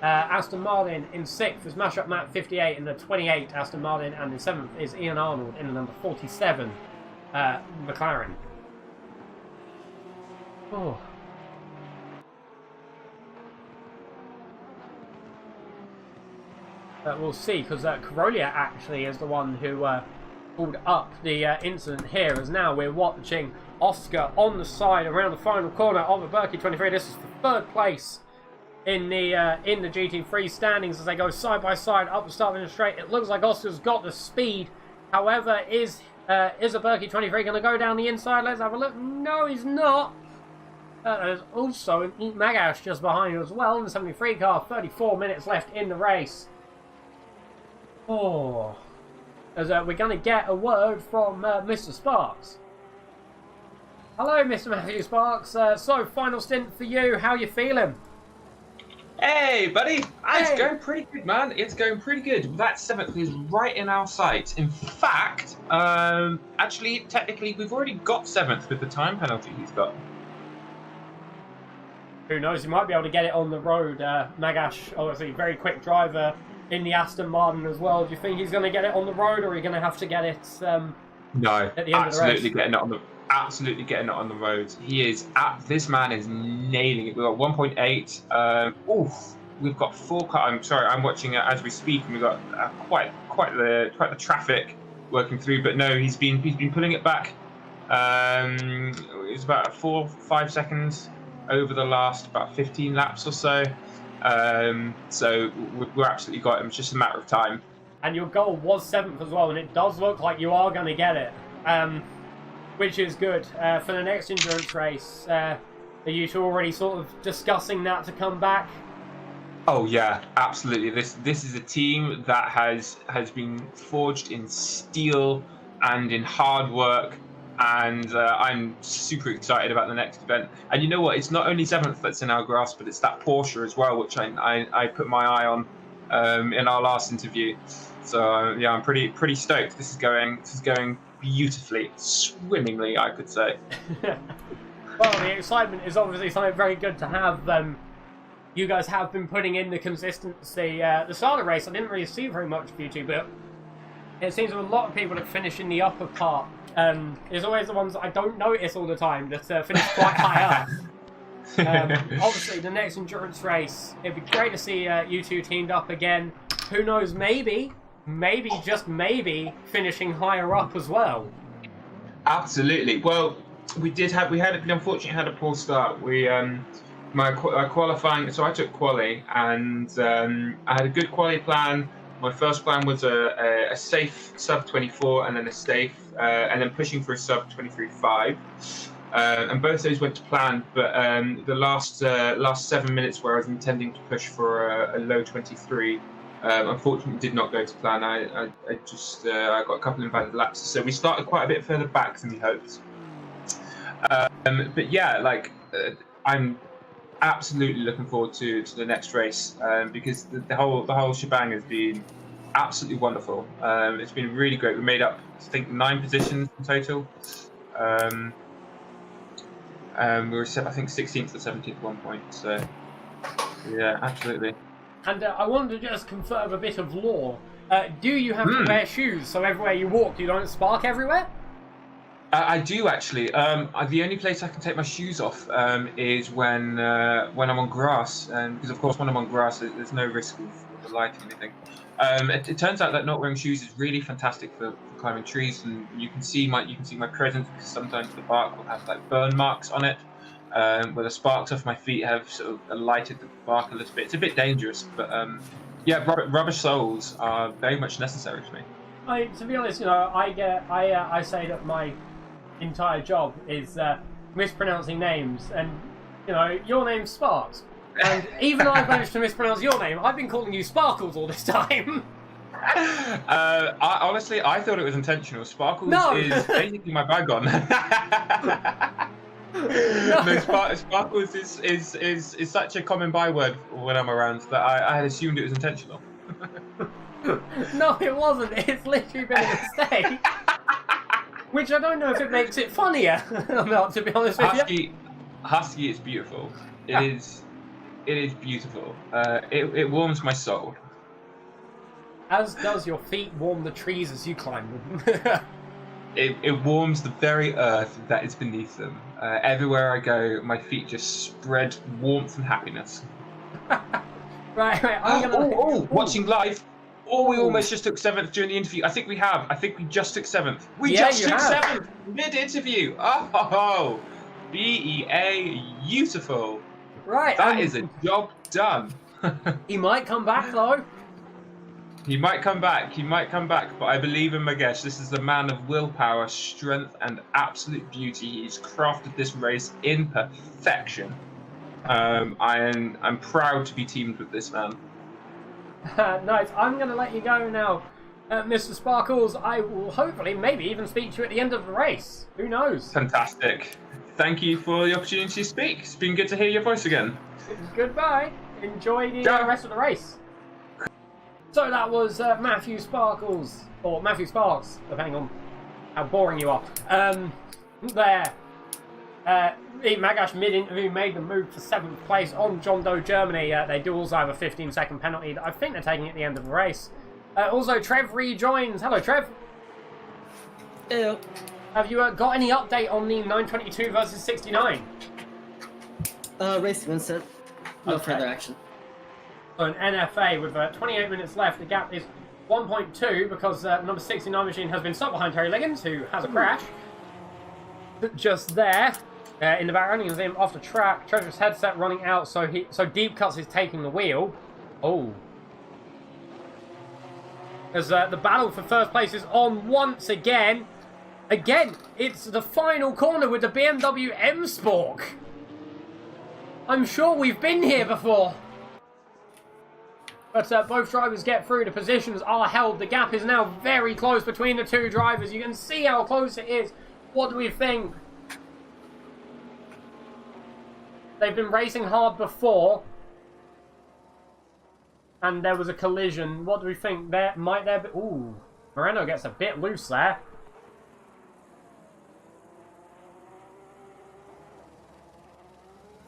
Aston Martin. In sixth is Mashup Matt 58 in the 28 Aston Martin. And in seventh is Ian Arnold in the number 47 McLaren. Oh. We'll see, because Carolia actually is the one who pulled up the incident here, as now we're watching Oscar on the side around the final corner of the Berkey 23. This is the third place in the GT3 standings as they go side by side up the start of the straight. It looks like Oscar's got the speed. However, is a Berkey 23 going to go down the inside? Let's have a look. No, he's not. There's also an Magash just behind as well in the 73 car. 34 minutes left in the race. Oh, as we're going to get a word from Mr. Sparks. Hello, Mr. Matthew Sparks. So, final stint for you. How you feeling? Hey, buddy. Hey. It's going pretty good, man. It's going pretty good. That 7th is right in our sights. In fact, actually, technically, we've already got 7th with the time penalty he's got. Who knows? You might be able to get it on the road. Magash, obviously, very quick driver in the Aston Martin as well. Do you think he's going to get it on the road, or are you going to have to get it No, at the end of the race? Absolutely getting it on the road. He is this man is nailing it. We've got 1.8. We've got 4 cars. I'm sorry, I'm watching it as we speak, and we've got quite the traffic working through. But no, he's been pulling it back. It's about 4-5 seconds over the last about 15 laps or so. So we're absolutely got him. It's just a matter of time. And your goal was 7th as well, and it does look like you are going to get it, which is good. For the next endurance race, are you two already sort of discussing that to come back? Oh yeah, absolutely. This is a team that has been forged in steel and in hard work. And I'm super excited about the next event. And you know what? It's not only 7th that's in our grasp, but it's that Porsche as well, which I put my eye on in our last interview. So yeah, I'm pretty stoked. This is going beautifully, swimmingly, I could say. Well, the excitement is obviously something very good to have. You guys have been putting in the consistency. The start of the race, I didn't really see very much of you two, but it seems there are a lot of people that finish in the upper part. There's always the ones that I don't notice all the time that finish quite high up. Obviously, the next endurance race, it'd be great to see you two teamed up again. Who knows, maybe, just maybe, finishing higher up as well. Absolutely. Well, we unfortunately had a poor start. My qualifying, so I took quali, and I had a good quali plan. My first plan was a safe sub 24 and then a safe, and then pushing for a sub 23.5. And both those went to plan, but the last 7 minutes where I was intending to push for a low 23, unfortunately did not go to plan. I got a couple of invalid lapses, so we started quite a bit further back than we hoped. But yeah, I'm absolutely looking forward to the next race, because the whole shebang has been absolutely wonderful. It's been really great. We made up, I think, 9 positions in total. We were, I think, 16th or 17th at one point. So yeah, absolutely. And I wanted to just confirm a bit of lore. Do you have to wear shoes so everywhere you walk you don't spark everywhere? I do actually. The only place I can take my shoes off is when I'm on grass, because of course when I'm on grass, there's no risk of the light or anything. It turns out that not wearing shoes is really fantastic for climbing trees, and you can see my presence, because sometimes the bark will have burn marks on it, where the sparks off my feet have sort of lighted the bark a little bit. It's a bit dangerous, but yeah, rubber soles are very much necessary for me. To be honest, I say that my entire job is mispronouncing names, and your name's Sparks. And even I've managed to mispronounce your name. I've been calling you Sparkles all this time. Honestly, I thought it was intentional. Sparkles No. is basically my bag on. No, Sparkles is such a common byword when I'm around that I had assumed it was intentional. No, it wasn't. It's literally been a mistake. Which I don't know if it makes it funnier. Not to be honest with you. Husky is beautiful. It is beautiful. It warms my soul. As does your feet warm the trees as you climb them. It warms the very earth that is beneath them. Everywhere I go, my feet just spread warmth and happiness. Right. I'm gonna. Watching live. Oh, we almost just took 7th during the interview. I think we have. I think we just took 7th. We Yeah, just you took have. 7th mid-interview. Oh, BEA, beautiful. Right. That is a job done. He might come back though. He might come back, but I believe in Magesh. This is a man of willpower, strength, and absolute beauty. He's crafted this race in perfection. I'm proud to be teamed with this man. Nice. I'm going to let you go now, Mr. Sparkles. I will hopefully, maybe even speak to you at the end of the race. Who knows? Fantastic. Thank you for the opportunity to speak. It's been good to hear your voice again. Goodbye. Enjoy the Ciao. rest of the race. So that was Matthew Sparkles, or Matthew Sparks, depending on how boring you are. There. Magash mid-interview made the move to 7th place on John Doe, Germany. They do also have a 15-second penalty that I think they're taking at the end of the race. Also, Trev rejoins. Hello, Trev. Ew. Have you got any update on the 922 versus 69? Race Vincent. No Okay. further action. So an NFA with 28 minutes left. The gap is 1.2 because number 69 machine has been stuck behind Terry Liggins, who has a crash. Just there. In the background, you can see him off the track. Trevor's headset running out, so Deep Cuts is taking the wheel. Oh. As the battle for first place is on once again. Again, it's the final corner with the BMW M Spork. I'm sure we've been here before. But both drivers get through. The positions are held. The gap is now very close between the two drivers. You can see how close it is. What do we think? They've been racing hard before. And there was a collision. What do we think? Might there be... Ooh. Moreno gets a bit loose there.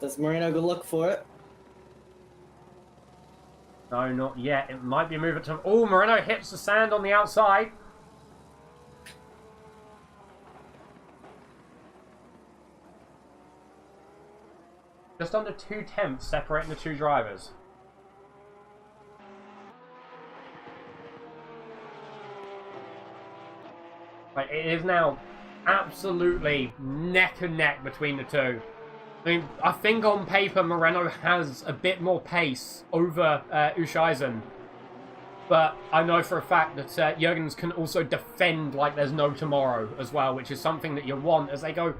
Does Moreno go look for it? No, not yet. It might be a move at time. Oh, Moreno hits the sand on the outside. Just under 2/10 separating the two drivers. Right, it is now absolutely neck and neck between the two. I think on paper Moreno has a bit more pace over Ushaizen. But I know for a fact that Jurgens can also defend like there's no tomorrow as well, which is something that you want as they go,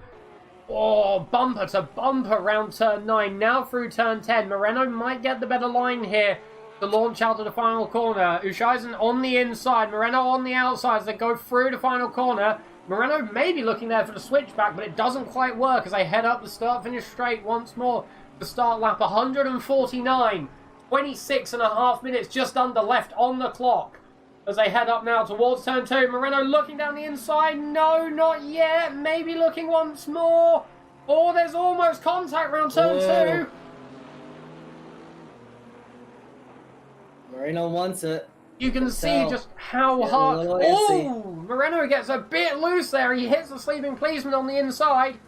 oh, bumper to bumper round turn 9. Now through turn 10. Moreno might get the better line here to launch out to the final corner. Ushaizen on the inside, Moreno on the outside as they go through the final corner. Moreno may be looking there for the switchback, but it doesn't quite work as they head up the start-finish straight once more. The start lap 149, 26.5 minutes just under left on the clock. As they head up now towards turn 2, Moreno looking down the inside. No, not yet. Maybe looking once more. Oh, there's almost contact round turn 2. Moreno wants it. You can see just how hard... Oh, Moreno gets a bit loose there. He hits the sleeping policeman on the inside.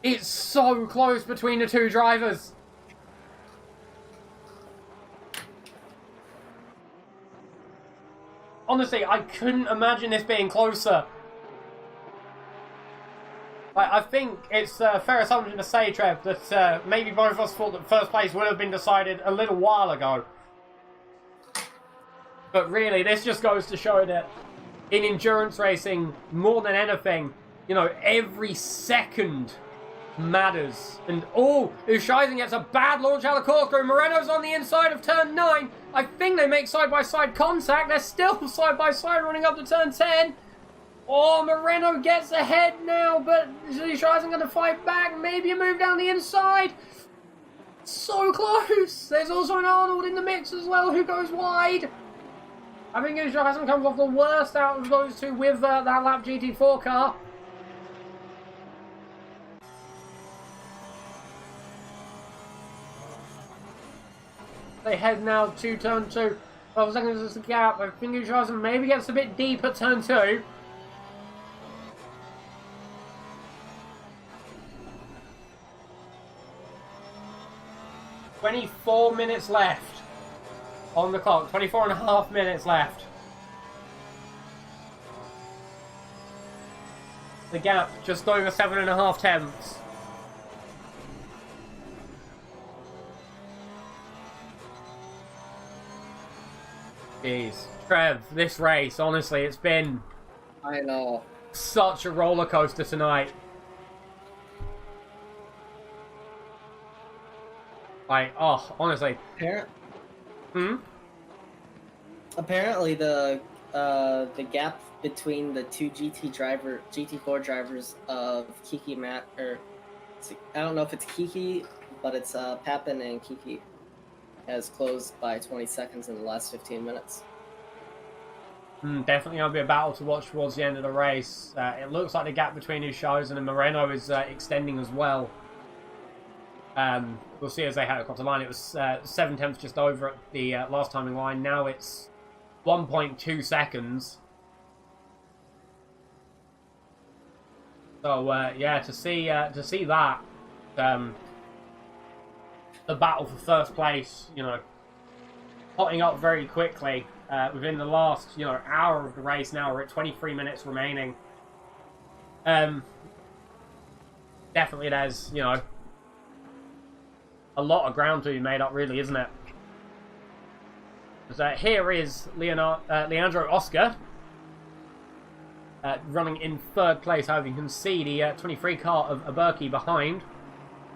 It's so close between the two drivers. Honestly, I couldn't imagine this being closer. I think it's a fair assumption to say, Trev, that maybe both of us thought that first place would have been decided a little while ago. But really, this just goes to show that in endurance racing, more than anything, you know, every second matters. And oh, Ushaizen gets a bad launch out of corkscrew. Moreno's on the inside of turn 9. I think they make side-by-side contact. They're still side-by-side running up to turn 10. Oh, Moreno gets ahead now, but Ushaizen going to fight back. Maybe a move down the inside. So close. There's also an Arnold in the mix as well who goes wide. I think Ushaizen comes off the worst out of those two with that lap GT4 car. They head now to turn 2. 12 seconds is the gap. I think Ushaizen maybe gets a bit deep at turn 2. "24 minutes left on the clock. 24.5 minutes left. The gap just over 7.5 tenths. Jeez. Trev, this race, honestly, it's been... I know. Such a roller coaster tonight. Like, oh, honestly. Apparently the gap between the two GT4 drivers of Kiki Matt, or I don't know if it's Kiki, but it's Papin and Kiki, has closed by 20 seconds in the last 15 minutes. Definitely going to be a battle to watch towards the end of the race. It looks like the gap between Ushaizen and Moreno is extending as well. We'll see as they head across the line. It was 7 tenths just over at the last timing line. Now it's 1.2 seconds. So yeah, to see that, the battle for first place, you know, hotting up very quickly within the last, you know, hour of the race. Now we're at 23 minutes remaining. Definitely, there's, you know, a lot of ground to be made up, really, isn't it? So here is Leandro Oscar running in 3rd place. However, you can see the 23 car of Aberki behind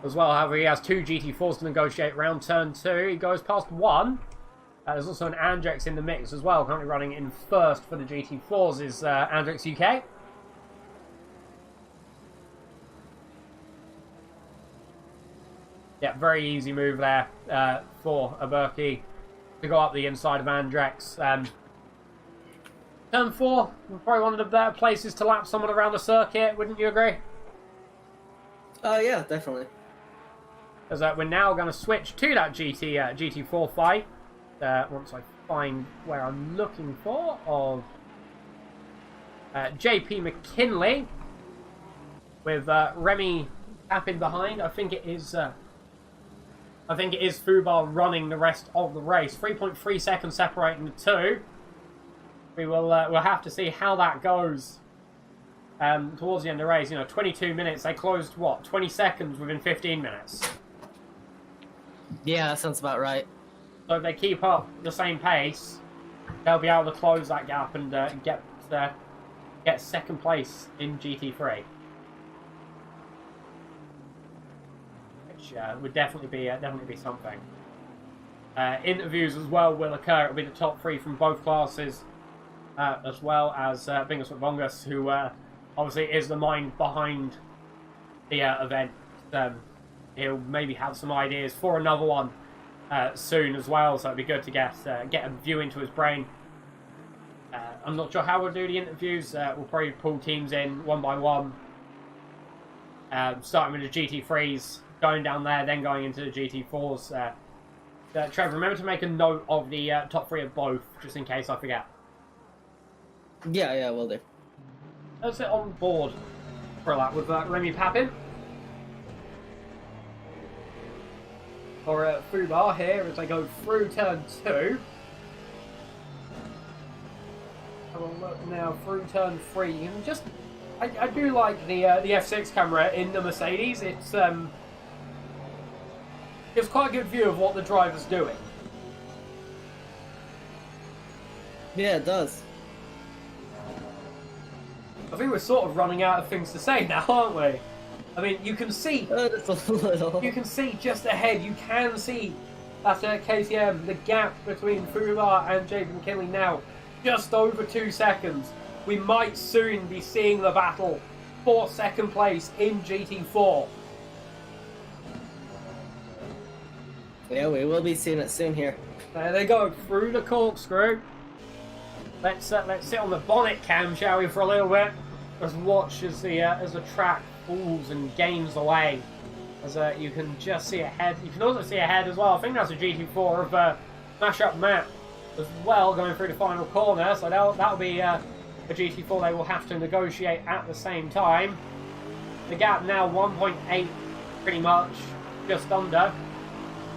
as well. However, he has 2 GT4s to negotiate round turn 2. He goes past 1. There's also an Andrex in the mix as well. Currently running in 1st for the GT4s is Andrex UK. Yeah, very easy move there for Aberki to go up the inside of Andrex. Turn 4, probably one of the better places to lap someone around the circuit, wouldn't you agree? Yeah, definitely. Because we're now going to switch to that GT4 fight. Once I find where I'm looking for, of JP McKinley with Remy tapping behind. I think it is Fubar running the rest of the race. 3.3 seconds separating the two. We will we'll have to see how that goes towards the end of the race. You know, 22 minutes. They closed, what, 20 seconds within 15 minutes? Yeah, that sounds about right. So if they keep up the same pace, they'll be able to close that gap and get 2nd place in GT3. Which would definitely be something. Interviews as well will occur. It'll be the top 3 from both classes, as well as Mcbongus, who obviously is the mind behind the event. He'll maybe have some ideas for another one soon as well, so it'd be good to get a view into his brain. I'm not sure how we'll do the interviews. We'll probably pull teams in one by one, starting with the GT3s, going down there, then going into the GT4s. Trevor, remember to make a note of the top 3 of both, just in case I forget. Yeah, will do. Let's sit on board for that with Remy Papin. For Fubar here as they go through turn 2. Have a look now through turn 3. You can just, I do like the F6 camera in the Mercedes. It's gives quite a good view of what the driver's doing. Yeah, it does. I think we're sort of running out of things to say now, aren't we? I mean, you can see, Just a little. you can see just ahead. You can see after KTM the gap between Furular and JP McKinley now just over 2 seconds. We might soon be seeing the battle for second place in GT4. Yeah, we will be seeing it soon here. There they go through the corkscrew. Let's sit on the bonnet cam, shall we, for a little bit? Let's watch as the track falls and gains away. As you can just see ahead. You can also see ahead as well. I think that's a GT4 of Mashup Map as well, going through the final corner. So that'll be a GT4 they will have to negotiate at the same time. The gap now 1.8, pretty much, just under.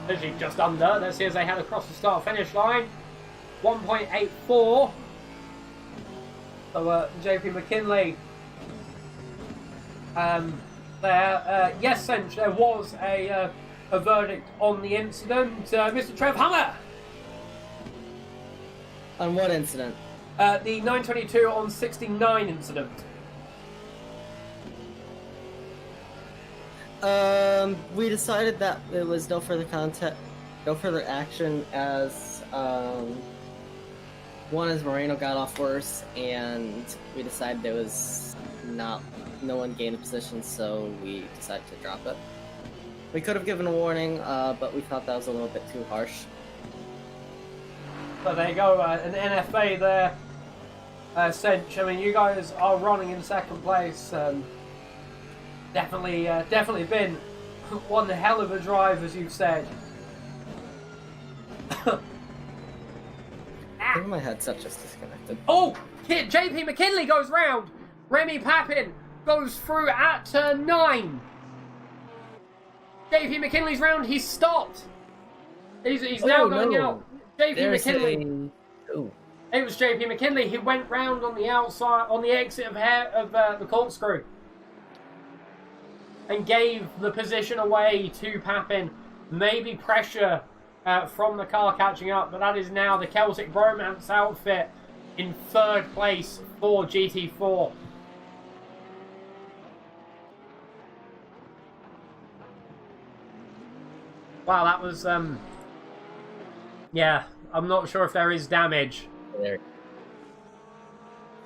Literally just under. Let's see as they head across the start-finish line. 1.84. So JP McKinley there. Yes, Sench, there was a verdict on the incident. Mr. Trev Hummer! On what incident? The 922 on 69 incident. We decided that it was no further action as one as Moreno got off worse, and we decided there was no one gained a position, so we decided to drop it. We could have given a warning, but we thought that was a little bit too harsh. So there you go, an NFA there. Sench, I mean, you guys are running in second place. Definitely been one hell of a drive, as you've said. I think my headset just disconnected. Oh! JP McKinley goes round! Remy Papin goes through at turn 9. JP McKinley's round, he's stopped. He's now going out. JP McKinley. It was JP McKinley. He went round on the outside, on the exit of the corkscrew, and gave the position away to Papin. Maybe pressure from the car catching up, but that is now the Celtic Bromance outfit in third place for GT4. Wow, that was yeah, I'm not sure if there is damage. There.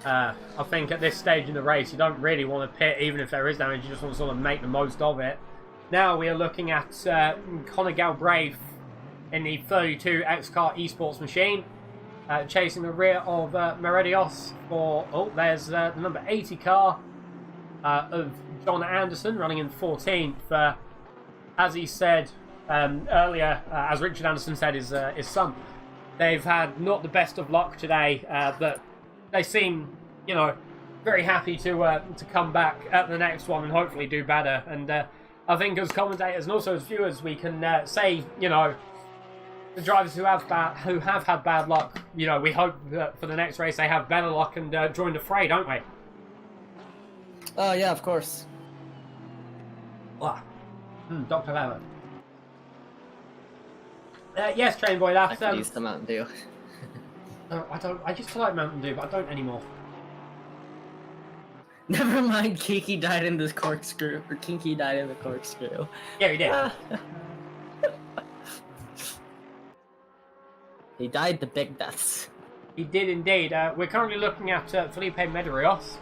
I think at this stage in the race, you don't really want to pit, even if there is damage. You just want to sort of make the most of it. Now we are looking at Conor Galbraith in the 32 X-Car Esports machine, chasing the rear of Meredios for... Oh, there's the number 80 car of John Anderson running in 14th. As he said earlier, as Richard Anderson said, his son, they've had not the best of luck today, but they seem, you know, very happy to come back at the next one and hopefully do better. And I think as commentators and also as viewers, we can say, you know, the drivers who have had bad luck, you know, we hope that for the next race they have better luck and join the fray, don't we? Oh yeah, of course. Ah. Dr. Levitt. Yes, Train Boy, that's... I could use the Mountain Dew. No, I don't. I used to like Mountain Dew, but I don't anymore. Never mind, Kiki died in this corkscrew. Or Kinky died in the corkscrew. Yeah, he did. He died the big deaths. He did indeed. We're currently looking at Felipe Medeiros.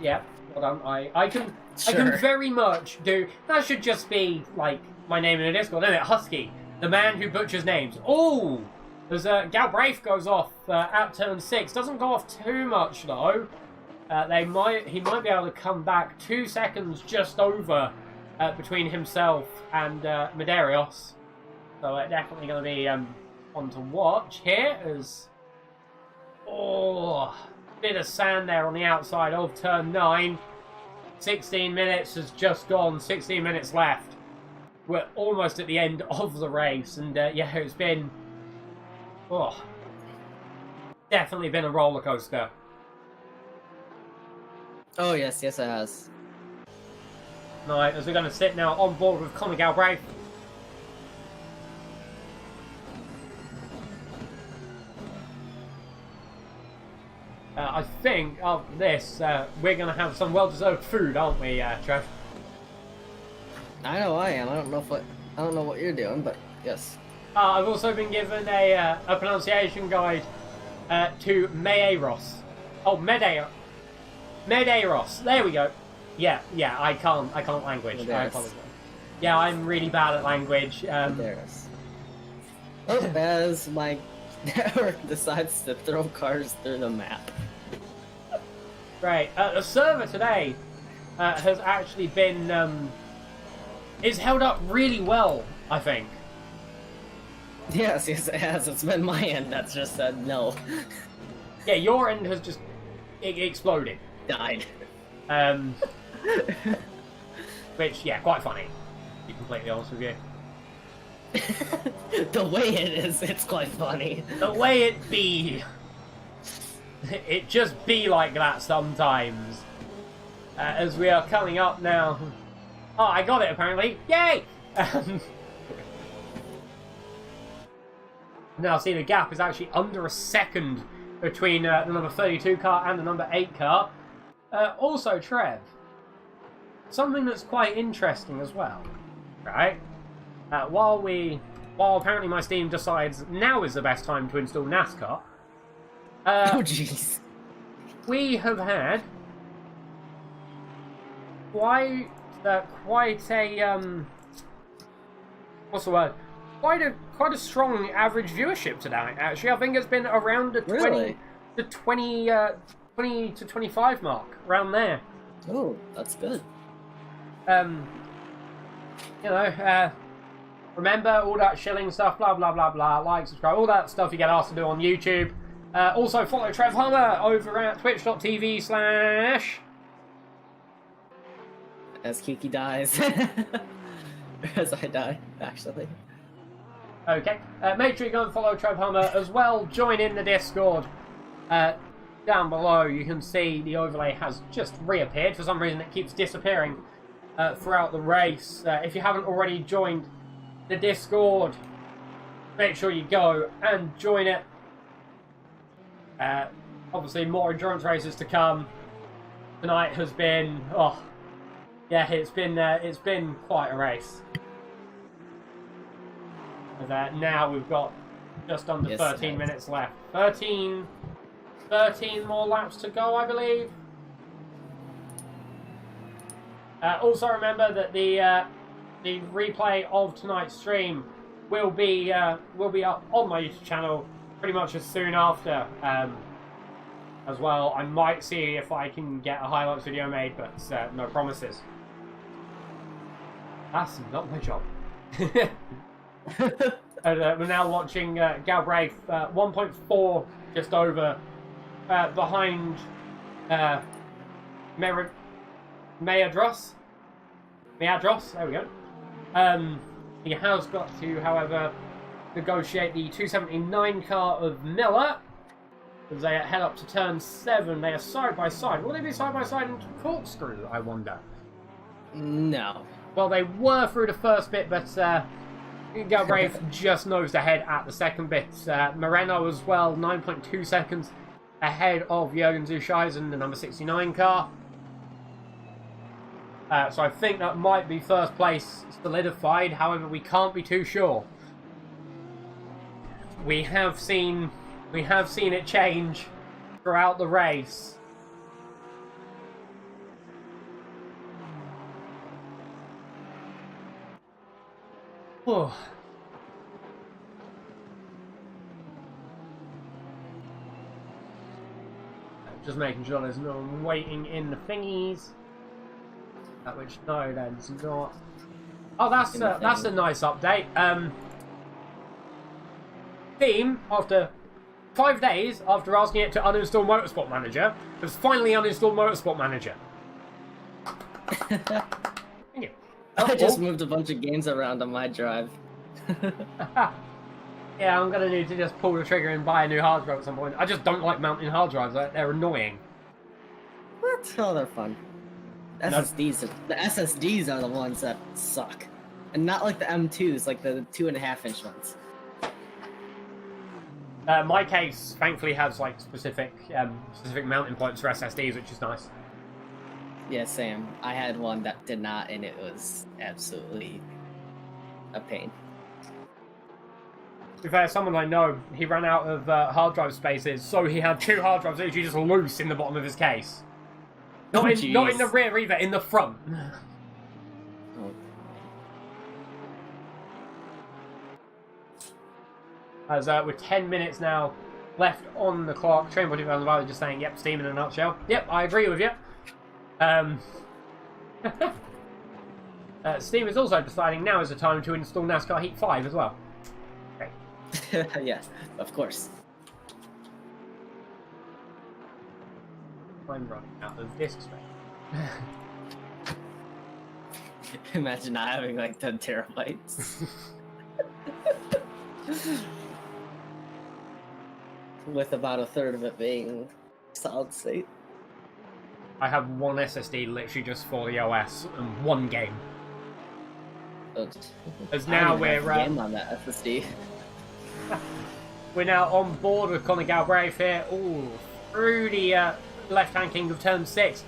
Yeah, hold on. I can very much do... That should just be, like, my name in the Discord, isn't it? Husky. The man who butchers names. Oh! As Galbraith goes off at turn 6. Doesn't go off too much, though. He might be able to come back 2 seconds just over between himself and Medeiros. So definitely going to be one to watch here. As bit of sand there on the outside of turn 9. 16 minutes has just gone. 16 minutes left. We're almost at the end of the race, and yeah, it's been definitely been a roller coaster. Oh yes, it has. Right, as we're going to sit now on board with Conor Galbraith. I think after this, we're going to have some well-deserved food, aren't we, Trev? I know I am. I don't know what you're doing, but yes. I've also been given a pronunciation guide to Medeiros. Oh, Medeiros. There we go. Yeah, I can't language. Medeiros. I apologize. Yeah, I'm really bad at language. Medeiros. Oh, as my network decides to throw cars through the map. Right. The server today has actually been is held up really well, I think. Yes, it has. It's been my end that's just said no. Yeah, your end has just exploded. Died. Which, yeah, quite funny. To be completely honest with you. The way it is, it's quite funny. The way it be. It just be like that sometimes. As we are coming up now. Oh, I got it apparently. Yay! Now, see, the gap is actually under a second between the number 32 car and the number 8 car. Also, Trev, something that's quite interesting as well, right? While apparently my Steam decides now is the best time to install NASCAR, oh jeez, we have had quite a what's the word? Quite a strong average viewership today. Actually, I think it's been around the 20 to 25 mark, around there. Oh, that's good. You know, remember all that shilling stuff, blah blah blah blah. Like, subscribe, all that stuff you get asked to do on YouTube. Also, follow Trev Hummer over at twitch.tv/ As Kiki dies. As I die, actually. Okay, make sure you go and follow Trev Hummer as well. Join in the Discord. Down below, you can see the overlay has just reappeared. For some reason, it keeps disappearing throughout the race. If you haven't already joined the Discord, make sure you go and join it. Obviously, more endurance races to come. Tonight has been, it's been quite a race. Now we've got just under 13 minutes left. 13 more laps to go, I believe. Also remember that the replay of tonight's stream will be up on my YouTube channel pretty much as soon after. As well, I might see if I can get a highlights video made, but no promises. That's not my job. And, we're now watching Galbraith 1.4 just over behind Meadros. There we go. He has got to, however, negotiate the 279 car of Miller as they head up to turn 7. They are side by side. Will they be side by side into corkscrew, I wonder? No. Well, they were through the first bit, but Galbraith just nosed ahead at the second bit. Moreno as well, 9.2 seconds ahead of Jürgen Zuscheisen, the number 69 car. So I think that might be first place solidified. However, we can't be too sure. We have seen it change throughout the race. Oh. Just making sure there's no one waiting in the thingies. Which no, there's not. Oh, that's a nice update. Steam, after 5 days after asking it to uninstall Motorsport Manager, has finally uninstalled Motorsport Manager. Thank you. I just moved a bunch of games around on my drive. Yeah, I'm gonna need to just pull the trigger and buy a new hard drive at some point. I just don't like mounting hard drives. They're annoying. What? Oh, they're fun. The SSDs are the ones that suck. And not like the M2s, like the 2.5-inch ones. My case, thankfully, has like specific mounting points for SSDs, which is nice. Yeah, same. I had one that did not, and it was absolutely a pain. To be fair, someone I know, he ran out of hard drive spaces, so he had 2 hard drives literally just loose in the bottom of his case. Not in the rear either, in the front. Oh. As with 10 minutes now left on the clock, Train Body Van Valley just saying, yep, Steam in a nutshell. Yep, I agree with you. Steam is also deciding now is the time to install NASCAR Heat 5 as well. Okay. Yes, of course. I'm running out of disk space. Imagine not having like 10 terabytes. With about a third of it being solid state. I have 1 SSD literally just for the OS and 1 game. As now we're game on that SSD. We're now on board with Conor Galbraith here. Ooh, through the left-hand king of turn 6.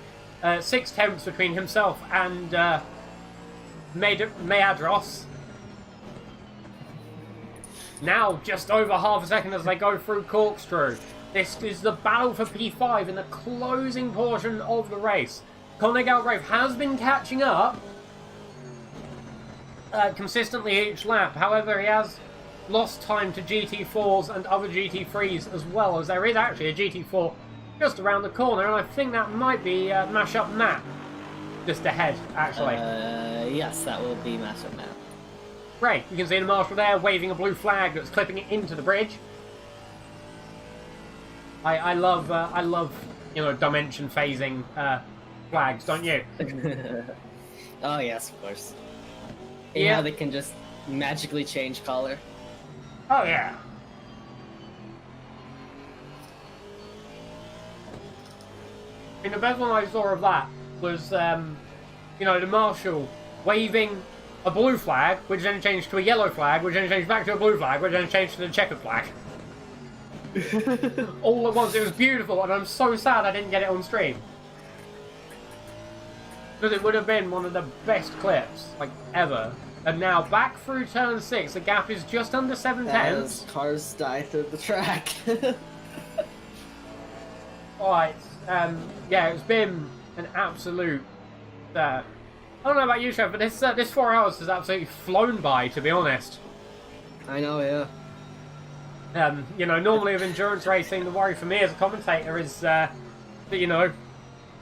6 tenths between himself and Meadros. Now just over half a second as they go through Corkscrew. This is the battle for P5 in the closing portion of the race. Conor Galbraith has been catching up consistently each lap. However, he has lost time to GT4s and other GT3s as well, as there is actually a GT4 just around the corner, and I think that might be Mashup Matt just ahead, actually. Yes, that will be Mashup Matt. Great, you can see the marshal there waving a blue flag that's clipping it into the bridge. I love dimension phasing flags, don't you? Oh yes, of course. Yeah, they can just magically change color. Oh yeah. I mean, the best one I saw of that was, the marshal waving a blue flag, which then changed to a yellow flag, which then changed back to a blue flag, which then changed to the checkered flag. All at once. It was beautiful, and I'm so sad I didn't get it on stream. Because it would have been one of the best clips, like, ever. And now, back through turn 6, the gap is just under 7 tenths. As cars die through the track. Alright, yeah, it's been an absolute... I don't know about you, Trev, but this 4 hours has absolutely flown by, to be honest. I know, yeah. Normally with endurance racing, the worry for me as a commentator is that,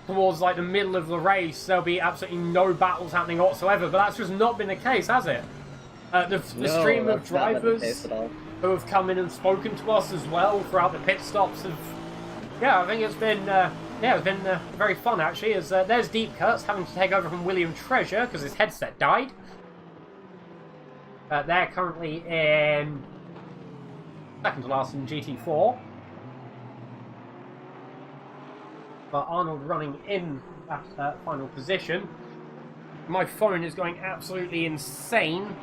towards like the middle of the race, there'll be absolutely no battles happening whatsoever, but that's just not been the case, has it? The stream of drivers who have come in and spoken to us as well throughout the pit stops have... Yeah, I think it's been... it's been very fun, actually, as there's Deep Cuts having to take over from William Treasure because his headset died. They're currently in second to last in GT4. But Arnold running in that final position. My phone is going absolutely insane.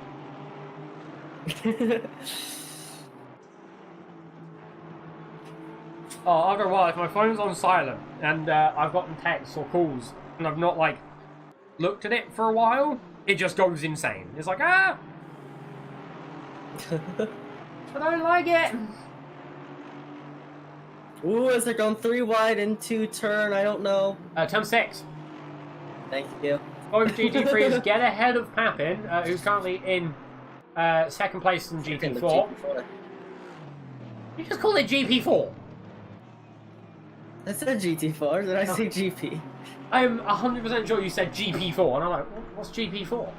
After a while, if my phone's on silent and I've gotten texts or calls and I've not looked at it for a while, it just goes insane. It's like, I don't like it. Ooh, is it going 3 wide into turn? I don't know. Turn 6. Thank you. Both GT3s get ahead of Papin, who's currently in second place in GT4. You just call it GP4. I said GT4. Did I say GP? I'm 100% sure you said GP4, and I'm like, what's GP4?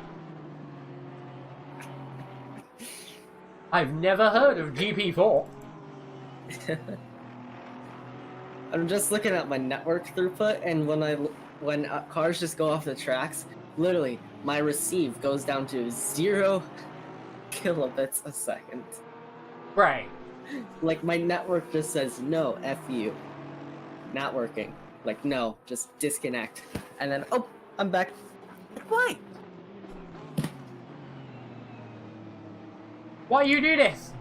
I've never heard of GP4. I'm just looking at my network throughput, and when cars just go off the tracks, literally my receive goes down to 0 kilobits a second. Right. Like my network just says no, F you. Not working. Like no, just disconnect. And then I'm back. Why? Why you do this?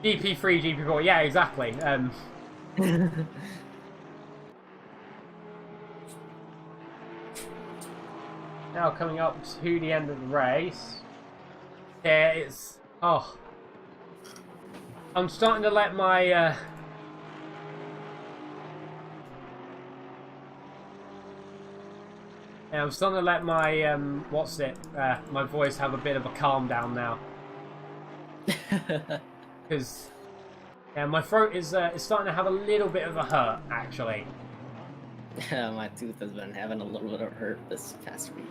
GP3, GP4. Yeah, exactly. Now coming up to the end of the race. Yeah, it's... Oh. I'm starting to let my... Yeah, I'm starting to let my, my voice have a bit of a calm down now. Because, yeah, my throat is starting to have a little bit of a hurt, actually. My tooth has been having a little bit of hurt this past week.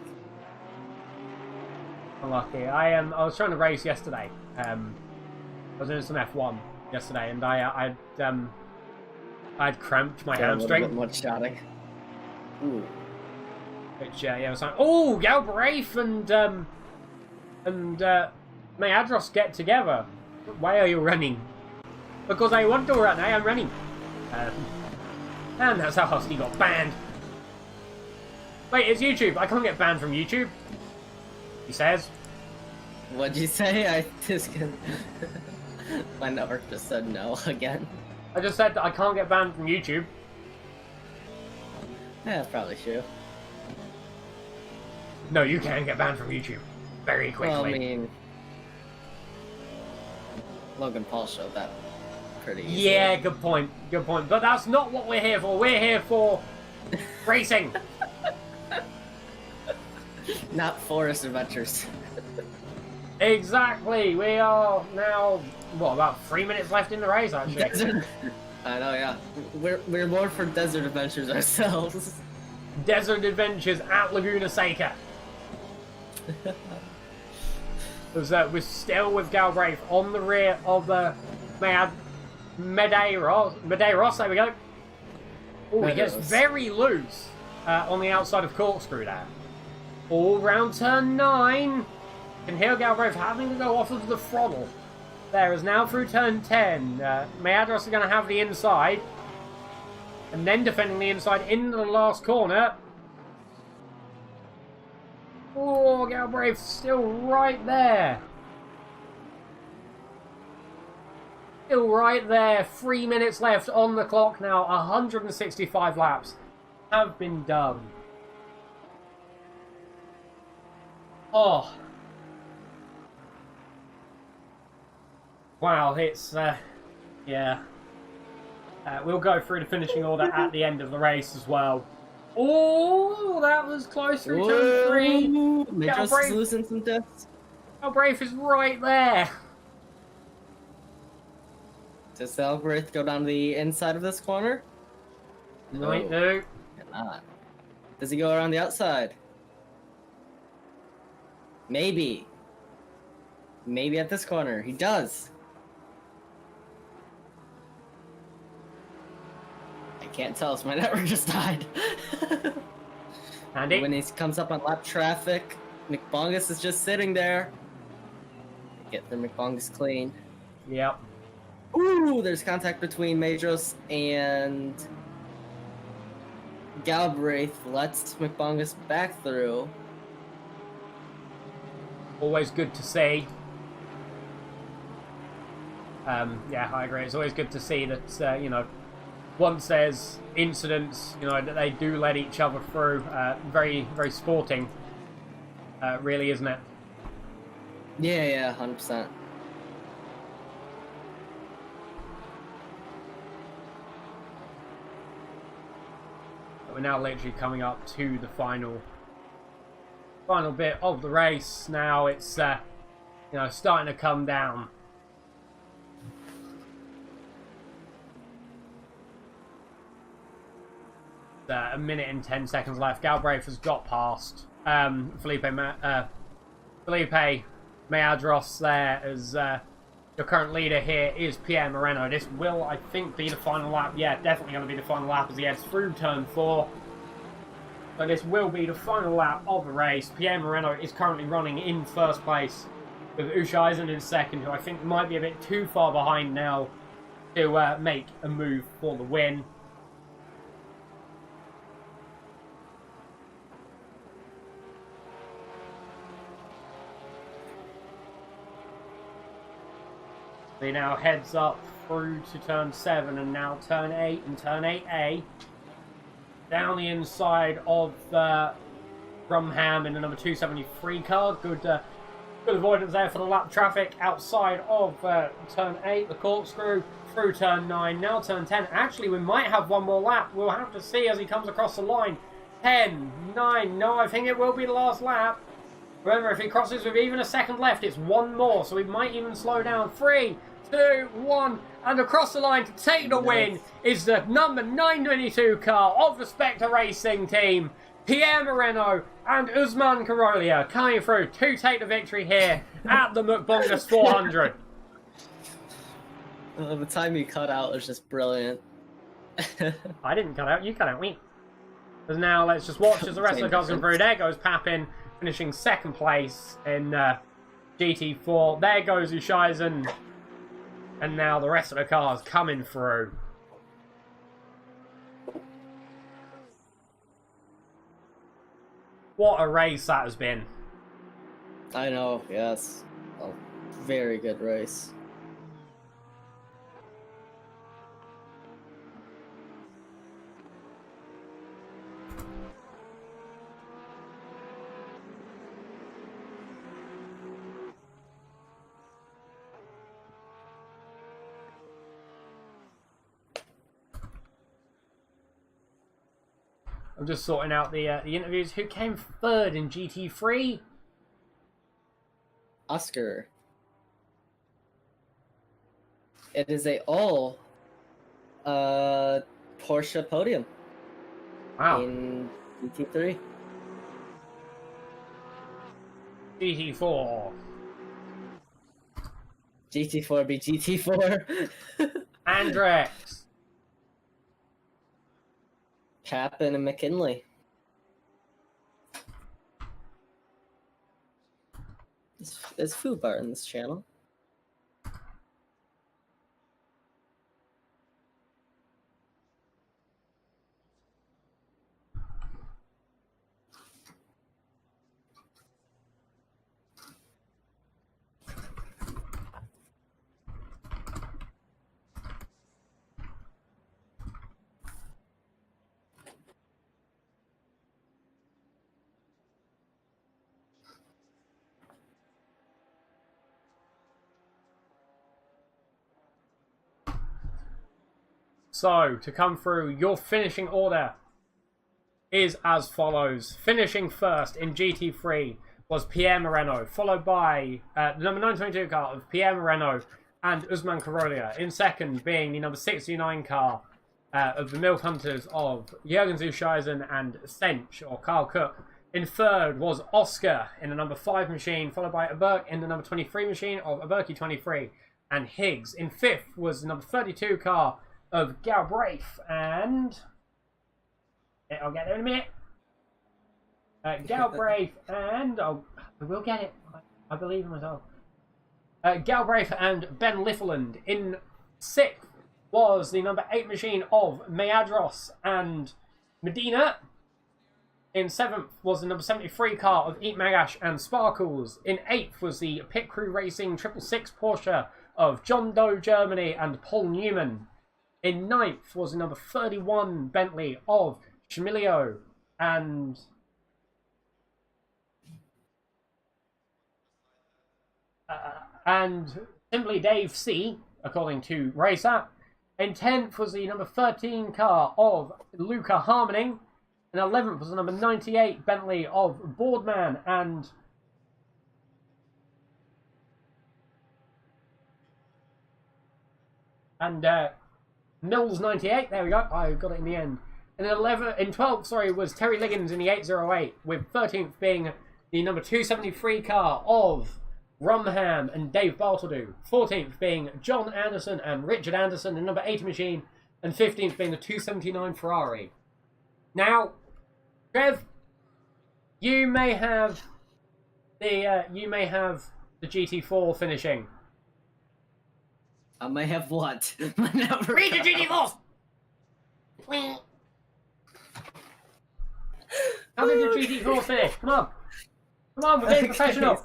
Unlucky. I was trying to race yesterday. I was doing some F1 yesterday, and I'd cramped my hamstring. A little bit much shotting. Ooh. Which yeah, was like, oh, Galbraith and Mayadros get together. Why are you running? Because I want to run. I am running. And that's how Husky got banned. Wait, it's YouTube. I can't get banned from YouTube. He says. What'd you say? I just my network just said no again. I just said that I can't get banned from YouTube. Yeah, that's probably true. No, you can get banned from YouTube very quickly. Well, I mean, Logan Paul showed that pretty easily. Yeah, good point. Good point. But that's not what we're here for. We're here for racing. Not forest adventures. Exactly. We are now, what, about 3 minutes left in the race, actually. Desert. I know, yeah. We're more for desert adventures ourselves. Desert adventures at Laguna Seca. We're still with Galbraith on the rear of the Medeiros. There we go. Oh, he gets very loose on the outside of Corkscrew there. All round turn 9. And here Galbraith having to go off of the throttle. There is now through turn 10. Mayadros are going to have the inside. And then defending the inside into the last corner. Oh, Galbraith still right there. Still right there. 3 minutes left on the clock now. 165 laps have been done. Oh. Wow, it's, yeah. We'll go through the finishing order at the end of the race as well. Oh, that was close through turn 3. Mayadros is losing some deaths. Galbraith is right there. Does Galbraith go down the inside of this corner? No. Cannot. Does he go around the outside? Maybe. Maybe at this corner. He does. I can't tell if my network just died. Andy? When he comes up on lap traffic, Mcbongus is just sitting there. Get the Mcbongus clean. Yep. Ooh, there's contact between Mayadros and Galbraith. Lets Mcbongus back through. Always good to see. Yeah, I agree. It's always good to see that, you know, once there's incidents, you know, that they do let each other through. Very, very sporting, really, isn't it? Yeah, 100%. We're now literally coming up to the final bit of the race. Now it's, you know, starting to come down. A minute and 10 seconds left. Galbraith has got past Felipe Mayadros there as your current leader here is Pierre Moreno. This will, I think, be the final lap. Yeah, definitely going to be the final lap as he heads through turn 4. So this will be the final lap of the race. Pierre Moreno is currently running in first place with Ushaisen in second, who I think might be a bit too far behind now to make a move for the win. He now heads up through to turn 7 and now turn 8 and turn 8A. Down the inside of Rumham in the number 273 car. Good avoidance there for the lap traffic outside of turn 8, the corkscrew, through turn 9, now turn 10. Actually, we might have one more lap. We'll have to see as he comes across the line. 10, 9, no, I think it will be the last lap. Remember, if he crosses with even a second left, it's one more, so we might even slow down. 3, 2, 1, and across the line to take the win is the number 922 car of the Spectre Racing team. Pierre Moreno and Usman Karolia coming through to take the victory here at the Mcbongus 400. The time you cut out was just brilliant. I didn't cut out, you cut out me. Because now let's just watch as the rest of the cars come through. There goes Papin, finishing second place in GT4. There goes Ushaisen. And now the rest of the cars coming through. What a race that has been. I know, yes. A very good race. I'm just sorting out the interviews. Who came third in GT3? Oscar. It is a all Porsche podium. Wow. In GT3. GT4. GT4 be GT4. Andrex. Papin and McKinley. There's food bar in this channel. So, to come through, your finishing order is as follows. Finishing first in GT3 was Pierre Moreno, followed by the number 922 car of Pierre Moreno and Usman Karolia. In second being the number 69 car of the Milk Hunters of Jürgen Zuschaisen and Sench, or Carl Cook. In third was Oscar in the number 5 machine, followed by Aberk in the number 23 machine of Aberky 23 and Higgs. In fifth was the number 32 car of Galbraith and... I'll get there in a minute. Galbraith and... Oh, I will get it. I believe in myself. Galbraith and Ben Litherland. In sixth was the number 8 machine of Meadros and Medina. In seventh was the number 73 car of Eat Magash and Sparkles. In eighth was the Pit Crew Racing 666 Porsche of John Doe Germany and Paul Newman. In ninth was the number 31 Bentley of Schmilio and Simply Dave C, according to RaceApp. In 10th was the number 13 car of Luca Harmoning. In 11th was the number 98 Bentley of Boardman and Mills 98. There we go. I got it in the end. In 12th, sorry, was Terry Liggins in the 808, with 13th being the number 273 car of Rumham and Dave Bartledew. 14th being John Anderson and Richard Anderson, the number 80 machine, and 15th being the 279 Ferrari. Now, Trev, you may have the GT4 finishing. I may have what? Read the GT4. How did the GT4 finish? Come on, we're getting professional.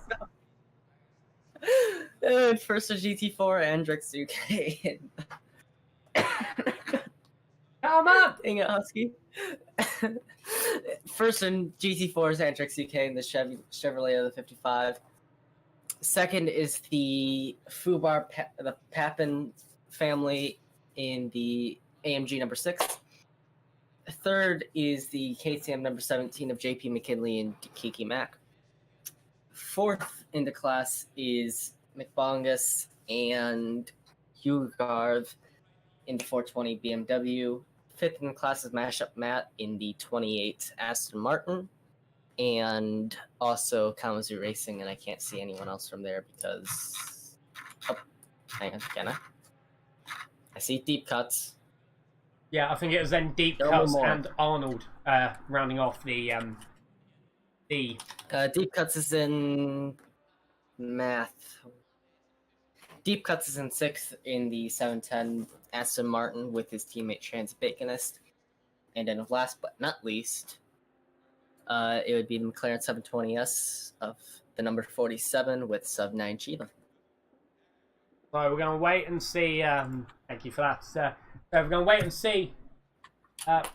First a GT4 and Drexuke. Come on! Dang it, Husky. First in GT4's Andrex UK in the Chevrolet of the 55. Second is the the Papin family in the AMG number 6. Third is the KTM number 17 of JP McKinley and Kiki Mack. Fourth in the class is Mcbongus and Hugarth in the 420 BMW. Fifth in the class is Mashup Matt in the 28 Aston Martin. And also Kalamazoo Racing, and I can't see anyone else from there because... Oh, hang on, can I? I see Deep Cuts. Yeah, I think it was then Deep No Cuts more. and Arnold rounding off the Deep Cuts is in math. Deep Cuts is in 6th in the 710 Aston Martin with his teammate Trans Baconist. And then last but not least, it would be the McLaren 720S of the number 47 with sub 9 Chiba. So we're going to wait and see. Thank you for that. So we're going to wait and see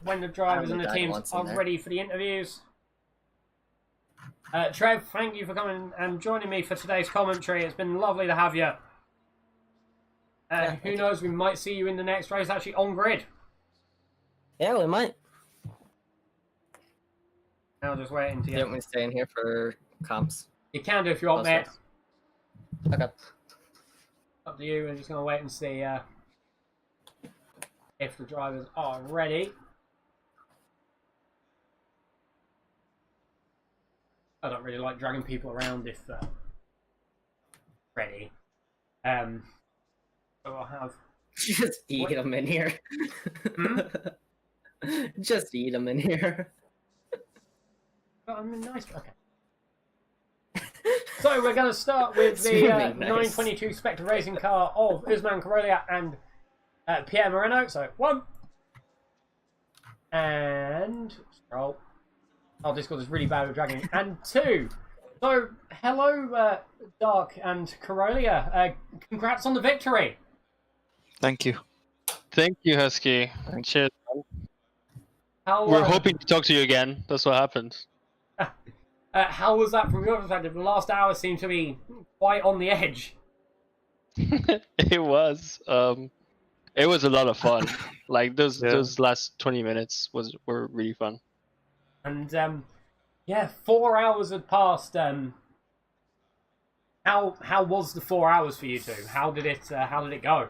when the drivers and the teams are ready for the interviews. Trev, thank you for coming and joining me for today's commentary. It's been lovely to have you. Who knows, we might see you in the next race actually on grid. Yeah, we might. I'll just wait until You want me to stay in here for comps? You can do if you want, mate. Okay. Up to you. We're just going to wait and see if the drivers are ready. I don't really like dragging people around if they're ready. So I'll have... Just eat them in here. Just eat them in here. I mean, nice. Okay. So we're going to start with the Nice. 922 Spectre racing car of Usman Carolia and Pierre Moreno. So 1. And scroll. Oh, Discord is really bad with dragging. And 2. So hello, Dark and Carolia. Congrats on the victory. Thank you. Thank you, Husky. Cheers. How, We're hoping to talk to you again. That's what happened. how was that from your perspective? The last hour seemed to be quite on the edge. It was. It was a lot of fun. Like those last 20 minutes were really fun. And yeah, 4 hours had passed. How was the 4 hours for you two? How did it go?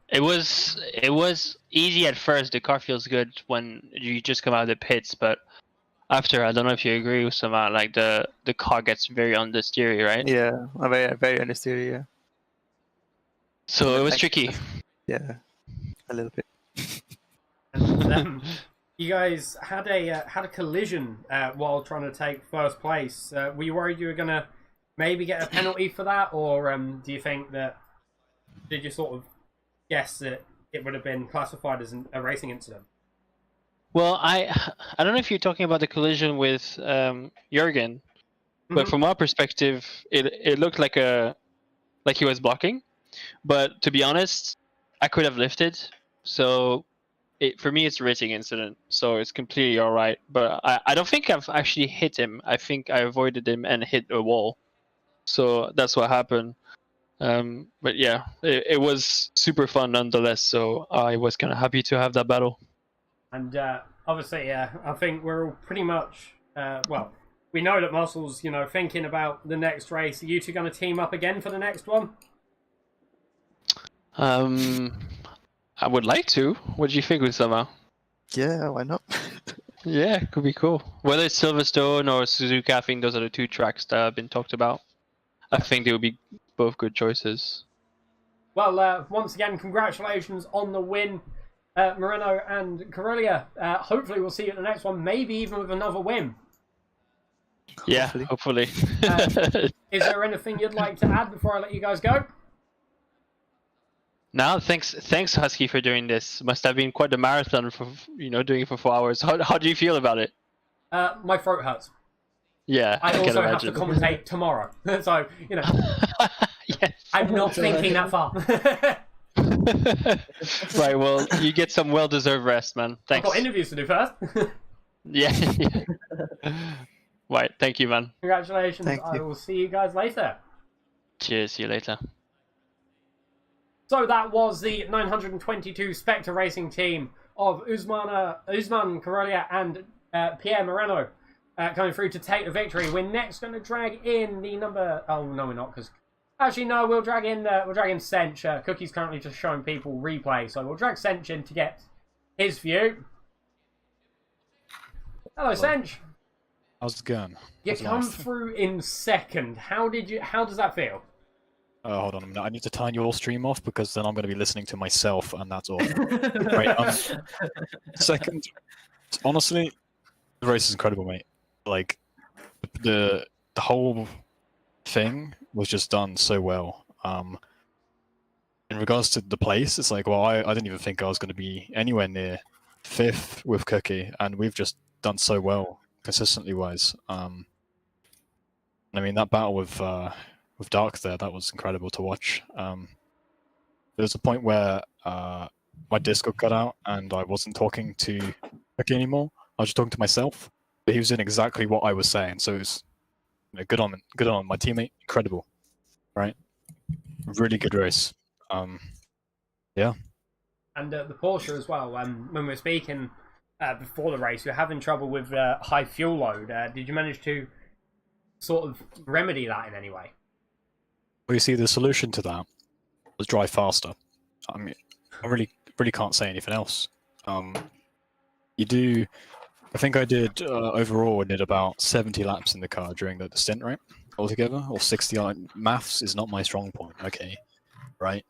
It was easy at first. The car feels good when you just come out of the pits, but after, I don't know if you agree with someone, like the car gets very understeery, right? Yeah, very, very understeery, yeah. So it was tricky. Yeah, a little bit. And, you guys had a collision while trying to take first place. Were you worried you were gonna maybe get a penalty for that, or do you think that did you sort of guess that it would have been classified as a racing incident? Well, I don't know if you're talking about the collision with Jürgen, but from our perspective, it looked like he was blocking. But to be honest, I could have lifted. So for me, it's a racing incident. So it's completely all right. But I don't think I've actually hit him. I think I avoided him and hit a wall. So that's what happened. But yeah, it was super fun nonetheless. So I was kind of happy to have that battle. And obviously, I think we're all pretty much well. We know that Muscle's, thinking about the next race. Are you two going to team up again for the next one? I would like to. What do you think, Usama? Yeah, why not? Yeah, could be cool. Whether it's Silverstone or Suzuka, I think those are the two tracks that have been talked about. I think they would be both good choices. Well, once again, congratulations on the win, Moreno and Carolia. Hopefully we'll see you at the next one, maybe even with another win. Yeah, hopefully. Is there anything you'd like to add before I let you guys go? No, thanks, Husky, for doing this. Must have been quite a marathon for doing it for 4 hours. How do you feel about it? My throat hurts. Yeah, I can also have to imagine. commentate tomorrow. So, you know, Yes. I'm not thinking that far. Right, well, you get some well-deserved rest, man. I've Thanks. got interviews to do first. Yeah. Right, thank you, man. Congratulations. Thank I you. will see you guys later. Cheers, see you later. So that was the 922 Spectre Racing team of Usman Karolia and Pierre Moreno coming through to take the victory. We're next going to drag in the number... Oh, no, we're not, because... Actually, no, we'll drag in Sench. Cookie's currently just showing people replay, so we'll drag Sench in to get his view. Hello, Sench. How's it going? You How's come life? through in second. How does that feel? Hold on a minute. I need to turn your stream off because then I'm going to be listening to myself, and that's awful. Right. Second, honestly, the race is incredible, mate. Like the whole thing was just done so well. In regards to the place, it's like, well, I didn't even think I was going to be anywhere near fifth with Cookie, and we've just done so well consistently wise. I mean, that battle with Dark there, that was incredible to watch. There was a point where my Discord cut out and I wasn't talking to Cookie anymore. I was just talking to myself, but he was doing exactly what I was saying. So it was good on my teammate, incredible, right? Really good race. Yeah. And the Porsche as well. When we were speaking before the race, we were having trouble with high fuel load. Did you manage to sort of remedy that in any way? Well, you see, the solution to that was drive faster. I mean, I really can't say anything else. You do. I think I did overall. I did about 70 laps in the car during the stint, right? Altogether, or 60. Maths is not my strong point. Okay, right.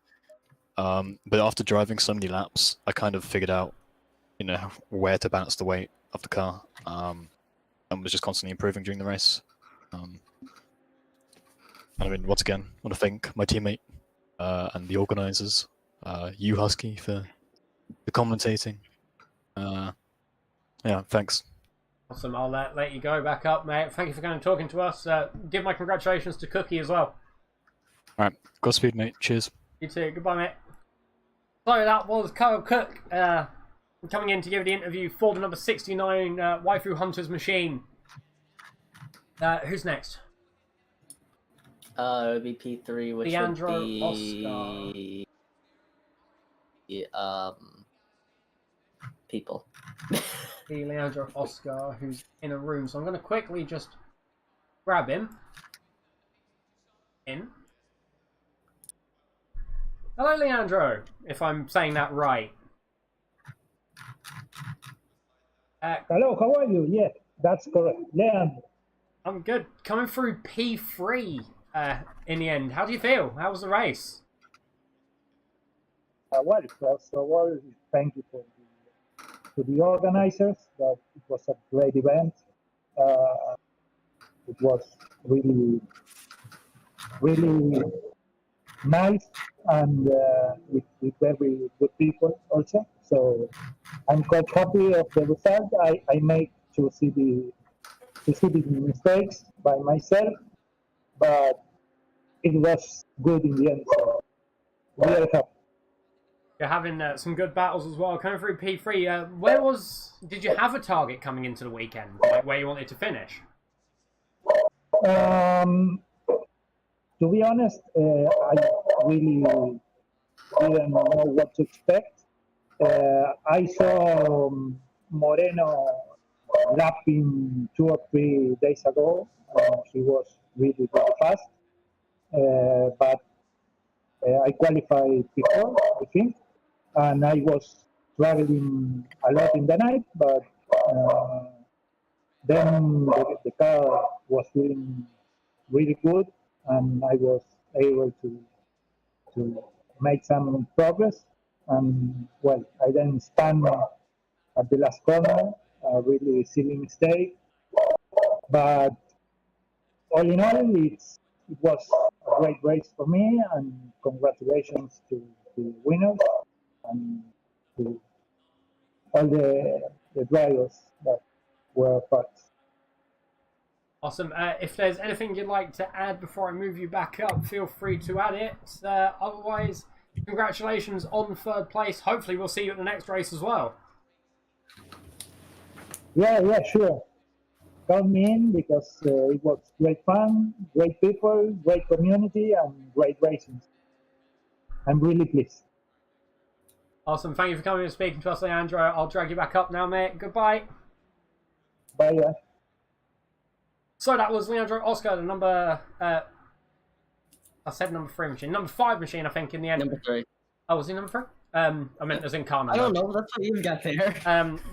But after driving so many laps, I kind of figured out, you know, where to balance the weight of the car, and was just constantly improving during the race. I mean, once again, I want to thank my teammate and the organisers, you Husky for the commentating. Yeah, thanks. Awesome. I'll let you go back up, mate. Thank you for coming and talking to us. Give my congratulations to Cookie as well. All right, Godspeed, mate. Cheers. You too. Goodbye, mate. So that was Kyle Cook coming in to give the interview for the number 69 Waifu Hunter's Machine. Who's next? It would be P3, which Leandro would be... people. The Leandro Oscar, who's in a room. So I'm going to quickly just grab him. In. Hello, Leandro, if I'm saying that right. Hello, how are you? Yes, that's correct. Leandro. I'm good. Coming through P3 in the end. How do you feel? How was the race? Well, first of all, thank you to the organizers. That it was a great event. It was really nice and with very good people also. So I'm quite happy of the result. I made to see the mistakes by myself, but it was good in the end. So we are happy. You're having some good battles as well. Coming through P3, did you have a target coming into the weekend, like where you wanted to finish? To be honest, I really didn't know what to expect. I saw Moreno lapping 2 or 3 days ago. He was really fast, but I qualified before, I think, and I was traveling a lot in the night, but then the car was feeling really good, and I was able to make some progress. And well, I then spun at the last corner, a really silly mistake. But all in all, it was a great race for me, and congratulations to the winners and to all the drivers that were part. Awesome. If there's anything you'd like to add before I move you back up, feel free to add it. Otherwise, congratulations on 3rd place. Hopefully we'll see you at the next race as well. Yeah, sure. Count me in because it was great fun, great people, great community, and great racing. I'm really pleased. Awesome. Thank you for coming and speaking to us, Leandro. I'll drag you back up now, mate. Goodbye. Bye, yeah. So that was Leandro Oscar, the number... I said number 3 machine. Number 5 machine, I think, in the end. Number 3. Oh, was he number 3? I meant as in car number. I don't know. That's what you got there.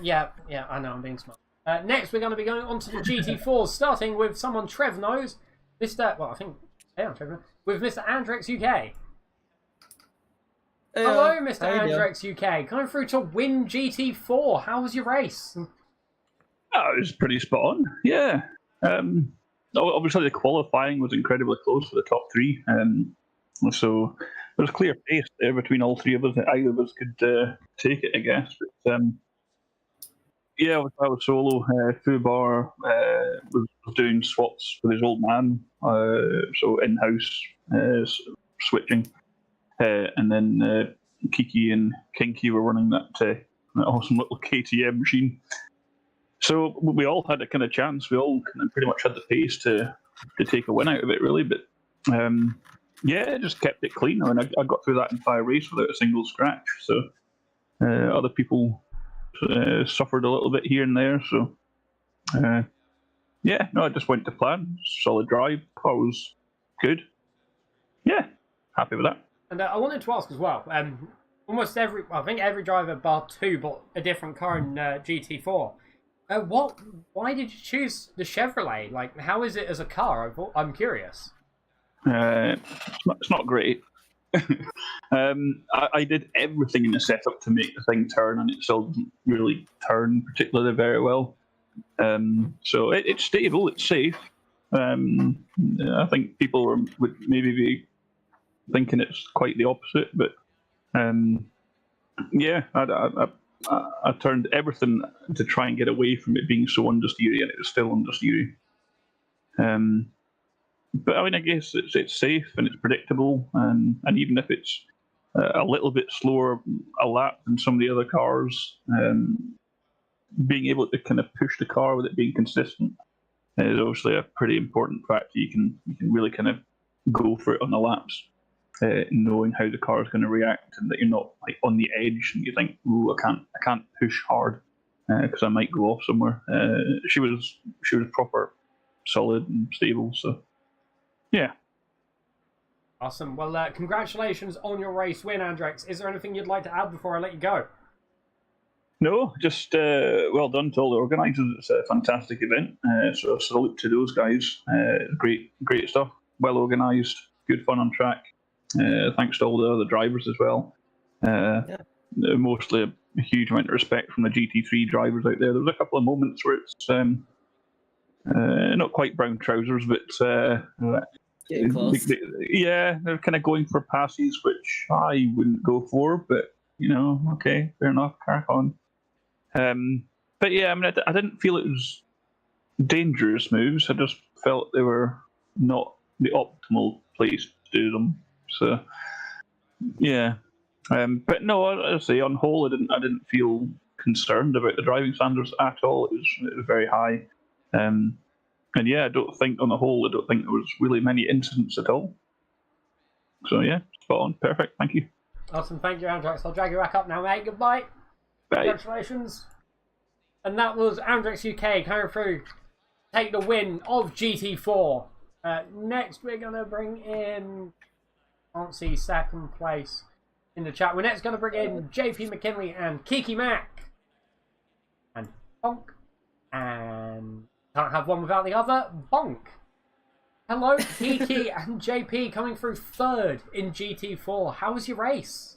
Yeah, I know. I'm being smart. Next, we're going to be going on to the GT4s, starting with someone Trev knows. Mr... Well, I think... Yeah, I'm Trev knows. With Mr. Andrex UK. Hello, Mr. Andrex UK. Coming through to win GT4. How was your race? Oh, it was pretty spot on. Yeah. Obviously, the qualifying was incredibly close for the top 3. So there was a clear pace there between all 3 of us. Either of us could take it, I guess. But yeah, I was solo. Fubar was doing swaps with his old man, so in-house switching. And then Kiki and Kinky were running that awesome little KTM machine. So we all had a kind of chance. We all kind of pretty much had the pace to take a win out of it, really. But yeah, just kept it clean. I mean, I got through that entire race without a single scratch. So other people suffered a little bit here and there. So yeah, no, I just went to plan. Solid drive. Car was good. Yeah, happy with that. And I wanted to ask as well. Almost I think every driver bar 2 bought a different car in GT4. Why did you choose the Chevrolet? Like, how is it as a car? I'm curious. It's not great. I did everything in the setup to make the thing turn, and it still doesn't really turn particularly very well. So it's stable, it's safe. I think people would maybe be thinking it's quite the opposite, but yeah, I turned everything to try and get away from it being so understeery, and it was still understeery. But I mean, I guess it's safe and it's predictable, and even if it's a little bit slower a lap than some of the other cars, being able to kind of push the car with it being consistent is obviously a pretty important factor. You can really kind of go for it on the laps, knowing how the car is going to react, and that you're not like on the edge and you think, "Ooh, I can't push hard because I might go off somewhere." She was proper, solid and stable. So yeah. Awesome. Well, congratulations on your race win, Andrex. Is there anything you'd like to add before I let you go? No, just well done to all the organisers. It's a fantastic event. So salute to those guys. Great stuff. Well organised, good fun on track. Thanks to all the other drivers as well. Mostly a huge amount of respect from the GT3 drivers out there. There was a couple of moments where it's not quite brown trousers, but getting close. Yeah, they're kind of going for passes, which I wouldn't go for, but okay, fair enough, crack on. But yeah, I mean, I didn't feel it was dangerous moves. I just felt they were not the optimal place to do them. So yeah, but no, I say on whole, I didn't feel concerned about the driving standards at all. It was very high, and yeah, I don't think on the whole, there was really many incidents at all. So yeah, spot on, perfect. Thank you. Awesome, thank you, Andrex. I'll drag you back up now, mate. Goodbye. Bye. Congratulations. And that was Andrex UK coming through, take the win of GT4. Next, we're going to bring in, I can't see second place in the chat. We're next going to bring in JP McKinley and Kiki Mac. And Bonk. And can't have one without the other, Bonk. Hello, Kiki and JP coming through third in GT4. How was your race?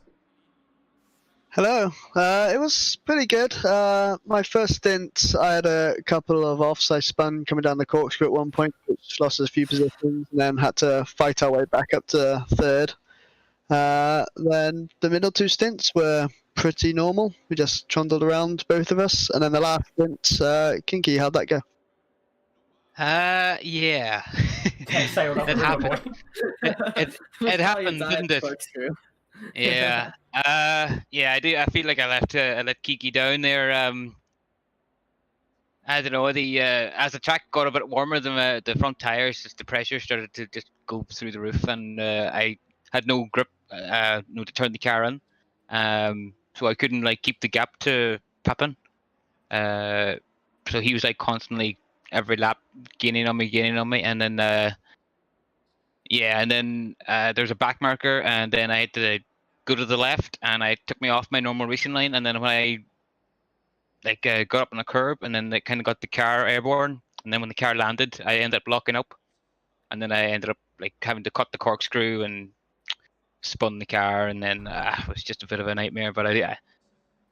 Hello. It was pretty good. My first stint, I had a couple of offs. I spun coming down the corkscrew at one point, which lost us a few positions, and then had to fight our way back up to third. Then the middle 2 stints were pretty normal. We just trundled around, both of us. And then the last stint, Kinky, how'd that go? Yeah. Sailed up It the river, happened. boy. It happened, didn't it? Yeah. Yeah. I do. I feel like I let Kiki down there. I don't know. As the track got a bit warmer, the front tires, just the pressure started to just go through the roof, and I had no grip, to turn the car in. So I couldn't like keep the gap to Pappen. So he was like constantly every lap gaining on me, and then there's a back marker, and then I had to go to the left, and I took me off my normal racing line, and then when I got up on a curb, and then they kind of got the car airborne, and then when the car landed, I ended up locking up, and then I ended up like having to cut the corkscrew and spun the car, and then it was just a bit of a nightmare. But I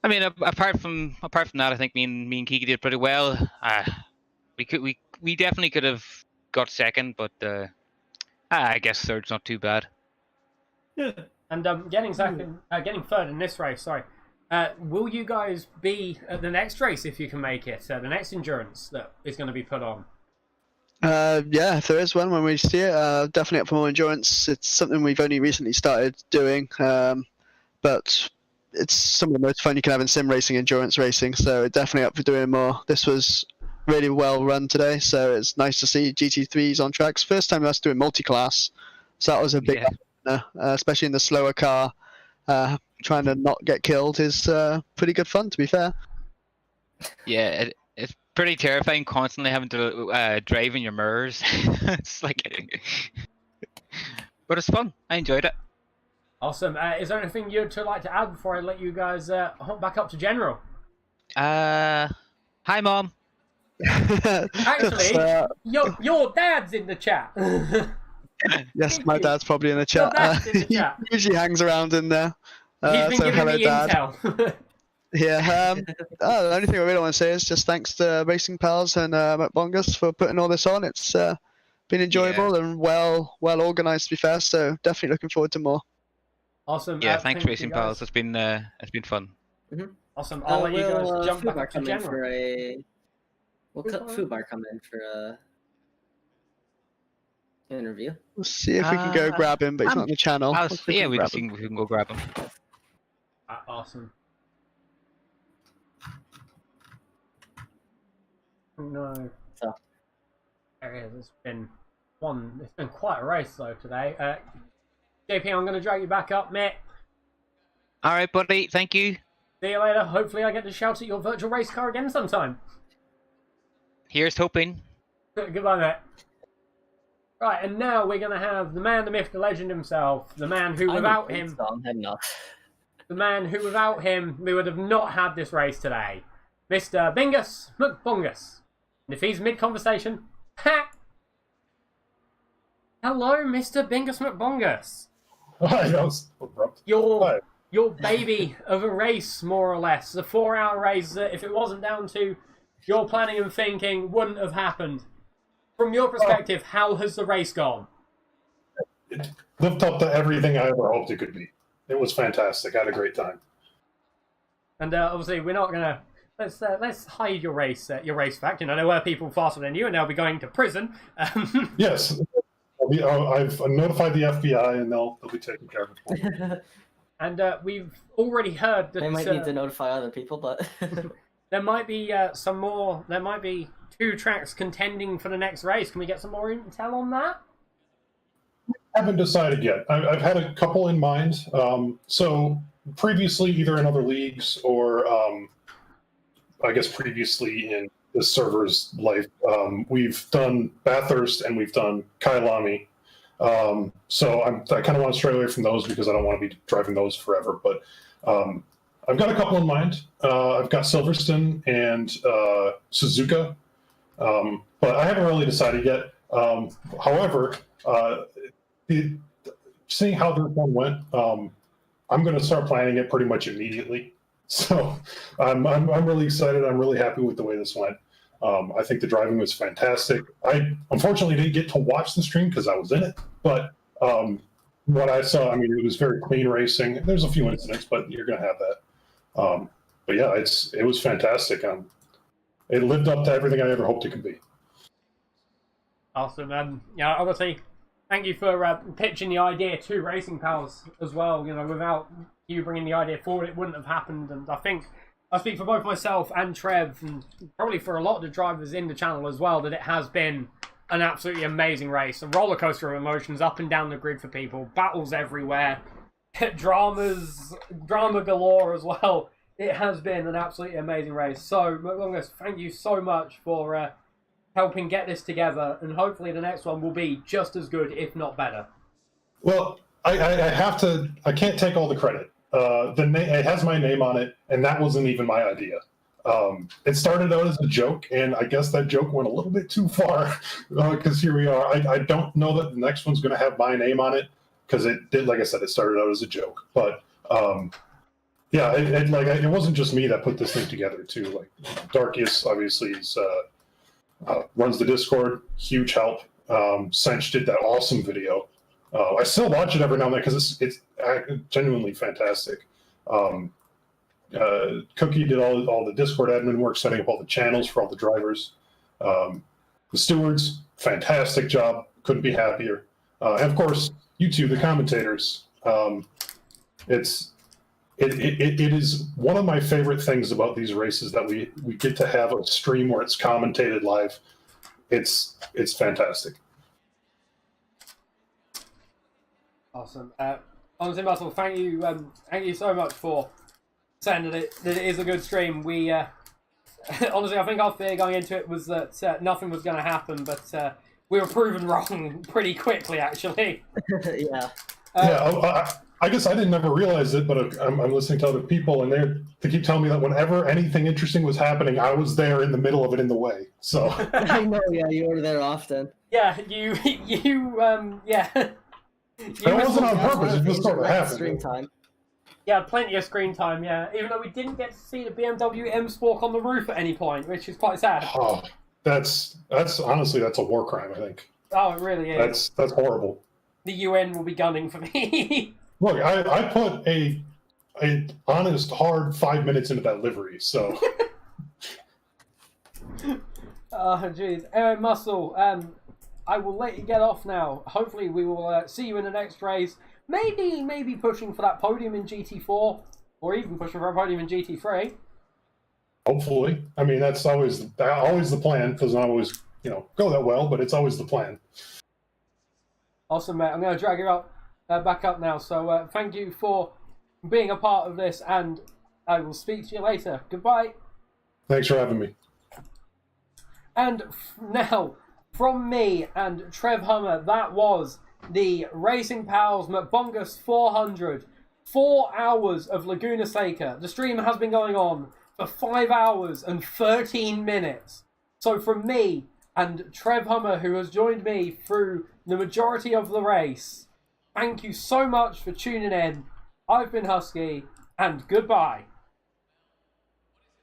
mean, apart from that, I think me and Kiki did pretty well. We definitely could have got second, but I guess third's not too bad. Yeah. And getting third in this race, sorry. Will you guys be at the next race if you can make it? The next endurance that is going to be put on? Yeah, if there is one when we see it, definitely up for more endurance. It's something we've only recently started doing, but it's some of the most fun you can have in sim racing, endurance racing, so definitely up for doing more. This was really well run today, so it's nice to see GT3s on tracks. First time us doing multi-class, so that was a big opener, especially in the slower car. Trying to not get killed is pretty good fun, to be fair. Yeah, it's pretty terrifying constantly having to drive in your mirrors. It's like, but it's fun. I enjoyed it. Awesome. Is there anything you'd like to add before I let you guys hop back up to general? Hi, Mom. Actually, your dad's in the chat. Yes, my dad's probably in the chat. He usually hangs around in there. He's been giving hello, me Dad. intel. Yeah. The only thing I really want to say is just thanks to Racing Pals and Mcbongus for putting all this on. It's been enjoyable and well organised, to be fair. So definitely looking forward to more. Awesome. Yeah, thanks Racing Pals. It's been fun. Mm-hmm. Awesome. I'll let you guys jump back up to general. We'll cut Fubar come in for an interview. We'll see if we can go grab him, but he's not on the channel. Yeah, we can go grab him. Awesome. No. So. There it is. It's been quite a race though today. JP, I'm going to drag you back up, mate. All right, buddy. Thank you. See you later. Hopefully, I get to shout at your virtual race car again sometime. Here's hoping. Goodbye, mate. Right, and now we're going to have the man, the myth, the legend himself. The man who without him... The man who without him, we would have not had this race today. Mr. Bingus Mcbongus. And if he's mid-conversation... Ha! Hello, Mr. Bingus Mcbongus. Hi, that was abrupt. Your baby of a race, more or less. The 4-hour race that, if it wasn't down to your planning and thinking, wouldn't have happened. From your perspective, how has the race gone? It lived up to everything I ever hoped it could be. It was fantastic. I had a great time. And obviously, we're not gonna let's hide your race fact. You know, there were people faster than you, and they'll be going to prison. Yes, I've notified the FBI, and they'll be taking care of it for me. And we've already heard that they might need to notify other people, but there might be some more. There might be 2 tracks contending for the next race. Can we get some more intel on that? I haven't decided yet. I've had a couple in mind. So previously, either in other leagues or I guess previously in the server's life, we've done Bathurst and we've done Kailami. So I kind of want to stray away from those because I don't want to be driving those forever. But I've got a couple in mind. I've got Silverstone and Suzuka, but I haven't really decided yet. However, seeing how this one went, I'm going to start planning it pretty much immediately. So I'm really excited. I'm really happy with the way this went. I think the driving was fantastic. I unfortunately didn't get to watch the stream because I was in it, but what I saw, I mean, it was very clean racing. There's a few incidents, but you're going to have that. But yeah, it was fantastic. It lived up to everything I ever hoped it could be. Awesome. Yeah, obviously, thank you for pitching the idea to Racing Pals as well. You know, without you bringing the idea forward, it wouldn't have happened. And I think I speak for both myself and Trev, and probably for a lot of the drivers in the channel as well, that it has been an absolutely amazing race. A roller coaster of emotions up and down the grid for people. Battles everywhere. Drama galore as well. It has been an absolutely amazing race. So, Mcbongus, thank you so much for helping get this together, and hopefully the next one will be just as good, if not better. Well, I can't take all the credit. It has my name on it, and that wasn't even my idea. It started out as a joke, and I guess that joke went a little bit too far, because here we are. I don't know that the next one's going to have my name on it, because it did, like I said, it started out as a joke. But yeah, it wasn't just me that put this thing together too. Like Darkius obviously is, runs the Discord, huge help. Sench did that awesome video. I still watch it every now and then because it's genuinely fantastic. Cookie did all the Discord admin work, setting up all the channels for all the drivers. The stewards, fantastic job. Couldn't be happier. And of course, you two, the commentators. It is one of my favorite things about these races that we get to have a stream where it's commentated live. It's fantastic. Awesome. Honestly, Muscle, thank you so much for saying that it is a good stream. We honestly, I think our fear going into it was that nothing was going to happen, but we were proven wrong pretty quickly, actually. Yeah. I guess I didn't ever realize it, but I'm listening to other people, and they keep telling me that whenever anything interesting was happening, I was there in the middle of it in the way. So I know, yeah, you were there often. Yeah, you yeah. It wasn't on purpose, it just sort of happened. Screen time. Yeah, plenty of screen time, yeah. Even though we didn't get to see the BMW M Spork on the roof at any point, which is quite sad. Oh, that's honestly, that's a war crime, I think. Oh, it really is. That's horrible. The UN will be gunning for me. Look, I put a honest, hard 5 minutes into that livery, so. Oh, jeez. Anyway, Muscle, I will let you get off now. Hopefully we will see you in the next race. Maybe pushing for that podium in GT4, or even pushing for a podium in GT3. Hopefully. I mean, that's always the plan. Doesn't always, go that well, but it's always the plan. Awesome, mate. I'm going to drag you up, back up now. So thank you for being a part of this, and I will speak to you later. Goodbye. Thanks for having me. And now, from me and Trev Hummer, that was the Racing Pals Mcbongus 400. 4 hours of Laguna Seca. The stream has been going on for 5 hours and 13 minutes. So from me and Trev Hummer, who has joined me through the majority of the race, thank you so much for tuning in. I've been Husky, and goodbye.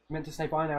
I meant to say bye now.